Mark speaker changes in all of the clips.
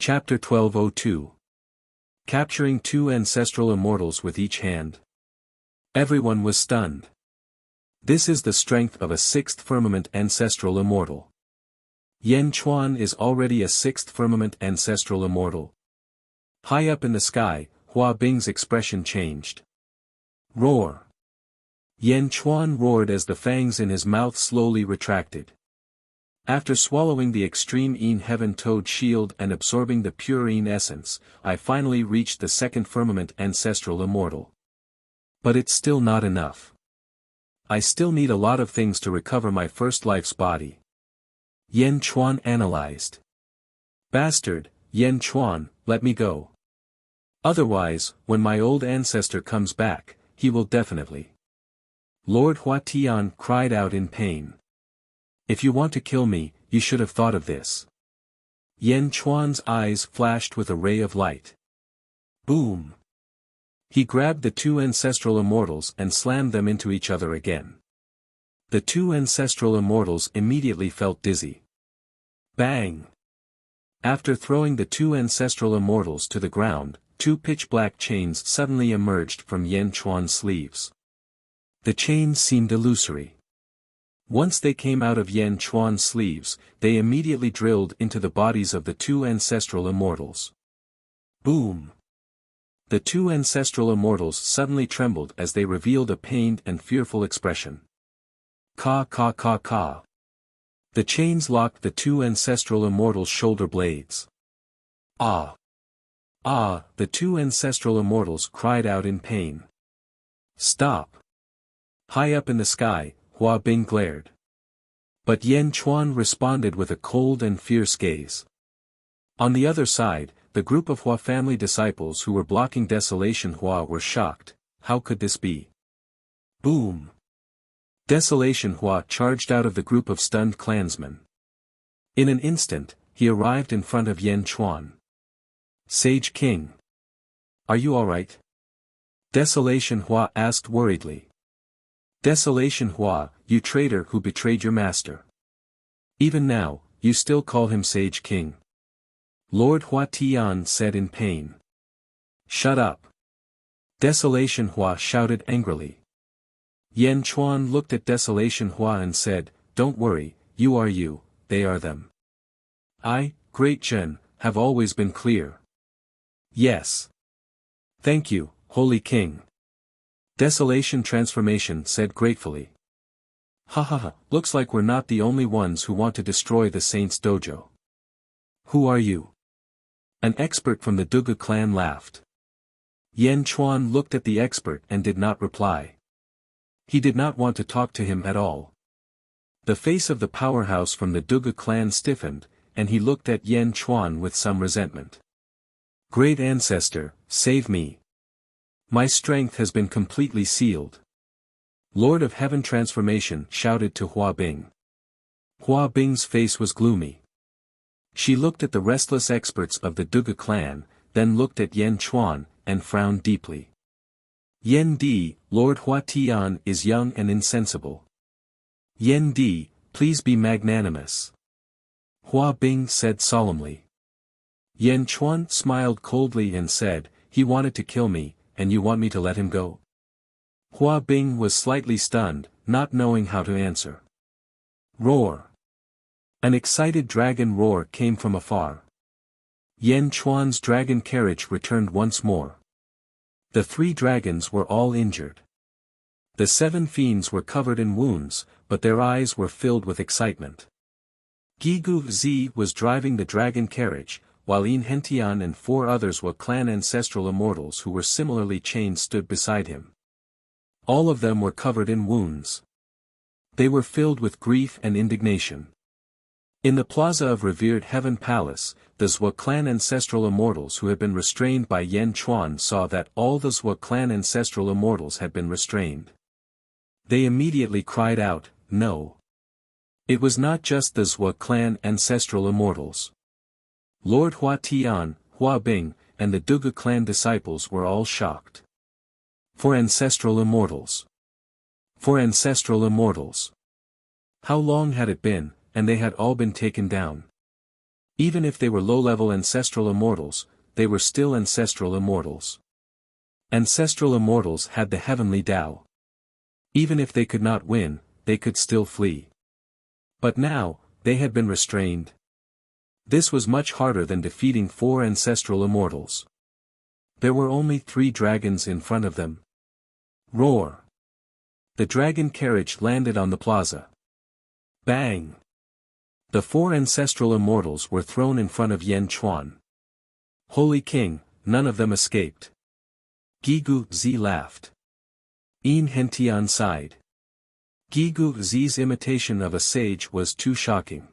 Speaker 1: Chapter 1202. Capturing two ancestral immortals with each hand. Everyone was stunned. This is the strength of a sixth firmament ancestral immortal. Yan Chuan is already a sixth firmament ancestral immortal. High up in the sky, Hua Bing's expression changed. Roar. Yan Chuan roared as the fangs in his mouth slowly retracted. After swallowing the extreme Yin Heaven Toad Shield and absorbing the pure Yin essence, I finally reached the second firmament ancestral immortal. But it's still not enough. I still need a lot of things to recover my first life's body. Yan Chuan analyzed. Bastard, Yan Chuan, let me go. Otherwise, when my old ancestor comes back, he will definitely. Lord Hua Tian cried out in pain. If you want to kill me, you should have thought of this. Yan Chuan's eyes flashed with a ray of light. Boom! He grabbed the two ancestral immortals and slammed them into each other again. The two ancestral immortals immediately felt dizzy. Bang! After throwing the two ancestral immortals to the ground, two pitch-black chains suddenly emerged from Yan Chuan's sleeves. The chains seemed illusory. Once they came out of Yan Chuan's sleeves, they immediately drilled into the bodies of the two ancestral immortals. Boom! The two ancestral immortals suddenly trembled as they revealed a pained and fearful expression. Ka ka ka ka. The chains locked the two ancestral immortals' shoulder blades. Ah! Ah! The two ancestral immortals cried out in pain. Stop! High up in the sky, Hua Bing glared. But Yan Chuan responded with a cold and fierce gaze. On the other side, the group of Hua family disciples who were blocking Desolation Hua were shocked. How could this be? Boom! Desolation Hua charged out of the group of stunned clansmen. In an instant, he arrived in front of Yan Chuan. Sage King. Are you alright? Desolation Hua asked worriedly. Desolation Hua, you traitor who betrayed your master. Even now, you still call him Sage King. Lord Hua Tian said in pain. Shut up. Desolation Hua shouted angrily. Yan Chuan looked at Desolation Hua and said, Don't worry, you are you, they are them. I, Great Zhen, have always been clear. Yes. Thank you, Holy King. Desolation Transformation said gratefully. Ha ha ha, looks like we're not the only ones who want to destroy the Saint's dojo. Who are you? An expert from the Duga clan laughed. Yan Chuan looked at the expert and did not reply. He did not want to talk to him at all. The face of the powerhouse from the Duga clan stiffened, and he looked at Yan Chuan with some resentment. Great Ancestor, save me. My strength has been completely sealed. Lord of Heaven Transformation shouted to Hua Bing. Hua Bing's face was gloomy. She looked at the restless experts of the Duga clan, then looked at Yan Chuan, and frowned deeply. Yan Di, Lord Hua Tian is young and insensible. Yan Di, please be magnanimous. Hua Bing said solemnly. Yan Chuan smiled coldly and said, He wanted to kill me, and you want me to let him go? Hua Bing was slightly stunned, not knowing how to answer. Roar! An excited dragon roar came from afar. Yan Chuan's dragon carriage returned once more. The three dragons were all injured. The seven fiends were covered in wounds, but their eyes were filled with excitement. Gigu Zi was driving the dragon carriage, while Yin Hentian and four others were clan ancestral immortals who were similarly chained stood beside him. All of them were covered in wounds. They were filled with grief and indignation. In the plaza of revered Heaven Palace, the Zhua clan ancestral immortals who had been restrained by Yan Chuan saw that all the Zhua clan ancestral immortals had been restrained. They immediately cried out, No. It was not just the Zhua clan ancestral immortals. Lord Hua Tian, Hua Bing, and the Duga clan disciples were all shocked. For ancestral immortals. For ancestral immortals. How long had it been, and they had all been taken down? Even if they were low-level ancestral immortals, they were still ancestral immortals. Ancestral immortals had the heavenly Tao. Even if they could not win, they could still flee. But now, they had been restrained. This was much harder than defeating 4 ancestral immortals. There were only 3 dragons in front of them. Roar! The dragon carriage landed on the plaza. Bang! The 4 ancestral immortals were thrown in front of Yan Chuan. Holy King, none of them escaped. Gigu Zi laughed. Yin Hentian sighed. Gigu Zi's imitation of a sage was too shocking.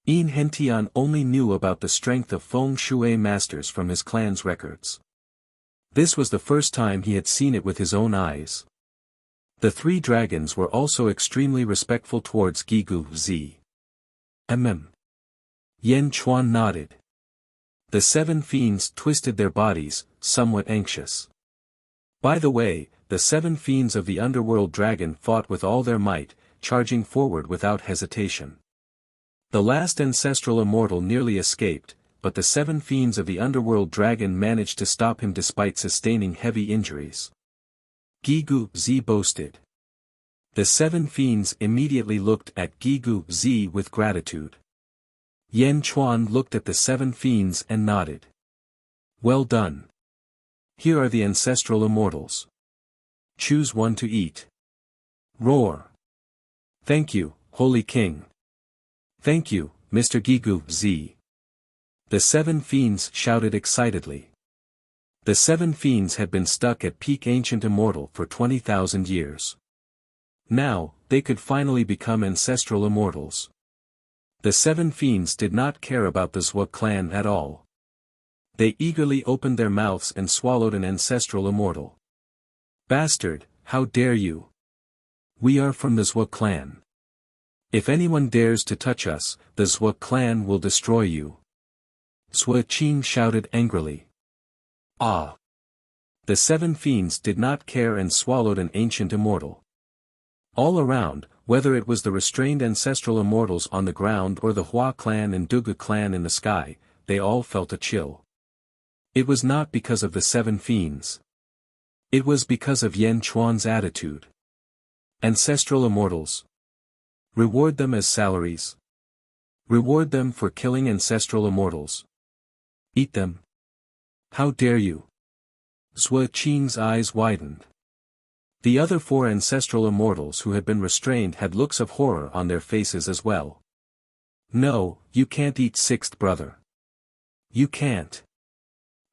Speaker 1: Yin Hentian only knew about the strength of Feng Shui masters from his clan's records. This was the first time he had seen it with his own eyes. The 3 dragons were also extremely respectful towards Gigu Zi. Yan Chuan nodded. The 7 fiends twisted their bodies, somewhat anxious. By the way, the 7 fiends of the underworld dragon fought with all their might, charging forward without hesitation. The last ancestral immortal nearly escaped, but the 7 fiends of the underworld dragon managed to stop him despite sustaining heavy injuries. Gigu Zi boasted. The 7 fiends immediately looked at Gigu Zi with gratitude. Yan Chuan looked at the 7 fiends and nodded. Well done. Here are the ancestral immortals. Choose one to eat. Roar. Thank you, Holy King. Thank you, Mr. Gigu Zi. The 7 fiends shouted excitedly. The 7 fiends had been stuck at peak ancient immortal for 20,000 years. Now, they could finally become ancestral immortals. The 7 fiends did not care about the Zhua clan at all. They eagerly opened their mouths and swallowed an ancestral immortal. Bastard, how dare you? We are from the Zhua clan. If anyone dares to touch us, the Zhua clan will destroy you. Zhua Qing shouted angrily. Ah! The 7 fiends did not care and swallowed an ancient immortal. All around, whether it was the restrained ancestral immortals on the ground or the Hua clan and Dugu clan in the sky, they all felt a chill. It was not because of the 7 fiends. It was because of Yan Chuan's attitude. Ancestral immortals. Reward them as salaries. Reward them for killing ancestral immortals. Eat them. How dare you? Zhua Qing's eyes widened. The other 4 ancestral immortals who had been restrained had looks of horror on their faces as well. No, you can't eat 6th brother. You can't.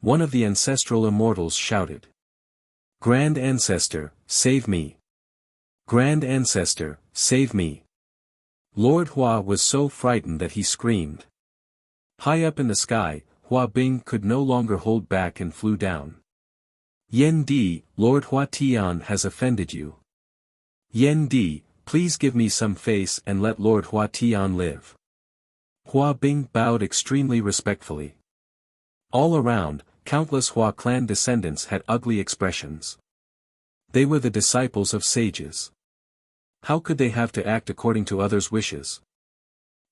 Speaker 1: One of the ancestral immortals shouted. Grand Ancestor, save me. Grand Ancestor, save me. Lord Hua was so frightened that he screamed. High up in the sky, Hua Bing could no longer hold back and flew down. Yen Di, Lord Hua Tian has offended you. Yen Di, please give me some face and let Lord Hua Tian live. Hua Bing bowed extremely respectfully. All around, countless Hua clan descendants had ugly expressions. They were the disciples of sages. How could they have to act according to others' wishes?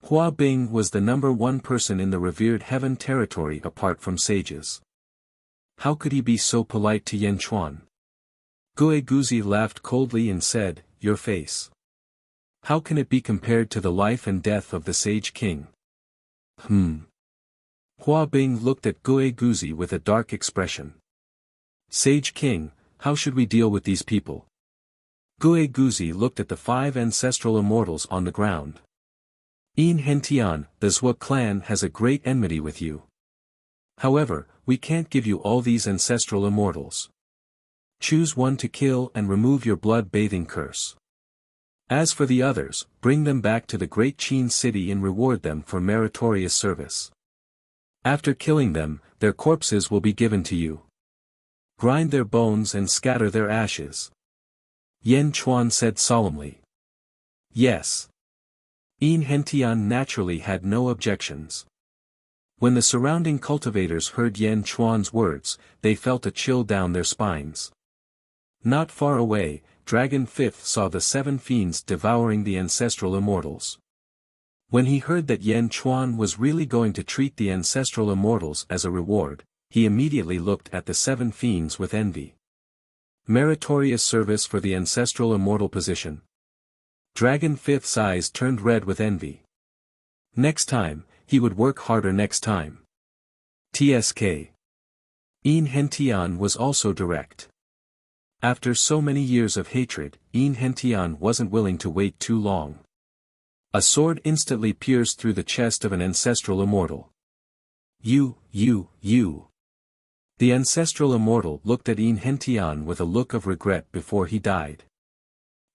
Speaker 1: Hua Bing was the #1 person in the revered heaven territory apart from sages. How could he be so polite to Yan Chuan? Gue Guzi laughed coldly and said, Your face. How can it be compared to the life and death of the sage king? Hua Bing looked at Gue Guzi with a dark expression. Sage king, how should we deal with these people? Gue Guzi looked at the 5 ancestral immortals on the ground. Yin Hentian, the Zhua clan has a great enmity with you. However, we can't give you all these ancestral immortals. Choose one to kill and remove your blood-bathing curse. As for the others, bring them back to the great Qin city and reward them for meritorious service. After killing them, their corpses will be given to you. Grind their bones and scatter their ashes. Yan Chuan said solemnly. Yes. Yin Hentian naturally had no objections. When the surrounding cultivators heard Yan Chuan's words, they felt a chill down their spines. Not far away, Dragon 5th saw the 7 fiends devouring the ancestral immortals. When he heard that Yan Chuan was really going to treat the ancestral immortals as a reward, he immediately looked at the 7 fiends with envy. Meritorious service for the ancestral immortal position. Dragon Fifth's eyes turned red with envy. Next time, he would work harder next time. TSK. Een Hentian was also direct. After so many years of hatred, Een Hentian wasn't willing to wait too long. A sword instantly pierced through the chest of an ancestral immortal. You. The ancestral immortal looked at Een Hentian with a look of regret before he died.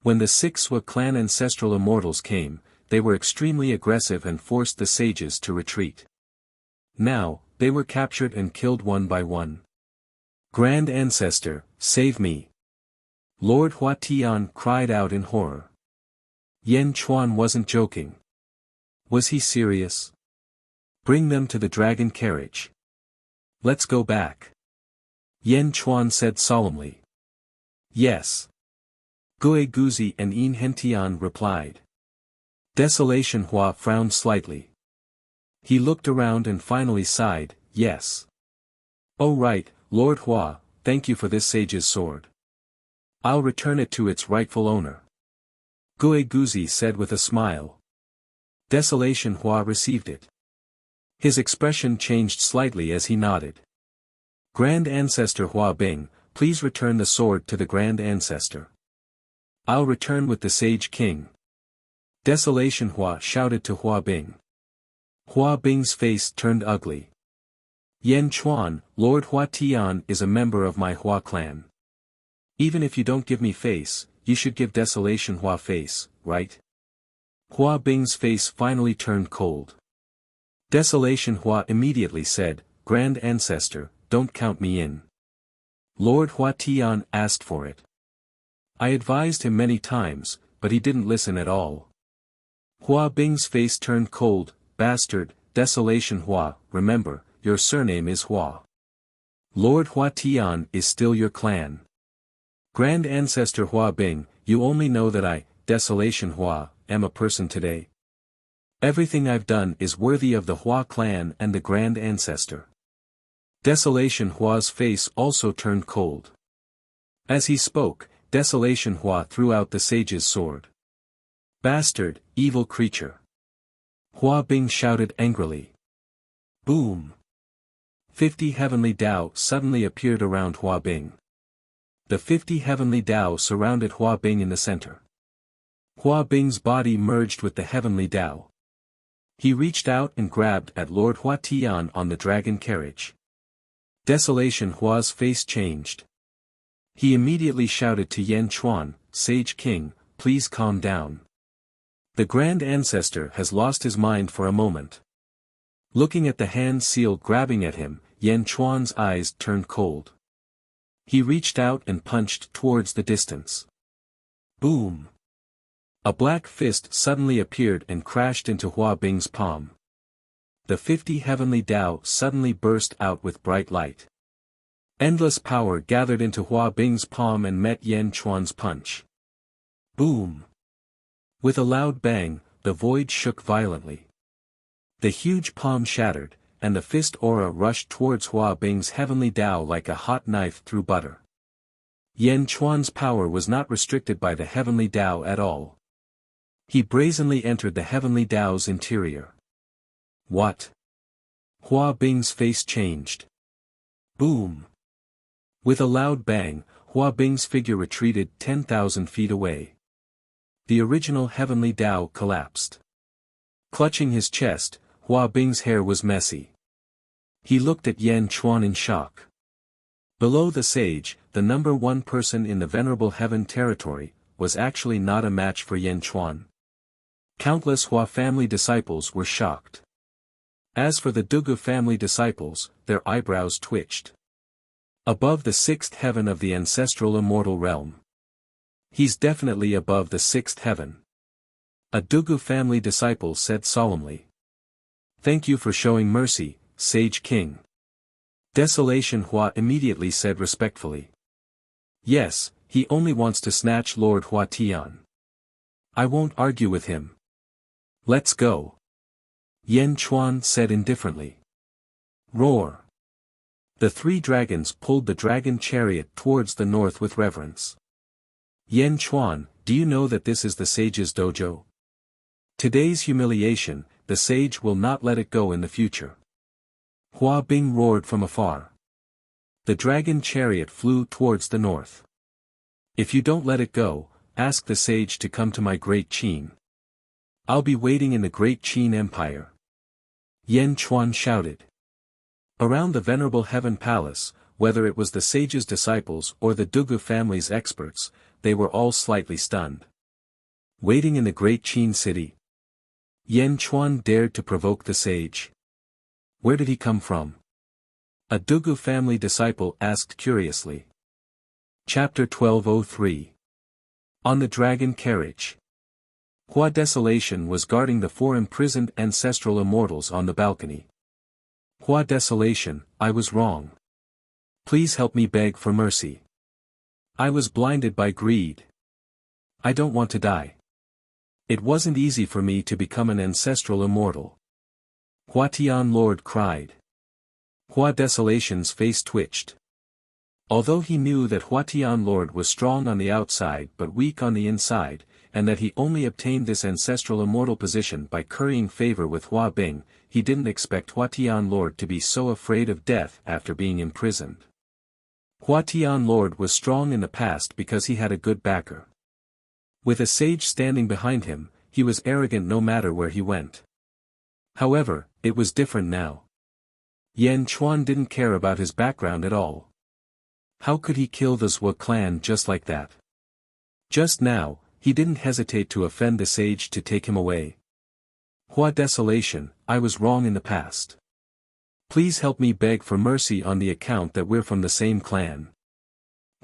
Speaker 1: When the 6 Swa clan ancestral immortals came, they were extremely aggressive and forced the sages to retreat. Now, they were captured and killed one by one. Grand Ancestor, save me! Lord Hua Tian cried out in horror. Yan Chuan wasn't joking. Was he serious? Bring them to the dragon carriage. Let's go back. Yan Chuan said solemnly. Yes. Gue Guzi and Een Hentian replied. Desolation Hua frowned slightly. He looked around and finally sighed, yes. Oh right, Lord Hua, thank you for this sage's sword. I'll return it to its rightful owner. Gue Guzi said with a smile. Desolation Hua received it. His expression changed slightly as he nodded. Grand Ancestor Hua Bing, please return the sword to the Grand Ancestor. I'll return with the Sage King. Desolation Hua shouted to Hua Bing. Hua Bing's face turned ugly. Yan Chuan, Lord Hua Tian is a member of my Hua clan. Even if you don't give me face, you should give Desolation Hua face, right? Hua Bing's face finally turned cold. Desolation Hua immediately said, Grand Ancestor, don't count me in. Lord Hua Tian asked for it. I advised him many times, but he didn't listen at all. Hua Bing's face turned cold. Bastard, Desolation Hua, remember, your surname is Hua. Lord Hua Tian is still your clan. Grand Ancestor Hua Bing, you only know that I, Desolation Hua, am a person today. Everything I've done is worthy of the Hua clan and the Grand Ancestor. Desolation Hua's face also turned cold. As he spoke, Desolation Hua threw out the sage's sword. Bastard, evil creature. Hua Bing shouted angrily. Boom! 50 heavenly Dao suddenly appeared around Hua Bing. The 50 heavenly Dao surrounded Hua Bing in the center. Hua Bing's body merged with the heavenly Dao. He reached out and grabbed at Lord Hua Tian on the dragon carriage. Desolation Hua's face changed. He immediately shouted to Yan Chuan, Sage King, please calm down. The Grand Ancestor has lost his mind for a moment. Looking at the hand seal grabbing at him, Yan Chuan's eyes turned cold. He reached out and punched towards the distance. Boom! A black fist suddenly appeared and crashed into Hua Bing's palm. The 50 heavenly Dao suddenly burst out with bright light. Endless power gathered into Hua Bing's palm and met Yan Chuan's punch. Boom! With a loud bang, the void shook violently. The huge palm shattered, and the fist aura rushed towards Hua Bing's heavenly Dao like a hot knife through butter. Yan Chuan's power was not restricted by the heavenly Dao at all. He brazenly entered the heavenly Dao's interior. What? Hua Bing's face changed. Boom! With a loud bang, Hua Bing's figure retreated 10,000 feet away. The original heavenly Dao collapsed. Clutching his chest, Hua Bing's hair was messy. He looked at Yan Chuan in shock. Below the sage, the number 1 person in the Venerable Heaven territory, was actually not a match for Yan Chuan. Countless Hua family disciples were shocked. As for the Dugu family disciples, their eyebrows twitched. Above the 6th heaven of the ancestral immortal realm. He's definitely above the 6th heaven. A Dugu family disciple said solemnly. Thank you for showing mercy, Sage King. Desolation Hua immediately said respectfully. Yes, he only wants to snatch Lord Hua Tian. I won't argue with him. Let's go. Yan Chuan said indifferently. Roar. The three dragons pulled the dragon chariot towards the north with reverence. Yan Chuan, do you know that this is the sage's dojo? Today's humiliation, the sage will not let it go in the future. Hua Bing roared from afar. The dragon chariot flew towards the north. If you don't let it go, ask the sage to come to my great Qin. I'll be waiting in the great Qin Empire. Yan Chuan shouted. Around the venerable heaven palace, whether it was the sage's disciples or the Dugu family's experts, they were all slightly stunned. Waiting in the great Qin city. Yan Chuan dared to provoke the sage. Where did he come from? A Dugu family disciple asked curiously. Chapter 1203. On the Dragon Carriage. Hua Desolation was guarding the four imprisoned ancestral immortals on the balcony. Hua Desolation, I was wrong. Please help me beg for mercy. I was blinded by greed. I don't want to die. It wasn't easy for me to become an ancestral immortal. Hua Tian Lord cried. Hua Desolation's face twitched. Although he knew that Hua Tian Lord was strong on the outside but weak on the inside, and that he only obtained this ancestral immortal position by currying favor with Hua Bing, he didn't expect Hua Tian Lord to be so afraid of death after being imprisoned. Hua Tian Lord was strong in the past because he had a good backer. With a sage standing behind him, he was arrogant no matter where he went. However, it was different now. Yan Chuan didn't care about his background at all. How could he kill the Zhou clan just like that? Just now, he didn't hesitate to offend the sage to take him away. Hua Desolation, I was wrong in the past. Please help me beg for mercy on the account that we're from the same clan.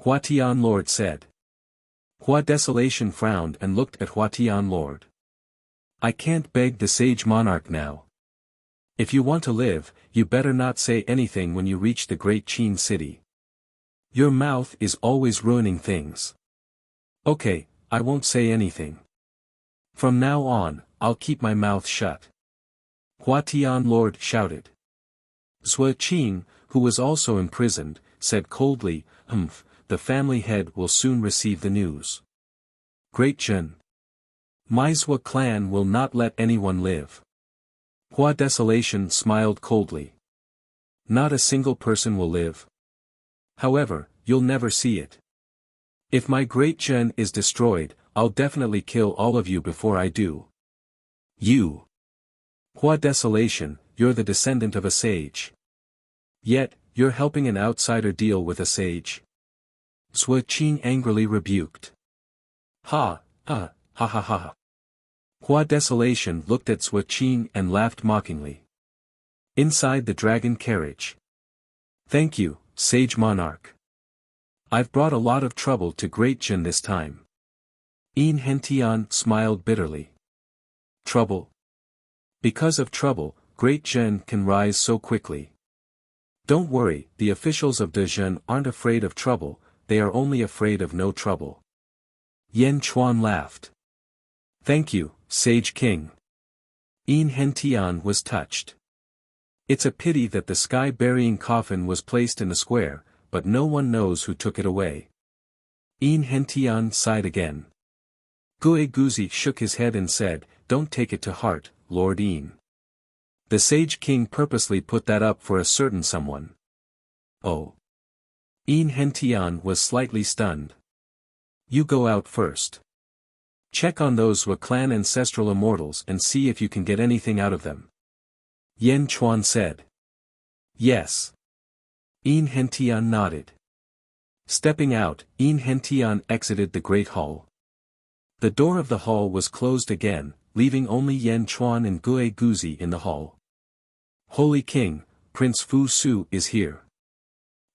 Speaker 1: Hua Tian Lord said. Hua Desolation frowned and looked at Hua Tian Lord. I can't beg the sage monarch now. If you want to live, you better not say anything when you reach the great Qin city. Your mouth is always ruining things. Okay, I won't say anything. From now on, I'll keep my mouth shut. Hua Tian Lord shouted. Zhou Qing, who was also imprisoned, said coldly, the family head will soon receive the news. Great Jin. My Zhou clan will not let anyone live. Hua Desolation smiled coldly. Not a single person will live. However, you'll never see it. If my great Jin is destroyed, I'll definitely kill all of you before I do. You. Hua Desolation, you're the descendant of a sage. Yet, you're helping an outsider deal with a sage. Zhou Qing angrily rebuked. Ha ha ha. Hua Desolation looked at Zhou Qing and laughed mockingly. Inside the dragon carriage. Thank you, Sage Monarch. I've brought a lot of trouble to Great Jin this time. Yin Hentian smiled bitterly. Trouble? Because of trouble, Great Jin can rise so quickly. Don't worry, the officials of Dezhen aren't afraid of trouble, they are only afraid of no trouble. Yan Chuan laughed. Thank you, Sage King. Yin Hentian was touched. It's a pity that the sky-burying coffin was placed in the square, but no one knows who took it away. Yin Hentian sighed again. Gue Guzi shook his head and said, Don't take it to heart, Lord Yin. The Sage King purposely put that up for a certain someone. Oh. Yin Hentian was slightly stunned. You go out first. Check on those Zhou clan ancestral immortals and see if you can get anything out of them. Yan Chuan said. Yes. Yin Hentian nodded. Stepping out, Yin Hentian exited the great hall. The door of the hall was closed again, leaving only Yan Chuan and Gue Guzi in the hall. Holy King, Prince Fu Su is here.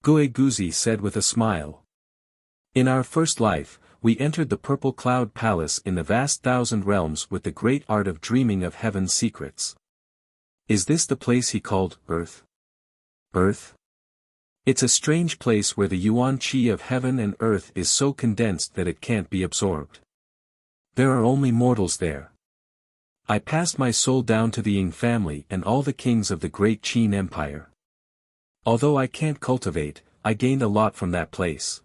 Speaker 1: Gue Guzi said with a smile. In our first life, we entered the Purple Cloud Palace in the vast thousand realms with the great art of dreaming of heaven's secrets. Is this the place he called Earth? Earth? It's a strange place where the yuan qi of heaven and earth is so condensed that it can't be absorbed. There are only mortals there. I passed my soul down to the Ying family and all the kings of the great Qin Empire. Although I can't cultivate, I gained a lot from that place.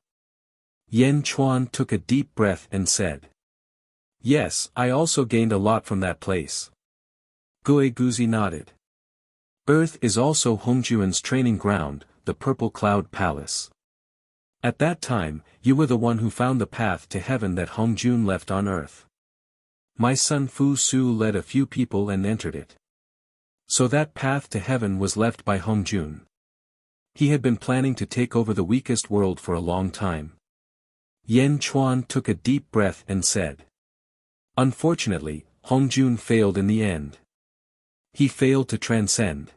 Speaker 1: Yan Chuan took a deep breath and said. Yes, I also gained a lot from that place. Gui Guzi nodded. Earth is also Hongjuan's training ground, the Purple Cloud Palace. At that time, you were the one who found the path to heaven that Hongjun left on earth. My son Fu Su led a few people and entered it. So that path to heaven was left by Hongjun. He had been planning to take over the weakest world for a long time. Yan Chuan took a deep breath and said. Unfortunately, Hongjun failed in the end. He failed to transcend.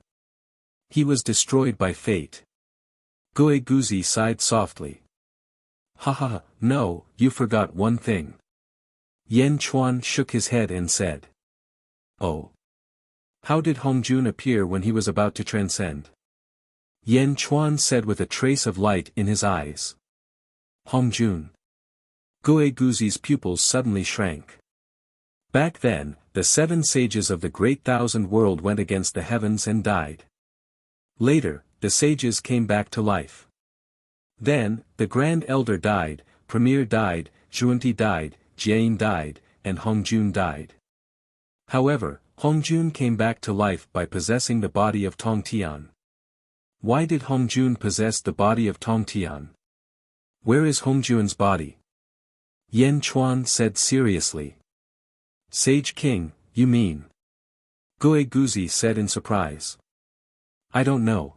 Speaker 1: He was destroyed by fate. Gui Guzi sighed softly. Ha ha ha, no, you forgot one thing. Yan Chuan shook his head and said. Oh. How did Hongjun appear when he was about to transcend? Yan Chuan said with a trace of light in his eyes. Hongjun. Gui Guzi's pupils suddenly shrank. Back then, the 7 sages of the Great Thousand World went against the heavens and died. Later, the sages came back to life. Then, the Grand Elder died, Premier died, Zhuanti died, Jian died, and Hongjun died. However, Hongjun came back to life by possessing the body of Tongtian. Why did Hongjun possess the body of Tongtian? Where is Hongjun's body? Yan Chuan said seriously. Sage King, you mean? Gui Guzi said in surprise. I don't know.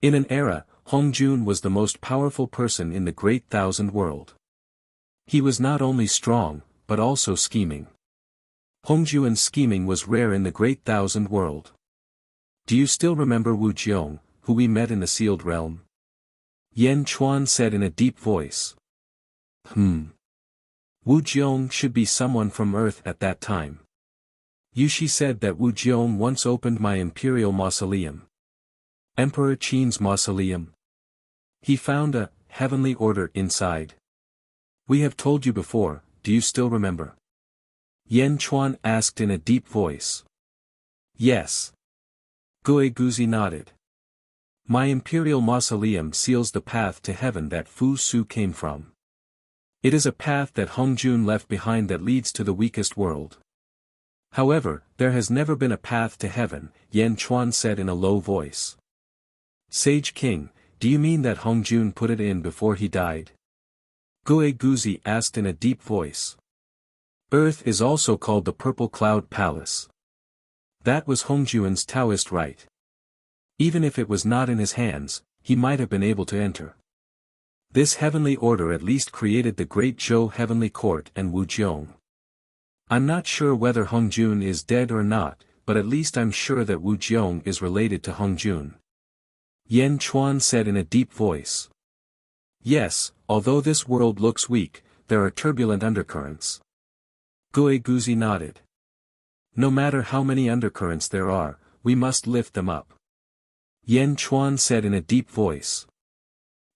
Speaker 1: In an era, Hongjun was the most powerful person in the Great Thousand World. He was not only strong, but also scheming. Hongjuan's scheming was rare in the Great Thousand World. Do you still remember Wu Jiong, who we met in the Sealed Realm? Yan Chuan said in a deep voice. Wu Jiong should be someone from Earth at that time. Yushi said that Wu Jiong once opened my imperial mausoleum. Emperor Qin's mausoleum. He found a heavenly order inside. We have told you before, do you still remember? Yan Chuan asked in a deep voice. Yes. Gui Guzi nodded. My imperial mausoleum seals the path to heaven that Fu Su came from. It is a path that Hongjun left behind that leads to the weakest world. However, there has never been a path to heaven, Yan Chuan said in a low voice. Sage King, do you mean that Hongjun put it in before he died? Gui Guzi asked in a deep voice. Earth is also called the Purple Cloud Palace. That was Hongjun's Taoist right. Even if it was not in his hands, he might have been able to enter. This heavenly order at least created the Great Zhou Heavenly Court and Wu Jiong. I'm not sure whether Hongjun is dead or not, but at least I'm sure that Wu Jiong is related to Hongjun. Yan Chuan said in a deep voice. Yes, although this world looks weak, there are turbulent undercurrents. Gui Guzi nodded. No matter how many undercurrents there are, we must lift them up. Yan Chuan said in a deep voice.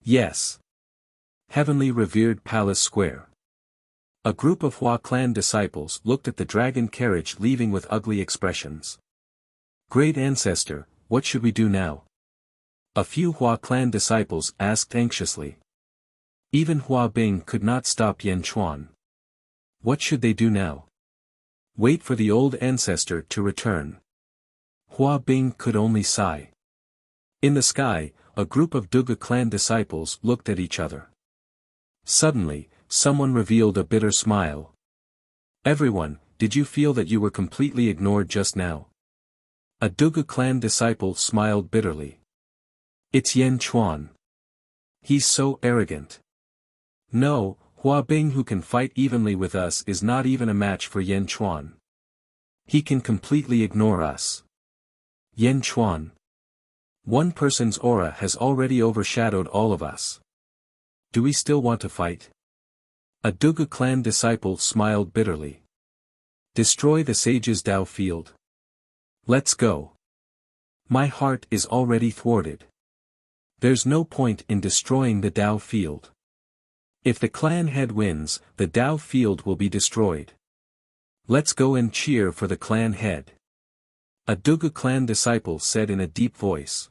Speaker 1: Yes. Heavenly Revered Palace Square. A group of Hua clan disciples looked at the dragon carriage leaving with ugly expressions. Great Ancestor, what should we do now? A few Hua clan disciples asked anxiously. Even Hua Bing could not stop Yan Chuan. What should they do now? Wait for the old ancestor to return. Hua Bing could only sigh. In the sky, a group of Duga clan disciples looked at each other. Suddenly, someone revealed a bitter smile. Everyone, did you feel that you were completely ignored just now? A Duga clan disciple smiled bitterly. It's Yan Chuan. He's so arrogant. No, Hua Bing who can fight evenly with us is not even a match for Yan Chuan. He can completely ignore us. Yan Chuan. One person's aura has already overshadowed all of us. Do we still want to fight? A Duga clan disciple smiled bitterly. Destroy the sage's Dao field. Let's go. My heart is already thwarted. There's no point in destroying the Dao field. If the clan head wins, the Dao field will be destroyed. Let's go and cheer for the clan head. A Dugu clan disciple said in a deep voice.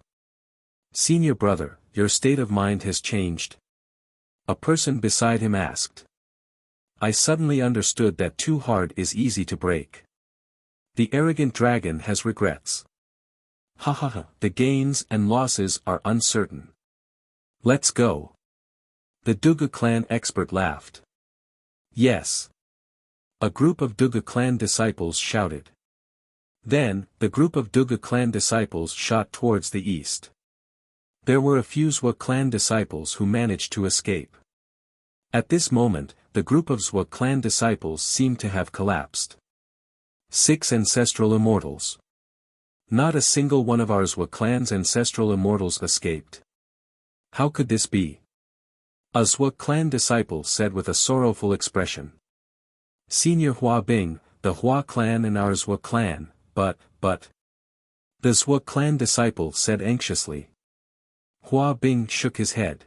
Speaker 1: Senior brother, your state of mind has changed. A person beside him asked. I suddenly understood that too hard is easy to break. The arrogant dragon has regrets. Ha ha ha, the gains and losses are uncertain. Let's go. The Dugu clan expert laughed. Yes. A group of Dugu clan disciples shouted. Then, the group of Dugu clan disciples shot towards the east. There were a few Zhua clan disciples who managed to escape. At this moment, the group of Zhua clan disciples seemed to have collapsed. 6 ancestral immortals. Not a single one of our Zhua clan's ancestral immortals escaped. How could this be? A Zhua clan disciple said with a sorrowful expression. Senior Hua Bing, the Hua clan and our Zhua clan, but. The Zhua clan disciple said anxiously. Hua Bing shook his head.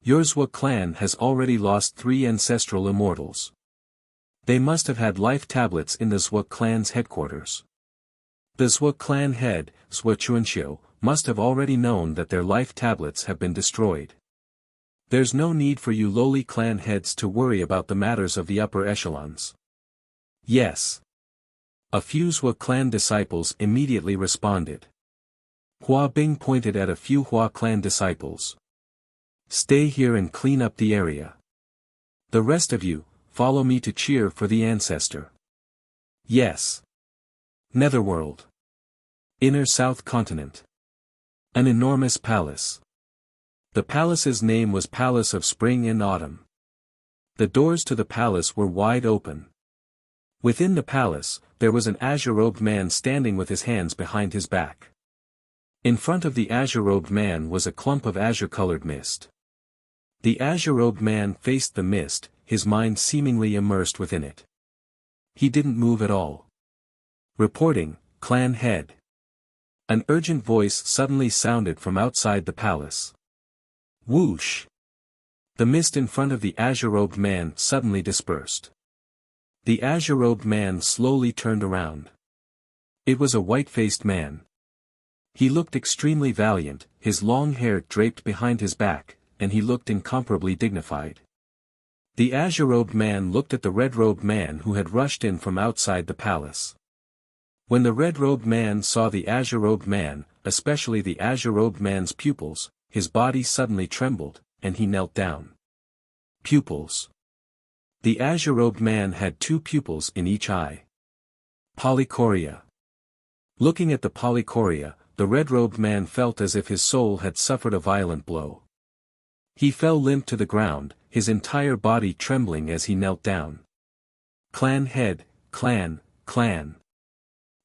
Speaker 1: Your Zhua clan has already lost 3 ancestral immortals. They must have had life tablets in the Zhua clan's headquarters. The Zhua clan head, Zhua Chuanxiu, must have already known that their life tablets have been destroyed. There's no need for you lowly clan heads to worry about the matters of the upper echelons. Yes. A few Zhua clan disciples immediately responded. Hua Bing pointed at a few Hua clan disciples. Stay here and clean up the area. The rest of you, follow me to cheer for the ancestor. Yes. Netherworld. Inner South Continent. An enormous palace. The palace's name was Palace of Spring and Autumn. The doors to the palace were wide open. Within the palace, there was an azure-robed man standing with his hands behind his back. In front of the azure-robed man was a clump of azure-colored mist. The azure-robed man faced the mist, his mind seemingly immersed within it. He didn't move at all. Reporting, clan head. An urgent voice suddenly sounded from outside the palace. Whoosh! The mist in front of the azure-robed man suddenly dispersed. The azure-robed man slowly turned around. It was a white-faced man. He looked extremely valiant, his long hair draped behind his back, and he looked incomparably dignified. The azure-robed man looked at the red-robed man who had rushed in from outside the palace. When the red-robed man saw the azure-robed man, especially the azure-robed man's pupils, his body suddenly trembled, and he knelt down. Pupils. The azure-robed man had 2 pupils in each eye. Polychoria. Looking at the polychoria, the red-robed man felt as if his soul had suffered a violent blow. He fell limp to the ground, his entire body trembling as he knelt down. Clan head, clan.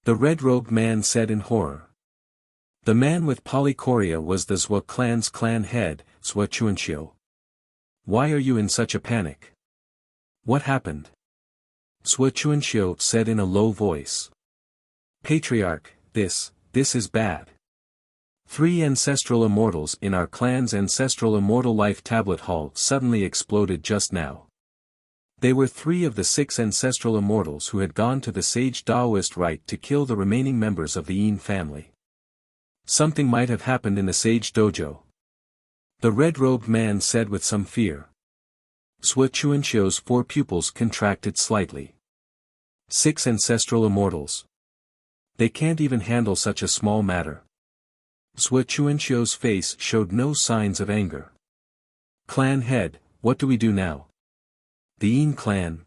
Speaker 1: The red-robed man said in horror. The man with polychoria was the Zhua clan's clan head, Zhua Chuanxiu. Why are you in such a panic? What happened? Zhua Chuanxiu said in a low voice. Patriarch, this is bad. 3 ancestral immortals in our clan's ancestral immortal life tablet hall suddenly exploded just now. They were 3 of the 6 ancestral immortals who had gone to the sage Taoist rite to kill the remaining members of the Yin family. Something might have happened in the sage dojo. The red-robed man said with some fear. Zhua Chuanxiu's 4 pupils contracted slightly. 6 ancestral immortals. They can't even handle such a small matter. Zhua Chuanxiu's face showed no signs of anger. Clan head, what do we do now? The Yin clan.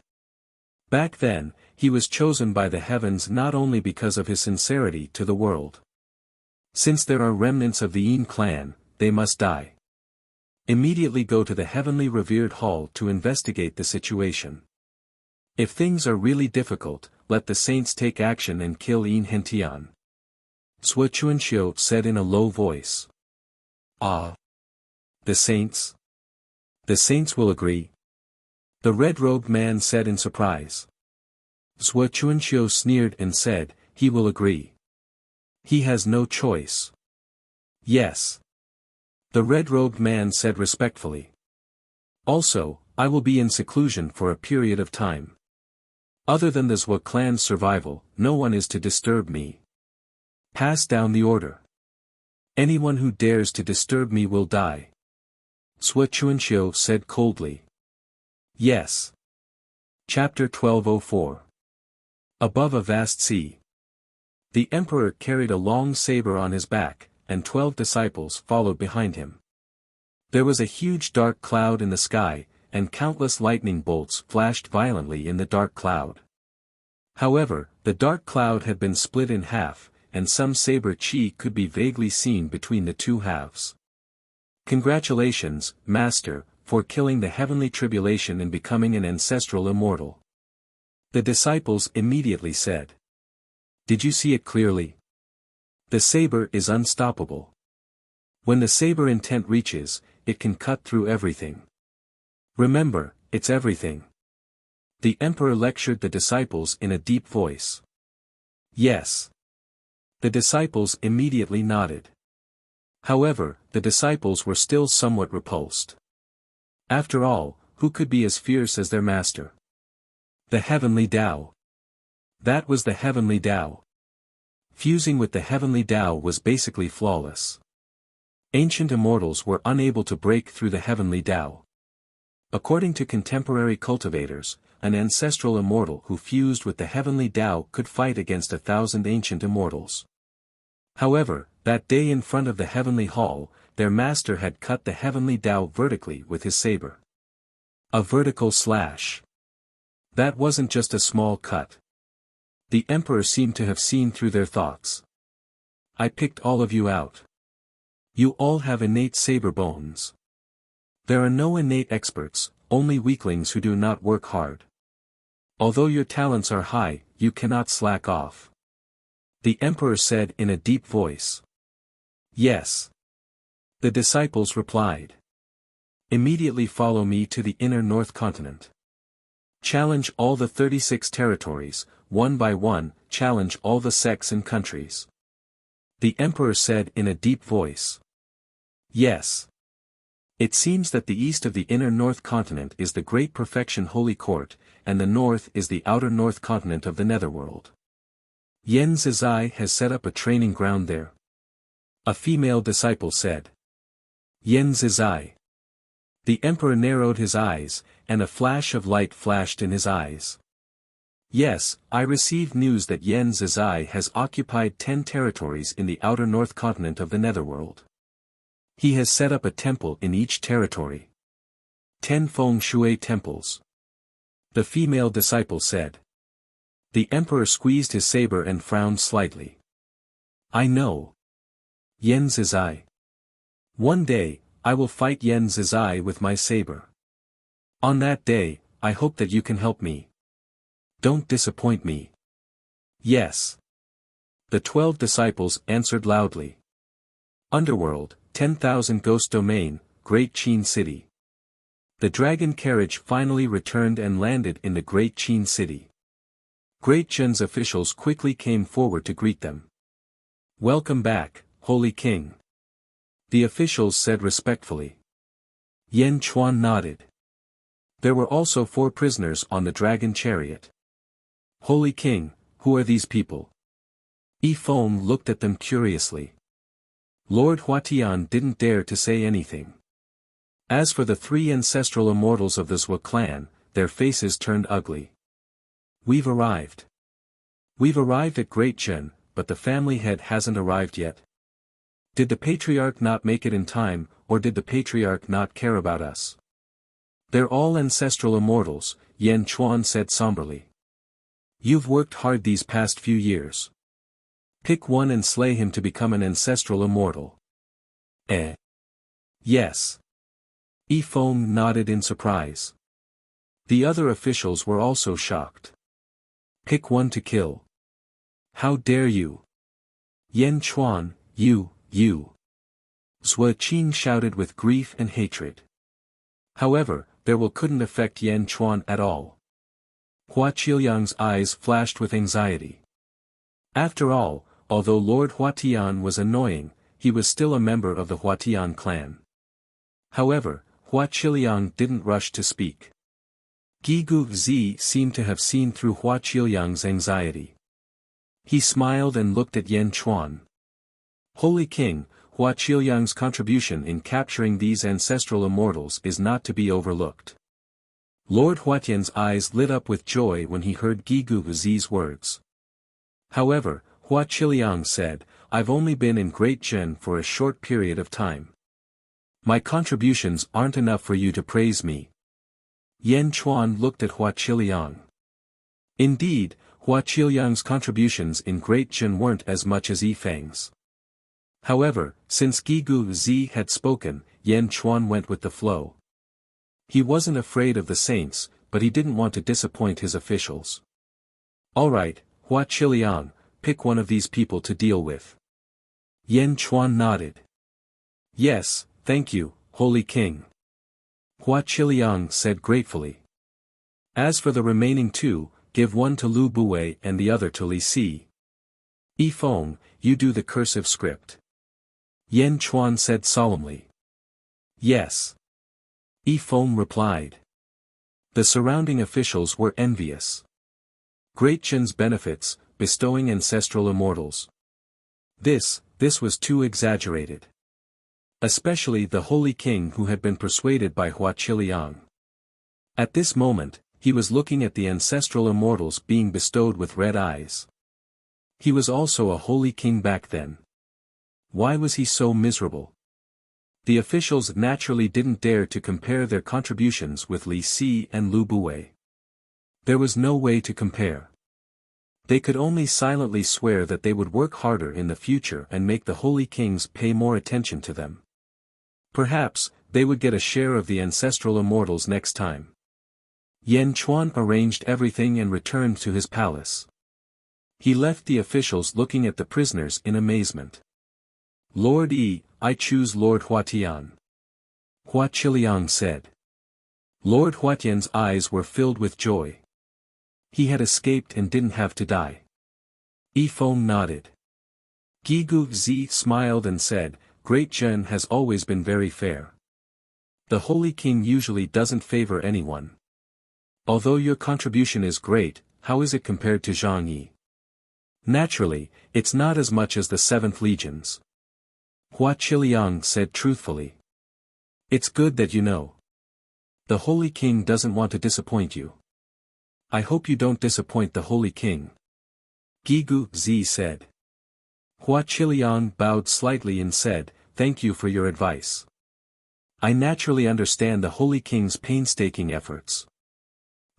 Speaker 1: Back then, he was chosen by the heavens not only because of his sincerity to the world. Since there are remnants of the Yin clan, they must die. Immediately go to the heavenly revered hall to investigate the situation. If things are really difficult, let the saints take action and kill Yin Hentian. Zhua Chuanxiu said in a low voice. Ah! The saints? The saints will agree. The red-robed man said in surprise. Zhua Chuanxiu sneered and said, he will agree. He has no choice. Yes. The red-robed man said respectfully. Also, I will be in seclusion for a period of time. Other than the Zhua clan's survival, no one is to disturb me. Pass down the order. Anyone who dares to disturb me will die. Zhua Chuanxiu said coldly. Yes. Chapter 1204. Above a vast sea. The emperor carried a long saber on his back, and 12 disciples followed behind him. There was a huge dark cloud in the sky, and countless lightning bolts flashed violently in the dark cloud. However, the dark cloud had been split in half, and some saber chi could be vaguely seen between the two halves. Congratulations, Master, for killing the heavenly tribulation and becoming an ancestral immortal. The disciples immediately said. Did you see it clearly? The saber is unstoppable. When the saber intent reaches, it can cut through everything. Remember, it's everything. The emperor lectured the disciples in a deep voice. Yes. The disciples immediately nodded. However, the disciples were still somewhat repulsed. After all, who could be as fierce as their master? The heavenly Tao. That was the heavenly Tao. Fusing with the heavenly Tao was basically flawless. Ancient immortals were unable to break through the heavenly Tao. According to contemporary cultivators, an ancestral immortal who fused with the heavenly Tao could fight against 1,000 ancient immortals. However, that day in front of the heavenly hall, their master had cut the heavenly Tao vertically with his saber. A vertical slash. That wasn't just a small cut. The emperor seemed to have seen through their thoughts. I picked all of you out. You all have innate saber bones. There are no innate experts, only weaklings who do not work hard. Although your talents are high, you cannot slack off. The emperor said in a deep voice. Yes. The disciples replied. Immediately follow me to the inner North Continent. Challenge all the 36 territories, one by one, challenge all the sects and countries. The emperor said in a deep voice. Yes. It seems that the east of the inner North Continent is the Great Perfection Holy Court, and the north is the outer North Continent of the Netherworld. Yen Zizai has set up a training ground there. A female disciple said. Yen Zizai. The emperor narrowed his eyes, and a flash of light flashed in his eyes. Yes, I received news that Yen Zizai has occupied 10 territories in the outer North Continent of the Netherworld. He has set up a temple in each territory. 10 feng shui temples. The female disciple said. The emperor squeezed his saber and frowned slightly. I know. Yen Zizai. One day, I will fight Yen Zizai with my saber. On that day, I hope that you can help me. Don't disappoint me. Yes. The 12 disciples answered loudly. Underworld, 10,000 Ghost Domain, Great Qin City. The dragon carriage finally returned and landed in the Great Qin City. Great Zhen's officials quickly came forward to greet them. Welcome back, Holy King. The officials said respectfully. Yen Chuan nodded. There were also 4 prisoners on the dragon chariot. Holy King, who are these people? Yi Feng looked at them curiously. Lord Huatian didn't dare to say anything. As for the 3 ancestral immortals of the Zhua clan, their faces turned ugly. We've arrived. We've arrived at Great Zhen, but the family head hasn't arrived yet. Did the patriarch not make it in time, or did the patriarch not care about us? They're all ancestral immortals, Yen Chuan said somberly. You've worked hard these past few years. Pick one and slay him to become an ancestral immortal. Yes. Yi Feng nodded in surprise. The other officials were also shocked. Pick one to kill. How dare you? Yen Chuan, you. Zhua Qin shouted with grief and hatred. However, their will couldn't affect Yen Chuan at all. Hua Qiuyang's eyes flashed with anxiety. After all, although Lord Huatian was annoying, he was still a member of the Huatian clan. However, Hua Qiuyang didn't rush to speak. Gigu Zi seemed to have seen through Hua Qiliang's anxiety. He smiled and looked at Yan Chuan. Holy King, Hua Qiliang's contribution in capturing these ancestral immortals is not to be overlooked. Lord Huatian's eyes lit up with joy when he heard Gigu Zi's words. However, Hua Qiliang said, I've only been in Great Zhen for a short period of time. My contributions aren't enough for you to praise me. Yan Chuan looked at Hua Qiliang. Indeed, Hua Qiliang's contributions in Great Zhen weren't as much as Yifeng's. However, since Gigu Zi had spoken, Yan Chuan went with the flow. He wasn't afraid of the saints, but he didn't want to disappoint his officials. Alright, Hua Qiliang, pick one of these people to deal with. Yan Chuan nodded. Yes, thank you, Holy King. Hua Qiliang said gratefully. As for the remaining two, give one to Lu Buwei and the other to Li Si. Yifeng, you do the cursive script. Yan Chuan said solemnly. Yes. Yifeng replied. The surrounding officials were envious. Great Zhen's benefits, bestowing ancestral immortals. This was too exaggerated. Especially the Holy King who had been persuaded by Hua Qiliang. At this moment, he was looking at the ancestral immortals being bestowed with red eyes. He was also a Holy King back then. Why was he so miserable? The officials naturally didn't dare to compare their contributions with Li Si and Lu Buwei. There was no way to compare. They could only silently swear that they would work harder in the future and make the Holy Kings pay more attention to them. Perhaps, they would get a share of the ancestral immortals next time. Yan Chuan arranged everything and returned to his palace. He left the officials looking at the prisoners in amazement. Lord Yi, I choose Lord Huatian. Hua Qiliang said. Lord Huatian's eyes were filled with joy. He had escaped and didn't have to die. Yifeng nodded. Gigu Zi smiled and said, Great Zhen has always been very fair. The Holy King usually doesn't favor anyone. Although your contribution is great, how is it compared to Zhang Yi? Naturally, it's not as much as the 7th Legions. Hua Qiliang said truthfully. It's good that you know. The Holy King doesn't want to disappoint you. I hope you don't disappoint the Holy King. Gigu Zi said. Hua Qiliang bowed slightly and said, Thank you for your advice. I naturally understand the Holy King's painstaking efforts.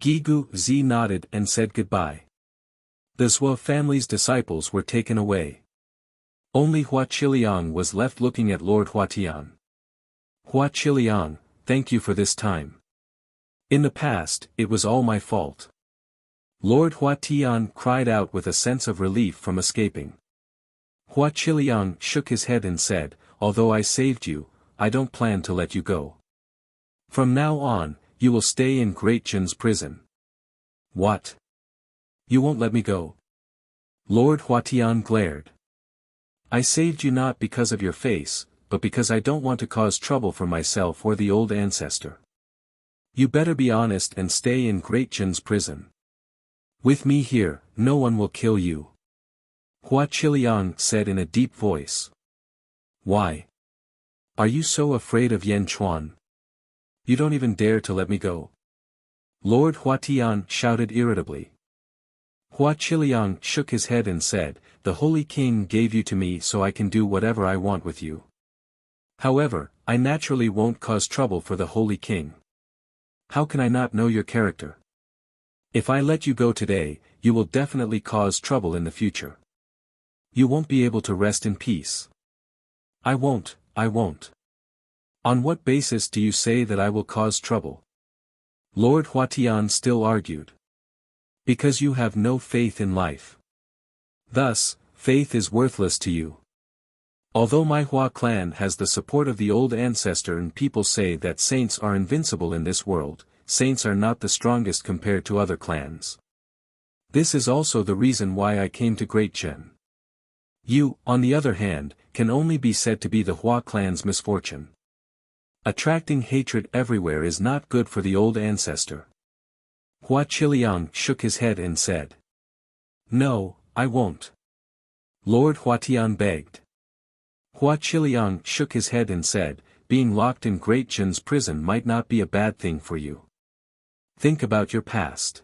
Speaker 1: Gigu Zi nodded and said goodbye. The Zhou family's disciples were taken away. Only Hua Qiliang was left looking at Lord Huatian. Hua Qiliang, thank you for this time. In the past, it was all my fault. Lord Huatian cried out with a sense of relief from escaping. Hua Qiliang shook his head and said, Although I saved you, I don't plan to let you go. From now on, you will stay in Great Zhen's prison. What? You won't let me go? Lord Huatian glared. I saved you not because of your face, but because I don't want to cause trouble for myself or the old ancestor. You better be honest and stay in Great Zhen's prison. With me here, no one will kill you. Hua Qiliang said in a deep voice. Why? Are you so afraid of Yan Chuan? You don't even dare to let me go. Lord Huatian shouted irritably. Hua Qiliang shook his head and said, The Holy King gave you to me so I can do whatever I want with you. However, I naturally won't cause trouble for the Holy King. How can I not know your character? If I let you go today, you will definitely cause trouble in the future. You won't be able to rest in peace. I won't. On what basis do you say that I will cause trouble? Lord Huatian still argued. Because you have no faith in life. Thus, faith is worthless to you. Although my Hua clan has the support of the old ancestor and people say that saints are invincible in this world, saints are not the strongest compared to other clans. This is also the reason why I came to Great Zhen. You, on the other hand, can only be said to be the Hua clan's misfortune. Attracting hatred everywhere is not good for the old ancestor. Hua Qiliang shook his head and said. No, I won't. Lord Huatian begged. Hua Qiliang shook his head and said, being locked in Great Jin's prison might not be a bad thing for you. Think about your past.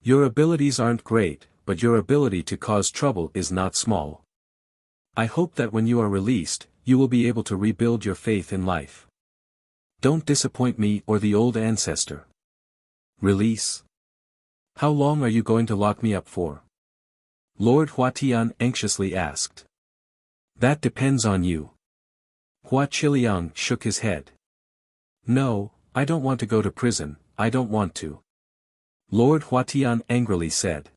Speaker 1: Your abilities aren't great, but your ability to cause trouble is not small. I hope that when you are released, you will be able to rebuild your faith in life. Don't disappoint me or the old ancestor. Release? How long are you going to lock me up for? Lord Huatian anxiously asked. That depends on you. Hua Qiliang shook his head. No, I don't want to go to prison, I don't want to. Lord Huatian angrily said.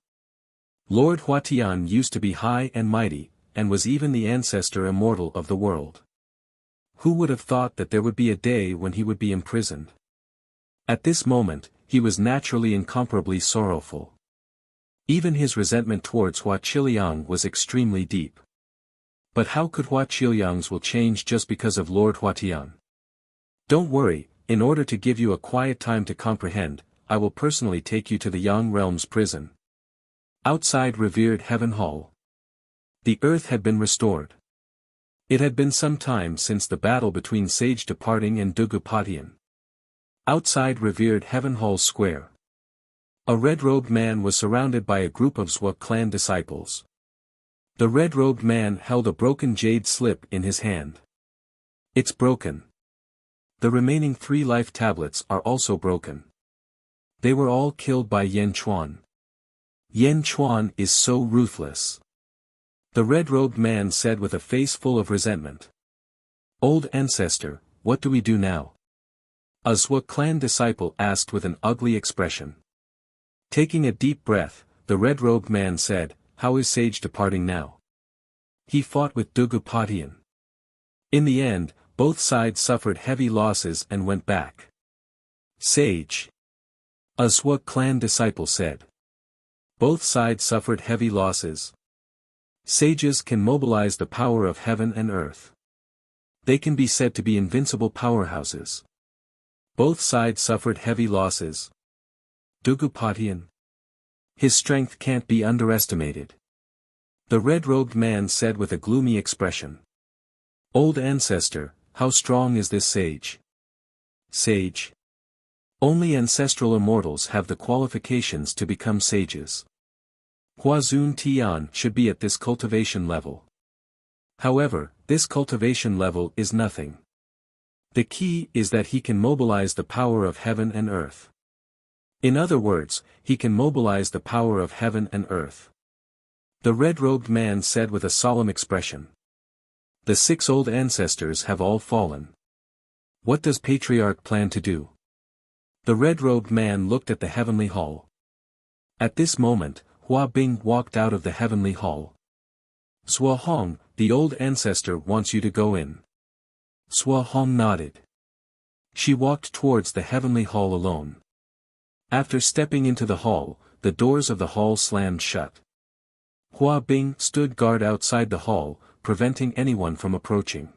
Speaker 1: Lord Huatian used to be high and mighty, and was even the ancestor immortal of the world. Who would have thought that there would be a day when he would be imprisoned? At this moment, he was naturally incomparably sorrowful. Even his resentment towards Hua Qiliang was extremely deep. But how could Hua Qiliang's will change just because of Lord Huatian? Don't worry, in order to give you a quiet time to comprehend, I will personally take you to the Yang Realm's prison. Outside revered Heaven Hall. The earth had been restored. It had been some time since the battle between Sage Departing and Dugupatian. Outside revered Heaven Hall square. A red-robed man was surrounded by a group of Zhua clan disciples. The red-robed man held a broken jade slip in his hand. It's broken. The remaining 3 life tablets are also broken. They were all killed by Yan Chuan. Yan Chuan is so ruthless. The red-robed man said with a face full of resentment. Old ancestor, what do we do now? A Zhua clan disciple asked with an ugly expression. Taking a deep breath, the red-robed man said, how is Sage Departing now? He fought with Dugupatian. In the end, both sides suffered heavy losses and went back. Sage. A Zhua clan disciple said. Both sides suffered heavy losses. Sages can mobilize the power of heaven and earth. They can be said to be invincible powerhouses. Both sides suffered heavy losses. Dugupatian. His strength can't be underestimated. The red-robed man said with a gloomy expression. Old ancestor, how strong is this sage? Sage. Only ancestral immortals have the qualifications to become sages. Huazun Tian should be at this cultivation level. However, this cultivation level is nothing. The key is that he can mobilize the power of heaven and earth. In other words, he can mobilize the power of heaven and earth. The red-robed man said with a solemn expression. The 6 old ancestors have all fallen. What does Patriarch plan to do? The red-robed man looked at the heavenly hall. At this moment, Hua Bing walked out of the heavenly hall. Zhua Hong, the old ancestor wants you to go in. Zhua Hong nodded. She walked towards the heavenly hall alone. After stepping into the hall, the doors of the hall slammed shut. Hua Bing stood guard outside the hall, preventing anyone from approaching.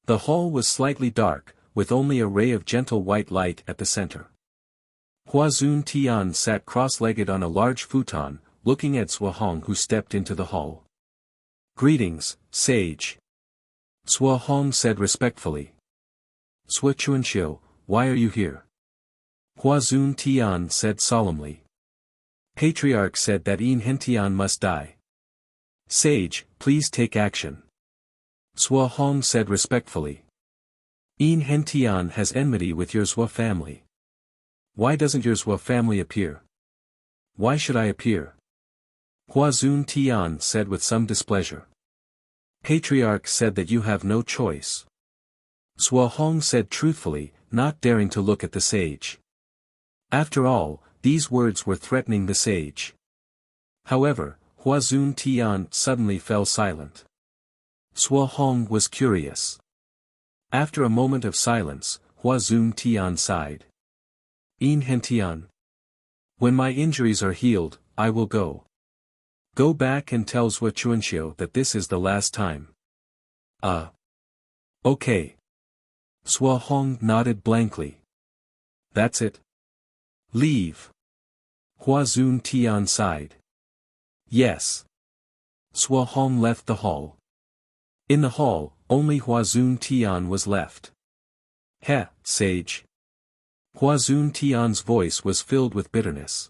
Speaker 1: The hall was slightly dark, with only a ray of gentle white light at the center. Huazun Tian sat cross-legged on a large futon, looking at Zhua Hong who stepped into the hall. Greetings, sage. Zhua Hong said respectfully. Zhua Chuanxiu, why are you here? Huazun Tian said solemnly. Patriarch said that Yin Hentian must die. Sage, please take action. Zhua Hong said respectfully. Yin Hentian has enmity with your Zhua family. Why doesn't your Zhua family appear? Why should I appear? Huazun Tian said with some displeasure. Patriarch said that you have no choice. Zhua Hong said truthfully, not daring to look at the sage. After all, these words were threatening the sage. However, Huazun Tian suddenly fell silent. Zhua Hong was curious. After a moment of silence, Huazun Tian sighed. Yin Hentian. When my injuries are healed, I will go. Go back and tell Zhua Chuanxiu that this is the last time. Okay. Zhua Hong nodded blankly. That's it? Leave. Hua Zun Tian sighed. Yes. Sua Hong left the hall. In the hall, only Hua Zun Tian was left. Heh, sage. Hua Zun Tian's voice was filled with bitterness.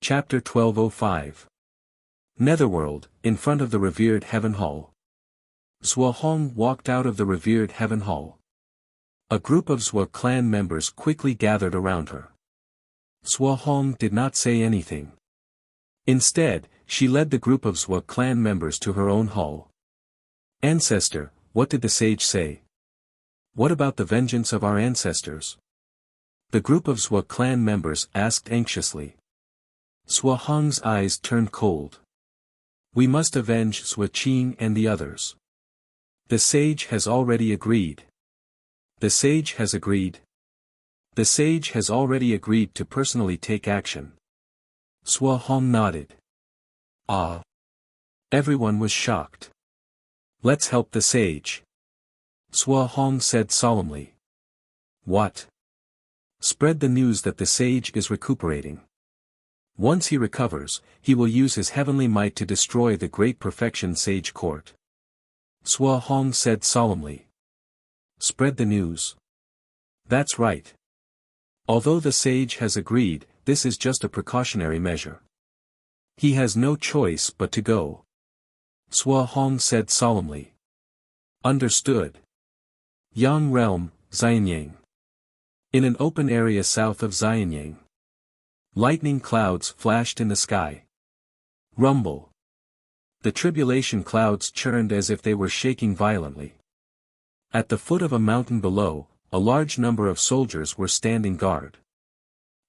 Speaker 1: Chapter 1205. Netherworld, in front of the revered Heaven Hall. Sua Hong walked out of the revered Heaven Hall. A group of Sua clan members quickly gathered around her. Sua Hong did not say anything. Instead, she led the group of Sua clan members to her own hall. Ancestor, what did the sage say? What about the vengeance of our ancestors? The group of Sua clan members asked anxiously. Sua Hong's eyes turned cold. We must avenge Sua Qing and the others. The sage has already agreed. The sage has agreed. The sage has already agreed to personally take action. Sua Hong nodded. Ah. Everyone was shocked. Let's help the sage. Sua Hong said solemnly. What? Spread the news that the sage is recuperating. Once he recovers, he will use his heavenly might to destroy the great perfection sage court. Sua Hong said solemnly. Spread the news. That's right. Although the sage has agreed, this is just a precautionary measure. He has no choice but to go. Sua Hong said solemnly. Understood. Yang Realm, Xianyang. In an open area south of Xianyang. Lightning clouds flashed in the sky. Rumble. The tribulation clouds churned as if they were shaking violently. At the foot of a mountain below, a large number of soldiers were standing guard.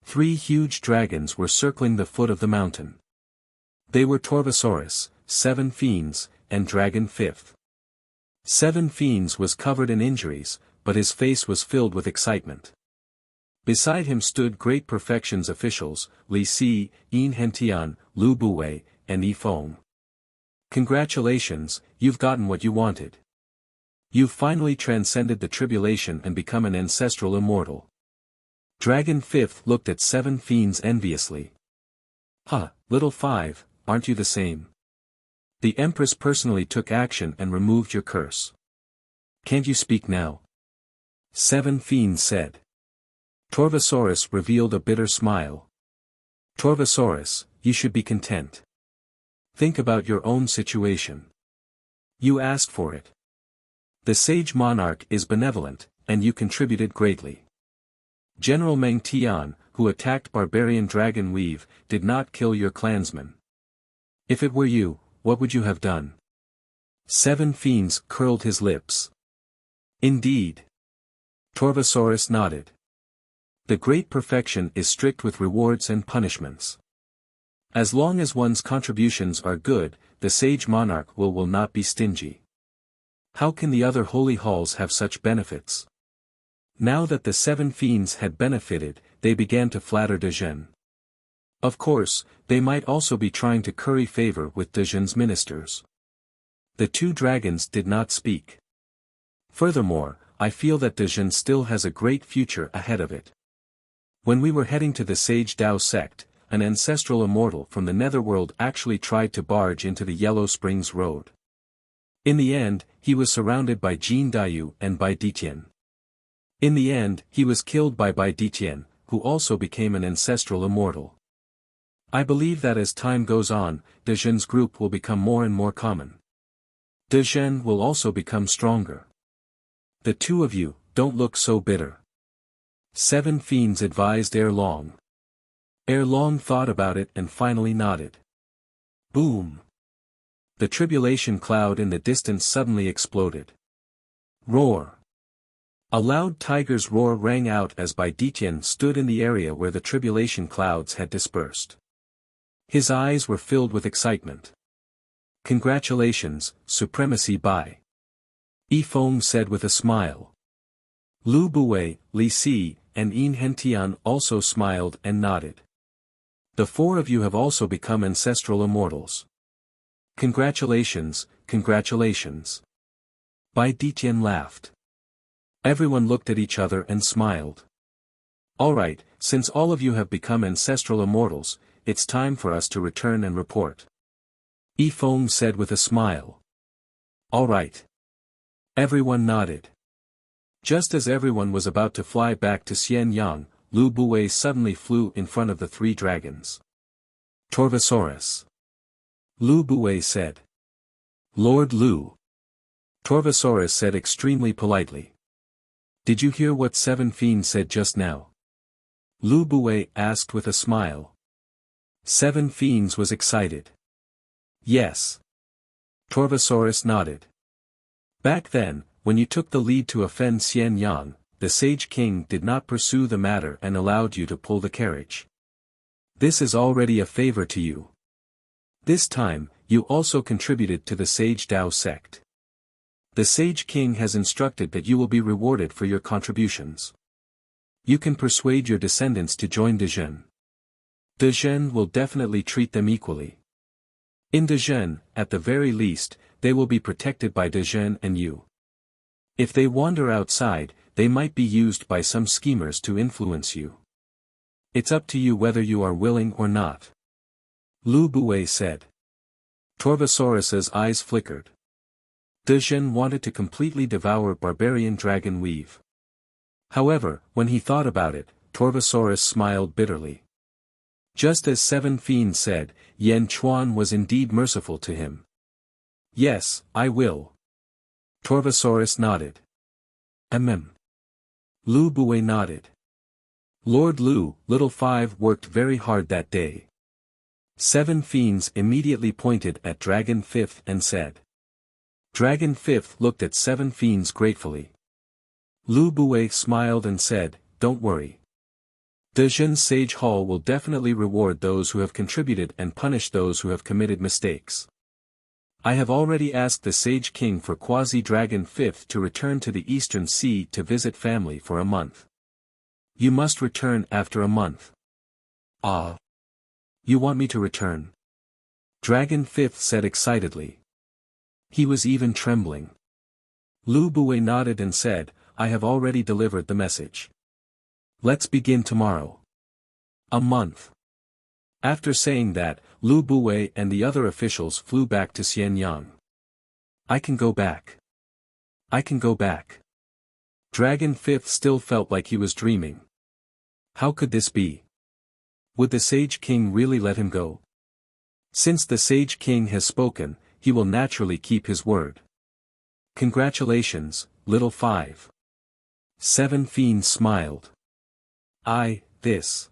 Speaker 1: 3 huge dragons were circling the foot of the mountain. They were Torvosaurus, 7 Fiends, and Dragon 5th. 7 Fiends was covered in injuries, but his face was filled with excitement. Beside him stood Great Perfection's officials, Li Si, Yin Hentian, Lu Buwei, and Yi Feng. Congratulations, you've gotten what you wanted. You've finally transcended the tribulation and become an ancestral immortal. Dragon 5th looked at 7 Fiends enviously. Huh, little 5, aren't you the same? The Empress personally took action and removed your curse. Can't you speak now? 7 Fiends said. Torvosaurus revealed a bitter smile. Torvosaurus, you should be content. Think about your own situation. You asked for it. The sage monarch is benevolent, and you contributed greatly. General Meng Tian, who attacked barbarian Dragon Weave, did not kill your clansmen. If it were you, what would you have done? 7 Fiends curled his lips. Indeed. Torvosaurus nodded. The Great Perfection is strict with rewards and punishments. As long as one's contributions are good, the sage monarch will not be stingy. How can the other holy halls have such benefits? Now that the 7 Fiends had benefited, they began to flatter Dezhen. Of course, they might also be trying to curry favor with Dezhen's ministers. The 2 dragons did not speak. Furthermore, I feel that Dezhen still has a great future ahead of it. When we were heading to the Sage Dao sect, an ancestral immortal from the netherworld actually tried to barge into the Yellow Springs Road. In the end, he was surrounded by Jin Dayu and Bai Ditian. In the end, he was killed by Bai Ditian, who also became an ancestral immortal. I believe that as time goes on, Dezhen's group will become more and more common. Dezhen will also become stronger. The 2 of you, don't look so bitter. 7 Fiends advised Erlong. Erlong thought about it and finally nodded. Boom! The tribulation cloud in the distance suddenly exploded. Roar! A loud tiger's roar rang out as Bai Ditian stood in the area where the tribulation clouds had dispersed. His eyes were filled with excitement. Congratulations, Supremacy Bai. Yi Feng said with a smile. Lu Buwei, Li Si, and Yin Hentian also smiled and nodded. The 4 of you have also become ancestral immortals. Congratulations, congratulations. Bai Ditian laughed. Everyone looked at each other and smiled. Alright, since all of you have become ancestral immortals, it's time for us to return and report. Yifeng said with a smile. Alright. Everyone nodded. Just as everyone was about to fly back to Xianyang, Lu Buwei suddenly flew in front of the three dragons. Torvosaurus. Lu Buwei said. Lord Lu. Torvosaurus said extremely politely. Did you hear what Seven Fiends said just now? Lu Buwei asked with a smile. Seven Fiends was excited. Yes. Torvosaurus nodded. Back then, when you took the lead to offend Xianyang, the Sage King did not pursue the matter and allowed you to pull the carriage. This is already a favor to you. This time, you also contributed to the Sage Dao sect. The Sage King has instructed that you will be rewarded for your contributions. You can persuade your descendants to join Dezhen. Dezhen will definitely treat them equally. In Dezhen, at the very least, they will be protected by Dezhen and you. If they wander outside, they might be used by some schemers to influence you. It's up to you whether you are willing or not. Lu Buwei said. Torvosaurus's eyes flickered. Dezhen wanted to completely devour barbarian dragon weave. However, when he thought about it, Torvosaurus smiled bitterly. Just as Seven Fiends said, Yan Chuan was indeed merciful to him. Yes, I will. Torvosaurus nodded. Lu Buwei nodded. Lord Lu, Little Five worked very hard that day. Seven Fiends immediately pointed at Dragon Fifth and said. Dragon Fifth looked at Seven Fiends gratefully. Lu Buwei smiled and said, don't worry. Dezhen's Sage Hall will definitely reward those who have contributed and punish those who have committed mistakes. I have already asked the Sage King for Quasi-Dragon Fifth to return to the Eastern Sea to visit family for a month. You must return after a month. Ah. You want me to return? Dragon Fifth said excitedly. He was even trembling. Lu Buwei nodded and said, I have already delivered the message. Let's begin tomorrow. A month. After saying that, Lu Buwei and the other officials flew back to Xianyang. I can go back. I can go back. Dragon Fifth still felt like he was dreaming. How could this be? Would the Sage King really let him go? Since the Sage King has spoken, he will naturally keep his word. Congratulations, Little Five. Seven Fiends smiled. This.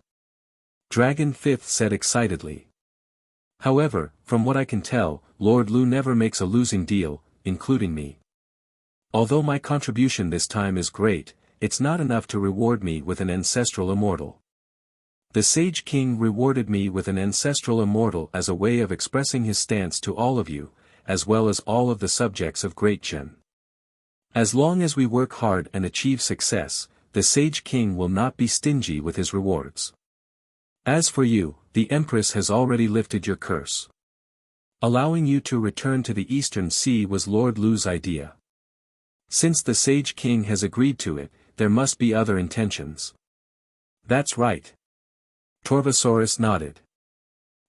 Speaker 1: Dragon Fifth said excitedly. However, from what I can tell, Lord Lu never makes a losing deal, including me. Although my contribution this time is great, it's not enough to reward me with an ancestral immortal. The Sage King rewarded me with an ancestral immortal as a way of expressing his stance to all of you, as well as all of the subjects of Great Zhen. As long as we work hard and achieve success, the Sage King will not be stingy with his rewards. As for you, the Empress has already lifted your curse. Allowing you to return to the Eastern Sea was Lord Lu's idea. Since the Sage King has agreed to it, there must be other intentions. That's right. Torvosaurus nodded.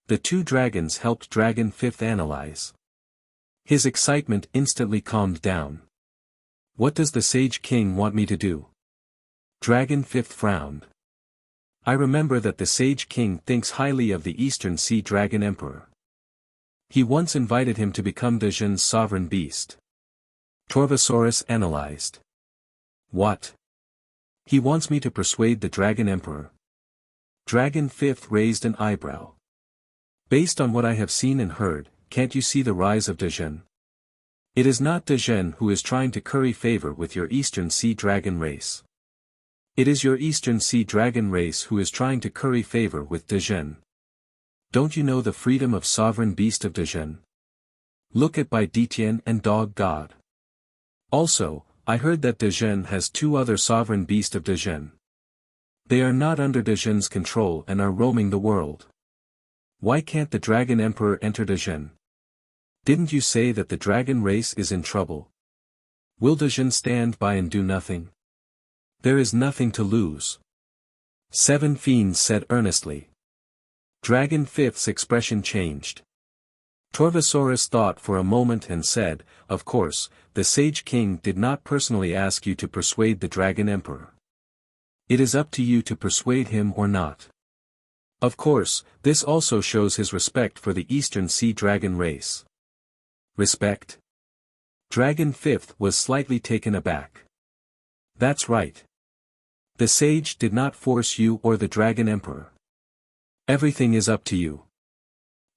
Speaker 1: The two dragons helped Dragon Fifth analyze. His excitement instantly calmed down. What does the Sage King want me to do? Dragon Fifth frowned. I remember that the Sage King thinks highly of the Eastern Sea Dragon Emperor. He once invited him to become Dezhen's sovereign beast. Torvosaurus analyzed. What? He wants me to persuade the Dragon Emperor. Dragon Fifth raised an eyebrow. Based on what I have seen and heard, can't you see the rise of Dezhen? It is not Dezhen who is trying to curry favor with your Eastern Sea Dragon race. It is your Eastern Sea Dragon race who is trying to curry favor with Dezhen. Don't you know the freedom of sovereign beast of Dezhen? Look at Bai Ditian and Dog God. Also, I heard that Dezhen has two other sovereign beast of Dezhen. They are not under Dezhen's control and are roaming the world. Why can't the Dragon Emperor enter Dezhen? Didn't you say that the dragon race is in trouble? Will Dezhen stand by and do nothing? There is nothing to lose. 7 fiends said earnestly. Dragon Fifth's expression changed. Torvosaurus thought for a moment and said, "Of course, the Sage King did not personally ask you to persuade the Dragon Emperor. It is up to you to persuade him or not. Of course, this also shows his respect for the Eastern Sea Dragon race." Respect? Dragon Fifth was slightly taken aback. That's right. The sage did not force you or the Dragon Emperor. Everything is up to you.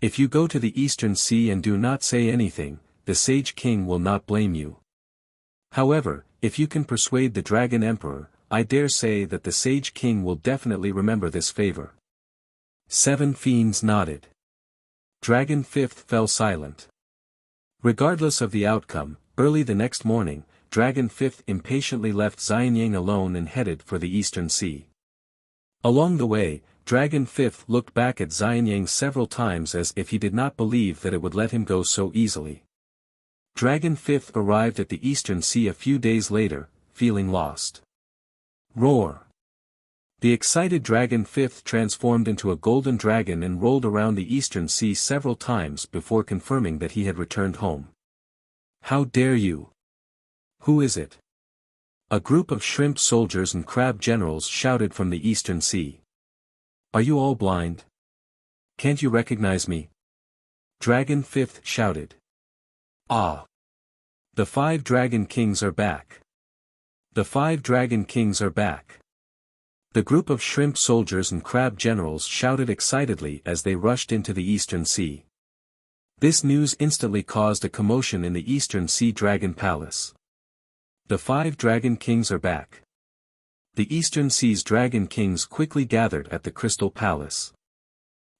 Speaker 1: If you go to the Eastern Sea and do not say anything, the Sage King will not blame you. However, if you can persuade the Dragon Emperor, I dare say that the Sage King will definitely remember this favor. 7 fiends nodded. Dragon Fifth fell silent. Regardless of the outcome, early the next morning, Dragon Fifth impatiently left Xianyang alone and headed for the Eastern Sea. Along the way, Dragon Fifth looked back at Xianyang several times as if he did not believe that it would let him go so easily. Dragon Fifth arrived at the Eastern Sea a few days later, feeling lost. Roar! The excited Dragon Fifth transformed into a golden dragon and rolled around the Eastern Sea several times before confirming that he had returned home. How dare you? Who is it? A group of shrimp soldiers and crab generals shouted from the Eastern Sea. Are you all blind? Can't you recognize me? Dragon Fifth shouted. Ah! The 5 Dragon Kings are back. The 5 Dragon Kings are back. The group of shrimp soldiers and crab generals shouted excitedly as they rushed into the Eastern Sea. This news instantly caused a commotion in the Eastern Sea Dragon Palace. The 5 Dragon Kings are back. The Eastern Sea's Dragon Kings quickly gathered at the Crystal Palace.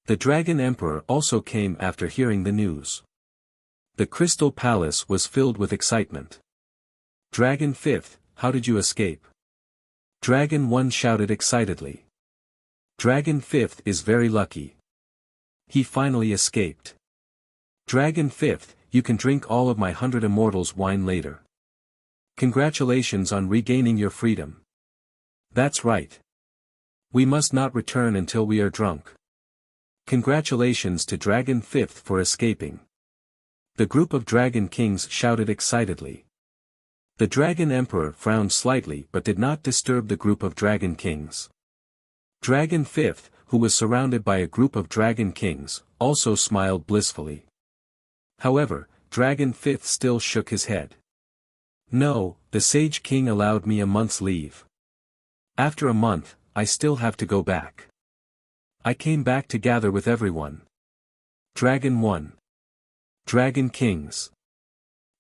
Speaker 1: The Dragon Emperor also came after hearing the news. The Crystal Palace was filled with excitement. Dragon Fifth, how did you escape? Dragon One shouted excitedly. Dragon Fifth is very lucky. He finally escaped. Dragon Fifth, you can drink all of my 100 Immortals wine later. Congratulations on regaining your freedom. That's right. We must not return until we are drunk. Congratulations to Dragon Fifth for escaping. The group of Dragon Kings shouted excitedly. The Dragon Emperor frowned slightly but did not disturb the group of Dragon Kings. Dragon Fifth, who was surrounded by a group of Dragon Kings, also smiled blissfully. However, Dragon Fifth still shook his head. No, the Sage King allowed me a month's leave. After a month, I still have to go back. I came back to gather with everyone. Dragon 1. Dragon Kings.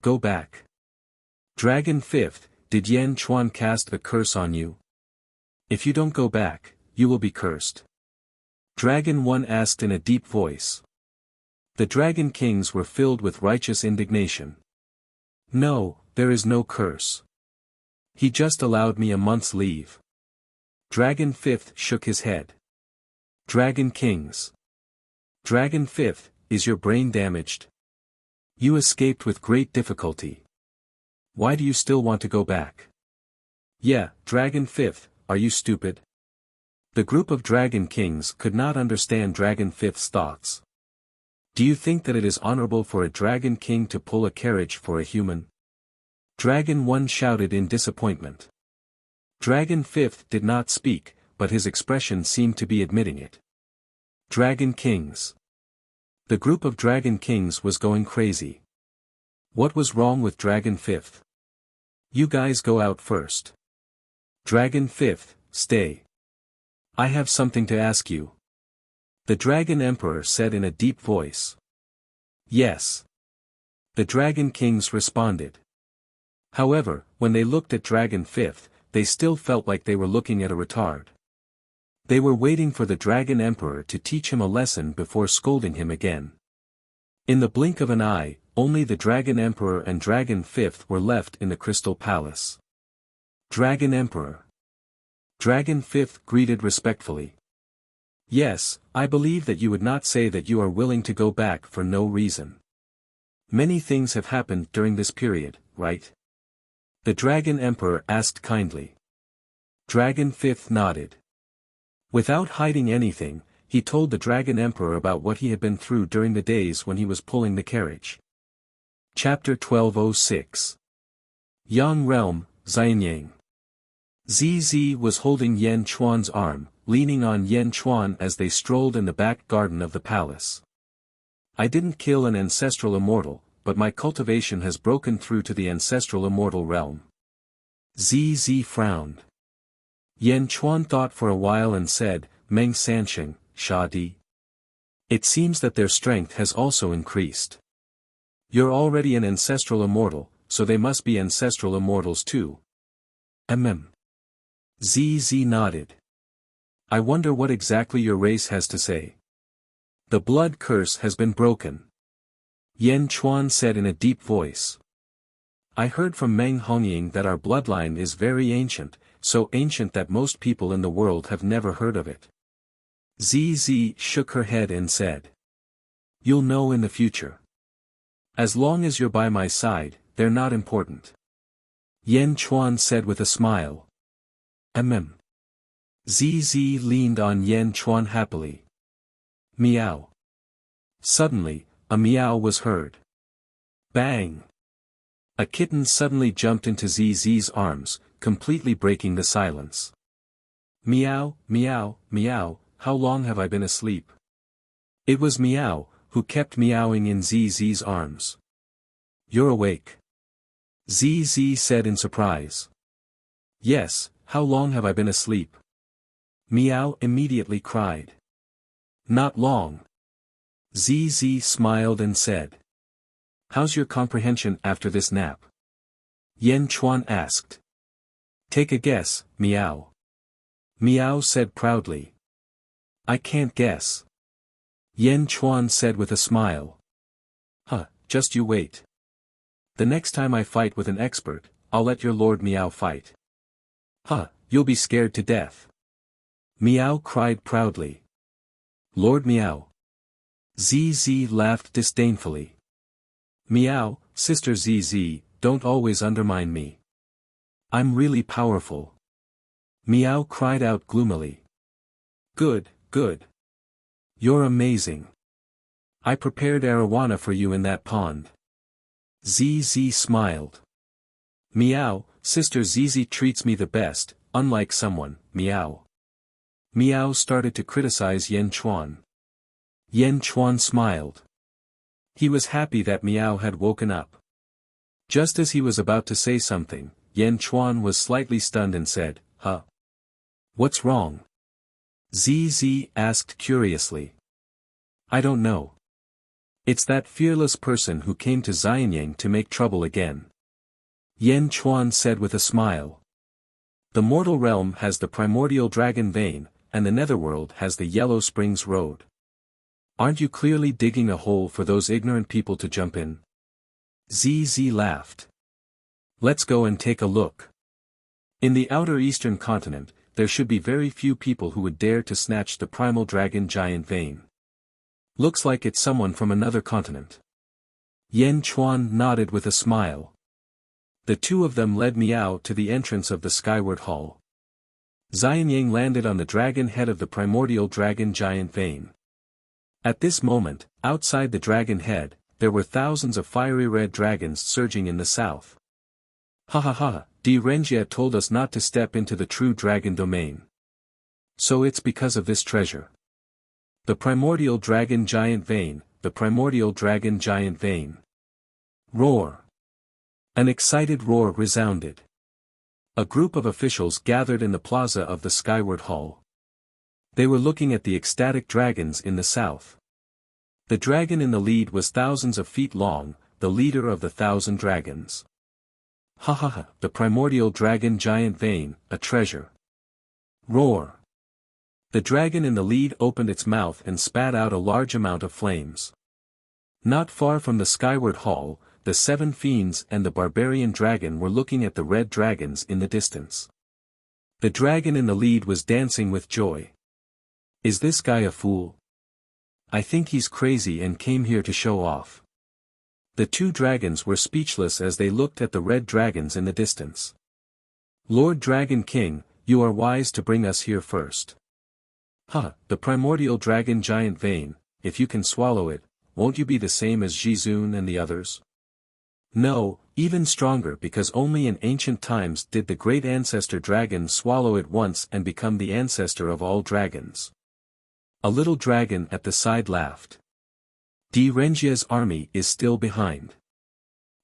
Speaker 1: Go back. Dragon Fifth, did Yan Chuan cast a curse on you? If you don't go back, you will be cursed. Dragon 1 asked in a deep voice. The Dragon Kings were filled with righteous indignation. No, there is no curse. He just allowed me a month's leave. Dragon Fifth shook his head. Dragon Kings. Dragon Fifth, is your brain damaged? You escaped with great difficulty. Why do you still want to go back? Yeah, Dragon Fifth, are you stupid? The group of Dragon Kings could not understand Dragon Fifth's thoughts. Do you think that it is honorable for a Dragon King to pull a carriage for a human? Dragon 1 shouted in disappointment. Dragon Fifth did not speak, but his expression seemed to be admitting it. Dragon Kings. The group of Dragon Kings was going crazy. What was wrong with Dragon Fifth? You guys go out first. Dragon Fifth, stay. I have something to ask you. The Dragon Emperor said in a deep voice. Yes. The Dragon Kings responded. However, when they looked at Dragon Fifth, they still felt like they were looking at a retard. They were waiting for the Dragon Emperor to teach him a lesson before scolding him again. In the blink of an eye, only the Dragon Emperor and Dragon Fifth were left in the Crystal Palace. Dragon Emperor. Dragon Fifth greeted respectfully. Yes, I believe that you would not say that you are willing to go back for no reason. Many things have happened during this period, right? The Dragon Emperor asked kindly. Dragon Fifth nodded. Without hiding anything, he told the Dragon Emperor about what he had been through during the days when he was pulling the carriage. Chapter 1206. Yang Realm, Xianyang. ZZ was holding Yan Chuan's arm, leaning on Yan Chuan as they strolled in the back garden of the palace. I didn't kill an ancestral immortal, but my cultivation has broken through to the ancestral immortal realm. ZZ frowned. Yan Chuan thought for a while and said, Meng Sansheng, Shadi. It seems that their strength has also increased. You're already an ancestral immortal, so they must be ancestral immortals too. ZZ nodded. I wonder what exactly your race has to say. The blood curse has been broken. Yan Chuan said in a deep voice. I heard from Meng Hongying that our bloodline is very ancient, so ancient that most people in the world have never heard of it. ZZ shook her head and said. You'll know in the future. As long as you're by my side, they're not important. Yan Chuan said with a smile. ZZ leaned on Yan Chuan happily. Meow. Suddenly, a meow was heard. Bang! A kitten suddenly jumped into ZZ's arms, completely breaking the silence. Meow, meow, meow, how long have I been asleep? It was Meow, who kept meowing in ZZ's arms. You're awake. ZZ said in surprise. Yes, how long have I been asleep? Meow immediately cried. Not long. ZZ smiled and said. How's your comprehension after this nap? Yan Chuan asked. Take a guess, Meow. Meow said proudly. I can't guess. Yan Chuan said with a smile. Just you wait. The next time I fight with an expert, I'll let your Lord Meow fight. You'll be scared to death. Meow cried proudly. Lord Meow. ZZ laughed disdainfully. Meow, Sister ZZ, don't always undermine me. I'm really powerful. Meow cried out gloomily. Good, good. You're amazing. I prepared arowana for you in that pond. ZZ smiled. Meow, Sister ZZ treats me the best, unlike someone, Meow. Meow started to criticize Yan Chuan. Yan Chuan smiled. He was happy that Meow had woken up. Just as he was about to say something, Yan Chuan was slightly stunned and said, What's wrong? ZZ asked curiously. I don't know. It's that fearless person who came to Xianyang to make trouble again. Yan Chuan said with a smile. The mortal realm has the primordial dragon vein, and the netherworld has the Yellow Springs Road. Aren't you clearly digging a hole for those ignorant people to jump in? ZZ laughed. Let's go and take a look. In the outer eastern continent, there should be very few people who would dare to snatch the primal dragon giant vein. Looks like it's someone from another continent. Yan Chuan nodded with a smile. The two of them led Meow to the entrance of the skyward hall. Xianyang landed on the dragon head of the primordial dragon giant vein. At this moment, outside the dragon head, there were thousands of fiery red dragons surging in the south. Renjia told us not to step into the true dragon domain. So it's because of this treasure. The primordial dragon giant vein, the primordial dragon giant vein. Roar. An excited roar resounded. A group of officials gathered in the plaza of the skyward hall. They were looking at the ecstatic dragons in the south. The dragon in the lead was thousands of feet long, the leader of the 1,000 dragons. The primordial dragon giant vein, a treasure. Roar. The dragon in the lead opened its mouth and spat out a large amount of flames. Not far from the skyward hall, the 7 fiends and the barbarian dragon were looking at the red dragons in the distance. The dragon in the lead was dancing with joy. Is this guy a fool? I think he's crazy and came here to show off. The 2 dragons were speechless as they looked at the red dragons in the distance. Lord Dragon King, you are wise to bring us here first. The primordial dragon giant vein, if you can swallow it, won't you be the same as Jizun and the others? No, even stronger, because only in ancient times did the great ancestor dragon swallow it once and become the ancestor of all dragons. A little dragon at the side laughed. Renjia's army is still behind.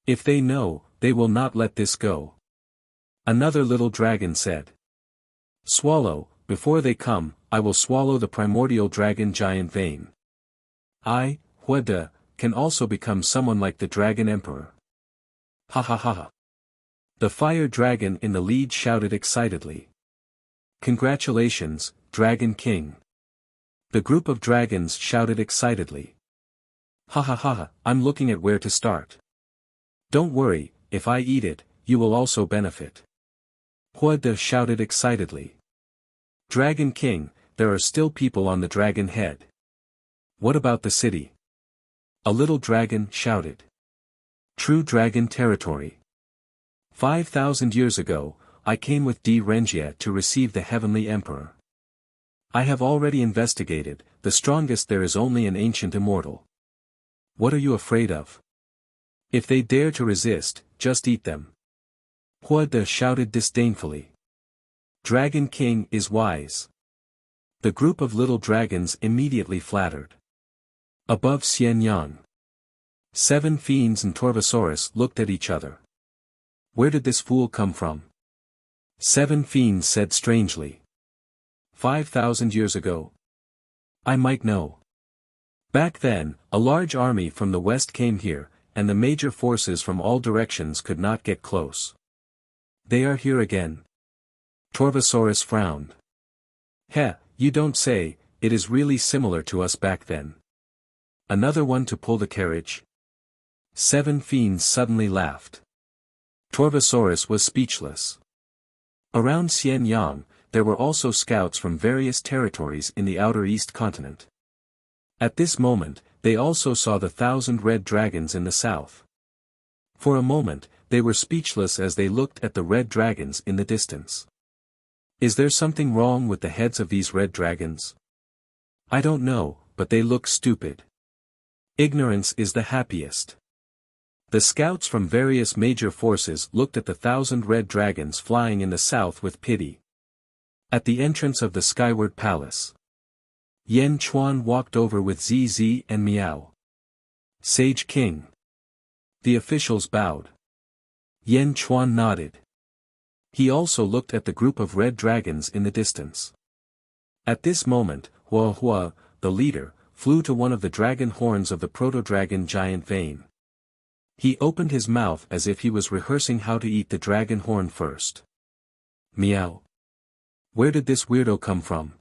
Speaker 1: If they know, they will not let this go. Another little dragon said. Swallow, before they come, I will swallow the primordial dragon giant vein. I, Hueda, can also become someone like the Dragon Emperor. Ha ha ha ha. The fire dragon in the lead shouted excitedly. Congratulations, Dragon King. The group of dragons shouted excitedly. Ha ha ha ha, I'm looking at where to start. Don't worry, if I eat it, you will also benefit. Hueda shouted excitedly. Dragon King, there are still people on the dragon head. What about the city? A little dragon shouted. True dragon territory. 5,000 years ago, I came with Renjia to receive the Heavenly Emperor. I have already investigated, the strongest there is only an ancient immortal. What are you afraid of? If they dare to resist, just eat them. Hueda shouted disdainfully. Dragon King is wise. The group of little dragons immediately flattered. Above Xianyang, 7 fiends and Torvosaurus looked at each other. Where did this fool come from? 7 fiends said strangely. 5,000 years ago. I might know. Back then, a large army from the west came here, and the major forces from all directions could not get close. They are here again. Torvosaurus frowned. Heh, you don't say, it is really similar to us back then. Another one to pull the carriage? 7 fiends suddenly laughed. Torvosaurus was speechless. Around Xianyang, there were also scouts from various territories in the outer east continent. At this moment, they also saw the 1,000 red dragons in the south. For a moment, they were speechless as they looked at the red dragons in the distance. Is there something wrong with the heads of these red dragons? I don't know, but they look stupid. Ignorance is the happiest. The scouts from various major forces looked at the 1,000 red dragons flying in the south with pity. At the entrance of the skyward palace, Yen Chuan walked over with ZZ and Miao. Sage King. The officials bowed. Yen Chuan nodded. He also looked at the group of red dragons in the distance. At this moment, Hua Hua, the leader, flew to one of the dragon horns of the proto-dragon giant vein. He opened his mouth as if he was rehearsing how to eat the dragon horn first. Meow. Where did this weirdo come from?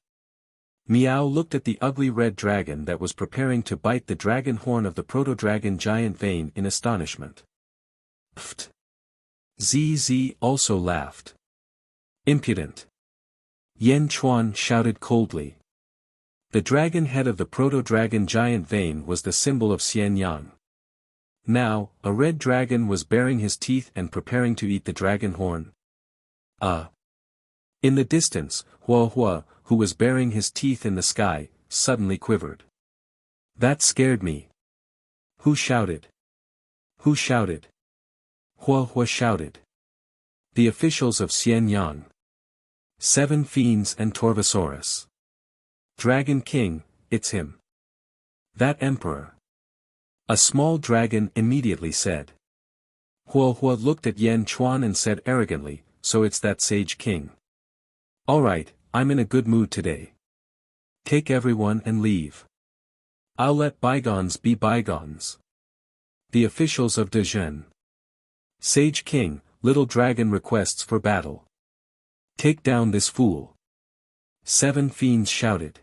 Speaker 1: Meow looked at the ugly red dragon that was preparing to bite the dragon horn of the proto-dragon giant vein in astonishment. Pfft. ZZ also laughed. Impudent. Yen Chuan shouted coldly. The dragon head of the proto-dragon giant vein was the symbol of Xianyang. Now, a red dragon was baring his teeth and preparing to eat the dragon horn. In the distance, Hua Hua, who was baring his teeth in the sky, suddenly quivered. That scared me. Who shouted? Who shouted? Hua Hua shouted. The officials of Xianyang. 7 fiends and Torvosaurus. Dragon King, it's him. That emperor. A small dragon immediately said. Hua Hua looked at Yen Chuan and said arrogantly, so it's that Sage King. Alright, I'm in a good mood today. Take everyone and leave. I'll let bygones be bygones. The officials of Dezhen. Sage King, little dragon requests for battle. Take down this fool. 7 fiends shouted.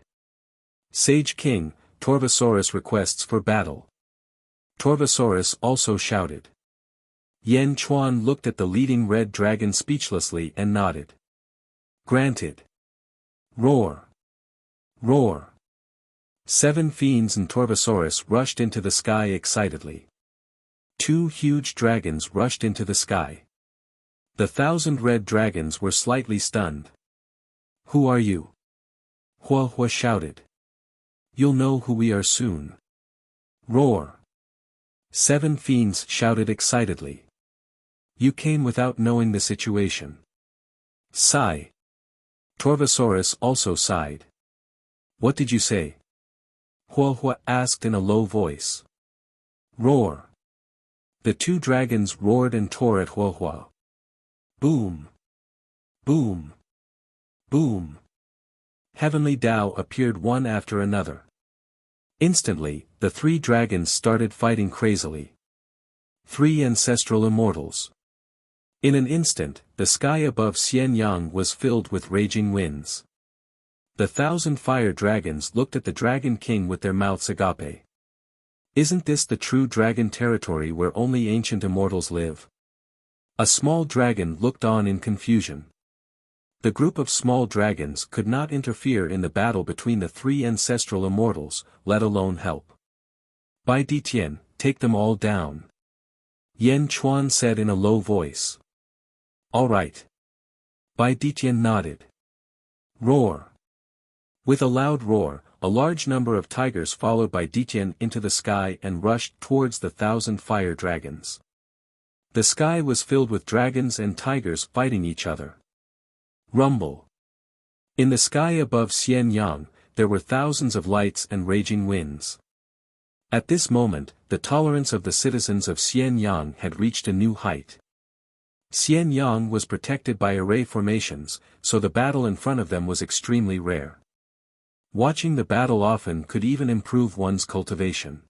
Speaker 1: Sage King, Torvosaurus requests for battle. Torvosaurus also shouted. Yen Chuan looked at the leading red dragon speechlessly and nodded. Granted. Roar. Roar. 7 fiends and Torvosaurus rushed into the sky excitedly. 2 huge dragons rushed into the sky. The 1,000 red dragons were slightly stunned. Who are you? Hua Hua shouted. You'll know who we are soon. Roar. 7 fiends shouted excitedly. You came without knowing the situation. Sigh. Torvosaurus also sighed. What did you say? Hua Hua asked in a low voice. Roar. The 2 dragons roared and tore at Hua Hua. Boom. Boom. Boom. Heavenly Tao appeared one after another. Instantly, the 3 dragons started fighting crazily. 3 ancestral immortals. In an instant, the sky above Xianyang was filled with raging winds. The 1,000 fire dragons looked at the Dragon King with their mouths agape. Isn't this the true dragon territory where only ancient immortals live? A small dragon looked on in confusion. The group of small dragons could not interfere in the battle between the 3 ancestral immortals, let alone help. Bai Ditian, take them all down. Yen Chuan said in a low voice. All right. Bai Ditian nodded. Roar. With a loud roar, a large number of tigers followed Bai Ditian into the sky and rushed towards the 1,000 fire dragons. The sky was filled with dragons and tigers fighting each other. Rumble. In the sky above Xianyang, there were thousands of lights and raging winds. At this moment, the tolerance of the citizens of Xianyang had reached a new height. Xianyang was protected by array formations, so the battle in front of them was extremely rare. Watching the battle often could even improve one's cultivation.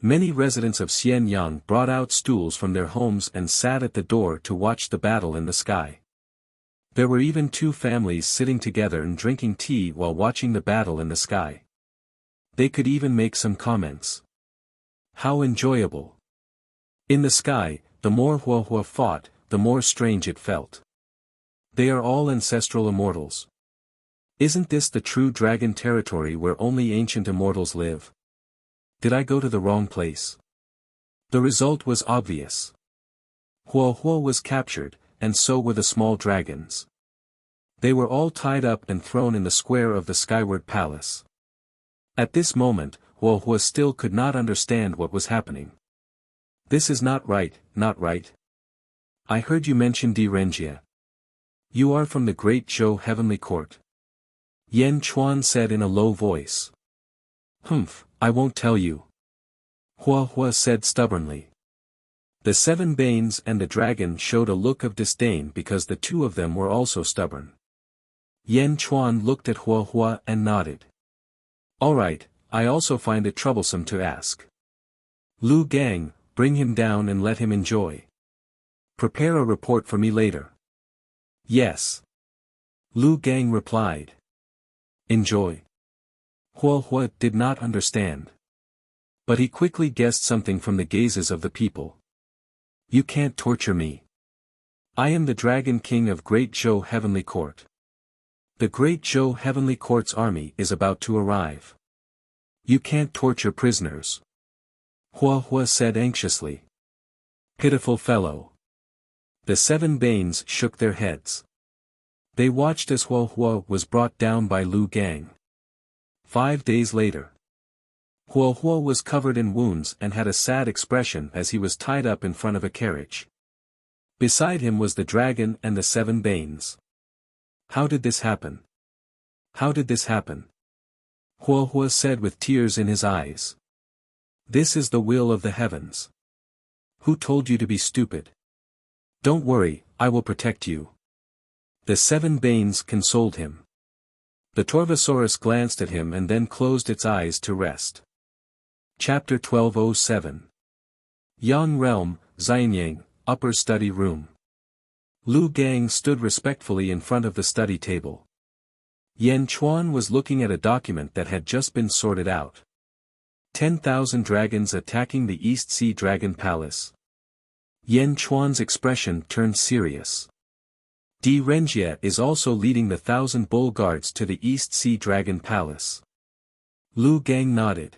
Speaker 1: Many residents of Xianyang brought out stools from their homes and sat at the door to watch the battle in the sky. There were even 2 families sitting together and drinking tea while watching the battle in the sky. They could even make some comments. How enjoyable. In the sky, the more Hua Hua fought, the more strange it felt. They are all ancestral immortals. Isn't this the true dragon territory where only ancient immortals live? Did I go to the wrong place? The result was obvious. Hua Hua was captured, and so were the small dragons. They were all tied up and thrown in the square of the skyward palace. At this moment, Hua Hua still could not understand what was happening. This is not right, not right. I heard you mention Renjia. You are from the Great Zhou Heavenly Court. Yen Chuan said in a low voice. Humph, I won't tell you. Hua Hua said stubbornly. The 7 Banes and the dragon showed a look of disdain because the 2 of them were also stubborn. Yen Chuan looked at Hua Hua and nodded. All right, I also find it troublesome to ask. Lu Gang, bring him down and let him enjoy. Prepare a report for me later. Yes. Lu Gang replied. Enjoy. Hua Hua did not understand. But he quickly guessed something from the gazes of the people. You can't torture me. I am the Dragon King of Great Zhou Heavenly Court. The Great Zhou Heavenly Court's army is about to arrive. You can't torture prisoners. Hua Hua said anxiously. Pitiful fellow. The 7 Banes shook their heads. They watched as Hua Hua was brought down by Lu Gang. 5 days later. Hua Hua was covered in wounds and had a sad expression as he was tied up in front of a carriage. Beside him was the dragon and the 7 Banes. How did this happen? How did this happen? Hua Hua said with tears in his eyes. This is the will of the heavens. Who told you to be stupid? Don't worry, I will protect you. The 7 Banes consoled him. The Torvosaurus glanced at him and then closed its eyes to rest. Chapter 1207. Yang Realm, Xianyang, Upper Study Room. Lu Gang stood respectfully in front of the study table. Yen Chuan was looking at a document that had just been sorted out. 10,000 dragons attacking the East Sea Dragon Palace. Yen Chuan's expression turned serious. Renjia is also leading the 1,000 bull guards to the East Sea Dragon Palace. Lu Gang nodded.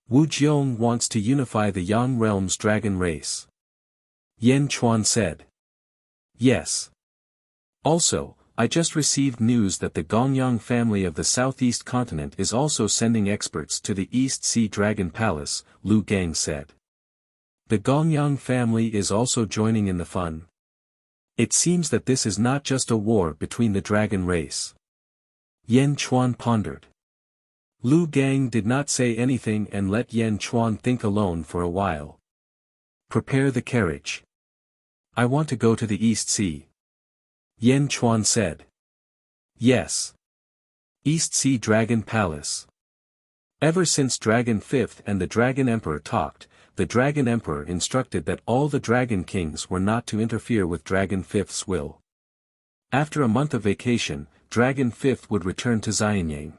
Speaker 1: Wu Jiong wants to unify the Yang Realm's dragon race. Yen Chuan said. Yes. Also, I just received news that the Gongyang family of the southeast continent is also sending experts to the East Sea Dragon Palace, Lu Gang said. The Gongyang family is also joining in the fun. It seems that this is not just a war between the dragon race. Yan Chuan pondered. Lu Gang did not say anything and let Yan Chuan think alone for a while. Prepare the carriage. I want to go to the East Sea. Yan Chuan said. Yes. East Sea Dragon Palace. Ever since Dragon Fifth and the Dragon Emperor talked, the Dragon Emperor instructed that all the Dragon Kings were not to interfere with Dragon Fifth's will. After a month of vacation, Dragon Fifth would return to Xianyang.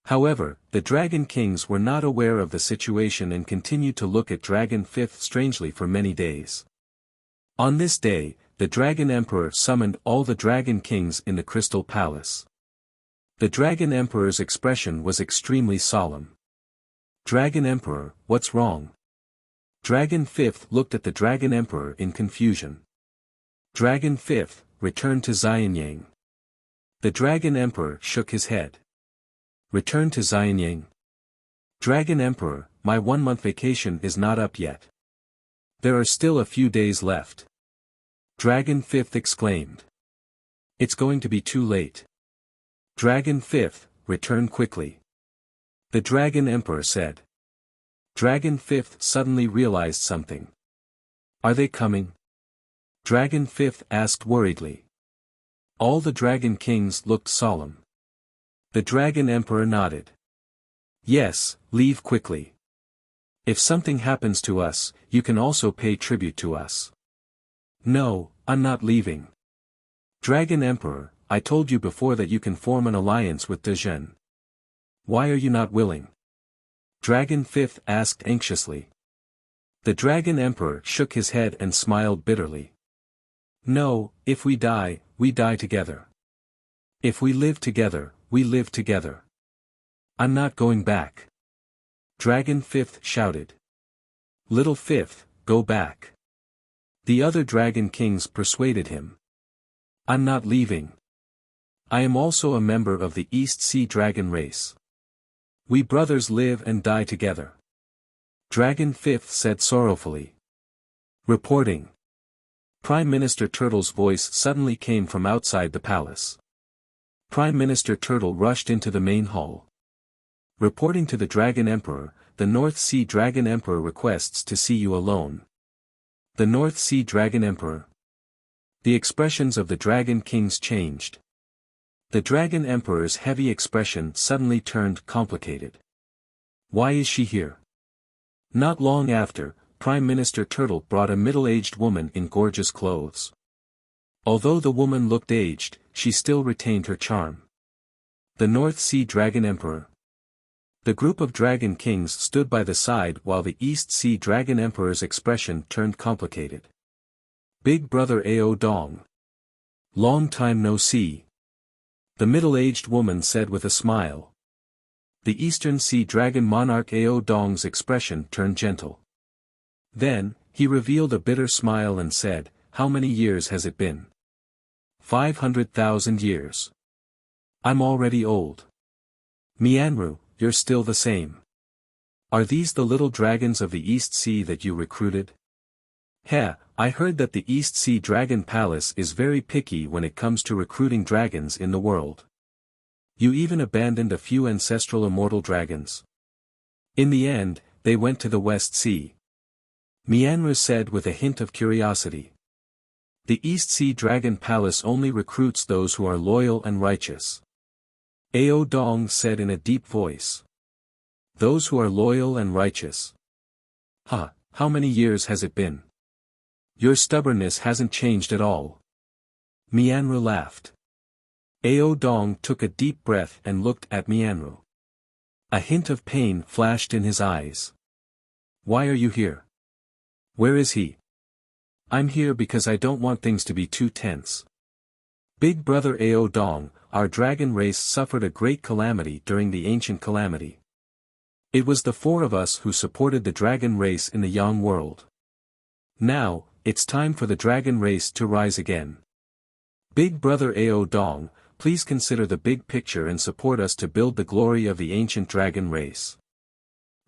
Speaker 1: However, the Dragon Kings were not aware of the situation and continued to look at Dragon Fifth strangely for many days. On this day, the Dragon Emperor summoned all the Dragon Kings in the Crystal Palace. The Dragon Emperor's expression was extremely solemn. Dragon Emperor, what's wrong? Dragon Fifth looked at the Dragon Emperor in confusion. Dragon Fifth, return to Xianyang. The Dragon Emperor shook his head. Return to Xianyang. Dragon Emperor, my 1-month vacation is not up yet. There are still a few days left. Dragon Fifth exclaimed. It's going to be too late. Dragon Fifth, return quickly. The Dragon Emperor said. Dragon Fifth suddenly realized something. Are they coming? Dragon Fifth asked worriedly. All the Dragon Kings looked solemn. The Dragon Emperor nodded. Yes, leave quickly. If something happens to us, you can also pay tribute to us. No, I'm not leaving. Dragon Emperor, I told you before that you can form an alliance with Dezhen. Why are you not willing? Dragon Fifth asked anxiously. The Dragon Emperor shook his head and smiled bitterly. No, if we die together. If we live together, we live together. I'm not going back. Dragon Fifth shouted. Little Fifth, go back. The other Dragon Kings persuaded him. I'm not leaving. I am also a member of the East Sea Dragon race. We brothers live and die together. Dragon Fifth said sorrowfully. Reporting. Prime Minister Turtle's voice suddenly came from outside the palace. Prime Minister Turtle rushed into the main hall. Reporting to the Dragon Emperor, the North Sea Dragon Emperor requests to see you alone. The North Sea Dragon Emperor. The expressions of the Dragon Kings changed. The Dragon Emperor's heavy expression suddenly turned complicated. Why is she here? Not long after, Prime Minister Turtle brought a middle-aged woman in gorgeous clothes. Although the woman looked aged, she still retained her charm. The North Sea Dragon Emperor. The group of Dragon Kings stood by the side while the East Sea Dragon Emperor's expression turned complicated. Big Brother Ao Dong. Long time no see. The middle-aged woman said with a smile. The Eastern Sea Dragon Monarch Ao Dong's expression turned gentle. Then, he revealed a bitter smile and said, how many years has it been? 500,000 years. I'm already old. Mianru, you're still the same. Are these the little dragons of the East Sea that you recruited? Heh, I heard that the East Sea Dragon Palace is very picky when it comes to recruiting dragons in the world. You even abandoned a few ancestral immortal dragons. In the end, they went to the West Sea. Mianru said with a hint of curiosity. The East Sea Dragon Palace only recruits those who are loyal and righteous. Ao Dong said in a deep voice. Those who are loyal and righteous. How many years has it been? Your stubbornness hasn't changed at all. Mianru laughed. Ao Dong took a deep breath and looked at Mianru. A hint of pain flashed in his eyes. Why are you here? Where is he? I'm here because I don't want things to be too tense. Big Brother Ao Dong, our dragon race suffered a great calamity during the ancient calamity. It was the 4 of us who supported the dragon race in the Yang world. Now, it's time for the dragon race to rise again. Big Brother Ao Dong, please consider the big picture and support us to build the glory of the ancient dragon race.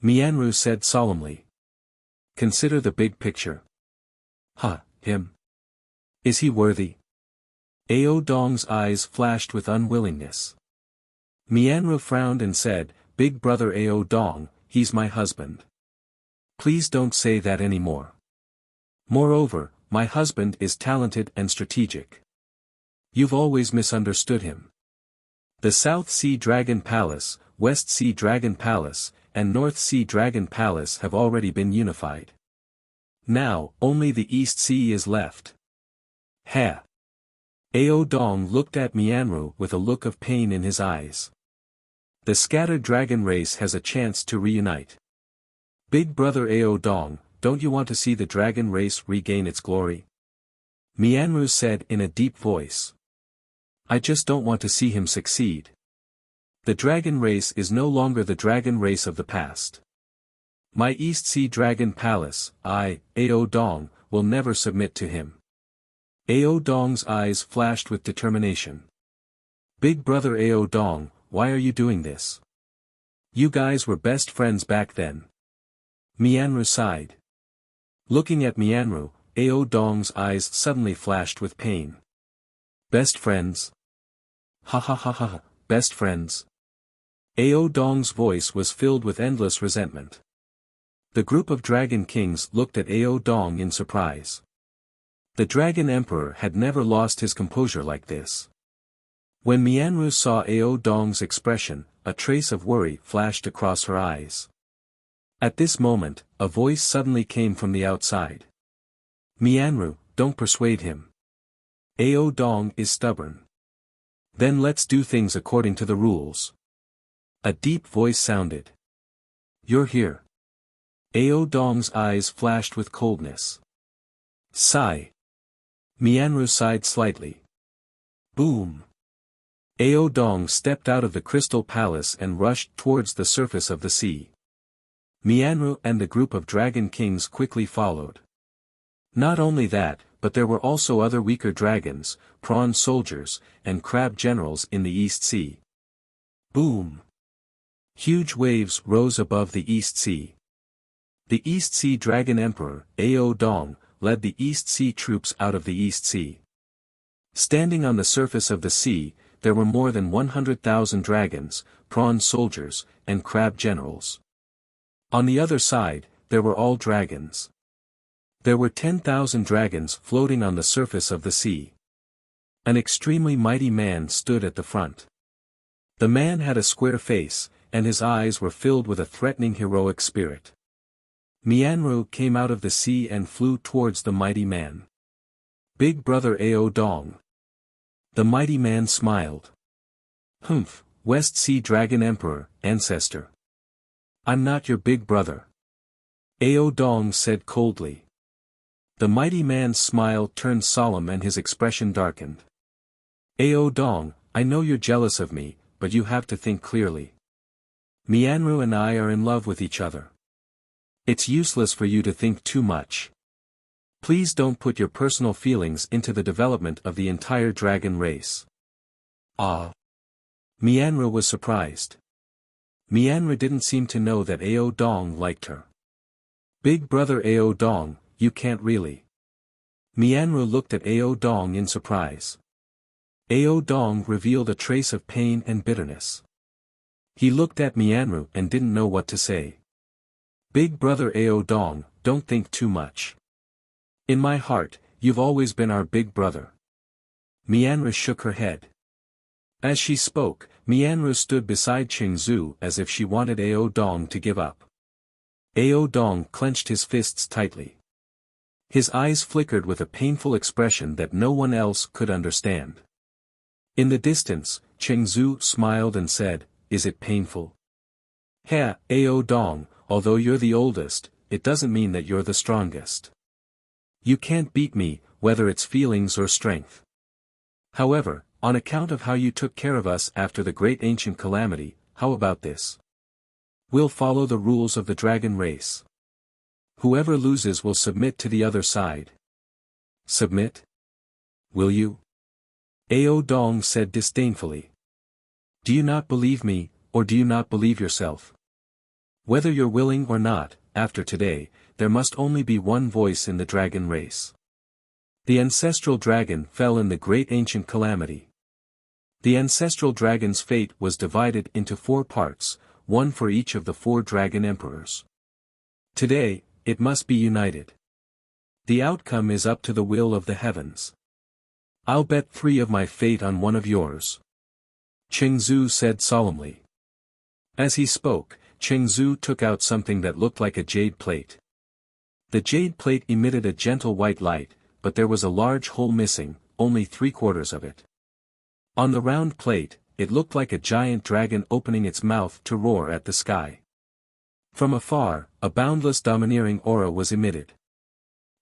Speaker 1: Mianru said solemnly. Consider the big picture. Him. Is he worthy? Ao Dong's eyes flashed with unwillingness. Mianru frowned and said, Big Brother Ao Dong, he's my husband. Please don't say that anymore. Moreover, my husband is talented and strategic. You've always misunderstood him. The South Sea Dragon Palace, West Sea Dragon Palace, and North Sea Dragon Palace have already been unified. Now, only the East Sea is left. Ha! Ao Dong looked at Mianru with a look of pain in his eyes. The scattered dragon race has a chance to reunite. Big Brother Ao Dong, don't you want to see the dragon race regain its glory? Mianru said in a deep voice. I just don't want to see him succeed. The dragon race is no longer the dragon race of the past. My East Sea Dragon Palace, Ao Dong, will never submit to him. Ao Dong's eyes flashed with determination. Big Brother Ao Dong, why are you doing this? You guys were best friends back then. Mianru sighed. Looking at Mianru, Ao Dong's eyes suddenly flashed with pain. Best friends? Ha, best friends. Ao Dong's voice was filled with endless resentment. The group of Dragon Kings looked at Ao Dong in surprise. The Dragon Emperor had never lost his composure like this. When Mianru saw Ao Dong's expression, a trace of worry flashed across her eyes. At this moment, a voice suddenly came from the outside. Mianru, don't persuade him. Ao Dong is stubborn. Then let's do things according to the rules. A deep voice sounded. You're here. Ao Dong's eyes flashed with coldness. Sigh. Mianru sighed slightly. Boom. Ao Dong stepped out of the crystal palace and rushed towards the surface of the sea. Mianru and the group of Dragon Kings quickly followed. Not only that, but there were also other weaker dragons, prawn soldiers, and crab generals in the East Sea. Boom! Huge waves rose above the East Sea. The East Sea Dragon Emperor, Ao Dong, led the East Sea troops out of the East Sea. Standing on the surface of the sea, there were more than 100,000 dragons, prawn soldiers, and crab generals. On the other side, there were all dragons. There were 10,000 dragons floating on the surface of the sea. An extremely mighty man stood at the front. The man had a square face, and his eyes were filled with a threatening heroic spirit. Mianru came out of the sea and flew towards the mighty man. Big Brother Ao Dong. The mighty man smiled. Humph, West Sea Dragon Emperor, ancestor. I'm not your big brother. Ao Dong said coldly. The mighty man's smile turned solemn and his expression darkened. Ao Dong, I know you're jealous of me, but you have to think clearly. Mianru and I are in love with each other. It's useless for you to think too much. Please don't put your personal feelings into the development of the entire dragon race. Ah. Mianru was surprised. Mianru didn't seem to know that Ao Dong liked her. Big Brother Ao Dong, you can't really. Mianru looked at Ao Dong in surprise. Ao Dong revealed a trace of pain and bitterness. He looked at Mianru and didn't know what to say. Big Brother Ao Dong, don't think too much. In my heart, you've always been our big brother. Mianru shook her head. As she spoke, Mianru stood beside Qingzu as if she wanted Ao Dong to give up. Ao Dong clenched his fists tightly. His eyes flickered with a painful expression that no one else could understand. In the distance, Qingzu smiled and said, Is it painful? Ao Dong, although you're the oldest, it doesn't mean that you're the strongest. You can't beat me, whether it's feelings or strength. However, on account of how you took care of us after the great ancient calamity, how about this? We'll follow the rules of the dragon race. Whoever loses will submit to the other side. Submit? Will you? Ao Dong said disdainfully. Do you not believe me, or do you not believe yourself? Whether you're willing or not, after today, there must only be one voice in the dragon race. The ancestral dragon fell in the great ancient calamity. The ancestral dragon's fate was divided into 4 parts, one for each of the 4 dragon emperors. Today, it must be united. The outcome is up to the will of the heavens. I'll bet 3 of my fate on one of yours. Qingzu said solemnly. As he spoke, Qingzu took out something that looked like a jade plate. The jade plate emitted a gentle white light, but there was a large hole missing, only 3/4 of it. On the round plate, it looked like a giant dragon opening its mouth to roar at the sky. From afar, a boundless domineering aura was emitted.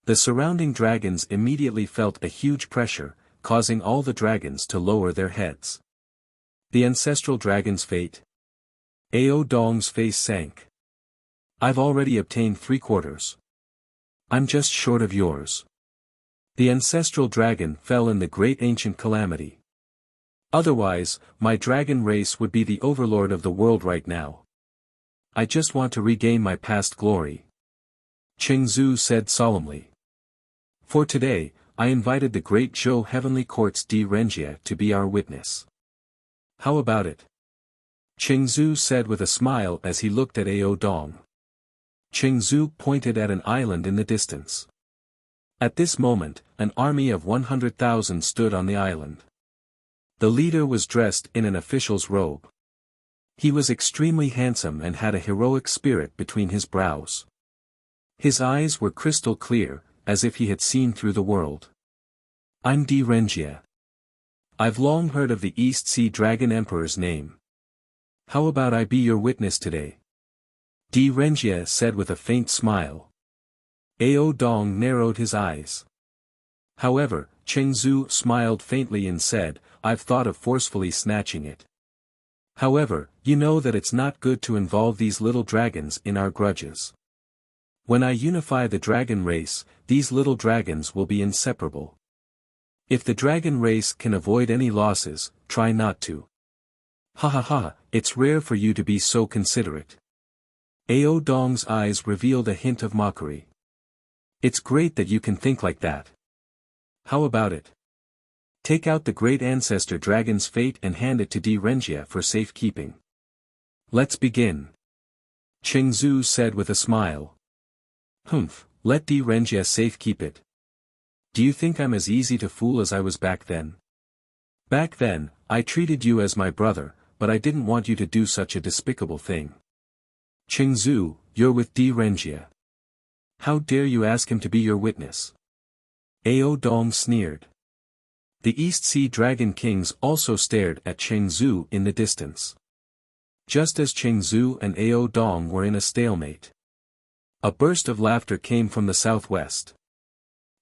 Speaker 1: The surrounding dragons immediately felt a huge pressure, causing all the dragons to lower their heads. The ancestral dragon's fate? Ao Dong's face sank. I've already obtained 3/4. I'm just short of yours. The ancestral dragon fell in the great ancient calamity. Otherwise, my dragon race would be the overlord of the world right now. I just want to regain my past glory. Qingzu said solemnly. For today, I invited the great Zhou Heavenly Court's Di Renjie to be our witness. How about it? Qingzu said with a smile as he looked at Ao Dong. Qingzu pointed at an island in the distance. At this moment, an army of 100,000 stood on the island. The leader was dressed in an official's robe. He was extremely handsome and had a heroic spirit between his brows. His eyes were crystal clear, as if he had seen through the world. I'm Di Renjie. I've long heard of the East Sea Dragon Emperor's name. How about I be your witness today? Di Renjie said with a faint smile. Ao Dong narrowed his eyes. However, Qingzu smiled faintly and said, I've thought of forcefully snatching it. However, you know that it's not good to involve these little dragons in our grudges. When I unify the dragon race, these little dragons will be inseparable. If the dragon race can avoid any losses, try not to. Ha ha ha, it's rare for you to be so considerate. Ao Dong's eyes revealed a hint of mockery. It's great that you can think like that. How about it? Take out the great ancestor dragon's fate and hand it to Di Renjie for safekeeping. Let's begin. Qingzu said with a smile. Humph, let Di Renjie safekeep it. Do you think I'm as easy to fool as I was back then? Back then, I treated you as my brother, but I didn't want you to do such a despicable thing. Qingzu, you're with Di Renjie. How dare you ask him to be your witness? Ao Dong sneered. The East Sea Dragon Kings also stared at Qingzu in the distance. Just as Qingzu and Ao Dong were in a stalemate. A burst of laughter came from the southwest.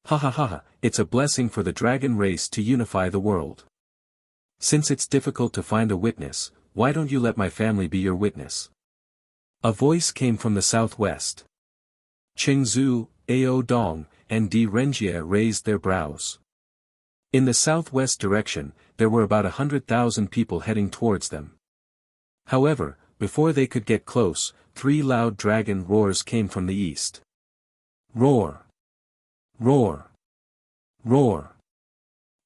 Speaker 1: Ha ha ha, it's a blessing for the dragon race to unify the world. Since it's difficult to find a witness, why don't you let my family be your witness? A voice came from the southwest. Qingzu, Ao Dong, and Di Renjie raised their brows. In the southwest direction, there were about 100,000 people heading towards them. However, before they could get close, 3 loud dragon roars came from the east. Roar! Roar! Roar!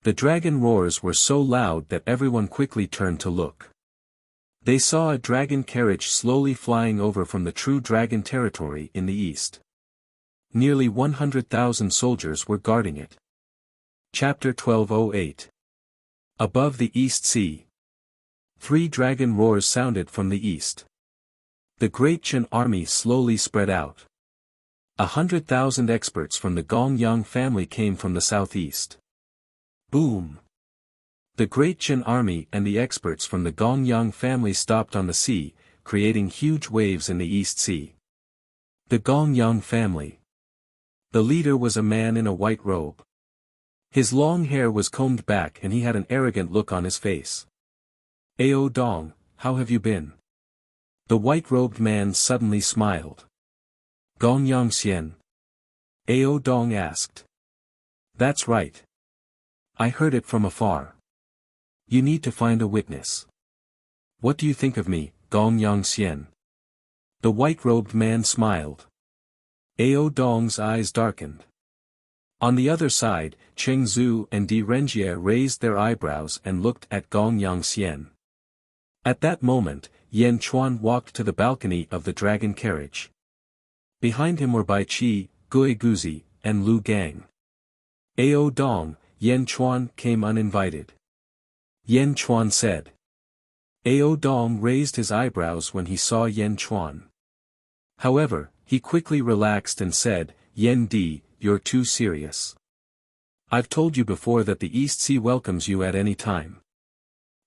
Speaker 1: The dragon roars were so loud that everyone quickly turned to look. They saw a dragon carriage slowly flying over from the true dragon territory in the east. Nearly 100,000 soldiers were guarding it. Chapter 1208. Above the East Sea. 3 dragon roars sounded from the east. The great Qin army slowly spread out. 100,000 experts from the Gongyang family came from the southeast. Boom! The great Qin army and the experts from the Gongyang family stopped on the sea, creating huge waves in the East Sea. The Gongyang family. The leader was a man in a white robe. His long hair was combed back and he had an arrogant look on his face. Ao Dong, how have you been? The white-robed man suddenly smiled. Gongyang Xian? Ao Dong asked. That's right. I heard it from afar. You need to find a witness. What do you think of me, Gong Yongxian? The white-robed man smiled. Ao Dong's eyes darkened. On the other side, Cheng Zhu and Di Renjie raised their eyebrows and looked at Gong Yongxian. At that moment, Yan Chuan walked to the balcony of the dragon carriage. Behind him were Bai Qi, Gui Guzi, and Lu Gang. Ao Dong, Yan Chuan came uninvited. Yan Chuan said. Ao Dong raised his eyebrows when he saw Yan Chuan. However, he quickly relaxed and said, Yan Di, you're too serious. I've told you before that the East Sea welcomes you at any time.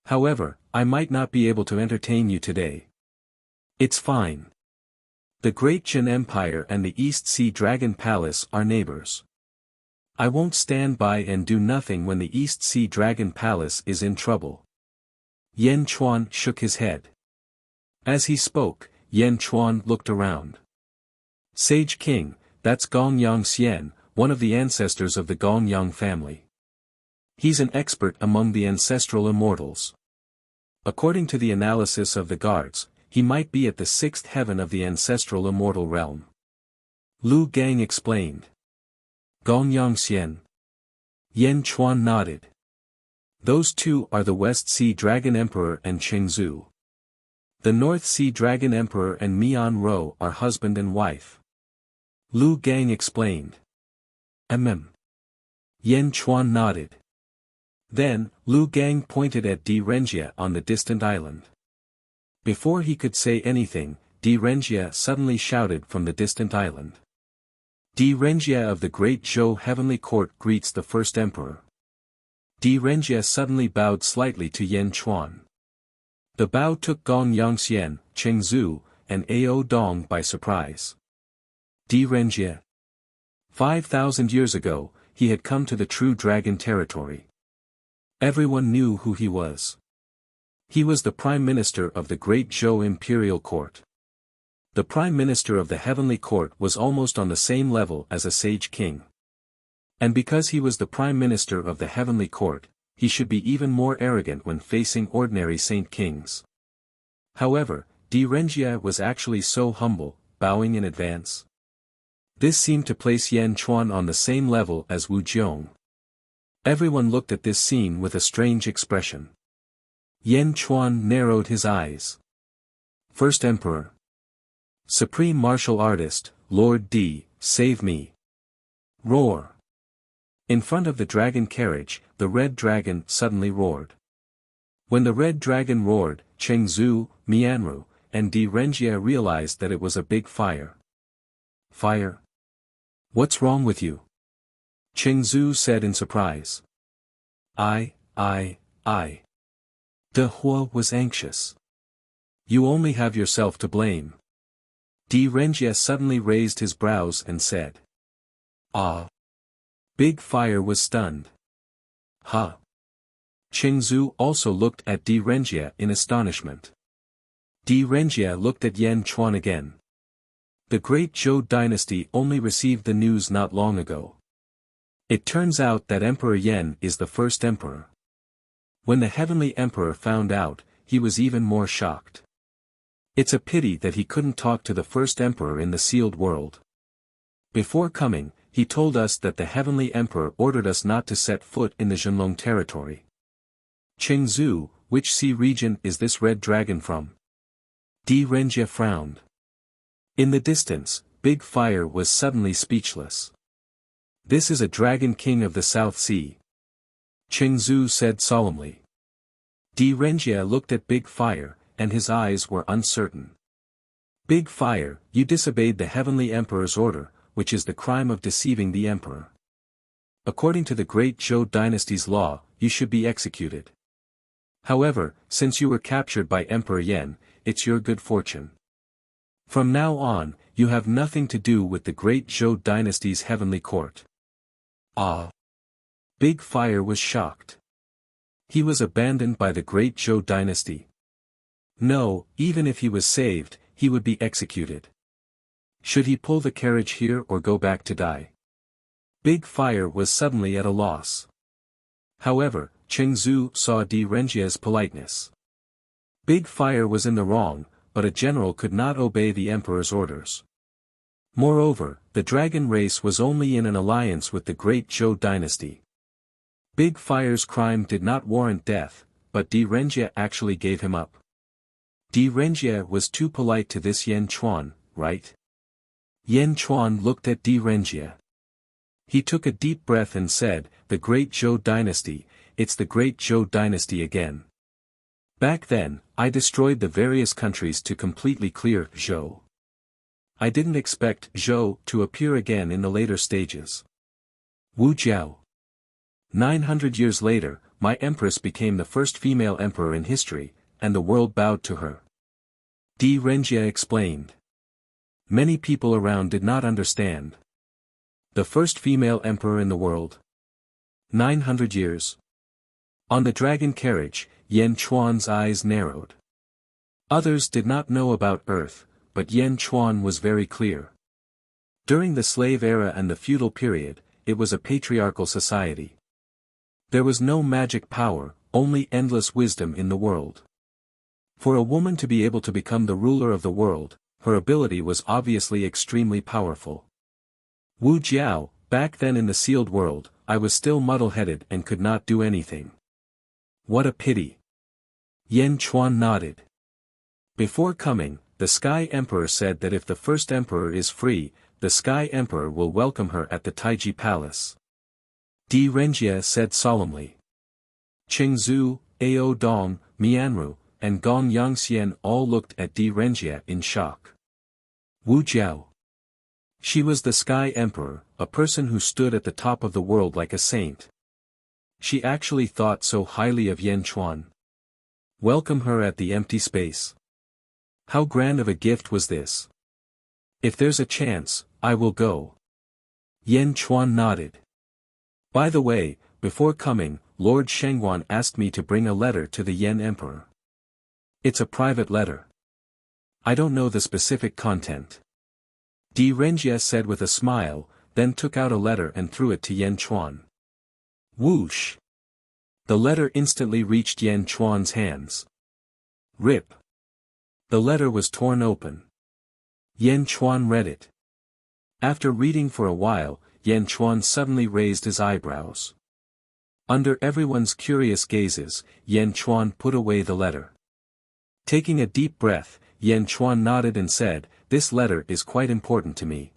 Speaker 1: However, I might not be able to entertain you today. It's fine. The Great Jin Empire and the East Sea Dragon Palace are neighbors. I won't stand by and do nothing when the East Sea Dragon Palace is in trouble. Yan Chuan shook his head. As he spoke, Yan Chuan looked around. Sage King, that's Gong Yongxian, one of the ancestors of the Gong Yang family. He's an expert among the ancestral immortals. According to the analysis of the guards, he might be at the sixth heaven of the ancestral immortal realm. Lu Gang explained. Gong Yongxian. Yan Chuan nodded. Those two are the West Sea Dragon Emperor and Cheng Zhu. The North Sea Dragon Emperor and Mian Ro are husband and wife. Lu Gang explained. Yan Chuan nodded. Then, Lu Gang pointed at Di Renjie on the distant island. Before he could say anything, Di Renjie suddenly shouted from the distant island. Di Renjie of the Great Zhou Heavenly Court greets the First Emperor. Di Renjie suddenly bowed slightly to Yan Chuan. The bow took Gong Yongxian, Cheng Zhu, and Ao Dong by surprise. Di Renjie. 5,000 years ago, he had come to the true dragon territory. Everyone knew who he was. He was the Prime Minister of the Great Zhou Imperial Court. The Prime Minister of the Heavenly Court was almost on the same level as a Sage King. And because he was the Prime Minister of the Heavenly Court, he should be even more arrogant when facing ordinary Saint Kings. However, Di Renjie was actually so humble, bowing in advance. This seemed to place Yan Chuan on the same level as Wu Jiong. Everyone looked at this scene with a strange expression. Yan Chuan narrowed his eyes. First Emperor. Supreme Martial Artist, Lord D, save me. Roar. In front of the dragon carriage, the red dragon suddenly roared. When the red dragon roared, Cheng Zhu, Mianru, and Di Renjie realized that it was a big fire. Fire? What's wrong with you? Cheng Zhu said in surprise. De Hua was anxious. You only have yourself to blame. Di Renjie suddenly raised his brows and said. Ah. Big Fire was stunned. Ha. Cheng Zhu also looked at Di Renjie in astonishment. Di Renjie looked at Yan Chuan again. The Great Zhou dynasty only received the news not long ago. It turns out that Emperor Yan is the first emperor. When the Heavenly Emperor found out, he was even more shocked. It's a pity that he couldn't talk to the first emperor in the sealed world. Before coming, he told us that the Heavenly Emperor ordered us not to set foot in the Zhenlong territory. Cheng Zhu, which sea region is this red dragon from? Di Renjie frowned. In the distance, Big Fire was suddenly speechless. This is a dragon king of the South Sea. Cheng Zhu said solemnly. Di Renjie looked at Big Fire, and his eyes were uncertain. Big Fire, you disobeyed the Heavenly Emperor's order, which is the crime of deceiving the Emperor. According to the Great Zhou dynasty's law, you should be executed. However, since you were captured by Emperor Yan, it's your good fortune. From now on, you have nothing to do with the Great Zhou dynasty's heavenly court. Ah! Big Fire was shocked. He was abandoned by the Great Zhou dynasty. No, even if he was saved, he would be executed. Should he pull the carriage here or go back to die? Big Fire was suddenly at a loss. However, Zhu saw Di Renjia's politeness. Big Fire was in the wrong, but a general could not obey the emperor's orders. Moreover, the dragon race was only in an alliance with the great Zhou dynasty. Big Fire's crime did not warrant death, but Di Renjia actually gave him up. Di Renjia was too polite to this Yan Chuan, right? Yan Chuan looked at Di Renjia. He took a deep breath and said, "The great Zhou dynasty, it's the great Zhou dynasty again. Back then, I destroyed the various countries to completely clear Zhou. I didn't expect Zhou to appear again in the later stages. Wu Jiao. 900 years later, my empress became the first female emperor in history, and the world bowed to her." Di Renjia explained. Many people around did not understand. The first female emperor in the world. 900 years. On the dragon carriage, Yan Chuan's eyes narrowed. Others did not know about Earth, but Yan Chuan was very clear. During the slave era and the feudal period, it was a patriarchal society. There was no magic power, only endless wisdom in the world. For a woman to be able to become the ruler of the world, her ability was obviously extremely powerful. Wu Jiao, back then in the sealed world, I was still muddle-headed and could not do anything. What a pity. Yan Chuan nodded. Before coming, the Sky Emperor said that if the first emperor is free, the Sky Emperor will welcome her at the Taiji Palace. Di Renjia said solemnly. Zhu, Ao Dong, Mianru, and Gong Yangxian all looked at Di Renjia in shock. Wu Jiao. She was the Sky Emperor, a person who stood at the top of the world like a saint. She actually thought so highly of Yan Chuan. Welcome her at the empty space. How grand of a gift was this? If there's a chance, I will go. Yan Chuan nodded. By the way, before coming, Lord Shengguan asked me to bring a letter to the Yan Emperor. It's a private letter. I don't know the specific content. Di Renjia said with a smile, then took out a letter and threw it to Yan Chuan. Whoosh! The letter instantly reached Yan Chuan's hands. Rip! The letter was torn open. Yan Chuan read it. After reading for a while, Yan Chuan suddenly raised his eyebrows. Under everyone's curious gazes, Yan Chuan put away the letter. Taking a deep breath, Yan Chuan nodded and said, "This letter is quite important to me.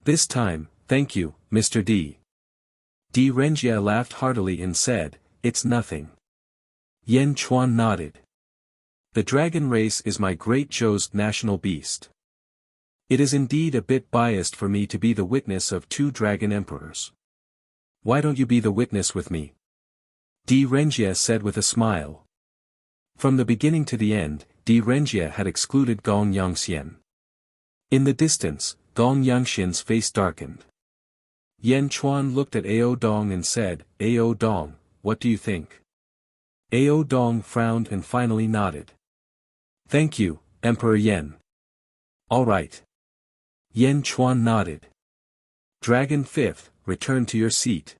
Speaker 1: This time, thank you, Mr. D." Di Renjia laughed heartily and said, "It's nothing." Yan Chuan nodded. The dragon race is my great Zhou's national beast. It is indeed a bit biased for me to be the witness of two dragon emperors. Why don't you be the witness with me? Di Renjia said with a smile. From the beginning to the end, Di Renjia had excluded Gong Yangxian. In the distance, Gong Yangxian's face darkened. Yan Chuan looked at Ao Dong and said, "Ao Dong, what do you think?" Ao Dong frowned and finally nodded. "Thank you, Emperor Yan." "All right." Yan Chuan nodded. "Dragon Fifth, return to your seat."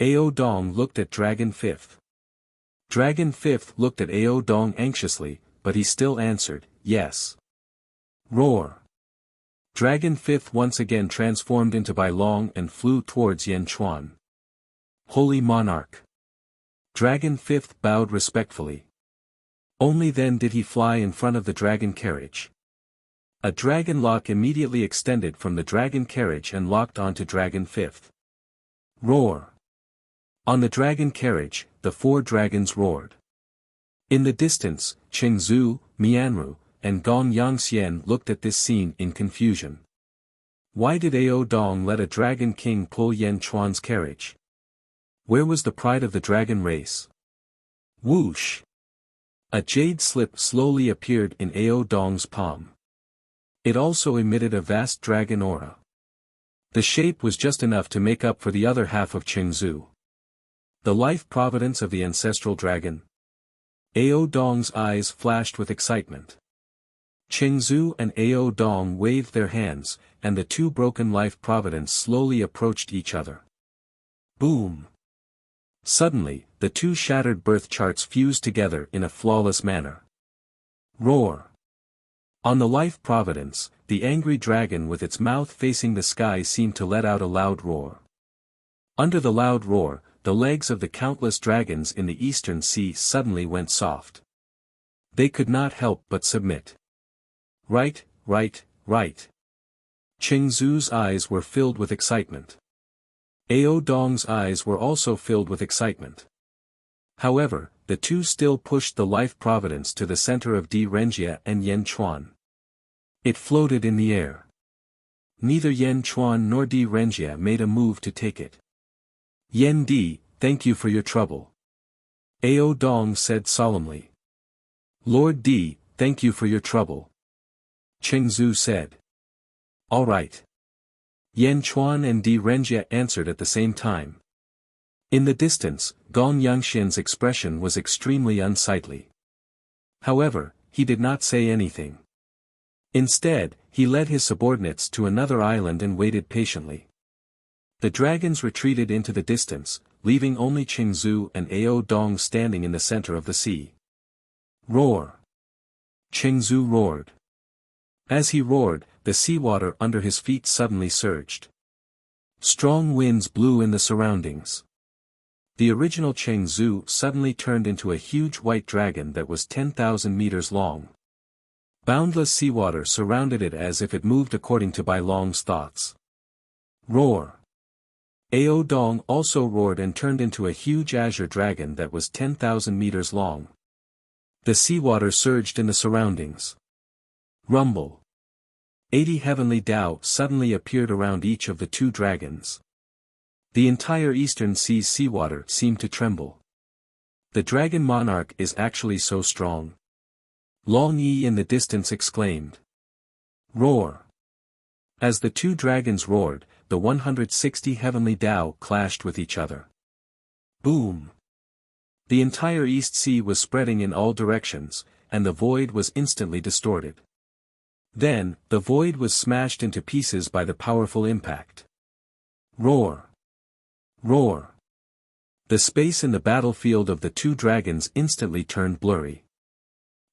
Speaker 1: Ao Dong looked at Dragon Fifth. Dragon Fifth looked at Ao Dong anxiously, but he still answered, "Yes." Roar! Dragon Fifth once again transformed into Bai Long and flew towards Yan Chuan. Holy Monarch! Dragon Fifth bowed respectfully. Only then did he fly in front of the dragon carriage. A dragon lock immediately extended from the dragon carriage and locked onto Dragon Fifth. Roar! On the dragon carriage, the four dragons roared. In the distance, Zhu, Mianru, and Gong Yangxian looked at this scene in confusion. Why did Ao Dong let a dragon king pull Yan Chuan's carriage? Where was the pride of the dragon race? Whoosh! A jade slip slowly appeared in Ao Dong's palm. It also emitted a vast dragon aura. The shape was just enough to make up for the other half of Zhu. The life providence of the ancestral dragon. Ao Dong's eyes flashed with excitement. Zhu and Ao Dong waved their hands, and the two broken life providence slowly approached each other. Boom! Suddenly, the two shattered birth charts fused together in a flawless manner. Roar! On the Life Providence, the angry dragon with its mouth facing the sky seemed to let out a loud roar. Under the loud roar, the legs of the countless dragons in the eastern sea suddenly went soft. They could not help but submit. Right, right, right. Qingzu's eyes were filled with excitement. Ao Dong's eyes were also filled with excitement. However, the two still pushed the Life Providence to the center of Di Renjia and Yan Chuan. It floated in the air. Neither Yan Chuan nor Di Renjia made a move to take it. Yan Di, thank you for your trouble. Ao Dong said solemnly. Lord Di, thank you for your trouble. Qingzu said. All right. Yan Chuan and Di Renjia answered at the same time. In the distance, Gong Yangxian's expression was extremely unsightly. However, he did not say anything. Instead, he led his subordinates to another island and waited patiently. The dragons retreated into the distance, leaving only Qingzu and Ao Dong standing in the center of the sea. Roar! Qingzu roared. As he roared, the seawater under his feet suddenly surged. Strong winds blew in the surroundings. The original Qingzu suddenly turned into a huge white dragon that was 10,000 meters long. Boundless seawater surrounded it as if it moved according to Bai Long's thoughts. Roar! Ao Dong also roared and turned into a huge azure dragon that was 10,000 meters long. The seawater surged in the surroundings. Rumble! 80 heavenly Tao suddenly appeared around each of the two dragons. The entire eastern sea's seawater seemed to tremble. The dragon monarch is actually so strong. Long Yi in the distance exclaimed. Roar! As the two dragons roared, the 160 heavenly Tao clashed with each other. Boom! The entire East Sea was spreading in all directions, and the void was instantly distorted. Then, the void was smashed into pieces by the powerful impact. Roar! Roar! The space in the battlefield of the two dragons instantly turned blurry.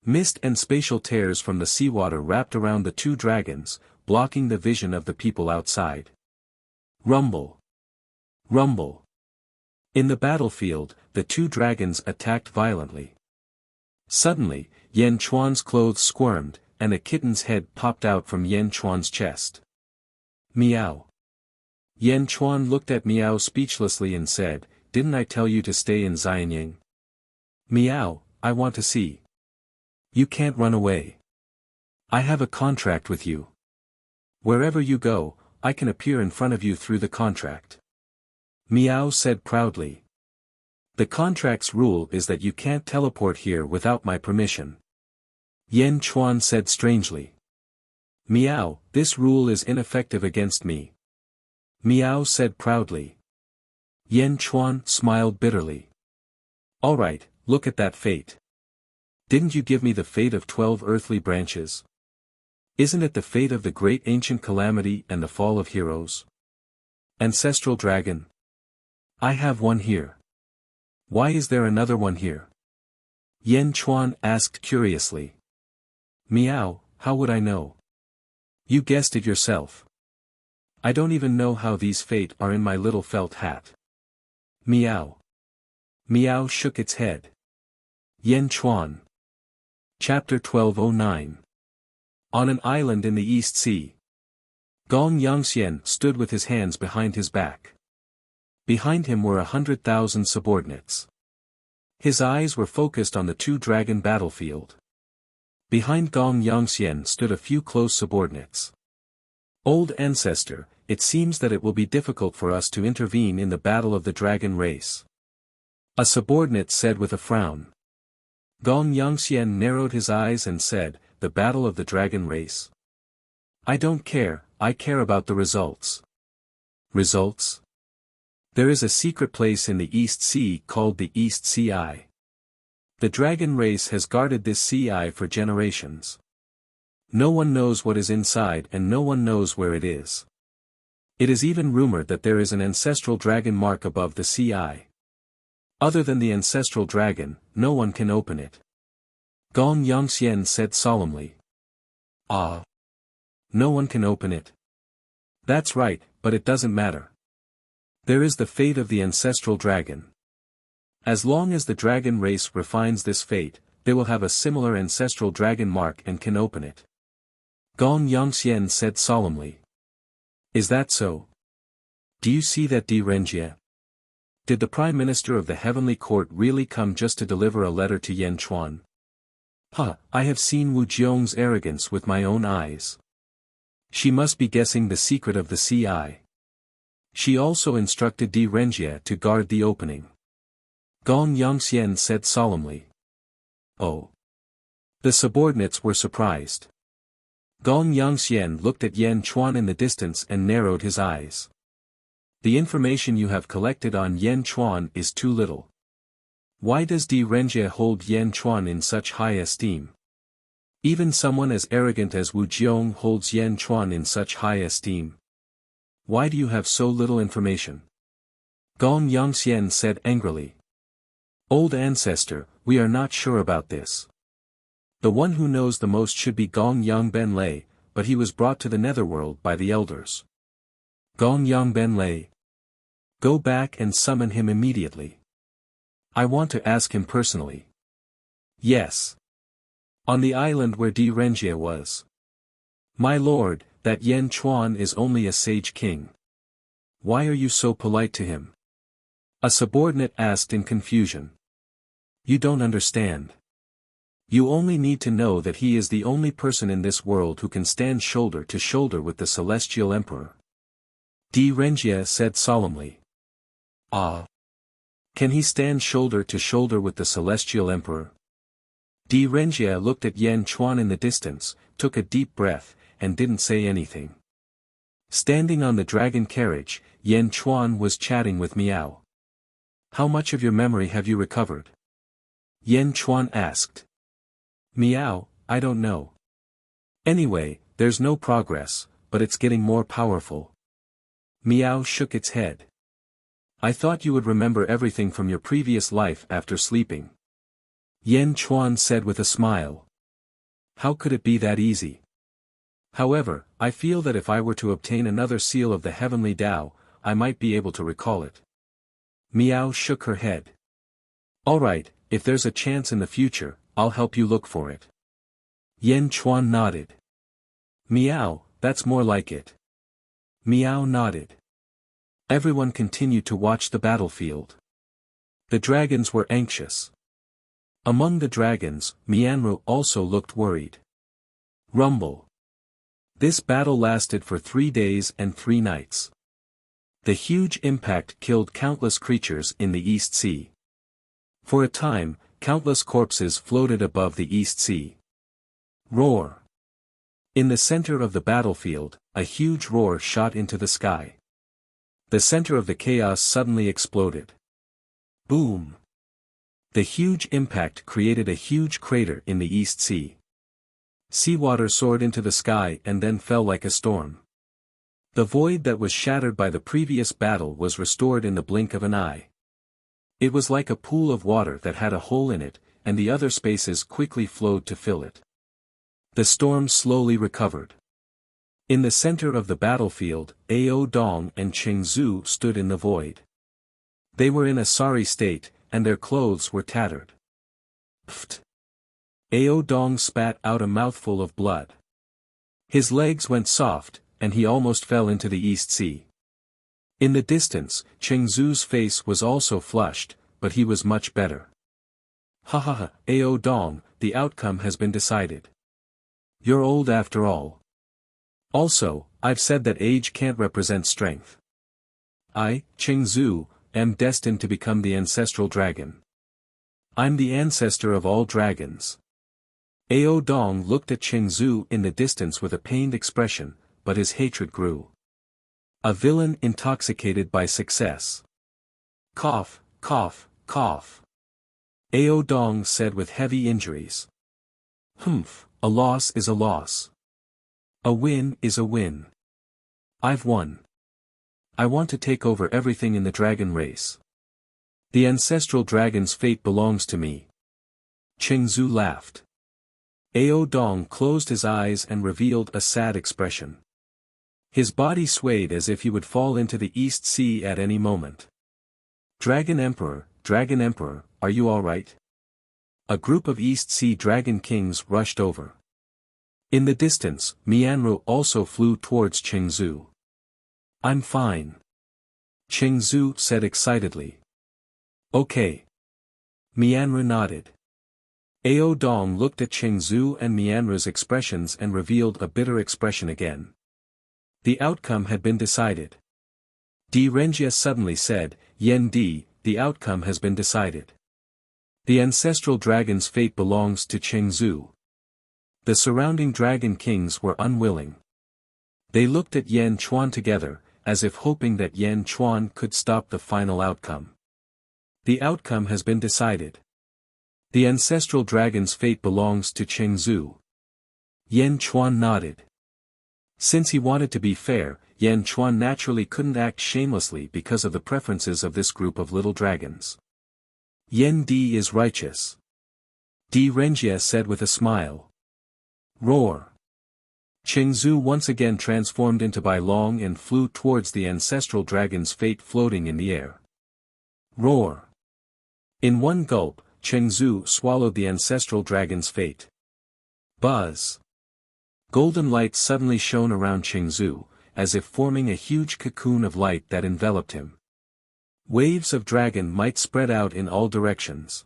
Speaker 1: Mist and spatial tears from the seawater wrapped around the two dragons, blocking the vision of the people outside. Rumble! Rumble! In the battlefield, the two dragons attacked violently. Suddenly, Yan Chuan's clothes squirmed, and a kitten's head popped out from Yan Chuan's chest. Meow! Yan Chuan looked at Meow speechlessly and said, "Didn't I tell you to stay in Xianying?" Meow, I want to see. You can't run away. I have a contract with you. Wherever you go, I can appear in front of you through the contract. Meow said proudly. The contract's rule is that you can't teleport here without my permission. Yan Chuan said strangely. Meow, this rule is ineffective against me. Meow said proudly. Yan Chuan smiled bitterly. All right, look at that fate. Didn't you give me the fate of 12 earthly branches? Isn't it the fate of the great ancient calamity and the fall of heroes? Ancestral dragon. I have one here. Why is there another one here? Yan Chuan asked curiously. Meow, how would I know? You guessed it yourself. I don't even know how these fate are in my little felt hat. Meow. Meow shook its head. Yan Chuan. Chapter 1209. On an island in the East Sea. Gong Yangxian stood with his hands behind his back. Behind him were 100,000 subordinates. His eyes were focused on the two-dragon battlefield. Behind Gong Yangxian stood a few close subordinates. Old ancestor, it seems that it will be difficult for us to intervene in the battle of the dragon race. A subordinate said with a frown. Gong Yangxian narrowed his eyes and said, the battle of the dragon race. I don't care, I care about the results. Results? There is a secret place in the East Sea called the East Sea Eye. The dragon race has guarded this sea eye for generations. No one knows what is inside and no one knows where it is. It is even rumored that there is an ancestral dragon mark above the sea eye. Other than the ancestral dragon, no one can open it. Gong Yongxian said solemnly. Ah. No one can open it. That's right, but it doesn't matter. There is the fate of the ancestral dragon. As long as the dragon race refines this fate, they will have a similar ancestral dragon mark and can open it. Gong Yongxian said solemnly. Is that so? Do you see that Di Renjie? Did the Prime Minister of the Heavenly Court really come just to deliver a letter to Yan Chuan? I have seen Wu Jiong's arrogance with my own eyes. She must be guessing the secret of the CI. She also instructed Di Renjie to guard the opening. Gong Yongxian said solemnly. Oh. The subordinates were surprised. Gong Yongxian looked at Yan Chuan in the distance and narrowed his eyes. The information you have collected on Yan Chuan is too little. Why does Di Renjie hold Yan Chuan in such high esteem? Even someone as arrogant as Wu Jiong holds Yan Chuan in such high esteem. Why do you have so little information? Gong Yongxian said angrily. Old ancestor, we are not sure about this. The one who knows the most should be Gong Yongben Lei, but he was brought to the netherworld by the elders. Gong Yongben Lei. Go back and summon him immediately. I want to ask him personally. Yes. On the island where Di Renjie was. My lord, that Yan Chuan is only a sage king. Why are you so polite to him? A subordinate asked in confusion. You don't understand. You only need to know that he is the only person in this world who can stand shoulder to shoulder with the celestial emperor. Di Renjie said solemnly. Ah. Can he stand shoulder to shoulder with the celestial emperor? Di Renjie looked at Yan Chuan in the distance, took a deep breath, and didn't say anything. Standing on the dragon carriage, Yan Chuan was chatting with Miao. How much of your memory have you recovered? Yan Chuan asked. Miao, I don't know. Anyway, there's no progress, but it's getting more powerful. Miao shook its head. I thought you would remember everything from your previous life after sleeping. Yan Chuan said with a smile. How could it be that easy? However, I feel that if I were to obtain another seal of the heavenly Tao, I might be able to recall it. Miao shook her head. Alright, if there's a chance in the future, I'll help you look for it. Yan Chuan nodded. Miao, that's more like it. Miao nodded. Everyone continued to watch the battlefield. The dragons were anxious. Among the dragons, Mianru also looked worried. Rumble. This battle lasted for 3 days and 3 nights. The huge impact killed countless creatures in the East Sea. For a time, countless corpses floated above the East Sea. Roar. In the center of the battlefield, a huge roar shot into the sky. The center of the chaos suddenly exploded. Boom. The huge impact created a huge crater in the East Sea. Seawater soared into the sky and then fell like a storm. The void that was shattered by the previous battle was restored in the blink of an eye. It was like a pool of water that had a hole in it, and the other spaces quickly flowed to fill it. The storm slowly recovered. In the center of the battlefield, Ao Dong and Cheng Zhu stood in the void. They were in a sorry state, and their clothes were tattered. Pfft! Ao Dong spat out a mouthful of blood. His legs went soft, and he almost fell into the East Sea. In the distance, Cheng Zhu's face was also flushed, but he was much better. Ha ha ha, Ao Dong, the outcome has been decided. You're old after all. Also, I've said that age can't represent strength. I, Cheng Zhu, am destined to become the ancestral dragon. I'm the ancestor of all dragons. Ao Dong looked at Cheng Zhu in the distance with a pained expression, but his hatred grew. A villain intoxicated by success. Cough, cough, cough. Ao Dong said with heavy injuries. Humph, a loss is a loss. A win is a win. I've won. I want to take over everything in the dragon race. The ancestral dragon's fate belongs to me. Qingzu laughed. Ao Dong closed his eyes and revealed a sad expression. His body swayed as if he would fall into the East Sea at any moment. Dragon Emperor, are you all right? A group of East Sea Dragon Kings rushed over. In the distance, Mianru also flew towards Qingzu. I'm fine. Qingzu said excitedly. Okay. Mianru nodded. Ao Dong looked at Qingzu and Mianru's expressions and revealed a bitter expression again. The outcome had been decided. Di Renjia suddenly said, Yen Di, the outcome has been decided. The ancestral dragon's fate belongs to Qingzu. The surrounding dragon kings were unwilling. They looked at Yan Chuan together, as if hoping that Yan Chuan could stop the final outcome. The outcome has been decided. The ancestral dragon's fate belongs to Qingzu. Yan Chuan nodded. Since he wanted to be fair, Yan Chuan naturally couldn't act shamelessly because of the preferences of this group of little dragons. Yen Di is righteous. Di Renjia said with a smile. Roar. Qingzu once again transformed into Bai Long and flew towards the ancestral dragon's fate floating in the air. Roar. In one gulp, Qingzu swallowed the ancestral dragon's fate. Buzz. Golden light suddenly shone around Qingzu, as if forming a huge cocoon of light that enveloped him. Waves of dragon might spread out in all directions.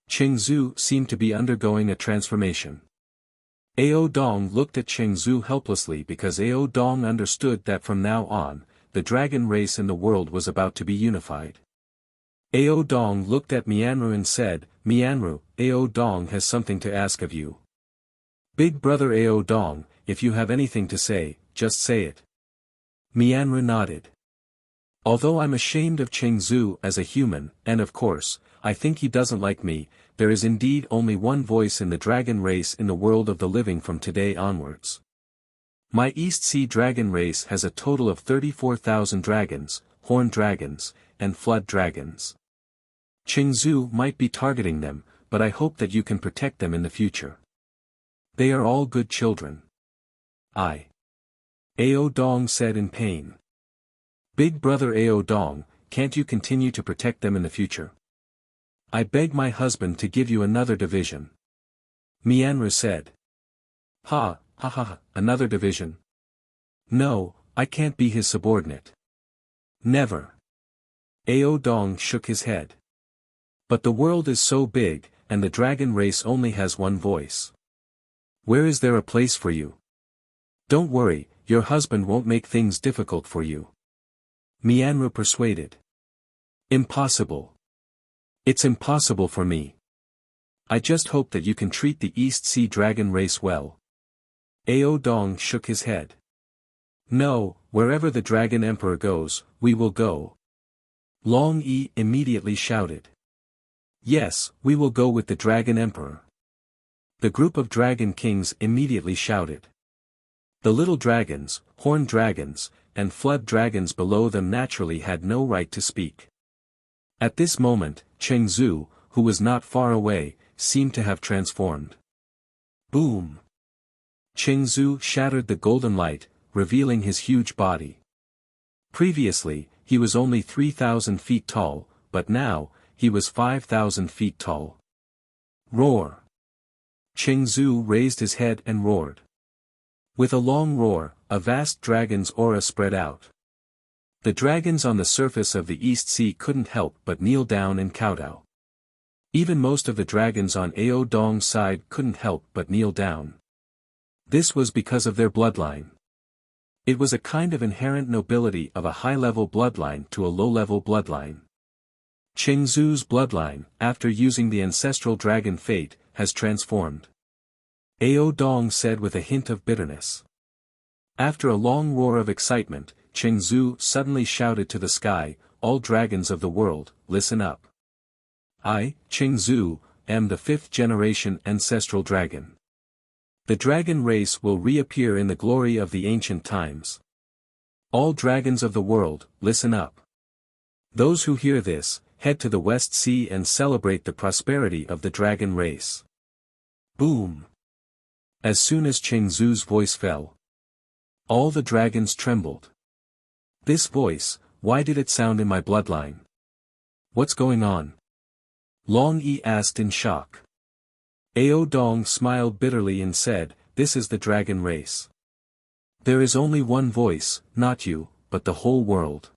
Speaker 1: Qingzu seemed to be undergoing a transformation. Ao Dong looked at Qingzu helplessly because Ao Dong understood that from now on, the dragon race in the world was about to be unified. Ao Dong looked at Mianru and said, Mianru, Ao Dong has something to ask of you. Big brother Ao Dong, if you have anything to say, just say it. Mianru nodded. Although I'm ashamed of Qingzu as a human, and of course, I think he doesn't like me, there is indeed only one voice in the dragon race in the world of the living from today onwards. My East Sea dragon race has a total of 34,000 dragons, horned dragons, and flood dragons. Qingzu might be targeting them, but I hope that you can protect them in the future. They are all good children. Ao Dong said in pain. Big brother Ao Dong, can't you continue to protect them in the future? I beg my husband to give you another division. Mianru said. Ha, another division? No, I can't be his subordinate. Never. Ao Dong shook his head. But the world is so big, and the dragon race only has one voice. Where is there a place for you? Don't worry, your husband won't make things difficult for you. Mianru persuaded. Impossible. It's impossible for me. I just hope that you can treat the East Sea dragon race well. Ao Dong shook his head. No, wherever the Dragon Emperor goes, we will go. Long Yi immediately shouted. Yes, we will go with the Dragon Emperor. The group of Dragon Kings immediately shouted. The little dragons, horned dragons, and flood dragons below them naturally had no right to speak. At this moment, Qingzu, who was not far away, seemed to have transformed. Boom! Qingzu shattered the golden light, revealing his huge body. Previously, he was only 3,000 feet tall, but now, he was 5,000 feet tall. Roar! Qingzu raised his head and roared. With a long roar, a vast dragon's aura spread out. The dragons on the surface of the East Sea couldn't help but kneel down and kowtow. Even most of the dragons on Ao Dong's side couldn't help but kneel down. This was because of their bloodline. It was a kind of inherent nobility of a high-level bloodline to a low-level bloodline. Qingzu's bloodline, after using the ancestral dragon fate, has transformed. Ao Dong said with a hint of bitterness. After a long roar of excitement, Qingzu suddenly shouted to the sky, all dragons of the world, listen up. I, Qingzu, am the 5th generation ancestral dragon. The dragon race will reappear in the glory of the ancient times. All dragons of the world, listen up. Those who hear this, head to the West Sea and celebrate the prosperity of the dragon race. Boom! As soon as Chengzu's voice fell, all the dragons trembled. This voice, why did it sound in my bloodline? What's going on? Long Yi asked in shock. Ao Dong smiled bitterly and said, "This is the dragon race. There is only one voice, not you, but the whole world."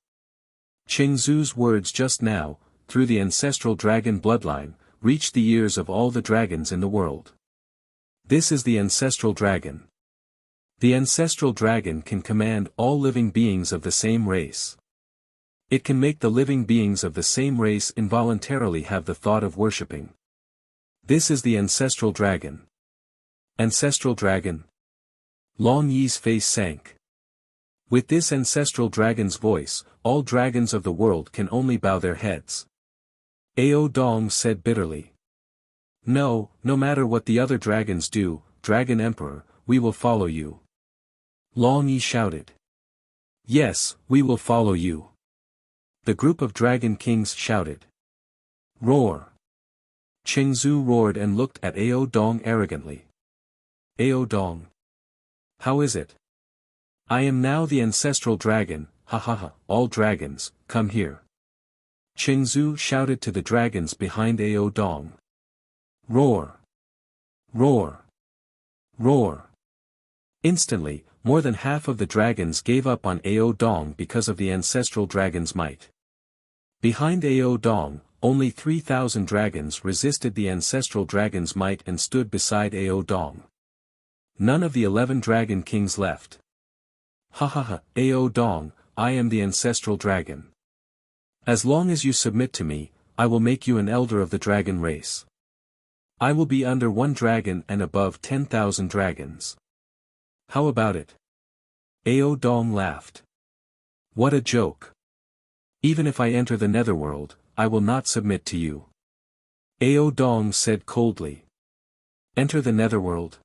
Speaker 1: Chengzu's words just now, through the ancestral dragon bloodline, reached the ears of all the dragons in the world. This is the ancestral dragon. The ancestral dragon can command all living beings of the same race. It can make the living beings of the same race involuntarily have the thought of worshipping. This is the ancestral dragon. Ancestral dragon? Long Yi's face sank. With this ancestral dragon's voice, all dragons of the world can only bow their heads. Ao Dong said bitterly. No matter what the other dragons do, Dragon Emperor, we will follow you. Long Yi shouted. Yes, we will follow you. The group of dragon kings shouted. Roar! Chengzu roared and looked at Ao Dong arrogantly. Ao Dong. How is it? I am now the ancestral dragon, ha ha ha, all dragons, come here. Chengzu shouted to the dragons behind Ao Dong. Roar! Roar! Roar! Instantly, more than half of the dragons gave up on Ao Dong because of the ancestral dragon's might. Behind Ao Dong, only 3,000 dragons resisted the ancestral dragon's might and stood beside Ao Dong. None of the 11 dragon kings left. Ha ha ha, Ao Dong, I am the ancestral dragon. As long as you submit to me, I will make you an elder of the dragon race. I will be under 1 dragon and above 10,000 dragons. How about it? Ao Dong laughed. What a joke. Even if I enter the netherworld, I will not submit to you. Ao Dong said coldly. Enter the netherworld?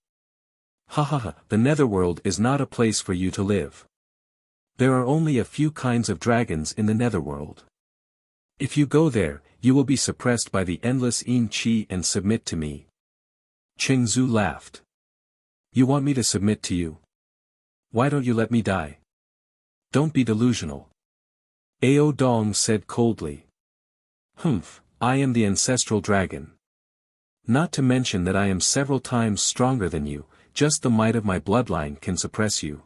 Speaker 1: Ha ha ha, the netherworld is not a place for you to live. There are only a few kinds of dragons in the netherworld. If you go there, you will be suppressed by the endless Yin Qi and submit to me. Chengzu laughed. You want me to submit to you? Why don't you let me die? Don't be delusional. Ao Dong said coldly. Humph, I am the ancestral dragon. Not to mention that I am several times stronger than you, just the might of my bloodline can suppress you.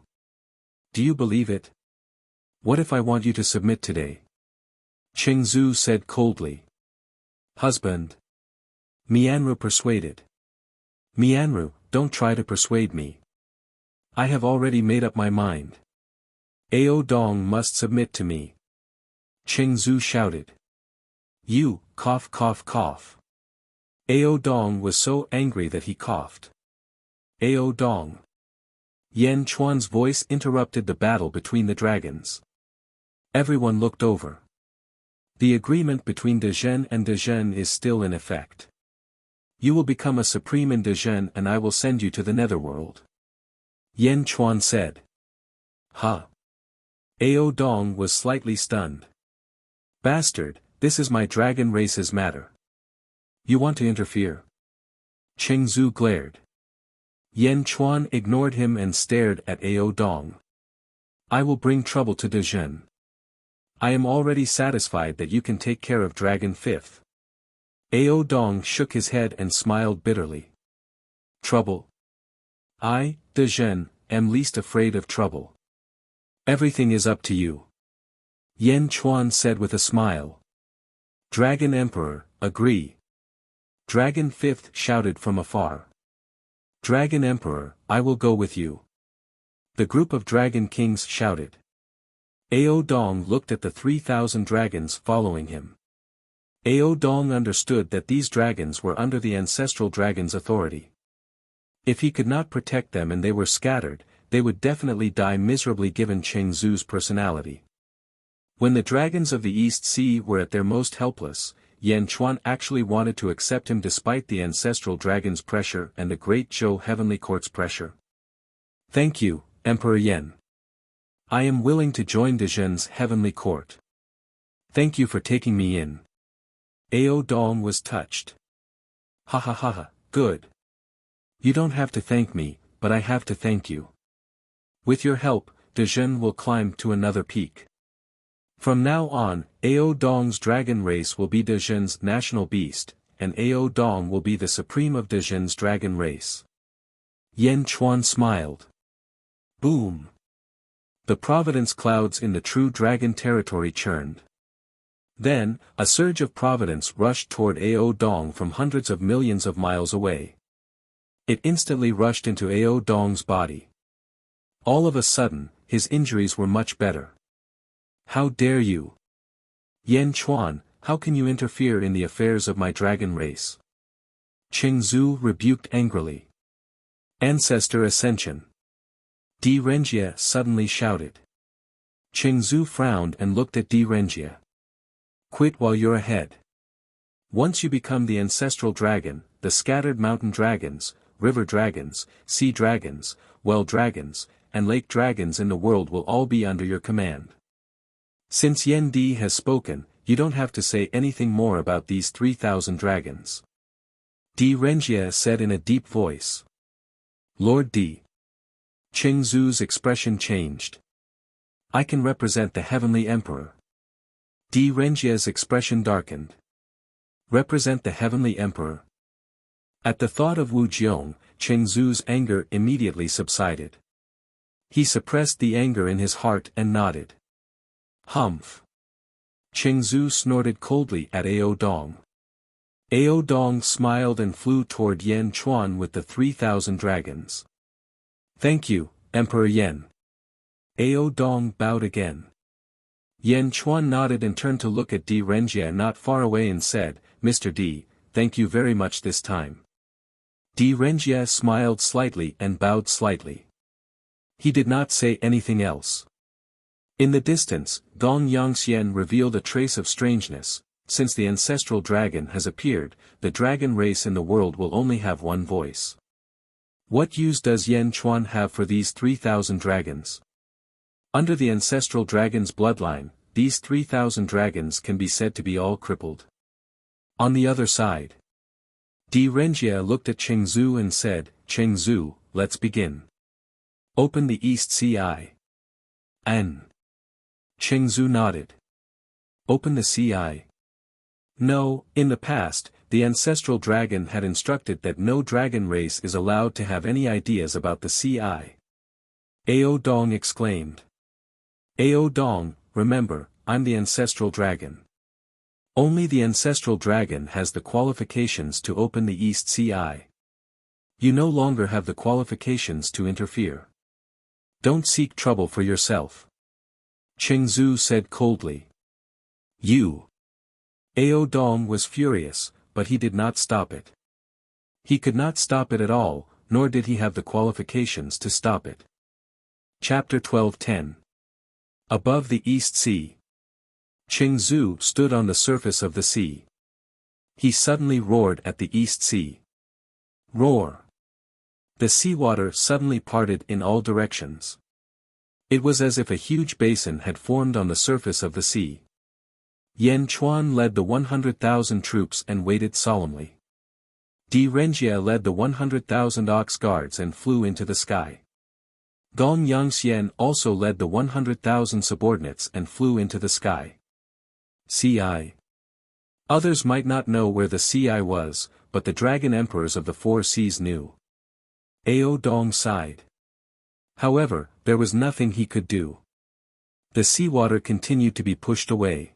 Speaker 1: Do you believe it? What if I want you to submit today? Chengzu said coldly. Husband. Mianru persuaded. Mianru, don't try to persuade me. I have already made up my mind. Ao Dong must submit to me. Chengzu shouted. You, cough cough cough. Ao Dong was so angry that he coughed. Ao Dong. Yan Chuan's voice interrupted the battle between the dragons. Everyone looked over. The agreement between Dezhen and Dezhen is still in effect. You will become a supreme in Dezhen and I will send you to the netherworld. Yan Chuan said. Ha! Ao Dong was slightly stunned. Bastard, this is my dragon race's matter. You want to interfere? Chengzu glared. Yan Chuan ignored him and stared at Ao Dong. I will bring trouble to Dezhen. I am already satisfied that you can take care of Dragon 5th. Ao Dong shook his head and smiled bitterly. Trouble? I, Dezhen, am least afraid of trouble. Everything is up to you. Yan Chuan said with a smile. Dragon Emperor, agree. Dragon 5th shouted from afar. Dragon Emperor, I will go with you. The group of dragon kings shouted. Ao Dong looked at the 3,000 dragons following him. Ao Dong understood that these dragons were under the ancestral dragon's authority. If he could not protect them and they were scattered, they would definitely die miserably given Chengzu's personality. When the dragons of the East Sea were at their most helpless, Yan Chuan actually wanted to accept him despite the ancestral dragon's pressure and the Great Zhou Heavenly Court's pressure. Thank you, Emperor Yan. I am willing to join Dezhen's Heavenly Court. Thank you for taking me in. Ao Dong was touched. Ha ha ha ha, good. You don't have to thank me, but I have to thank you. With your help, Dezhen will climb to another peak. From now on, Ao Dong's dragon race will be Dezhen's national beast, and Ao Dong will be the supreme of Dezhen's dragon race. Yan Chuan smiled. Boom! The providence clouds in the true dragon territory churned. Then, a surge of providence rushed toward Ao Dong from hundreds of millions of miles away. It instantly rushed into Ao Dong's body. All of a sudden, his injuries were much better. How dare you? Yan Chuan, how can you interfere in the affairs of my dragon race? Qing Zhu rebuked angrily. Ancestor Ascension. Di Renjie suddenly shouted. Qing Zhu frowned and looked at Di Renjie. Quit while you're ahead. Once you become the ancestral dragon, the scattered mountain dragons, river dragons, sea dragons, well dragons, and lake dragons in the world will all be under your command. Since Yen Di has spoken, you don't have to say anything more about these 3,000 dragons. Di Renjie said in a deep voice. Lord Di. Qing Zhu's expression changed. I can represent the Heavenly Emperor. Di Renjie's expression darkened. Represent the Heavenly Emperor. At the thought of Wu Jiong, Qing Zhu's anger immediately subsided. He suppressed the anger in his heart and nodded. Humph. Qing Zhu snorted coldly at Ao Dong. Ao Dong smiled and flew toward Yan Chuan with the 3,000 dragons. Thank you, Emperor Yan. Ao Dong bowed again. Yan Chuan nodded and turned to look at Di Renjie not far away and said, Mr. Di, thank you very much this time. Di Renjie smiled slightly and bowed slightly. He did not say anything else. In the distance, Gong Yangxian revealed a trace of strangeness. Since the ancestral dragon has appeared, the dragon race in the world will only have one voice. What use does Yan Chuan have for these 3,000 dragons? Under the ancestral dragon's bloodline, these 3,000 dragons can be said to be all crippled. On the other side, Di Renjie looked at Qing Zhu and said, Qing Zhu, let's begin. Open the East Sea Eye. Qing Zhu nodded. Open the Sea Eye. No, in the past, the ancestral dragon had instructed that no dragon race is allowed to have any ideas about the Sea Eye. Ao Dong exclaimed. Ao Dong, remember, I'm the ancestral dragon. Only the ancestral dragon has the qualifications to open the East Sea Eye. You no longer have the qualifications to interfere. Don't seek trouble for yourself. Qing Zhu said coldly. You. Ao Dong was furious, but he did not stop it. He could not stop it at all, nor did he have the qualifications to stop it. Chapter 12:10. Above the East Sea. Qing Zhu stood on the surface of the sea. He suddenly roared at the East Sea. Roar. The seawater suddenly parted in all directions. It was as if a huge basin had formed on the surface of the sea. Yan Chuan led the 100,000 troops and waited solemnly. Di Renjie led the 100,000 ox guards and flew into the sky. Gong Yangxian also led the 100,000 subordinates and flew into the sky. Ci. Others might not know where the Ci was, but the dragon emperors of the four seas knew. Ao Dong sighed. However, there was nothing he could do. The seawater continued to be pushed away.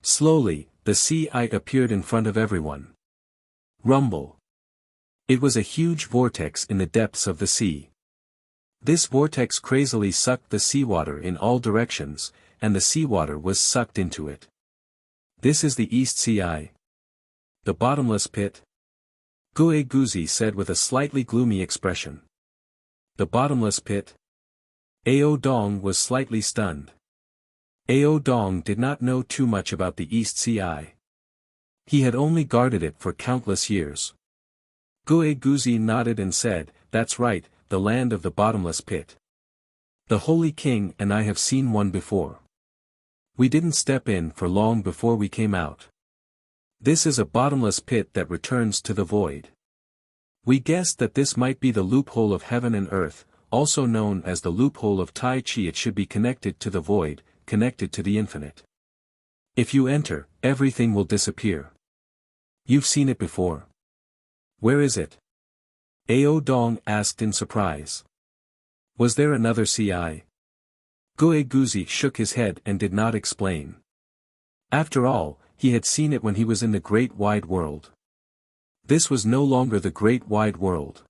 Speaker 1: Slowly, the Sea Eye appeared in front of everyone. Rumble. It was a huge vortex in the depths of the sea. This vortex crazily sucked the seawater in all directions, and the seawater was sucked into it. This is the East Sea Eye. The bottomless pit? Gue Guzi said with a slightly gloomy expression. The bottomless pit? Ao Dong was slightly stunned. Ao Dong did not know too much about the East Sea Eye. He had only guarded it for countless years. Gue Guzi nodded and said, That's right, the land of the bottomless pit. The Holy King and I have seen one before. We didn't step in for long before we came out. This is a bottomless pit that returns to the void. We guessed that this might be the loophole of heaven and earth, also known as the loophole of Tai Chi. It should be connected to the void, connected to the infinite. If you enter, everything will disappear. You've seen it before. Where is it? Ao Dong asked in surprise. Was there another CI? Goe Guzi shook his head and did not explain. After all, he had seen it when he was in the great wide world. This was no longer the great wide world.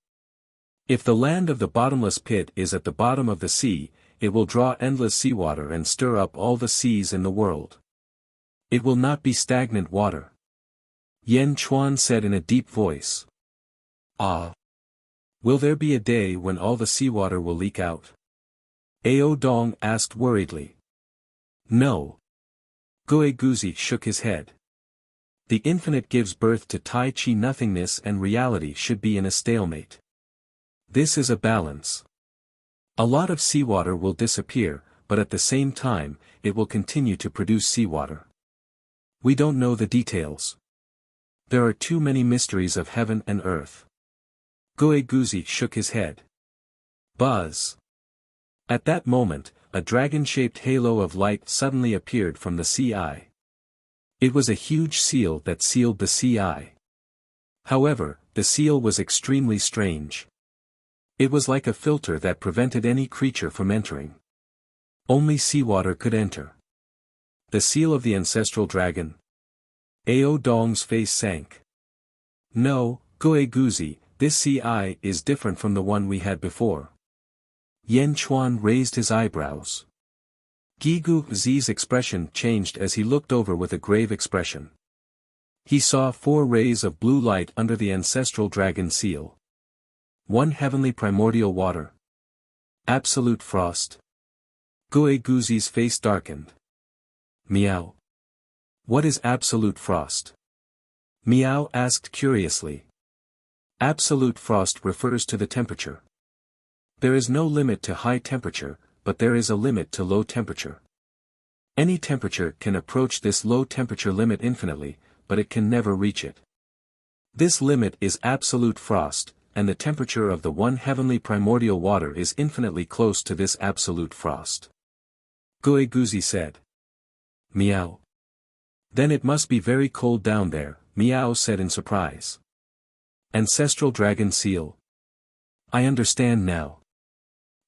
Speaker 1: If the land of the bottomless pit is at the bottom of the sea, it will draw endless seawater and stir up all the seas in the world. It will not be stagnant water. Yen Chuan said in a deep voice. Ah! Will there be a day when all the seawater will leak out? Ao Dong asked worriedly. No. Goe Guzi shook his head. The infinite gives birth to Tai Chi. Nothingness and reality should be in a stalemate. This is a balance. A lot of seawater will disappear, but at the same time, it will continue to produce seawater. We don't know the details. There are too many mysteries of heaven and earth. Goe Guzi shook his head. Buzz. At that moment, a dragon-shaped halo of light suddenly appeared from the sea eye. It was a huge seal that sealed the sea eye. However, the seal was extremely strange. It was like a filter that prevented any creature from entering. Only seawater could enter. The seal of the ancestral dragon. Ao Dong's face sank. No, Goe Guzi, this CI is different from the one we had before. Yen Chuan raised his eyebrows. Gigu Zi's expression changed as he looked over with a grave expression. He saw 4 rays of blue light under the ancestral dragon seal. 1 heavenly primordial water. Absolute frost. Goe Guzi's face darkened. Meow. What is absolute frost? Meow asked curiously. Absolute frost refers to the temperature. There is no limit to high temperature, but there is a limit to low temperature. Any temperature can approach this low temperature limit infinitely, but it can never reach it. This limit is absolute frost, and the temperature of the 1 heavenly primordial water is infinitely close to this absolute frost. Goe Guzi said. Meow. Then it must be very cold down there, Meow said in surprise. Ancestral dragon seal. I understand now.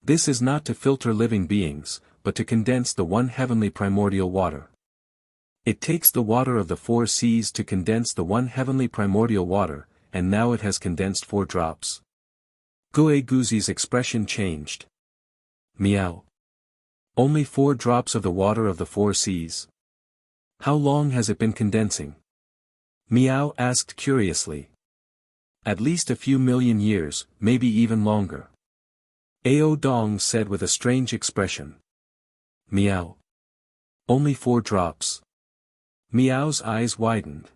Speaker 1: This is not to filter living beings, but to condense the 1 heavenly primordial water. It takes the water of the 4 seas to condense the 1 heavenly primordial water, and now it has condensed 4 drops. Goe Guzi's expression changed. Meow. Only 4 drops of the water of the 4 seas. How long has it been condensing? Meow asked curiously. At least a few million years, maybe even longer. Ao Dong said with a strange expression. Meow. Only 4 drops. Meow's eyes widened.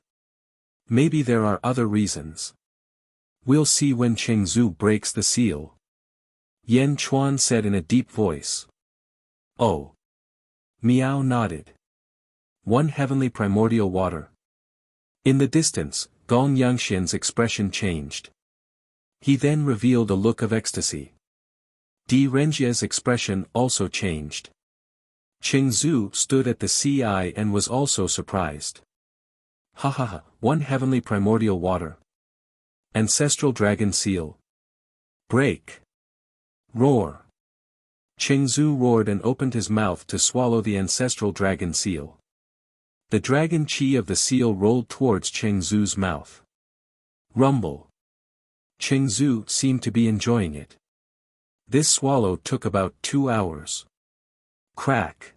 Speaker 1: Maybe there are other reasons. We'll see when Chengzu breaks the seal. Yen Chuan said in a deep voice. Oh. Meow nodded. 1 heavenly primordial water. In the distance, Gong Yangxian's expression changed. He then revealed a look of ecstasy. Di Renjia's expression also changed. Chengzu stood at the CI and was also surprised. Ha ha ha, 1 heavenly primordial water. Ancestral dragon seal. Break. Roar. Chengzu roared and opened his mouth to swallow the ancestral dragon seal. The dragon chi of the seal rolled towards Chengzu's mouth. Rumble. Chengzu seemed to be enjoying it. This swallow took about 2 hours. Crack.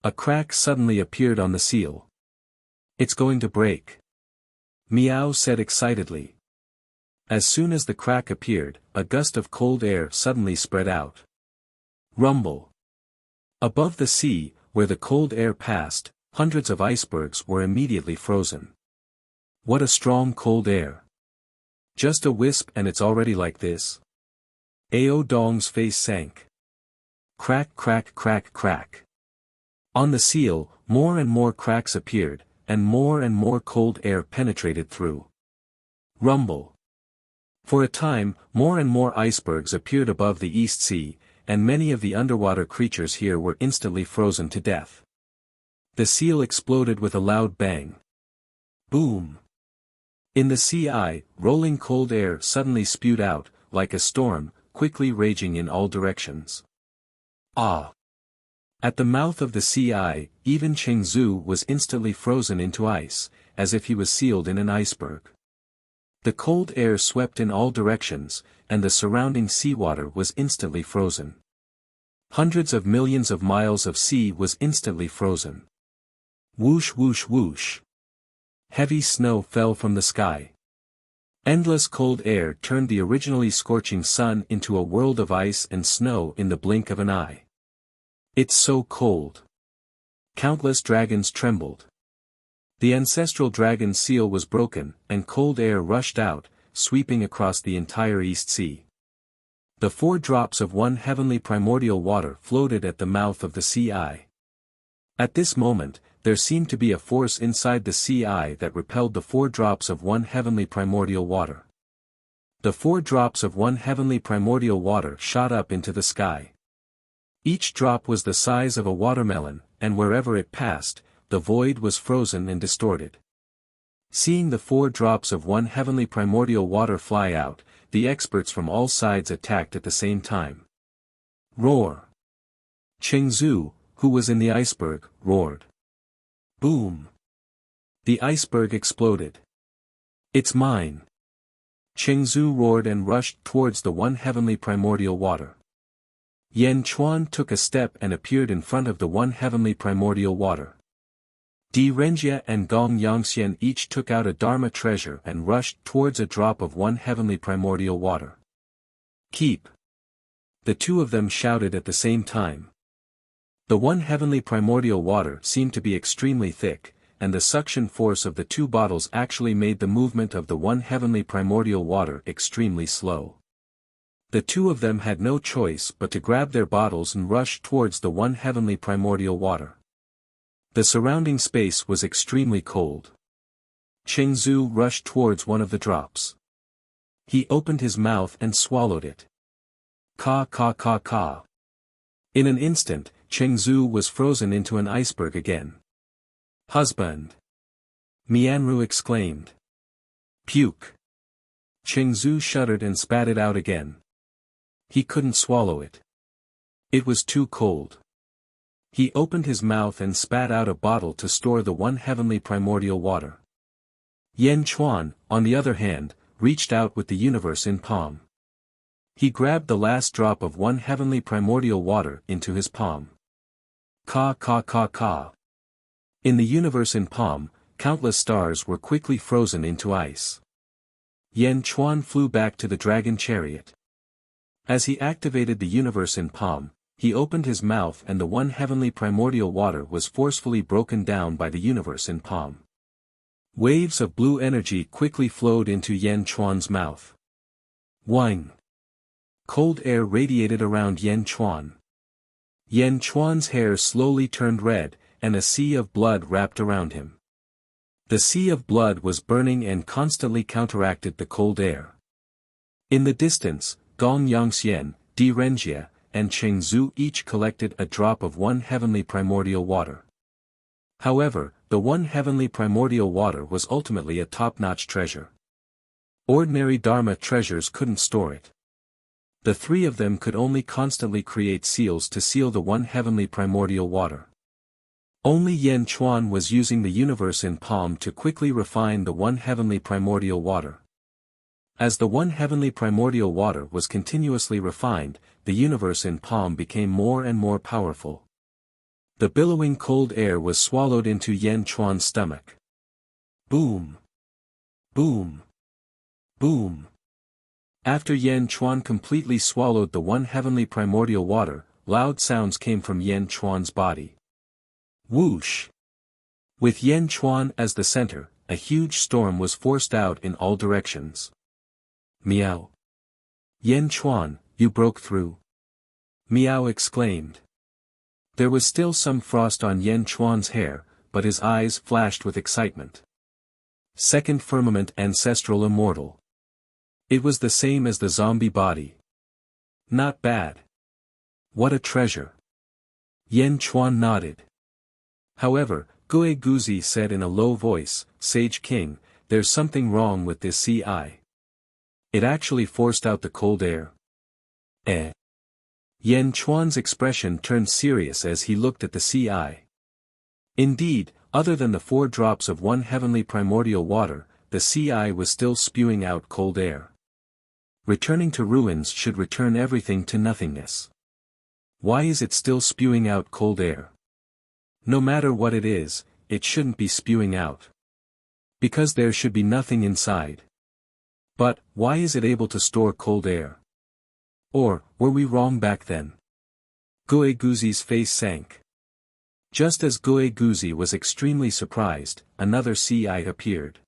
Speaker 1: A crack suddenly appeared on the seal. It's going to break. Meow said excitedly. As soon as the crack appeared, a gust of cold air suddenly spread out. Rumble. Above the sea, where the cold air passed, hundreds of icebergs were immediately frozen. What a strong cold air. Just a wisp and it's already like this. Ao Dong's face sank. Crack crack crack crack. On the seal, more and more cracks appeared, and more cold air penetrated through. Rumble. For a time, more and more icebergs appeared above the East Sea, and many of the underwater creatures here were instantly frozen to death. The seal exploded with a loud bang. Boom! In the sea eye, rolling cold air suddenly spewed out, like a storm, quickly raging in all directions. Ah! At the mouth of the sea eye, even Chengzu was instantly frozen into ice, as if he was sealed in an iceberg. The cold air swept in all directions, and the surrounding seawater was instantly frozen. Hundreds of millions of miles of sea was instantly frozen. Whoosh whoosh whoosh. Heavy snow fell from the sky. Endless cold air turned the originally scorching sun into a world of ice and snow in the blink of an eye. It's so cold. Countless dragons trembled. The ancestral dragon seal was broken, and cold air rushed out, sweeping across the entire East Sea. The 4 drops of one heavenly primordial water floated at the mouth of the sea eye. At this moment, there seemed to be a force inside the sea eye that repelled the 4 drops of one heavenly primordial water. The 4 drops of one heavenly primordial water shot up into the sky. Each drop was the size of a watermelon, and wherever it passed, the void was frozen and distorted. Seeing the 4 drops of one heavenly primordial water fly out, the experts from all sides attacked at the same time. Roar! Chengzu, who was in the iceberg, roared. Boom! The iceberg exploded. It's mine! Chengzu roared and rushed towards the one heavenly primordial water. Yan Chuan took a step and appeared in front of the one heavenly primordial water. Di Renjia and Gong Yangxian each took out a Dharma treasure and rushed towards a drop of one heavenly primordial water. Keep! The 2 of them shouted at the same time. The one heavenly primordial water seemed to be extremely thick, and the suction force of the 2 bottles actually made the movement of the one heavenly primordial water extremely slow. The 2 of them had no choice but to grab their bottles and rush towards the one heavenly primordial water. The surrounding space was extremely cold. Chengzu rushed towards one of the drops. He opened his mouth and swallowed it. Ka ka ka ka. In an instant, Chengzu was frozen into an iceberg again. Husband! Mianru exclaimed. Puke! Chengzu shuddered and spat it out again. He couldn't swallow it. It was too cold. He opened his mouth and spat out a bottle to store the one heavenly primordial water. Yan Chuan, on the other hand, reached out with the universe in palm. He grabbed the last drop of one heavenly primordial water into his palm. Ka ka ka ka. In the universe in palm, countless stars were quickly frozen into ice. Yan Chuan flew back to the dragon chariot. As he activated the universe in palm, he opened his mouth and the one heavenly primordial water was forcefully broken down by the universe in palm. Waves of blue energy quickly flowed into Yan Chuan's mouth. Wang! Cold air radiated around Yan Chuan. Yan Chuan's hair slowly turned red, and a sea of blood wrapped around him. The sea of blood was burning and constantly counteracted the cold air. In the distance, Gong Yangxian, Di Renjia, and Chengzu each collected a drop of one heavenly primordial water. However, the one heavenly primordial water was ultimately a top-notch treasure. Ordinary Dharma treasures couldn't store it. The 3 of them could only constantly create seals to seal the one heavenly primordial water. Only Yan Chuan was using the universe in palm to quickly refine the one heavenly primordial water. As the one heavenly primordial water was continuously refined, the universe in palm became more and more powerful. The billowing cold air was swallowed into Yan Chuan's stomach. Boom! Boom! Boom! After Yan Chuan completely swallowed the one heavenly primordial water, loud sounds came from Yan Chuan's body. Whoosh! With Yan Chuan as the center, a huge storm was forced out in all directions. Meow! Yan Chuan, you broke through. Meow exclaimed. There was still some frost on Yan Chuan's hair, but his eyes flashed with excitement. Second firmament ancestral immortal. It was the same as the zombie body. Not bad. What a treasure. Yan Chuan nodded. However, Gue Guzi said in a low voice, Sage King, there's something wrong with this CI. It actually forced out the cold air. Yan Chuan's expression turned serious as he looked at the CI. Indeed, other than the 4 drops of one heavenly primordial water, the CI was still spewing out cold air. Returning to ruins should return everything to nothingness. Why is it still spewing out cold air? No matter what it is, it shouldn't be spewing out. Because there should be nothing inside. But, why is it able to store cold air? Or, were we wrong back then? Gue Guzi's face sank. Just as Gue Guzi was extremely surprised, another CI appeared.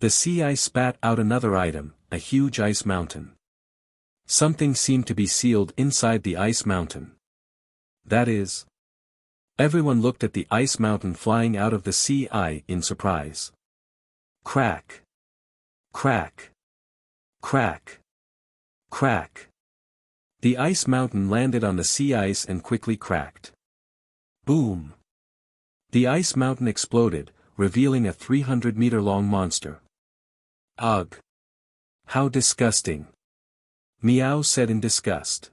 Speaker 1: The CI spat out another item, a huge ice mountain. Something seemed to be sealed inside the ice mountain. That is. Everyone looked at the ice mountain flying out of the CI in surprise. Crack. Crack. Crack. Crack. The ice mountain landed on the sea ice and quickly cracked. Boom. The ice mountain exploded, revealing a 300-meter-long monster. Ugh. How disgusting. Meow said in disgust.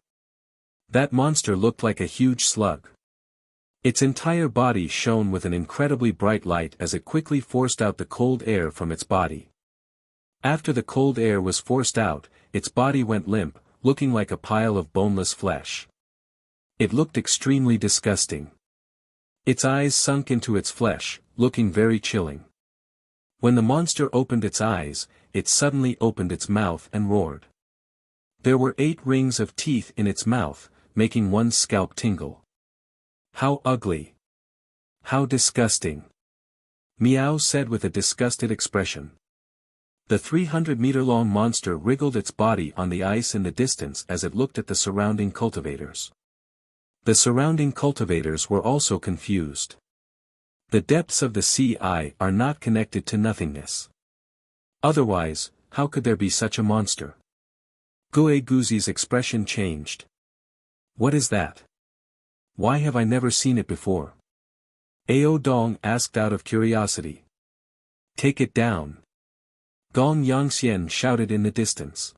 Speaker 1: That monster looked like a huge slug. Its entire body shone with an incredibly bright light as it quickly forced out the cold air from its body. After the cold air was forced out, its body went limp, looking like a pile of boneless flesh. It looked extremely disgusting. Its eyes sunk into its flesh, looking very chilling. When the monster opened its eyes, it suddenly opened its mouth and roared. There were 8 rings of teeth in its mouth, making one's scalp tingle. How ugly. How disgusting. Meow said with a disgusted expression. The 300-meter-long monster wriggled its body on the ice in the distance as it looked at the surrounding cultivators. The surrounding cultivators were also confused. The depths of the CI are not connected to nothingness. Otherwise, how could there be such a monster? Gue Guzi's expression changed. What is that? Why have I never seen it before? Ao Dong asked out of curiosity. Take it down. Gong Yangxian shouted in the distance.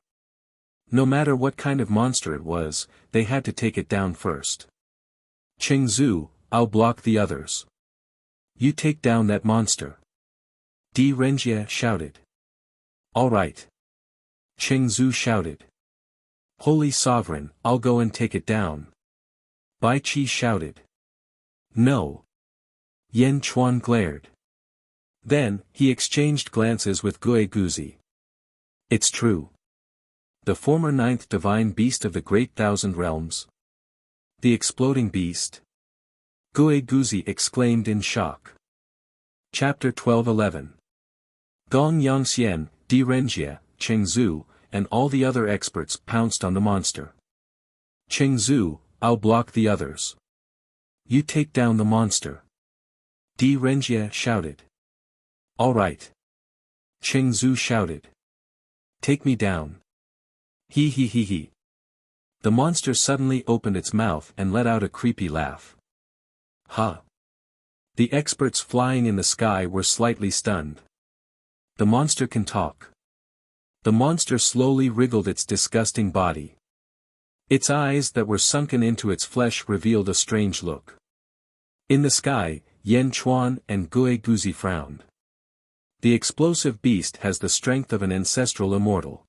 Speaker 1: No matter what kind of monster it was, they had to take it down first. Chengzu, I'll block the others. You take down that monster. Di Renjie shouted. All right. Chengzu shouted. Holy Sovereign, I'll go and take it down. Bai Qi shouted. No. Yan Chuan glared. Then, he exchanged glances with Gue Guzi. It's true. The former 9th divine beast of the Great Thousand Realms. The exploding beast. Gue Guzi exclaimed in shock. Chapter 12:11. Gong Yangxian, Di Renjie, Chengzu, and all the other experts pounced on the monster. Chengzu, I'll block the others. You take down the monster. Di Renjie shouted. All right. Chengzu shouted. Take me down. He. The monster suddenly opened its mouth and let out a creepy laugh. Ha. The experts flying in the sky were slightly stunned. The monster can talk. The monster slowly wriggled its disgusting body. Its eyes that were sunken into its flesh revealed a strange look. In the sky, Yan Chuan and Gue Guzi frowned. The explosive beast has the strength of an ancestral immortal.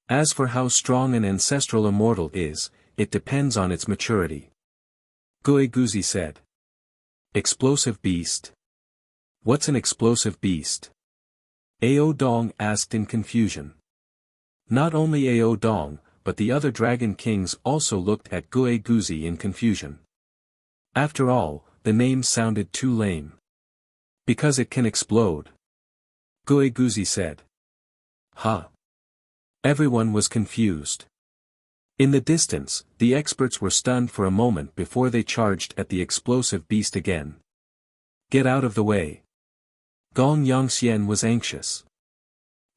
Speaker 1: As for how strong an ancestral immortal is, it depends on its maturity. Gue Guzi said. Explosive beast? What's an explosive beast? Ao Dong asked in confusion. Not only Ao Dong, but the other dragon kings also looked at Gue Guzi in confusion. After all, the name sounded too lame. Because it can explode. Gue Guzi said. Huh. Everyone was confused. In the distance, the experts were stunned for a moment before they charged at the explosive beast again. Get out of the way. Gong Yongxian was anxious.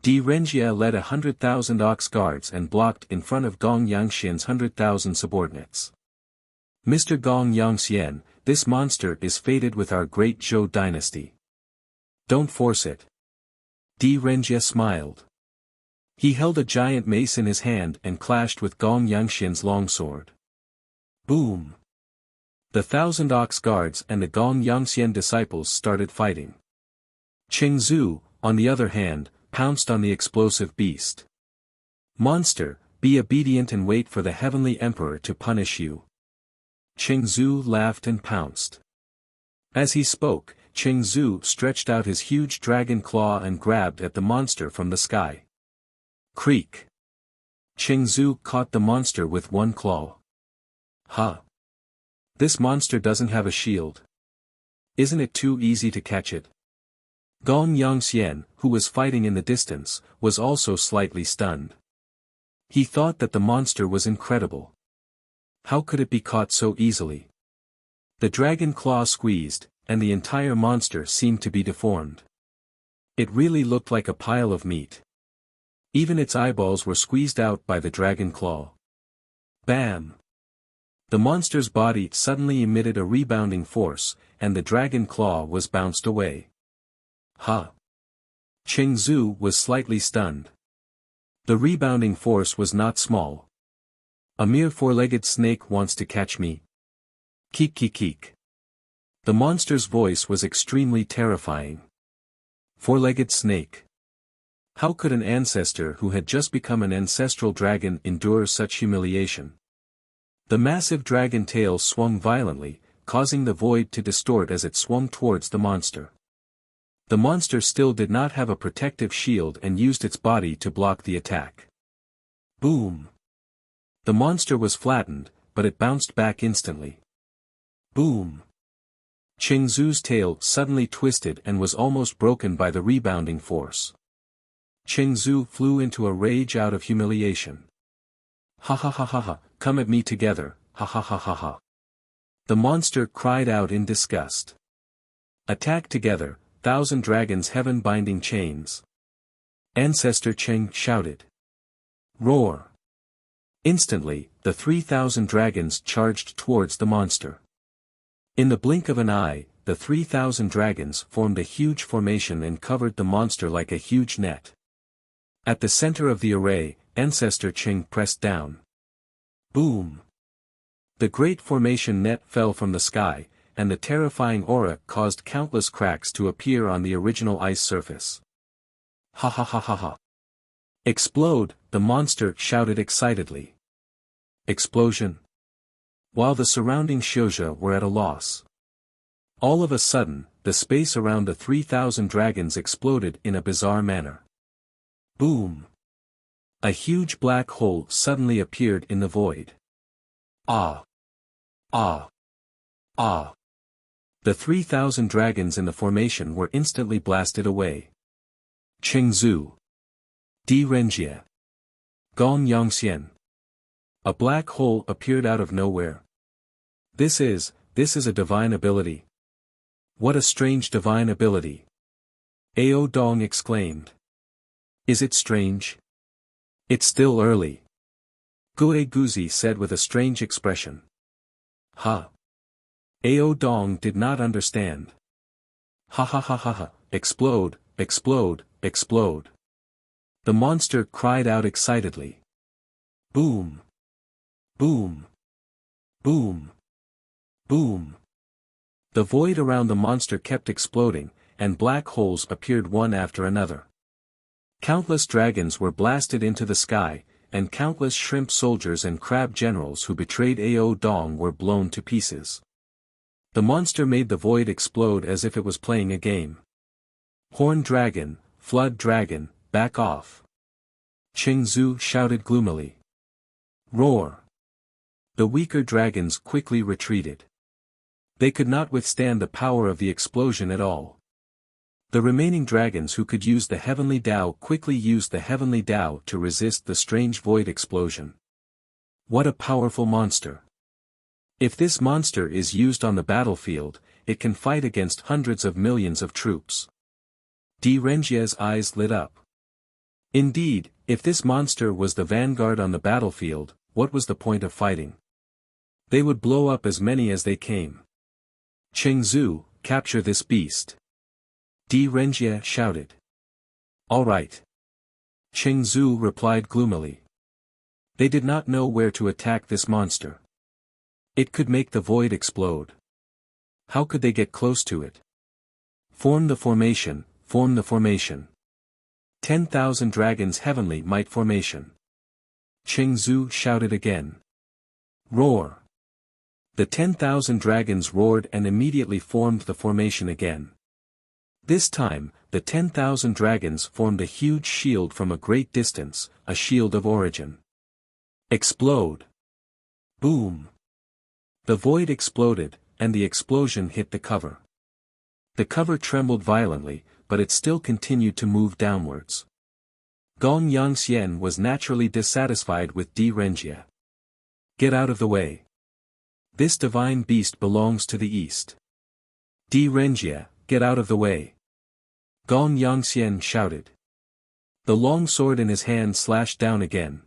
Speaker 1: Di Renjia led 100,000 ox guards and blocked in front of Gong Yongxian's 100,000 subordinates. Mr. Gong Yongxian, this monster is fated with our great Zhou dynasty. Don't force it. Di Renjia smiled. He held a giant mace in his hand and clashed with Gong Yongxian's longsword. Boom! The 1,000 ox guards and the Gong Yongxian disciples started fighting. Qing Zhu, on the other hand, pounced on the explosive beast. Monster, be obedient and wait for the heavenly emperor to punish you. Qing Zhu laughed and pounced. As he spoke, Qing Zhu stretched out his huge dragon claw and grabbed at the monster from the sky. Creak! Qing Zhu caught the monster with one claw. Ha! This monster doesn't have a shield. Isn't it too easy to catch it? Gong Yongxian, who was fighting in the distance, was also slightly stunned. He thought that the monster was incredible. How could it be caught so easily? The dragon claw squeezed, and the entire monster seemed to be deformed. It really looked like a pile of meat. Even its eyeballs were squeezed out by the dragon claw. Bam! The monster's body suddenly emitted a rebounding force, and the dragon claw was bounced away. Ha! Qing Zhu was slightly stunned. The rebounding force was not small. A mere four-legged snake wants to catch me. Keek keek keek. The monster's voice was extremely terrifying. Four-legged snake. How could an ancestor who had just become an ancestral dragon endure such humiliation? The massive dragon tail swung violently, causing the void to distort as it swung towards the monster. The monster still did not have a protective shield and used its body to block the attack. Boom! The monster was flattened, but it bounced back instantly. Boom! Qing Zhu's tail suddenly twisted and was almost broken by the rebounding force. Qing Zhu flew into a rage out of humiliation. Ha ha ha ha ha, come at me together, ha ha ha ha ha. The monster cried out in disgust. Attack together, 1,000 dragons heaven-binding chains. Ancestor Qing shouted. Roar! Instantly, the 3,000 dragons charged towards the monster. In the blink of an eye, the 3,000 dragons formed a huge formation and covered the monster like a huge net. At the center of the array, Ancestor Qing pressed down. Boom! The great formation net fell from the sky, and the terrifying aura caused countless cracks to appear on the original ice surface. Ha ha ha ha ha! Explode! The monster shouted excitedly. Explosion! While the surrounding Xiuzha were at a loss. All of a sudden, the space around the 3,000 dragons exploded in a bizarre manner. Boom! A huge black hole suddenly appeared in the void. Ah! Ah! Ah! The 3,000 dragons in the formation were instantly blasted away. Qing Zhu. Di Renjia. Gong Yongxian. A black hole appeared out of nowhere. This is a divine ability. What a strange divine ability. Ao Dong exclaimed. Is it strange? It's still early. Gue Guzi said with a strange expression. Ha! Ao Dong did not understand. Ha ha ha ha ha, explode, explode, explode. The monster cried out excitedly. Boom! Boom! Boom! Boom! The void around the monster kept exploding, and black holes appeared one after another. Countless dragons were blasted into the sky, and countless shrimp soldiers and crab generals who betrayed Ao Dong were blown to pieces. The monster made the void explode as if it was playing a game. Horn dragon, flood dragon, back off! Qing Zhu shouted gloomily. Roar! The weaker dragons quickly retreated. They could not withstand the power of the explosion at all. The remaining dragons who could use the heavenly Dao quickly used the heavenly Dao to resist the strange void explosion. What a powerful monster! If this monster is used on the battlefield, it can fight against hundreds of millions of troops. Di Renjia's eyes lit up. Indeed, if this monster was the vanguard on the battlefield, what was the point of fighting? They would blow up as many as they came. Chengzu, capture this beast. Di Renjia shouted. All right. Chengzu replied gloomily. They did not know where to attack this monster. It could make the void explode. How could they get close to it? Form the formation, form the formation. 10,000 dragons heavenly might formation. Chengzu shouted again. Roar. The 10,000 dragons roared and immediately formed the formation again. This time, the 10,000 dragons formed a huge shield from a great distance, a shield of origin. Explode. Boom. The void exploded, and the explosion hit the cover. The cover trembled violently, but it still continued to move downwards. Gong Yangxian was naturally dissatisfied with Di Renjia. Get out of the way. This divine beast belongs to the east. Di Renjia, get out of the way. Gong Yangxian shouted. The long sword in his hand slashed down again.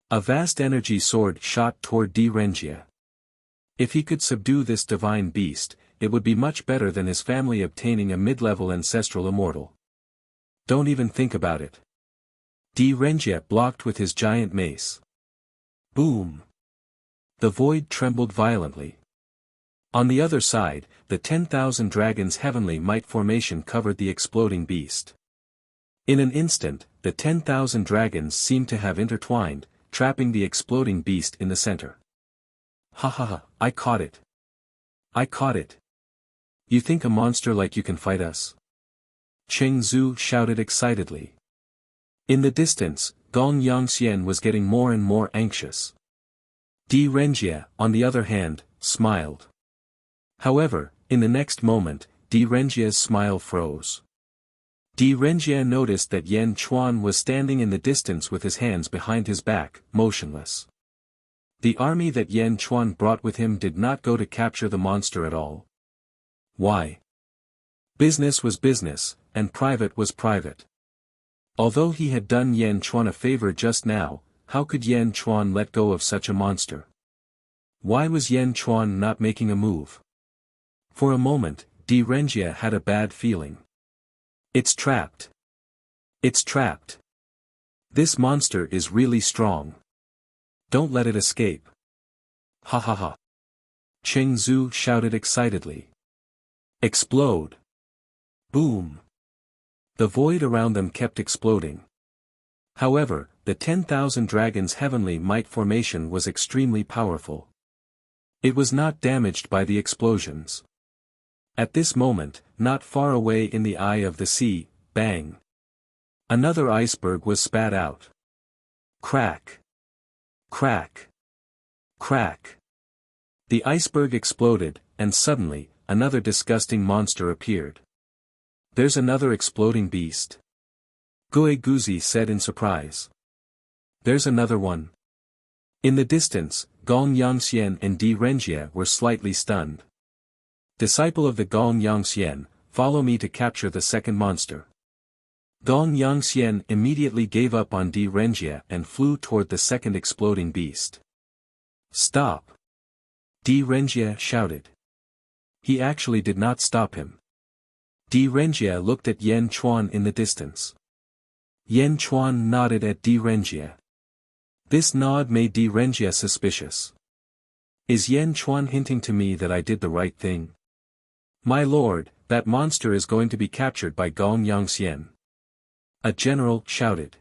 Speaker 1: A vast energy sword shot toward Di Renjia. If he could subdue this divine beast, it would be much better than his family obtaining a mid-level ancestral immortal. Don't even think about it. Di Renjia blocked with his giant mace. Boom. The void trembled violently. On the other side, the 10,000 dragons heavenly might formation covered the exploding beast. In an instant, the 10,000 dragons seemed to have intertwined, trapping the exploding beast in the center. Ha ha ha, I caught it. I caught it. You think a monster like you can fight us? Chengzu shouted excitedly. In the distance, Gong Yangxian was getting more and more anxious. Di Renjia, on the other hand, smiled. However, in the next moment, Di Renjia's smile froze. Di Renjia noticed that Yan Chuan was standing in the distance with his hands behind his back, motionless. The army that Yan Chuan brought with him did not go to capture the monster at all. Why? Business was business, and private was private. Although he had done Yan Chuan a favor just now, how could Yan Chuan let go of such a monster? Why was Yan Chuan not making a move? For a moment, Di Renjia had a bad feeling. It's trapped. It's trapped. This monster is really strong. Don't let it escape. Ha ha ha. Chengzu shouted excitedly. Explode. Boom. The void around them kept exploding. However, the 10,000 dragons heavenly might formation was extremely powerful. It was not damaged by the explosions. At this moment, not far away in the eye of the sea, bang. Another iceberg was spat out. Crack. Crack. Crack. The iceberg exploded, and suddenly, another disgusting monster appeared. There's another exploding beast. Gue Guzi said in surprise. There's another one. In the distance, Gong Yangxian and Di Renjia were slightly stunned. Disciple of the Gong Yangxian, follow me to capture the second monster. Gong Yangxian immediately gave up on Di Renjia and flew toward the second exploding beast. Stop! Di Renjia shouted. He actually did not stop him. Di Renjia looked at Yan Chuan in the distance. Yan Chuan nodded at Di Renjia. This nod made Di Renjia suspicious. Is Yan Chuan hinting to me that I did the right thing? My lord, that monster is going to be captured by Gong Yangxian. A general shouted.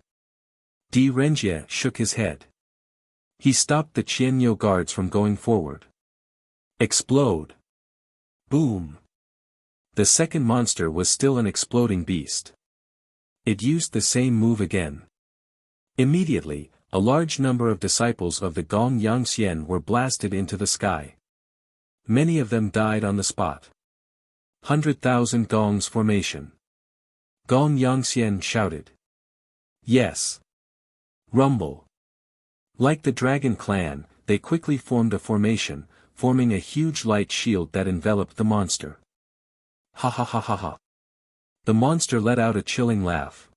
Speaker 1: Di Renjia shook his head. He stopped the Qianyo guards from going forward. Explode. Boom. The second monster was still an exploding beast. It used the same move again. Immediately, a large number of disciples of the Gong Yangxian were blasted into the sky. Many of them died on the spot. 100,000 gongs formation. Gong Yangxian shouted. Yes. Rumble. Like the Dragon Clan, they quickly formed a formation, forming a huge light shield that enveloped the monster. Ha ha ha ha ha. The monster let out a chilling laugh.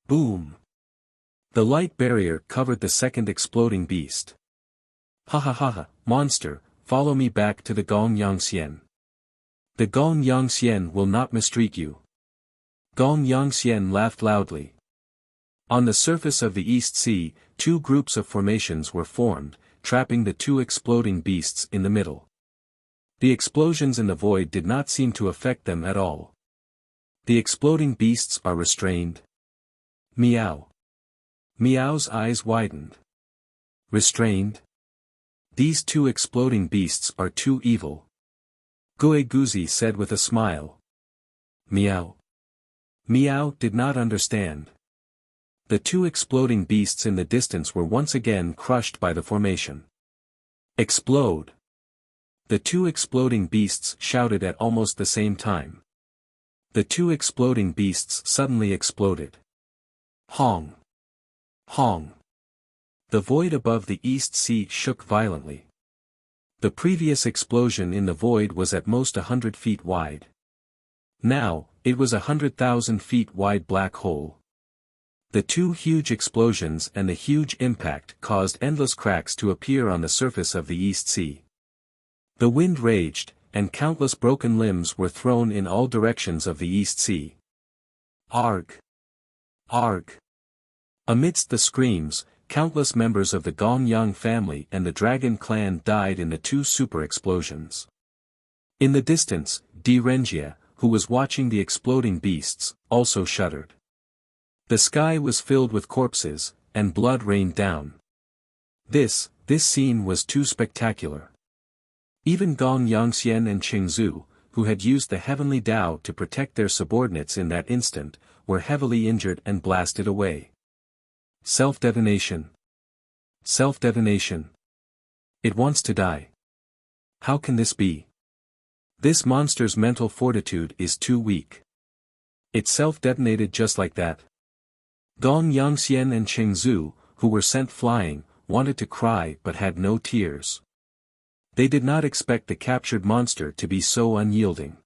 Speaker 1: Boom. The light barrier covered the second exploding beast. Ha ha ha ha, monster, follow me back to the Gong Yang Xian. The Gong Yang Xian will not mistreat you. Gong Yang Xian laughed loudly. On the surface of the East Sea, two groups of formations were formed, trapping the two exploding beasts in the middle. The explosions in the void did not seem to affect them at all. The exploding beasts are restrained. Meow. Meow's eyes widened. Restrained? These two exploding beasts are too evil. Gue Guzi said with a smile. Meow. Meow did not understand. The two exploding beasts in the distance were once again crushed by the formation. Explode! The two exploding beasts shouted at almost the same time. The two exploding beasts suddenly exploded. Hong! Hong! The void above the East Sea shook violently. The previous explosion in the void was at most 100 feet wide. Now, it was 100,000 feet wide black hole. The two huge explosions and the huge impact caused endless cracks to appear on the surface of the East Sea. The wind raged, and countless broken limbs were thrown in all directions of the East Sea. Arg! Arg! Amidst the screams, countless members of the Gong Yang family and the Dragon clan died in the two super explosions. In the distance, Di Renjia, who was watching the exploding beasts, also shuddered. The sky was filled with corpses, and blood rained down. This scene was too spectacular. Even Gong Yangxian and Qingzu, who had used the heavenly Tao to protect their subordinates in that instant, were heavily injured and blasted away. Self-detonation. Self-detonation. It wants to die. How can this be? This monster's mental fortitude is too weak. It self-detonated just like that. Gong Yangxian and Qingzu, who were sent flying, wanted to cry but had no tears. They did not expect the captured monster to be so unyielding.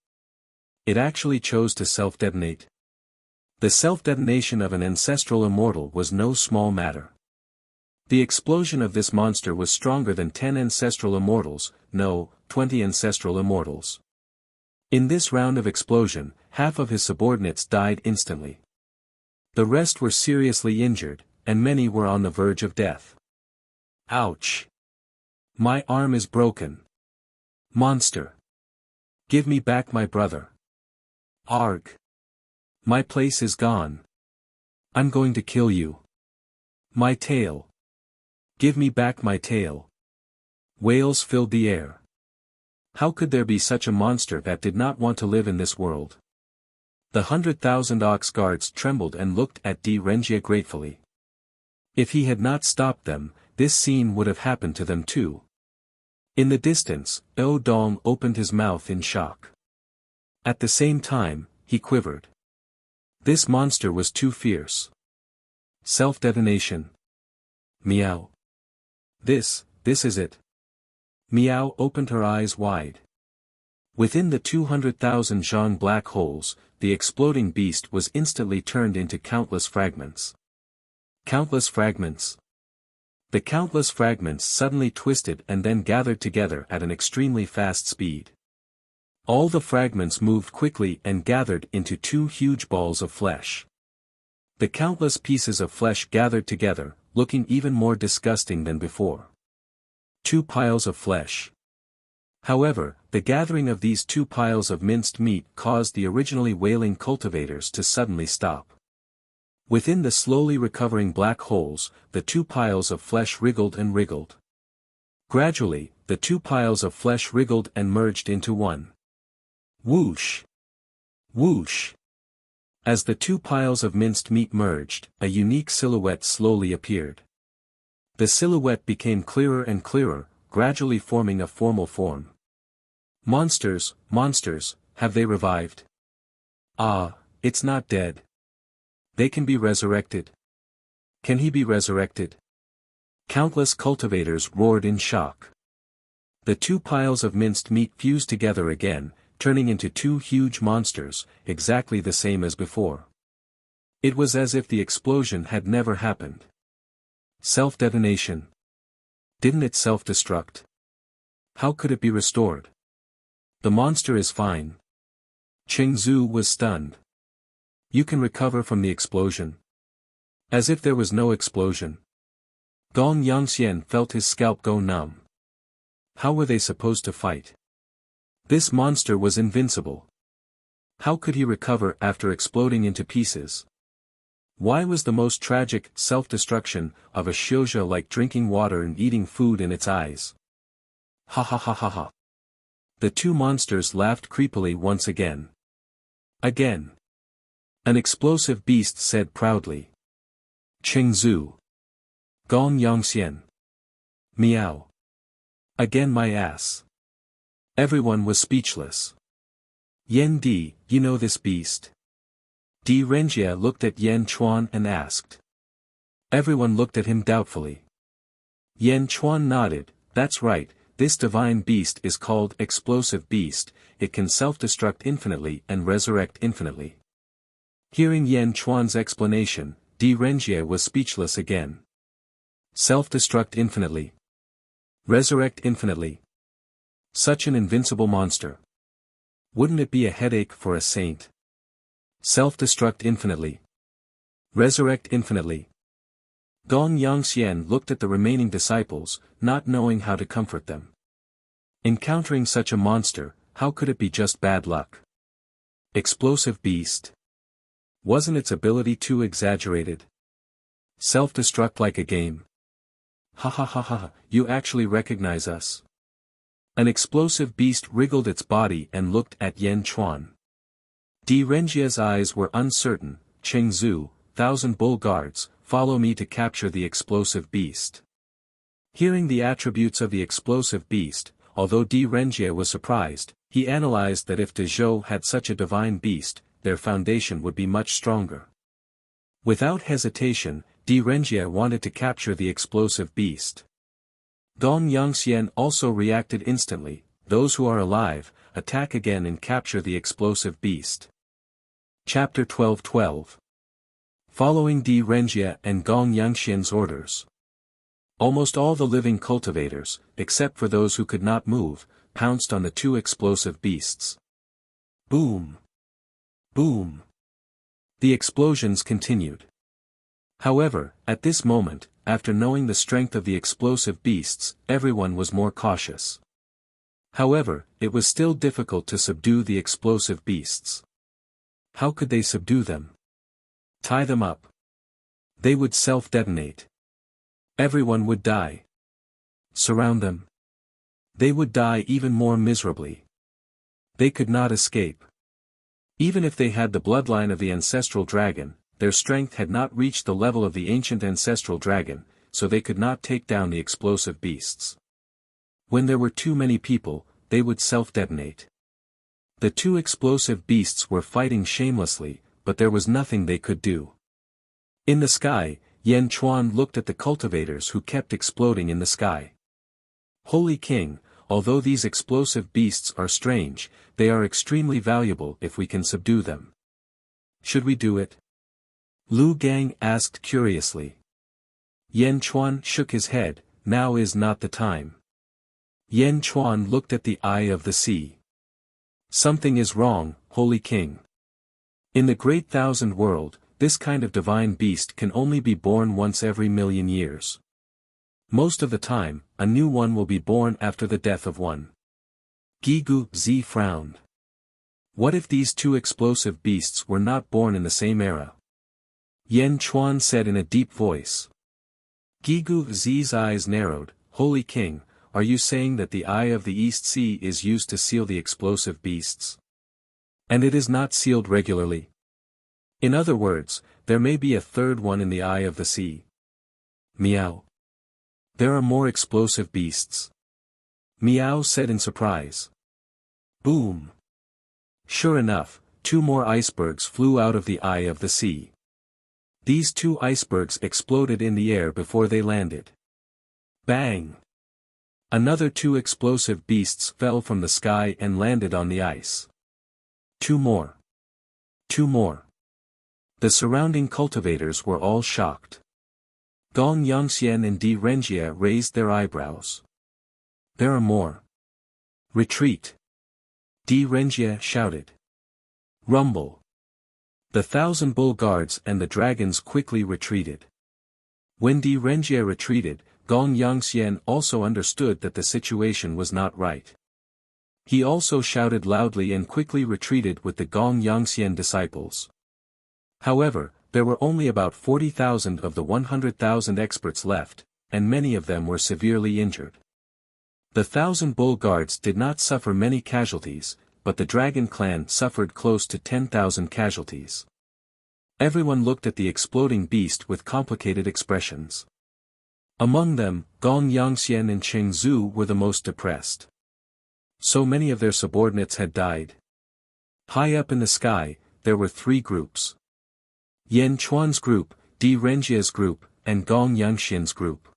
Speaker 1: It actually chose to self-detonate. The self-detonation of an ancestral immortal was no small matter. The explosion of this monster was stronger than 10 ancestral immortals, no, 20 ancestral immortals. In this round of explosion, half of his subordinates died instantly. The rest were seriously injured, and many were on the verge of death. Ouch! My arm is broken. Monster! Give me back my brother. Arg! My place is gone. I'm going to kill you. My tail. Give me back my tail. Wails filled the air. How could there be such a monster that did not want to live in this world? The 100,000 ox guards trembled and looked at Di Renjia gratefully. If he had not stopped them, this scene would have happened to them too. In the distance, O Dong opened his mouth in shock. At the same time, he quivered. This monster was too fierce. Self-detonation. Meow. This is it. Meow opened her eyes wide. Within the 200,000 zhang black holes, the exploding beast was instantly turned into countless fragments. Countless fragments. The countless fragments suddenly twisted and then gathered together at an extremely fast speed. All the fragments moved quickly and gathered into two huge balls of flesh. The countless pieces of flesh gathered together, looking even more disgusting than before. Two piles of flesh. However, the gathering of these two piles of minced meat caused the originally wailing cultivators to suddenly stop. Within the slowly recovering black holes, the two piles of flesh wriggled and wriggled. Gradually, the two piles of flesh wriggled and merged into one. Whoosh! Whoosh! As the two piles of minced meat merged, a unique silhouette slowly appeared. The silhouette became clearer and clearer, gradually forming a formal form. Monsters, monsters, have they revived? Ah, it's not dead. They can be resurrected. Can he be resurrected? Countless cultivators roared in shock. The two piles of minced meat fused together again, turning into two huge monsters, exactly the same as before. It was as if the explosion had never happened. Self-detonation. Didn't it self-destruct? How could it be restored? The monster is fine. Qingzu was stunned. You can recover from the explosion. As if there was no explosion. Gong Yangxian felt his scalp go numb. How were they supposed to fight? This monster was invincible. How could he recover after exploding into pieces? Why was the most tragic self-destruction of a shouja like drinking water and eating food in its eyes? Ha ha ha ha ha. The two monsters laughed creepily once again. Again. An explosive beast said proudly. Qingzu. Gong Yangxian. Meow. Again my ass. Everyone was speechless. Yan Di, you know this beast? Di Renjie looked at Yan Chuan and asked. Everyone looked at him doubtfully. Yan Chuan nodded, that's right, this divine beast is called Explosive Beast, it can self-destruct infinitely and resurrect infinitely. Hearing Yan Chuan's explanation, Di Renjie was speechless again. Self-destruct infinitely. Resurrect infinitely. Such an invincible monster. Wouldn't it be a headache for a saint? Self-destruct infinitely. Resurrect infinitely. Gong Yangxian looked at the remaining disciples, not knowing how to comfort them. Encountering such a monster, how could it be just bad luck? Explosive beast. Wasn't its ability too exaggerated? Self-destruct like a game. Ha ha ha ha, you actually recognize us. An explosive beast wriggled its body and looked at Yan Chuan. Di Renjie's eyes were uncertain. Qingzu, 1,000 bull guards, follow me to capture the explosive beast. Hearing the attributes of the explosive beast, although Di Renjie was surprised, he analyzed that if De Zhou had such a divine beast, their foundation would be much stronger. Without hesitation, Di Renjie wanted to capture the explosive beast. Gong Yangxian also reacted instantly, those who are alive, attack again and capture the explosive beast. Chapter 12:12. Following Di Renjie and Gong Yangxian's orders. Almost all the living cultivators, except for those who could not move, pounced on the two explosive beasts. Boom! Boom! The explosions continued. However, at this moment, after knowing the strength of the explosive beasts, everyone was more cautious. However, it was still difficult to subdue the explosive beasts. How could they subdue them? Tie them up. They would self-detonate. Everyone would die. Surround them. They would die even more miserably. They could not escape. Even if they had the bloodline of the ancestral dragon, their strength had not reached the level of the ancient ancestral dragon, so they could not take down the explosive beasts. When there were too many people, they would self-detonate. The two explosive beasts were fighting shamelessly, but there was nothing they could do. In the sky, Yan Chuan looked at the cultivators who kept exploding in the sky. Holy King, although these explosive beasts are strange, they are extremely valuable if we can subdue them. Should we do it? Lu Gang asked curiously. Yan Chuan shook his head, now is not the time. Yan Chuan looked at the eye of the sea. Something is wrong, Holy King. In the Great Thousand World, this kind of divine beast can only be born once every 1,000,000 years. Most of the time, a new one will be born after the death of one. Gigu Zi frowned. What if these two explosive beasts were not born in the same era? Yan Chuan said in a deep voice. Gigu Zi's eyes narrowed. Holy King, are you saying that the Eye of the East Sea is used to seal the explosive beasts? And it is not sealed regularly? In other words, there may be a third one in the Eye of the Sea. Meow. There are more explosive beasts. Meow said in surprise. Boom. Sure enough, two more icebergs flew out of the Eye of the Sea. These two icebergs exploded in the air before they landed. Bang! Another 2 explosive beasts fell from the sky and landed on the ice. 2 more. 2 more. The surrounding cultivators were all shocked. Gong Yangxian and Di Renjie raised their eyebrows. There are more. Retreat. Di Renjie shouted. Rumble. The 1,000 bull guards and the dragons quickly retreated. When Di Renjie retreated, Gong Yangxian also understood that the situation was not right. He also shouted loudly and quickly retreated with the Gong Yangxian disciples. However, there were only about 40,000 of the 100,000 experts left, and many of them were severely injured. The 1,000 bull guards did not suffer many casualties, but the dragon clan suffered close to 10,000 casualties. Everyone looked at the exploding beast with complicated expressions. Among them, Gong Yangxian and Cheng Zhu were the most depressed. So many of their subordinates had died. High up in the sky, there were 3 groups. Yan Chuan's group, Di Renjie's group, and Gong Yangxian's group.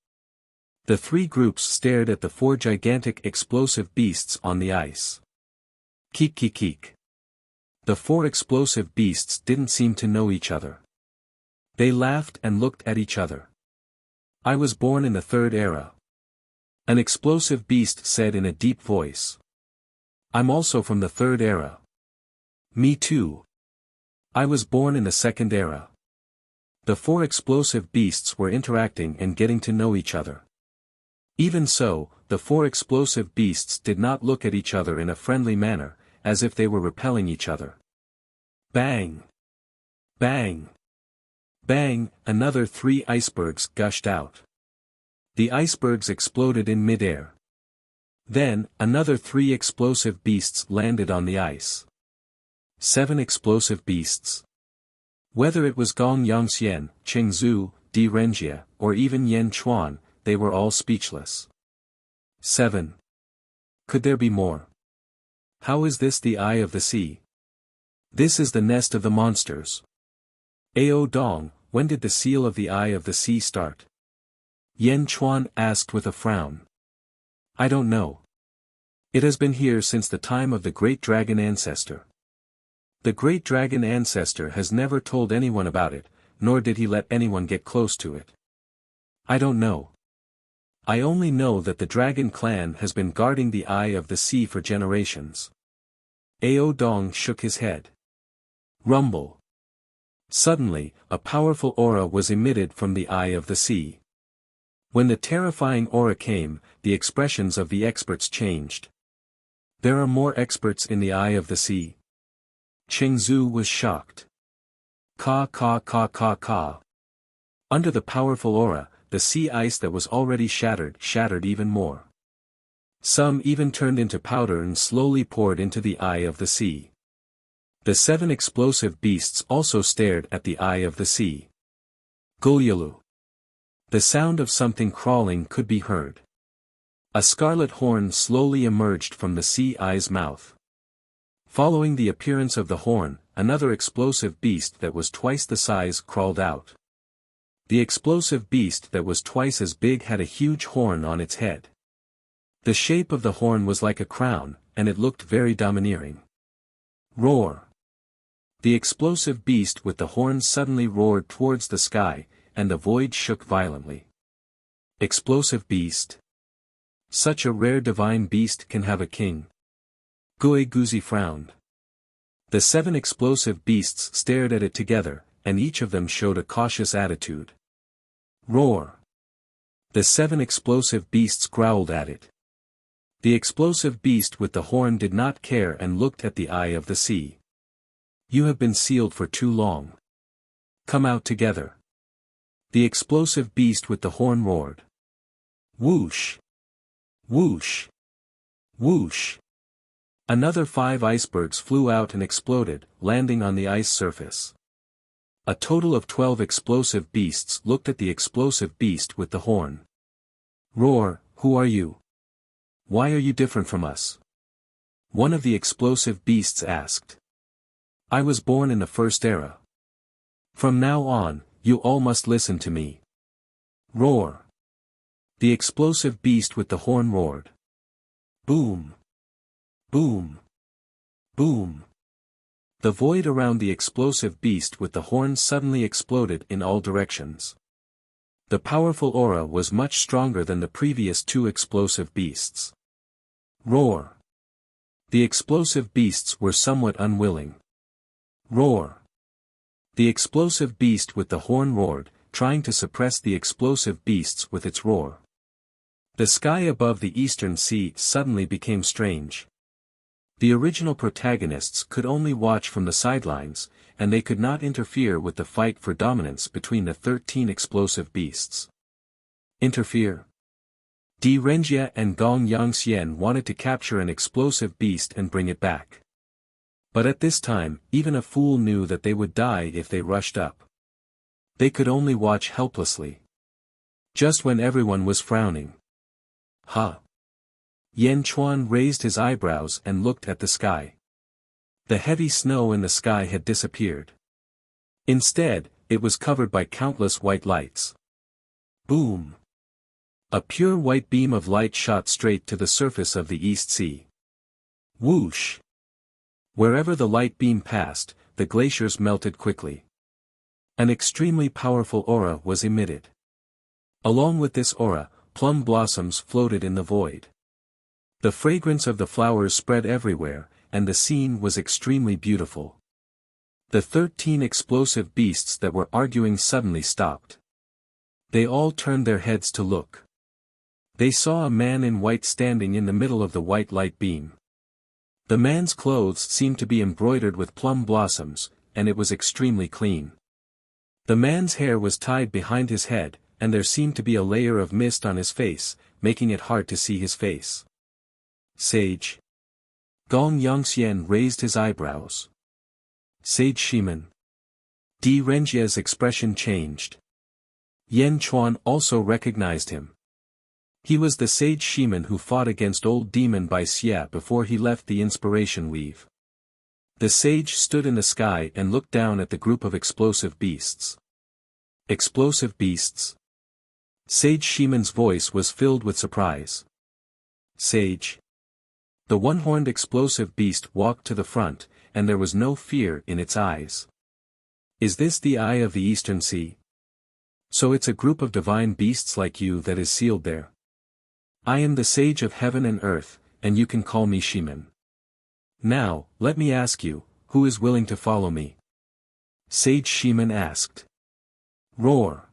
Speaker 1: The 3 groups stared at the 4 gigantic explosive beasts on the ice. Keek keek keek. The 4 explosive beasts didn't seem to know each other. They laughed and looked at each other. I was born in the 3rd era. An explosive beast said in a deep voice. I'm also from the 3rd era. Me too. I was born in the 2nd era. The 4 explosive beasts were interacting and getting to know each other. Even so, the 4 explosive beasts did not look at each other in a friendly manner, as if they were repelling each other. Bang! Bang! Bang! Another 3 icebergs gushed out. The icebergs exploded in midair. Then, another 3 explosive beasts landed on the ice. 7 explosive beasts. Whether it was Gong Yangxian, Cheng Zhu, Di Renjie, or even Yan Chuan, they were all speechless. 7. Could there be more? How is this the eye of the sea? This is the nest of the monsters. Ao Dong, when did the seal of the eye of the sea start? Yan Chuan asked with a frown. I don't know. It has been here since the time of the great dragon ancestor. The great dragon ancestor has never told anyone about it, nor did he let anyone get close to it. I don't know. I only know that the dragon clan has been guarding the eye of the sea for generations. Ao Dong shook his head. Rumble. Suddenly, a powerful aura was emitted from the eye of the sea. When the terrifying aura came, the expressions of the experts changed. There are more experts in the eye of the sea. Cheng Zhu was shocked. Ka ka ka ka ka. Under the powerful aura, the sea ice that was already shattered even more. Some even turned into powder and slowly poured into the eye of the sea. The 7 explosive beasts also stared at the eye of the sea. Gulyalu. The sound of something crawling could be heard. A scarlet horn slowly emerged from the sea eye's mouth. Following the appearance of the horn, another explosive beast that was twice the size crawled out. The explosive beast that was twice as big had a huge horn on its head. The shape of the horn was like a crown, and it looked very domineering. Roar! The explosive beast with the horn suddenly roared towards the sky, and the void shook violently. Explosive beast. Such a rare divine beast can have a king. Gui Guzi frowned. The 7 explosive beasts stared at it together, and each of them showed a cautious attitude. Roar! The 7 explosive beasts growled at it. The explosive beast with the horn did not care and looked at the eye of the sea. You have been sealed for too long. Come out together. The explosive beast with the horn roared. Whoosh! Whoosh! Whoosh! Another 5 icebergs flew out and exploded, landing on the ice surface. A total of 12 explosive beasts looked at the explosive beast with the horn. Roar, who are you? Why are you different from us? One of the explosive beasts asked. I was born in the 1st era. From now on, you all must listen to me. Roar. The explosive beast with the horn roared. Boom! Boom! Boom! The void around the explosive beast with the horn suddenly exploded in all directions. The powerful aura was much stronger than the previous two explosive beasts. Roar! The explosive beasts were somewhat unwilling. Roar! The explosive beast with the horn roared, trying to suppress the explosive beasts with its roar. The sky above the eastern sea suddenly became strange. The original protagonists could only watch from the sidelines, and they could not interfere with the fight for dominance between the 13 explosive beasts. Interfere? Di Renjie and Gong Yangxian wanted to capture an explosive beast and bring it back. But at this time, even a fool knew that they would die if they rushed up. They could only watch helplessly. Just when everyone was frowning. Ha! Yan Chuan raised his eyebrows and looked at the sky. The heavy snow in the sky had disappeared. Instead, it was covered by countless white lights. Boom! A pure white beam of light shot straight to the surface of the East Sea. Whoosh! Wherever the light beam passed, the glaciers melted quickly. An extremely powerful aura was emitted. Along with this aura, plum blossoms floated in the void. The fragrance of the flowers spread everywhere, and the scene was extremely beautiful. The 13 explosive beasts that were arguing suddenly stopped. They all turned their heads to look. They saw a man in white standing in the middle of the white light beam. The man's clothes seemed to be embroidered with plum blossoms, and it was extremely clean. The man's hair was tied behind his head, and there seemed to be a layer of mist on his face, making it hard to see his face. Sage. Gong Yangxian raised his eyebrows. Sage Shiman. Di Renjie's expression changed. Yan Chuan also recognized him. He was the sage Shiman who fought against old demon Bai Xia before he left the inspiration weave. The sage stood in the sky and looked down at the group of explosive beasts. Explosive beasts? Sage Shiman's voice was filled with surprise. Sage. The one-horned explosive beast walked to the front, and there was no fear in its eyes. Is this the eye of the Eastern Sea? So it's a group of divine beasts like you that is sealed there. I am the sage of heaven and earth, and you can call me Shiman. Now, let me ask you, who is willing to follow me? Sage Shiman asked. Roar.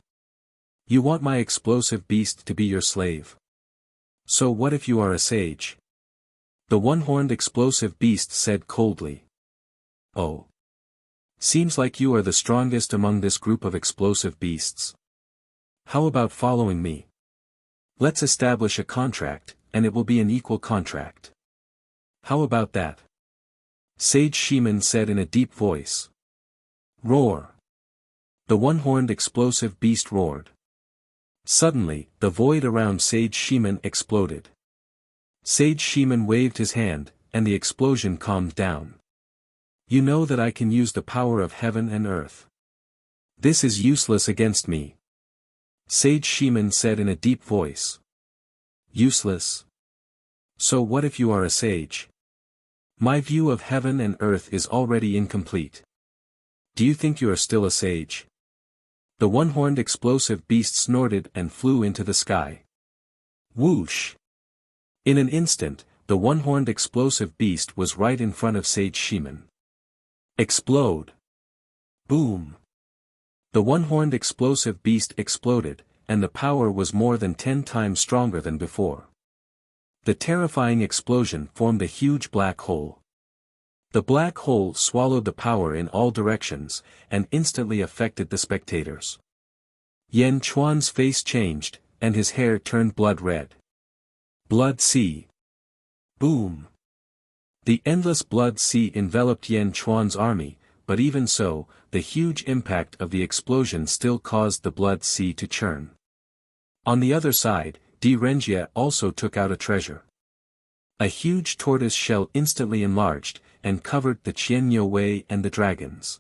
Speaker 1: You want my explosive beast to be your slave. So what if you are a sage? The one-horned explosive beast said coldly. Oh. Seems like you are the strongest among this group of explosive beasts. How about following me? Let's establish a contract, and it will be an equal contract. How about that? Sage Shiman said in a deep voice. Roar. The one-horned explosive beast roared. Suddenly, the void around Sage Shiman exploded. Sage Shiman waved his hand, and the explosion calmed down. You know that I can use the power of heaven and earth. This is useless against me. Sage Shiman said in a deep voice. Useless? So what if you are a sage? My view of heaven and earth is already incomplete. Do you think you are still a sage? The one-horned explosive beast snorted and flew into the sky. Whoosh! In an instant, the one-horned explosive beast was right in front of Sage Shiman. Explode! Boom! The one-horned explosive beast exploded, and the power was more than 10 times stronger than before. The terrifying explosion formed a huge black hole. The black hole swallowed the power in all directions, and instantly affected the spectators. Yan Chuan's face changed, and his hair turned blood red. Blood sea. Boom! The endless blood sea enveloped Yan Chuan's army, but even so, the huge impact of the explosion still caused the blood sea to churn. On the other side, Di Renjie also took out a treasure. A huge tortoise shell instantly enlarged, and covered the Qianyo Wei and the dragons.